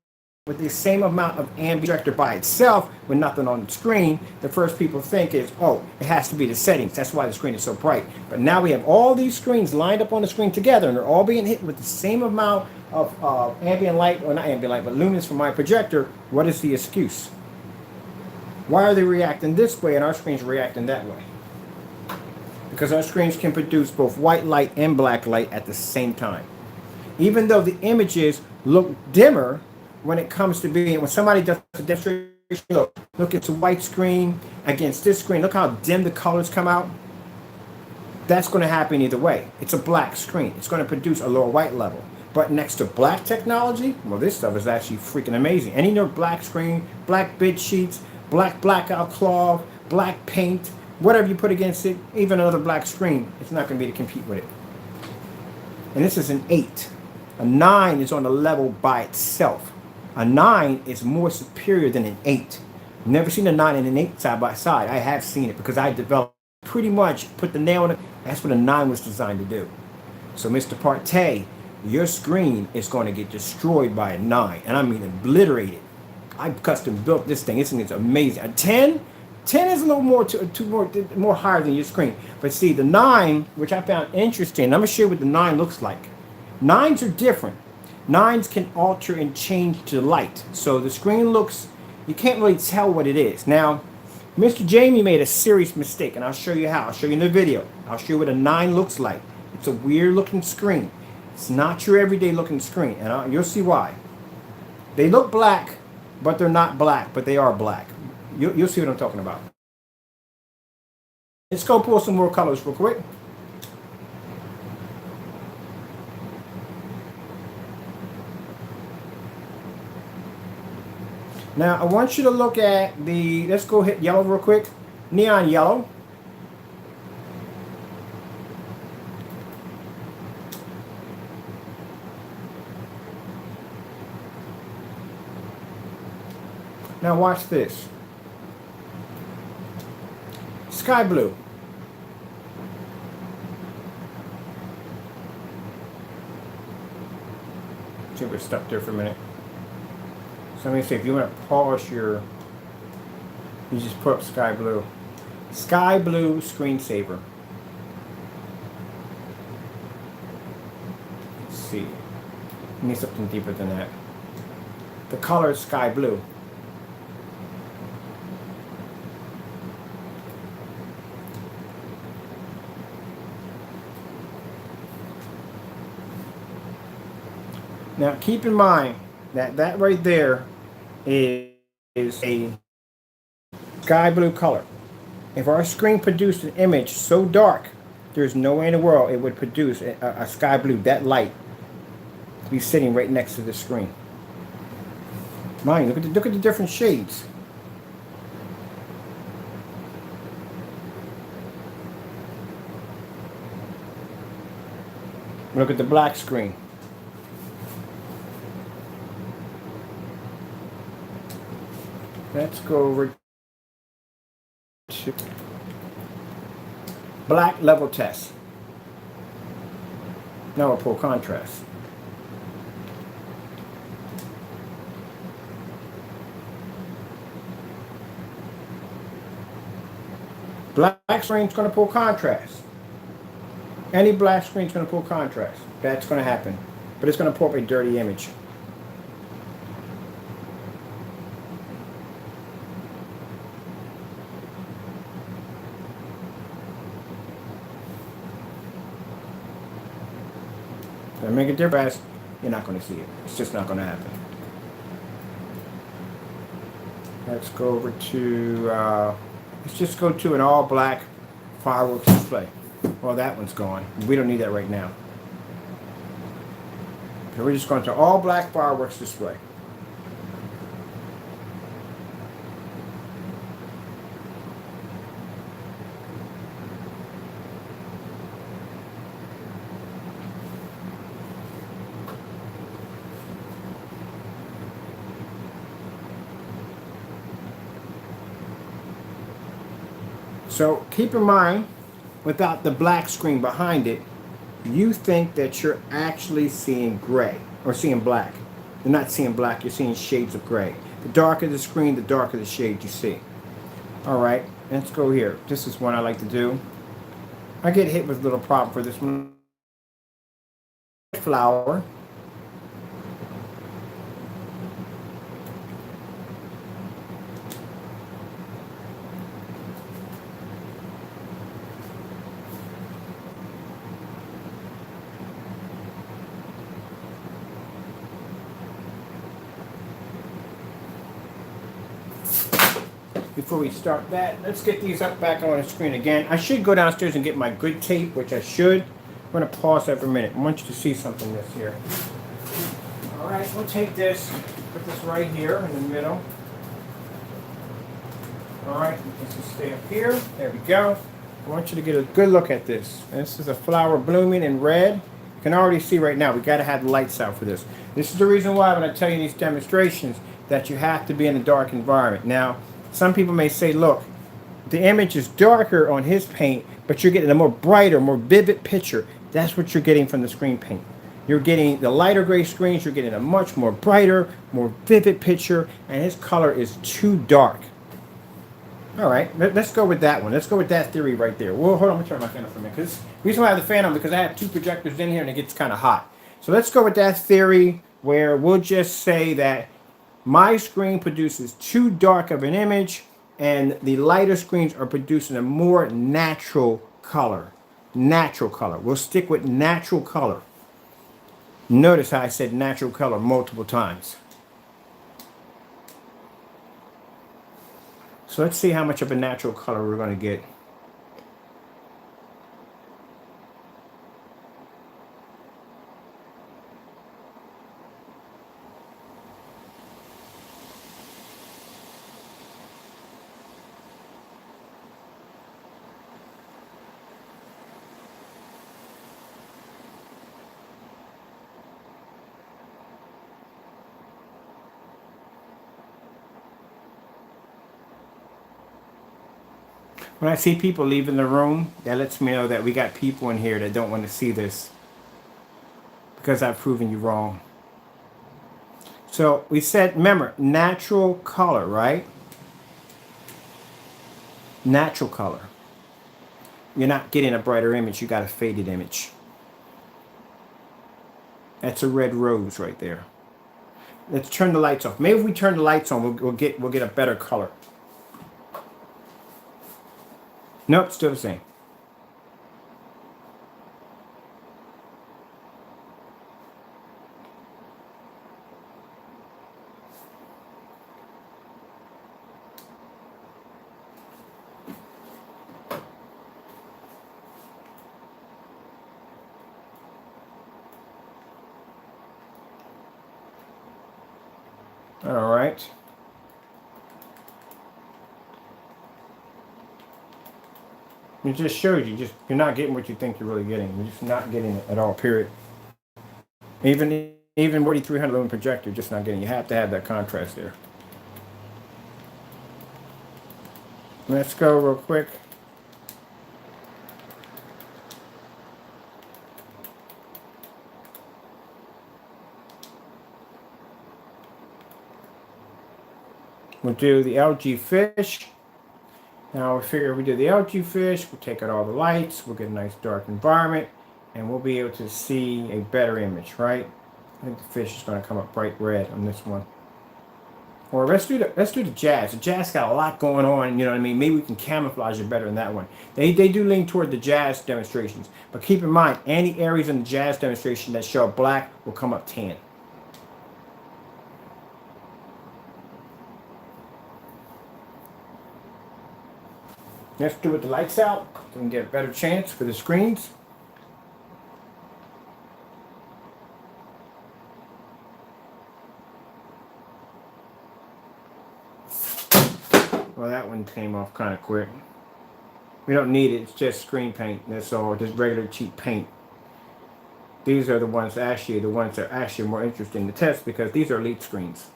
with the same amount of ambient projector by itself with nothing on the screen, the first people think is, oh, it has to be the settings. That's why the screen is so bright. But now we have all these screens lined up on the screen together, and they're all being hit with the same amount of ambient light, or not ambient light, but lumens from my projector. What is the excuse? Why are they reacting this way and our screens reacting that way? Because our screens can produce both white light and black light at the same time. Even though the images look dimmer, when it comes to being, when somebody does a demonstration, look, it's a white screen against this screen. Look how dim the colors come out. That's going to happen either way. It's a black screen. It's going to produce a lower white level. But next to black technology, well, this stuff is actually freaking amazing. Any black screen, black bid sheets, black blackout cloth, black paint, whatever you put against it, even another black screen, it's not going to be able to compete with it. And this is an 8. A 9 is on the level by itself. A 9 is more superior than an 8. Never seen a 9 and an 8 side by side. I have seen it because I developed, pretty much put the nail on it. That's what a 9 was designed to do. So Mr. Partey, your screen is going to get destroyed by a 9. And I mean obliterated. I custom built this thing. This thing is amazing. A 10? 10 is a little more higher than your screen. But see, the 9, which I found interesting, I'm going to show you what the 9 looks like. 9s are different. 9s can alter and change to light. So the screen looks, you can't really tell what it is. Now, Mr. Jamie made a serious mistake, and I'll show you how. I'll show you in the video. I'll show you what a 9 looks like. It's a weird looking screen. It's not your everyday looking screen, and you'll see why. They look black, but they're not black, but they are black. You'll see what I'm talking about. Let's go pull some more colors real quick. Now, I want you to look at let's go hit yellow real quick. Neon yellow. Now watch this. Sky blue. See, we're stuck there for a minute. So let me see, if you want to polish you just put up sky blue. Sky blue screensaver. Let's see. We need something deeper than that. The color is sky blue. Now keep in mind that right there is a sky blue color. If our screen produced an image so dark, there's no way in the world it would produce a sky blue, that light, to be sitting right next to the screen. Mind, look at the different shades. Look at the black screen. Let's go over to black level test. Now we'll pull contrast. Black screen's going to pull contrast. Any black screen's going to pull contrast. That's going to happen. But it's going to pull up a dirty image. If I make it different, you're not going to see it. It's just not going to happen. Let's go over to, let's just go to an all black fireworks display. Well, that one's gone. We don't need that right now. So we're just going to all black fireworks display. So keep in mind, without the black screen behind it, you think that you're actually seeing gray or seeing black. You're not seeing black, you're seeing shades of gray. The darker the screen, the darker the shade you see. All right, let's go here. This is one I like to do. I get hit with a little problem for this one. Flower. Before we start that, let's get these up back on the screen again. I should go downstairs and get my good tape, which I should. I'm going to pause that for a minute. I want you to see something this here. All right, we'll take this, put this right here in the middle. All right, let's just stay up here. There we go. I want you to get a good look at this. This is a flower blooming in red. You can already see right now, we got to have the lights out for this. This is the reason why when I tell you these demonstrations that you have to be in a dark environment. Now, some people may say, look, the image is darker on his paint, but you're getting a more brighter, more vivid picture. That's what you're getting from the screen paint. You're getting the lighter gray screens, you're getting a much more brighter, more vivid picture, and his color is too dark. All right, let's go with that one. Let's go with that theory right there. Well, hold on, let me turn my fan on for a minute. Because the reason why I have the fan on because I have two projectors in here and it gets kind of hot. So let's go with that theory where we'll just say that my screen produces too dark of an image and the lighter screens are producing a more natural color. Natural color. We'll stick with natural color. Notice how I said natural color multiple times. So let's see how much of a natural color we're going to get. When I see people leaving the room, that lets me know that we got people in here that don't want to see this because I've proven you wrong. So we said, remember, natural color, right? Natural color. You're not getting a brighter image, you got a faded image. That's a red rose right there. Let's turn the lights off. Maybe if we turn the lights on, we'll get a better color. Nope, still the same. All right. It just shows you, you're not getting what you think you're really getting. You're just not getting it at all, period. Even 4300 lumen projector, you're just not getting. You have to have that contrast there. Let's go real quick. We'll do the LG fish. Now we figure if we do the LG fish, we'll take out all the lights, we'll get a nice dark environment, and we'll be able to see a better image, right? I think the fish is going to come up bright red on this one. Or let's do the jazz. The jazz got a lot going on, you know what I mean? Maybe we can camouflage it better in that one. They do lean toward the jazz demonstrations, but keep in mind, any areas in the jazz demonstration that show up black will come up tan. Let's do it with the lights out so we can get a better chance for the screens. Well, that one came off kind of quick. We don't need it. It's just screen paint. That's all. Just regular cheap paint. These are the ones that are actually more interesting to test because these are elite screens.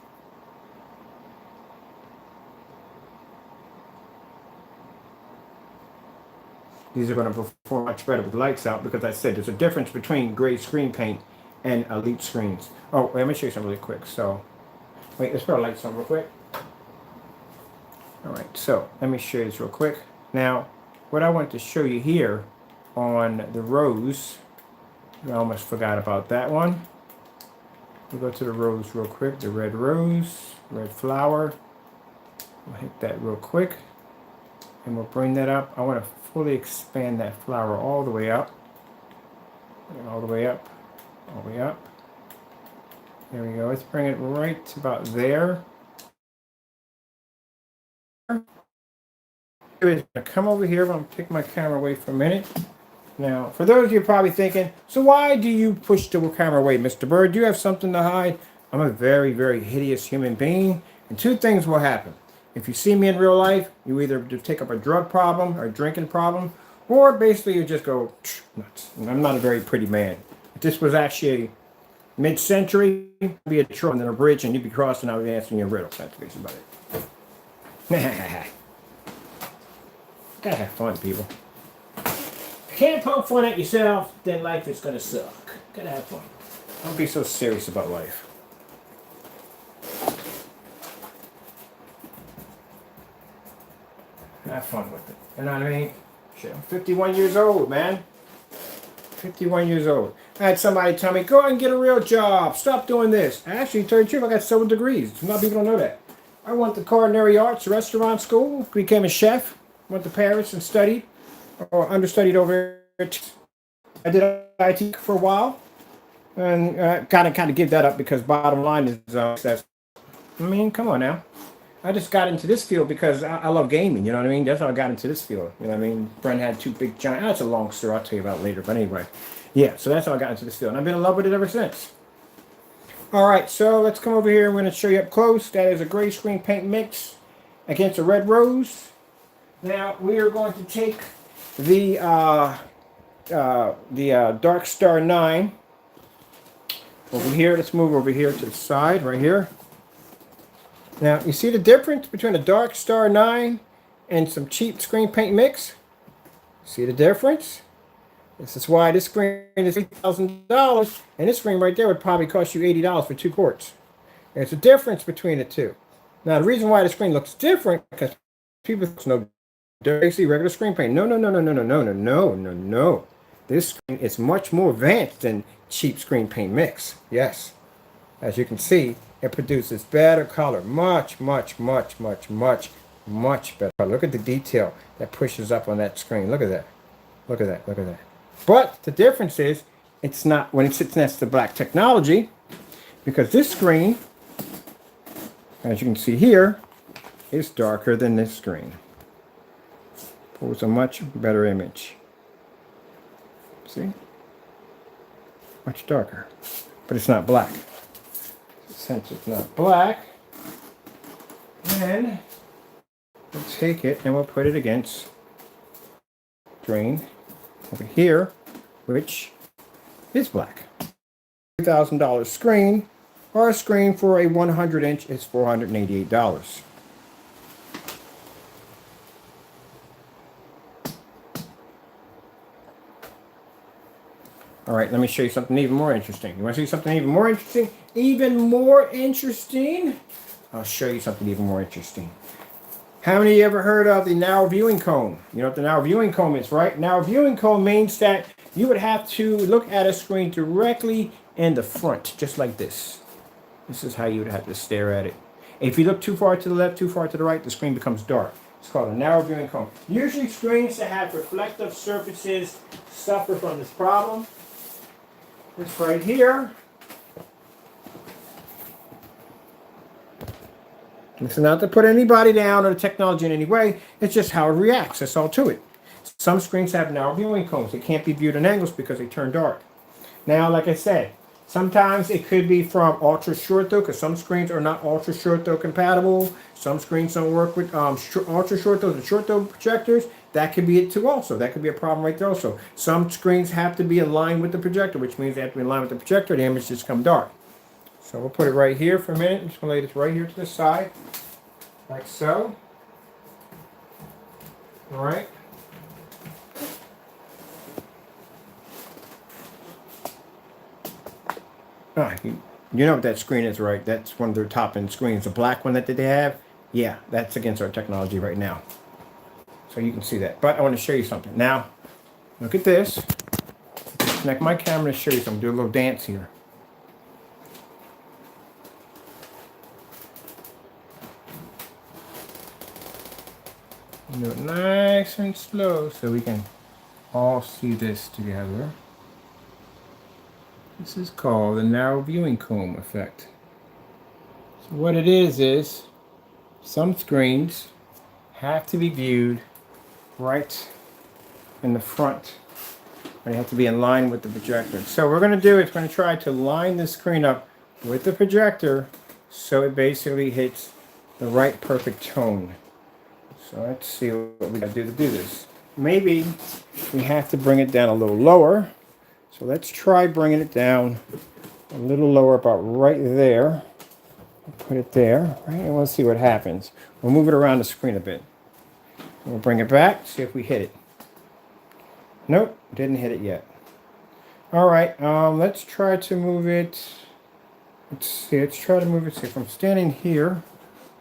These are going to perform much better with lights out because I said there's a difference between gray screen paint and elite screens. Oh, wait, let me show you something really quick. So, wait, let's put our lights on real quick. All right, so let me show you this real quick. Now, what I want to show you here on the rose, I almost forgot about that one. We'll go to the rose real quick, the red rose, red flower. We'll hit that real quick, and we'll bring that up. I want to fully expand that flower all the way up, all the way up, all the way up. There we go. Let's bring it right to about there. I'm going to come over here. I'm going to take my camera away for a minute. Now, for those of you probably thinking, so why do you push the camera away, Mr. Bird? Do you have something to hide? I'm a very, very hideous human being, and two things will happen. If you see me in real life, you either take up a drug problem or a drinking problem, or basically you just go nuts. And I'm not a very pretty man. If this was actually mid-century, I'd be a troll on a bridge and you'd be crossing out and answering your riddle. That's basically about it. Gotta have fun, people. If you can't poke fun at yourself, then life is gonna suck. Gotta have fun. Don't be so serious about life. Have fun with it. You know what I mean? Shit, I'm 51 years old, man. 51 years old. I had somebody tell me, go out and get a real job. Stop doing this. I actually, to tell you the truth, I got several degrees. A lot of people don't know that. I went to culinary arts restaurant school, became a chef, went to Paris and studied, or understudied over here. I did IT for a while, and kind of give that up because bottom line is that's. I mean, come on now. I just got into this field because I love gaming, you know what I mean? That's how I got into this field, you know what I mean? Brent had two big giant, that's a long story, I'll tell you about it later, but anyway. Yeah, so that's how I got into this field, and I've been in love with it ever since. All right, so let's come over here, I'm going to show you up close. That is a gray screen paint mix against a red rose. Now, we are going to take the Dark Star 9 over here. Let's move over here to the side, right here. Now, you see the difference between a Dark Star 9 and some cheap screen paint mix? See the difference? This is why this screen is $8,000, and this screen right there would probably cost you $80 for 2 quarts. There's a difference between the two. Now, the reason why the screen looks different, because people know basically regular screen paint. No. This screen is much more advanced than cheap screen paint mix. Yes. As you can see, it produces better color, much better color. Look at the detail that pushes up on that screen. Look at that. But the difference is, it's not when it sits next to black technology, because this screen, as you can see here, is darker than this screen. Pulls a much better image. See? Much darker. But it's not black. Since it's not black, then we'll take it and we'll put it against screen over here, which is black. $3,000 screen, or a screen for a 100-inch is $488. All right, let me show you something even more interesting. You want to see something even more interesting? Even more interesting? I'll show you something even more interesting. How many of you ever heard of the narrow viewing cone? You know what the narrow viewing cone is, right? Narrow viewing cone means that you would have to look at a screen directly in the front, just like this. This is how you would have to stare at it. If you look too far to the left, too far to the right, the screen becomes dark. It's called a narrow viewing cone. Usually screens that have reflective surfaces suffer from this problem. This right here. It's not to put anybody down or the technology in any way. It's just how it reacts. That's all to it. Some screens have narrow viewing cones. They can't be viewed at angles because they turn dark. Now, like I said, sometimes it could be from ultra short though, because some screens are not ultra short though compatible. Some screens don't work with ultra short though and short though projectors. That could be it too also. That could be a problem right there also. Some screens have to be aligned with the projector, which means they have to be aligned with the projector. The image just come dark. So we'll put it right here for a minute. I'm just going to lay this right here to the side, like so. All right. You know what that screen is, right? That's one of their top-end screens. The black one that they have, yeah, that's against our technology right now. So you can see that. But I want to show you something. Now, look at this. Connect my camera to show you something. Do a little dance here. Do it nice and slow so we can all see this together. This is called the narrow viewing cone effect. So what it is some screens have to be viewed right in the front. They have to be in line with the projector. So what we're going to do is we're going to try to line the screen up with the projector so it basically hits the right perfect tone. So let's see what we got to do this. Maybe we have to bring it down a little lower. So let's try bringing it down a little lower, about right there. Put it there, right? And we'll see what happens. We'll move it around the screen a bit. We'll bring it back, see if we hit it. Nope, didn't hit it yet. All right, let's try to move it. Let's see, let's try to move it. See if I'm standing here.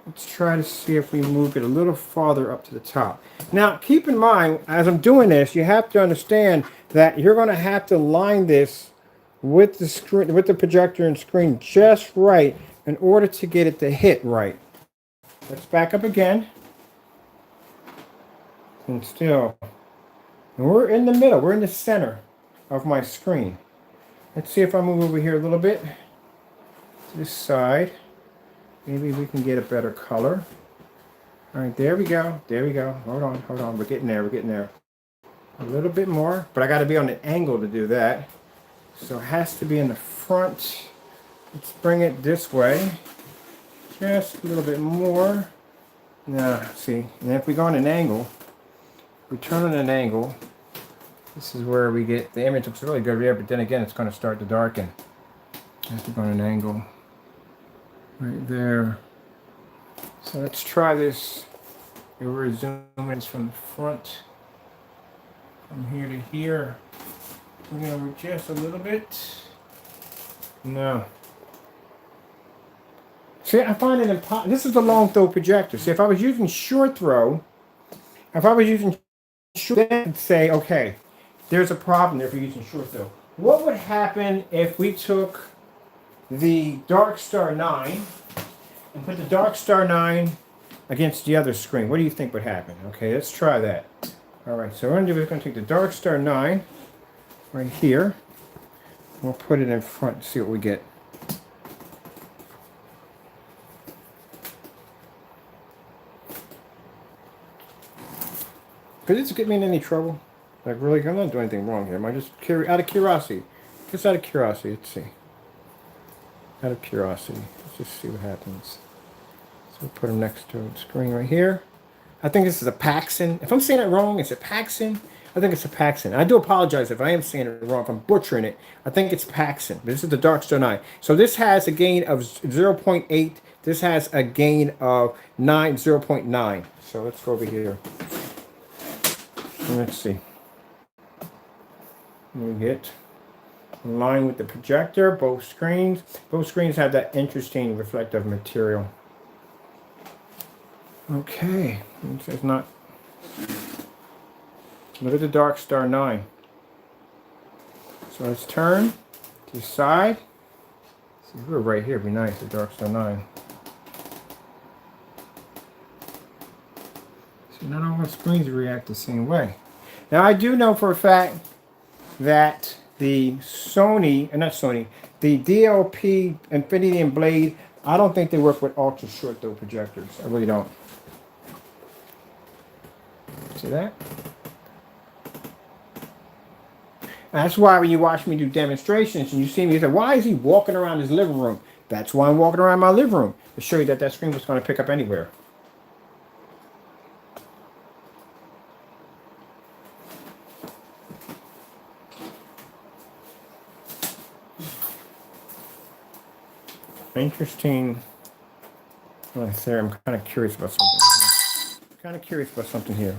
Let's try to see if we move it a little farther up to the top. Now, keep in mind, as I'm doing this, you have to understand that you're going to have to line this with the screen, with the projector and screen just right in order to get it to hit right. Let's back up again. And still, and we're in the middle. We're in the center of my screen. Let's see if I move over here a little bit to this side. Maybe we can get a better color. All right, there we go. There we go. Hold on. We're getting there. We're getting there. A little bit more, but I got to be on the angle to do that. So it has to be in the front. Let's bring it this way. Just a little bit more. Now, see, and if we go on an angle, we turn on an angle. This is where we get, the image looks really good there, but then again, it's going to start to darken. I have to go on an angle. Right there. So let's try this. We're zooming from the front, from here to here. We're going to adjust a little bit. No. See, I find it impossible. This is a long throw projector. See, if I was using short throw, then I'd say, okay, there's a problem there if you're using short throw. What would happen if we took the Dark Star 9 and put the Dark Star 9 against the other screen? What do you think would happen? Okay, let's try that. All right, so what we're going to take the Dark Star 9 right here. We'll put it in front and see what we get. Could this get me in any trouble? Like, really, I'm not doing anything wrong here. Am I just out of curiosity? Just out of curiosity, let's see. Out of curiosity, let's just see what happens. So we'll put them next to the screen right here. I think this is a Paxson. If I'm saying it wrong, it's a Paxson. I think it's a Paxson. I do apologize if I am saying it wrong, if I'm butchering it. I think it's Paxson. This is the Dark Star 9. So this has a gain of 0.8. This has a gain of 0.9. So let's go over here. Let's see. We get in line with the projector, both screens. Both screens have that interesting reflective material. Okay, it says not. Look at the Dark Star 9. So let's turn to the side. See, if we're right here, it'd be nice, the Dark Star 9. So not all the screens react the same way. Now I do know for a fact that the the DLP Infinity and Blade, I don't think they work with ultra short throw projectors. I really don't. See that? That's why when you watch me do demonstrations and you see me, you say, why is he walking around his living room? That's why I'm walking around my living room, to show you that that screen was going to pick up anywhere. Interesting. Well, I'm kind of curious about something here.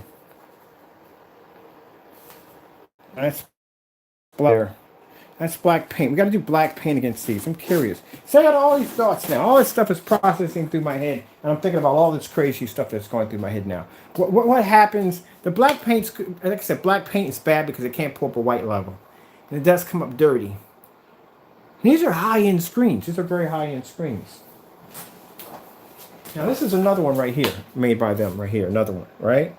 That's black. That's black paint. We got to do black paint against these. I'm curious. So I got all these thoughts now. All this stuff is processing through my head, and I'm thinking about all this crazy stuff that's going through my head now. What happens? The black paint's, like I said, black paint is bad because it can't pull up a white level, and it does come up dirty. These are high-end screens. These are very high-end screens. Now this is another one right here, made by them right here. Another one, right?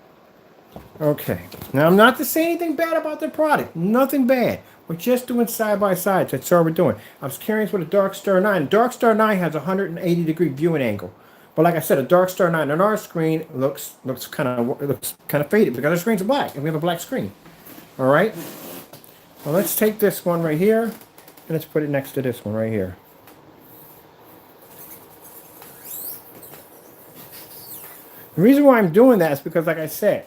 Okay. Now I'm not to say anything bad about their product. Nothing bad. We're just doing side by side. That's all we're doing. I was curious with a Dark Star 9. Dark Star 9 has a 180-degree viewing angle. But like I said, a Dark Star 9 on our screen looks kind of faded because our screens are black and we have a black screen. All right. Well, let's take this one right here and let's put it next to this one right here. The reason why I'm doing that is because, like I said,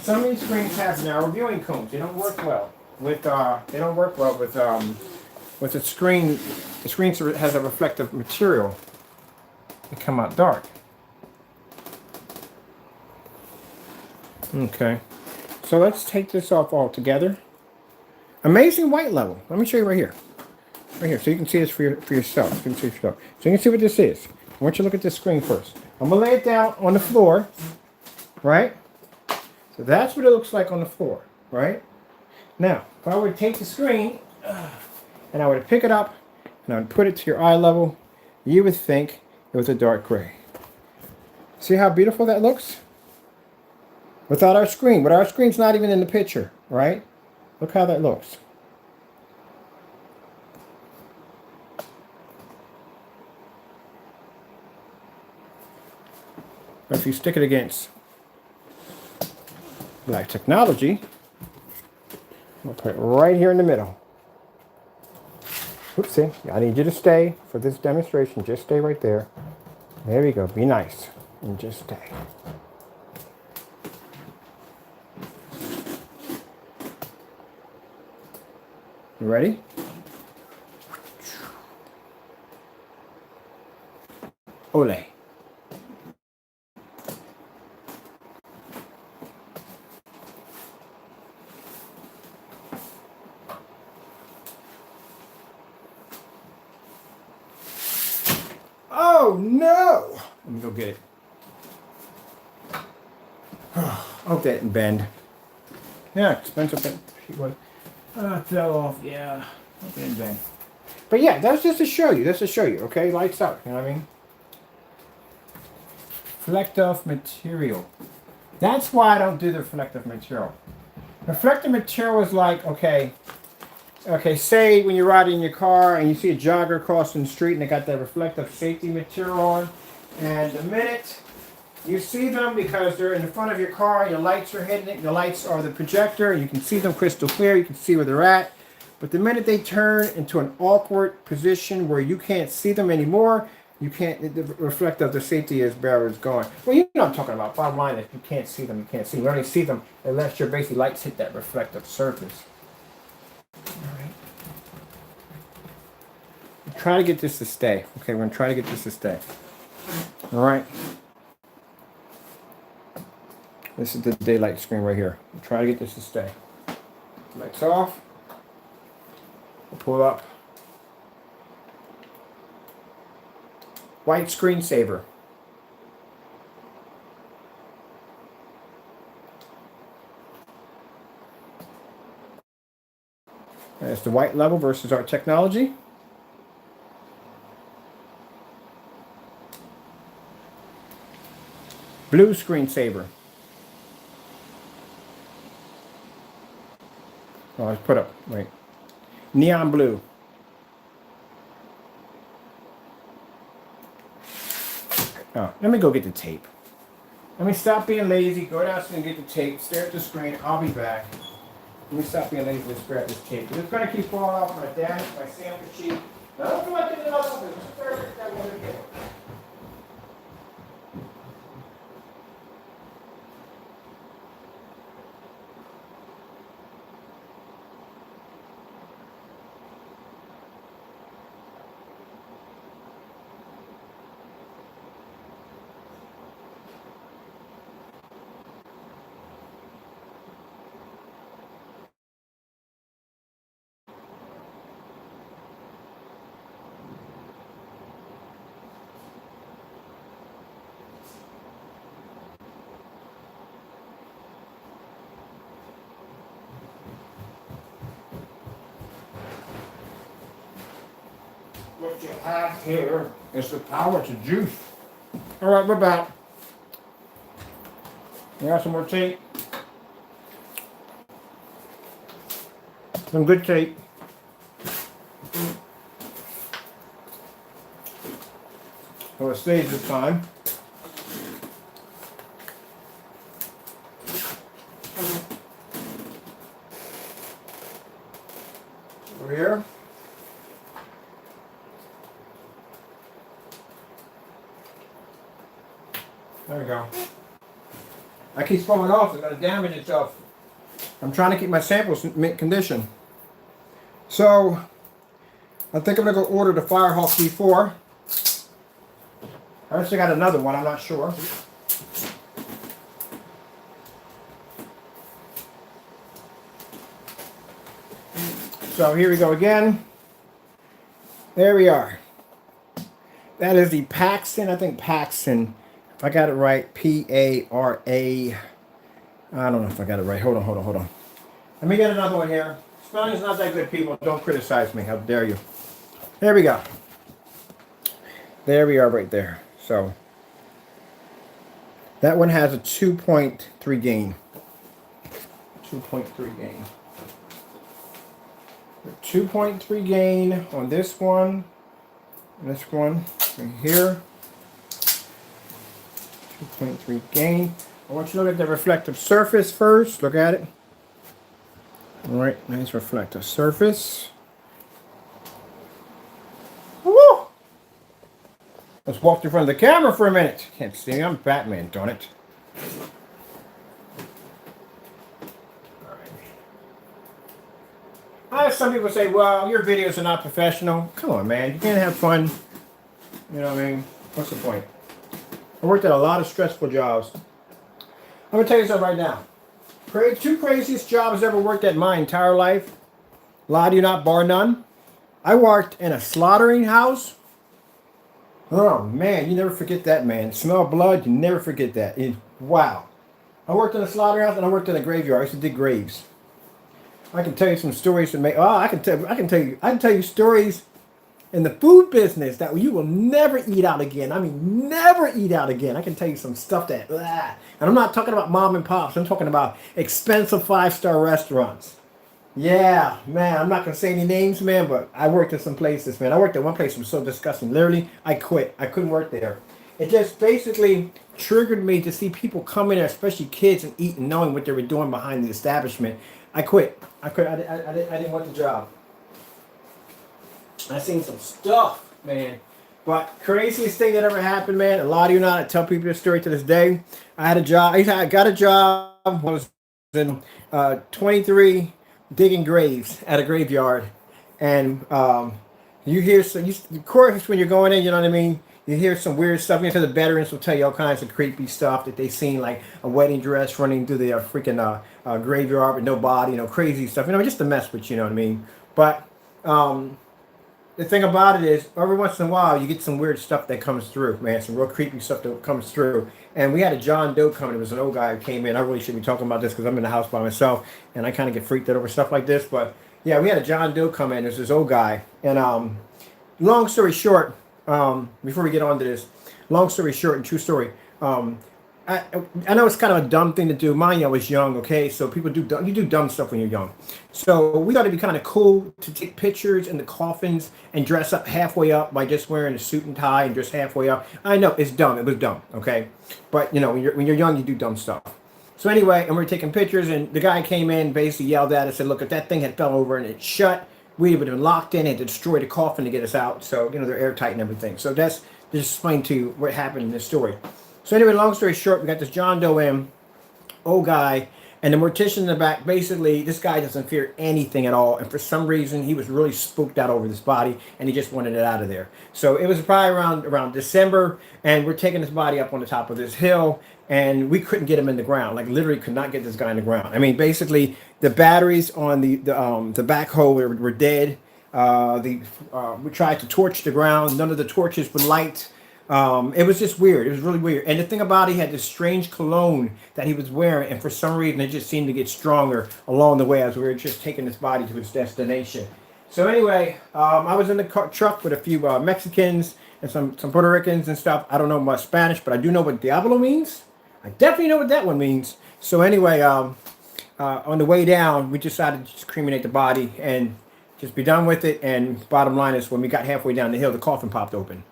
some of these screens have narrow viewing cones. They don't work well with the screen. The screen has a reflective material. They come out dark. Okay, so let's take this off altogether. Amazing white level. Let me show you right here, so you can see this for yourself. You can see it for yourself. So you can see what this is. I want you to look at this screen first. I'm gonna lay it down on the floor, right? So that's what it looks like on the floor, right? Now, if I were to take the screen and I were to pick it up and I would put it to your eye level, you would think it was a dark gray. See how beautiful that looks? Without our screen, but our screen's not even in the picture, right? Look how that looks. But if you stick it against black technology, I'll put it right here in the middle. Oopsie, I need you to stay for this demonstration. Just stay right there. There we go. Be nice and just stay. You ready? Ole. Oh no! Let me go get it. Oh, that didn't bend. Yeah, expensive thing. It fell off. Yeah, it didn't bend. But yeah, that's just to show you. That's to show you. Okay, lights out. You know what I mean? Reflective material. That's why I don't do the reflective material. Reflective material is like, okay, say when you're riding in your car and you see a jogger crossing the street and they got that reflective safety material on, and the minute you see them because they're in the front of your car, your lights are hitting it, your lights are the projector, you can see them crystal clear, you can see where they're at, but the minute they turn into an awkward position where you can't see them anymore, You can't, the reflective, the safety is barrier is gone. Well, you know what I'm talking about. Bottom line is you can't see them, you can't see them. You only see them unless your basically lights hit that reflective surface. Alright. Try to get this to stay. Okay, we're going to try to get this to stay. Alright. This is the daylight screen right here. Try to get this to stay. Lights off. We'll pull up. White screensaver. That's the white level versus our technology. Blue screensaver. Oh, let's put up, wait. Neon blue. Oh, let me go get the tape. Let me stop being lazy, go downstairs and get the tape, stare at the screen, I'll be back. Let me stop being lazy, let's grab this tape. It's going to keep falling off my dash, my sample sheet. I don't feel like getting it off of it. It's perfect that one again. What you have here is the power to juice. All right, we're back. You got some more tape? Some good tape. Well, it stays this time. Over here. There we go. I keep falling off, it's going to damage itself. I'm trying to keep my samples in mint condition. So, I think I'm going to go order the Firehawk P4. I actually got another one, I'm not sure. So here we go again. There we are. That is the Paxton, I think Paxton. If I got it right, P-A-R-A. I don't know if I got it right. Hold on. Let me get another one here. Spelling is not that good, people. Don't criticize me. How dare you. There we go. There we are right there. So, that one has a 2.3 gain. 2.3 gain. 2.3 gain on this one. This one right here. 2.3 gain. I want you to look at the reflective surface first. Look at it. Alright, nice reflective surface. Woo! Let's walk in front of the camera for a minute. Can't see me, I'm Batman, darn it. Some people say, well, your videos are not professional. Come on, man. You can't have fun. You know what I mean? What's the point? I worked at a lot of stressful jobs. I'm going to tell you something right now. Two craziest jobs I ever worked at in my entire life. Lie to you not, bar none. I worked in a slaughtering house. Oh, man. You never forget that, man. Smell of blood, you never forget that. Wow. I worked in a slaughterhouse and I worked in a graveyard. I used to dig graves. I can tell you some stories that make. Oh, I can tell you stories in the food business that you will never eat out again. I mean, never eat out again. I can tell you some stuff that. And I'm not talking about mom and pops. I'm talking about expensive 5-star restaurants. Yeah, man. I'm not gonna say any names, man. But I worked in some places, man. I worked at one place that was so disgusting. Literally, I quit. I couldn't work there. It just basically triggered me to see people come in there, especially kids, and eat and knowing what they were doing behind the establishment. I quit. I didn't want the job. I seen some stuff, man. But craziest thing that ever happened, man. A lot of you know, I tell people this story to this day. I had a job. I got a job when I was in 23 digging graves at a graveyard, and you hear some. Of course, when you're going in, you know what I mean. You hear some weird stuff. You know, the veterans will tell you all kinds of creepy stuff that they seen, like a wedding dress running through the freaking graveyard with no body, you know, crazy stuff. You know, just to mess with you, know what I mean. But the thing about it is, every once in a while, you get some weird stuff that comes through, man. Some real creepy stuff that comes through. And we had a John Doe coming. It was an old guy who came in. I really shouldn't be talking about this because I'm in the house by myself, and I kind of get freaked out over stuff like this. But yeah, we had a John Doe come in. There's this old guy, and long story short, before we get on to this, long story short and true story, I, I know it's kind of a dumb thing to do. Mind you, I was young, okay? So people you do dumb stuff when you're young. So we thought it'd be kind of cool to take pictures in the coffins and dress up halfway up by just wearing a suit and tie and dress halfway up. I know it's dumb. It was dumb, okay? But you know, when you're young, you do dumb stuff. So anyway, and we were taking pictures, and the guy came in, basically yelled at us, said, "Look, if that thing had fell over and it shut, we would have been locked in and to destroy the coffin to get us out." So you know, they're airtight and everything. So that's just explain to you what happened in this story. So anyway, long story short, we got this John Doe in, old guy, and the mortician in the back. Basically, this guy doesn't fear anything at all, and for some reason, he was really spooked out over this body, and he just wanted it out of there. So it was probably around December, and we're taking this body up on the top of this hill, and we couldn't get him in the ground. Like literally, could not get this guy in the ground. I mean, basically, the batteries on the backhoe were dead. We tried to torch the ground. None of the torches would light. It was just weird. It was really weird. And the thing about it, he had this strange cologne that he was wearing, and for some reason, it just seemed to get stronger along the way as we were just taking this body to its destination. So anyway, I was in the truck with a few Mexicans and some Puerto Ricans and stuff. I don't know much Spanish, but I do know what Diablo means. I definitely know what that one means. So anyway, on the way down, we decided to just cremate the body and just be done with it. And bottom line is, when we got halfway down the hill, the coffin popped open.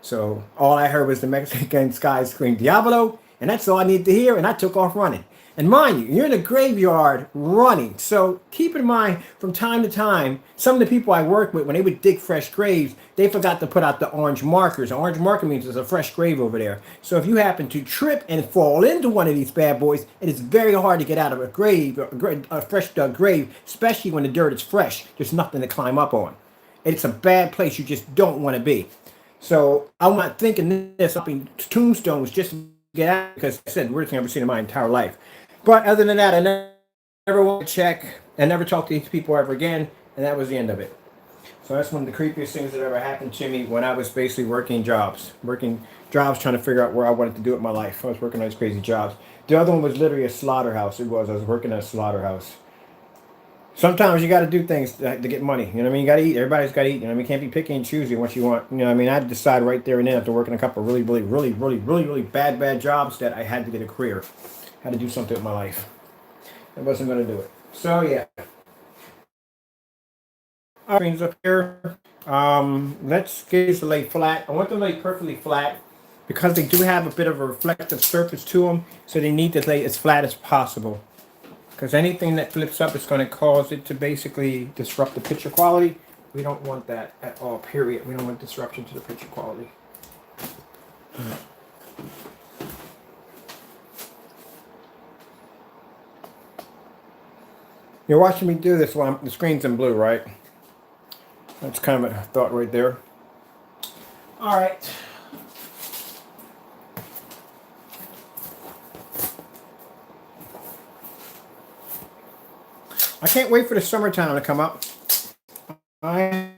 So all I heard was the Mexican guy scream "Diablo," and that's all I needed to hear, and I took off running. And mind you, you're in a graveyard running. So keep in mind, from time to time, some of the people I work with, when they would dig fresh graves, they forgot to put out the orange markers. An orange marker means there's a fresh grave over there. So if you happen to trip and fall into one of these bad boys, it is very hard to get out of a grave, a fresh dug grave, especially when the dirt is fresh. There's nothing to climb up on. It's a bad place you just don't want to be. So I'm not thinking this up in tombstones just to get out, because I said, worst thing I've ever seen in my entire life. But other than that, I never want to check. I never talk to these people ever again, and that was the end of it. So that's one of the creepiest things that ever happened to me when I was basically working jobs, trying to figure out where I wanted to do it in my life. I was working on these crazy jobs. The other one was literally a slaughterhouse. I was working at a slaughterhouse. Sometimes you got to do things to get money. You know what I mean? You got to eat. Everybody's got to eat. You know what I mean? You can't be picky and choosy what you want. You know what I mean? I had to decide right there and then, after working a couple of really bad jobs, that I had to get a career. I had to do something with my life. I wasn't going to do it. So yeah. Screens up here. Let's get this to lay flat. I want them to lay perfectly flat because they do have a bit of a reflective surface to them. So they need to lay as flat as possible. Because anything that flips up is going to cause it to basically disrupt the picture quality. We don't want that at all, period. We don't want disruption to the picture quality. You're watching me do this while the screen's in blue, right? That's kind of a thought right there. All right. I can't wait for the summertime to come up. I'm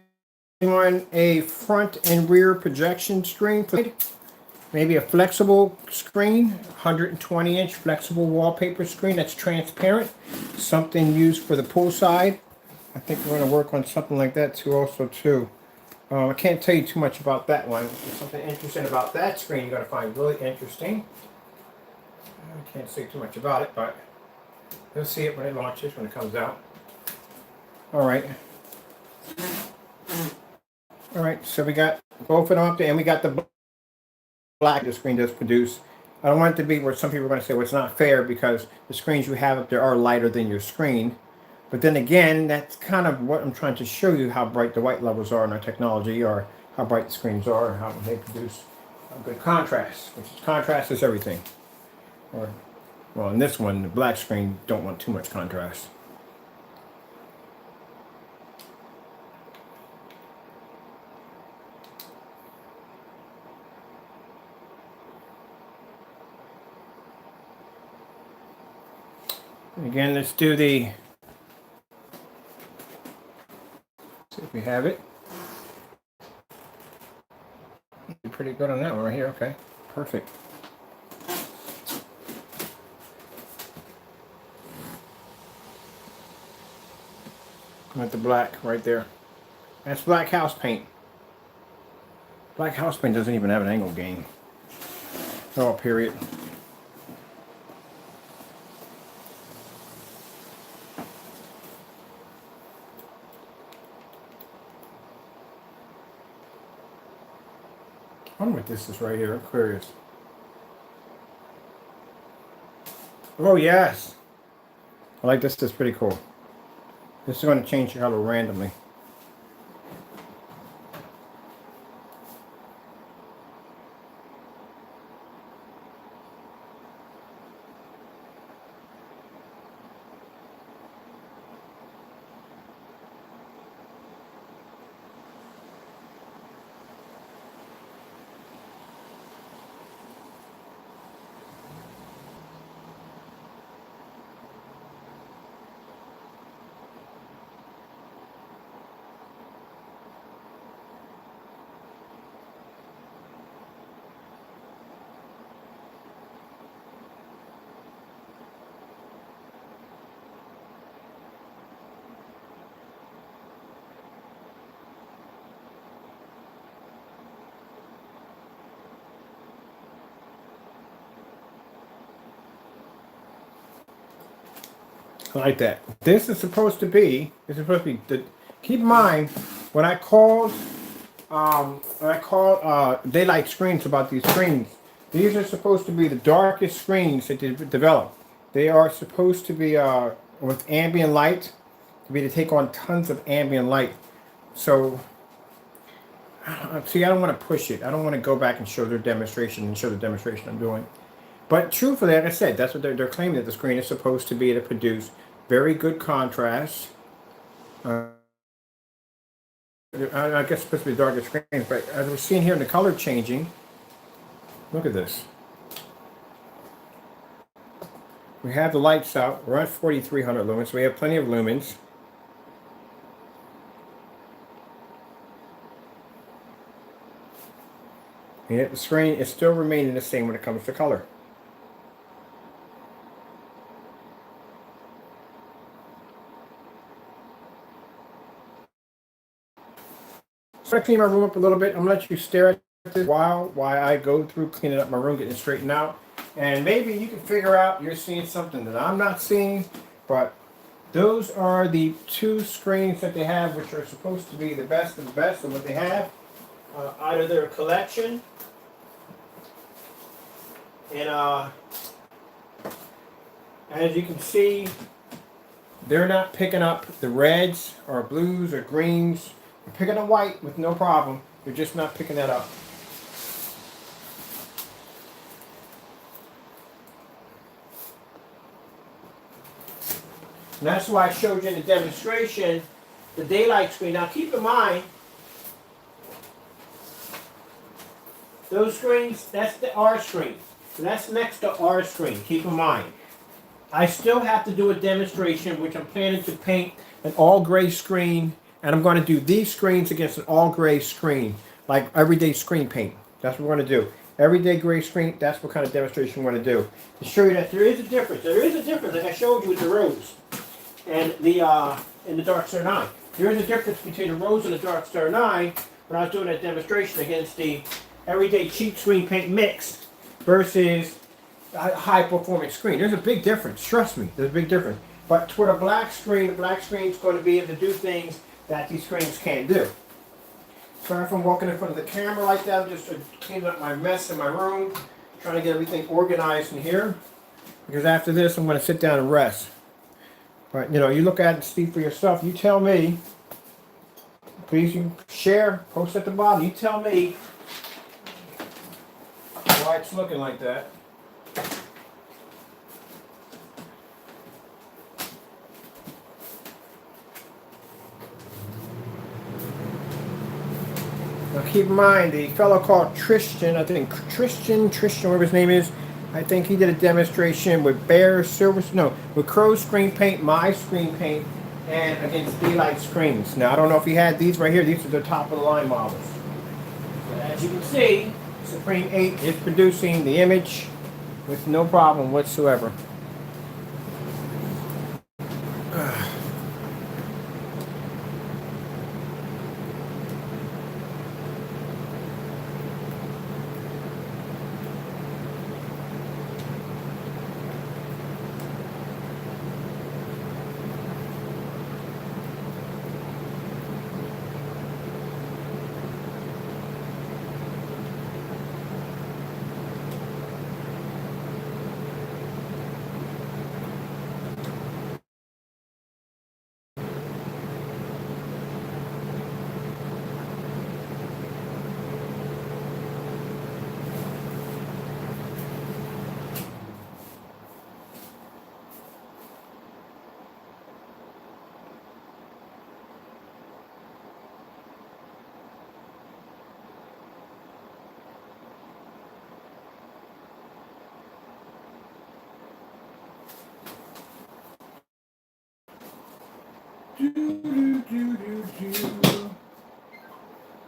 on a front and rear projection screen, maybe a flexible screen, 120-inch flexible wallpaper screen that's transparent, something used for the poolside. I think we're going to work on something like that too, also too. I can't tell you too much about that one. There's something interesting about that screen you're going to find really interesting. I can't say too much about it, but you'll see it when it launches, when it comes out. All right. All right, so we got both of them up there, and we got the black the screen does produce. I don't want it to be where some people are going to say, well, it's not fair because the screens you have up there are lighter than your screen. But then again, that's kind of what I'm trying to show you, how bright the white levels are in our technology, or how bright the screens are and how they produce a good contrast, which is contrast is everything. Or, well, in this one, the black screen don't want too much contrast. And again, let's do the, see if we have it. Pretty good on that one right here. Okay, perfect. With the black right there. That's black house paint. Black house paint doesn't even have an angle gain. Oh, period. I wonder what this is right here. I'm curious. Oh, yes. I like this. This is pretty cool. This is going to change the color randomly. Like that. This is supposed to be. Keep in mind when I called daylight screens about these screens. These are supposed to be the darkest screens that they develop. They are supposed to be with ambient light, to take on tons of ambient light. So, see, I don't want to push it. I don't want to go back and show their demonstration and show the demonstration I'm doing. But truthfully, like I said, that's what they're claiming, that the screen is supposed to be to produce very good contrast. I guess it's supposed to be darker screens, but as we're seeing here in the color changing, look at this. We have the lights out. We're at 4,300 lumens, so we have plenty of lumens. And yet the screen is still remaining the same when it comes to color. I'm going to clean my room up a little bit. I'm going to let you stare at this while I go through cleaning up my room, getting it straightened out. And maybe you can figure out you're seeing something that I'm not seeing. But those are the two screens that they have, which are supposed to be the best of the best of what they have out of their collection. And as you can see, they're not picking up the reds or blues or greens. They're picking up white with no problem. They're just not picking that up. And that's why I showed you in the demonstration the daylight screen. Now keep in mind, those screens, that's the R screen. So that's next to R screen. Keep in mind. I still have to do a demonstration, which I'm planning to paint an all gray screen. And I'm going to do these screens against an all gray screen, like everyday screen paint. That's what we're going to do. Everyday gray screen, that's what kind of demonstration we're going to do. To show you that there is a difference. There is a difference, like I showed you with the rose and the Dark Star 9. There is a difference between the rose and the Dark Star 9 when I was doing that demonstration against the everyday cheap screen paint mix versus a high performance screen. There's a big difference. Trust me, there's a big difference. But toward a black screen, the black screen is going to be able to do things that these screens can't do. Sorry if I'm walking in front of the camera like that. I'm just cleaning up my mess in my room, trying to get everything organized in here. Because after this, I'm going to sit down and rest. But you know, you look at it and see for yourself. You tell me. Please share, post at the bottom. You tell me why it's looking like that. Now keep in mind, the fellow called Tristan, I think Tristan, whatever his name is, I think he did a demonstration with with Crow screen paint, my screen paint, and against daylight screens. Now I don't know if he had these right here. These are the top of the line models. But as you can see, Supreme 8 is producing the image with no problem whatsoever.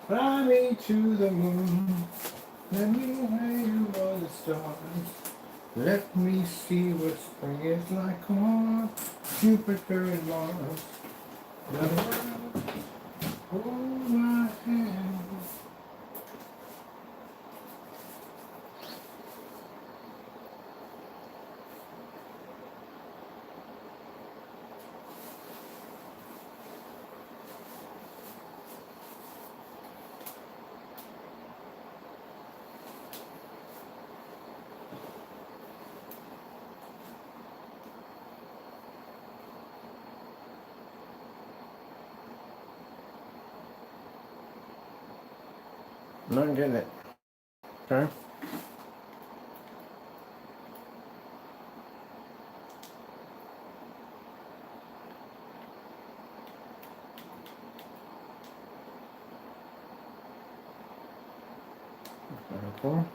Fly me to the moon, let me wave all the stars. Let me see what spring is like on Jupiter and Mars. Let the world hold my hand. I'm not getting it. Okay. Cool.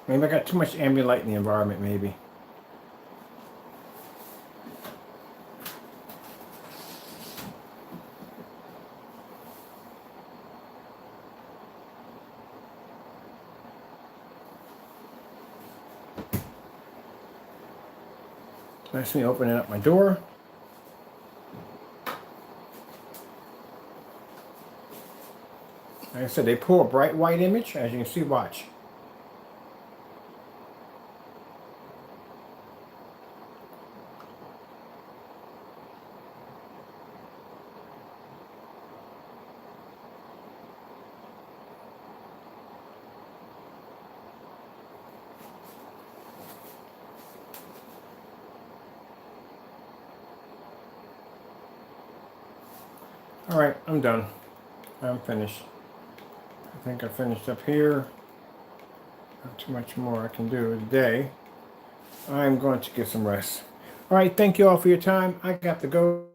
Maybe I got too much ambient light in the environment, maybe. That's me opening up my door. Like I said, they pull a bright white image, as you can see, watch. All right, I'm done. I'm finished. I think I finished up here. Not too much more I can do today. I'm going to get some rest. All right, thank you all for your time. I got to go.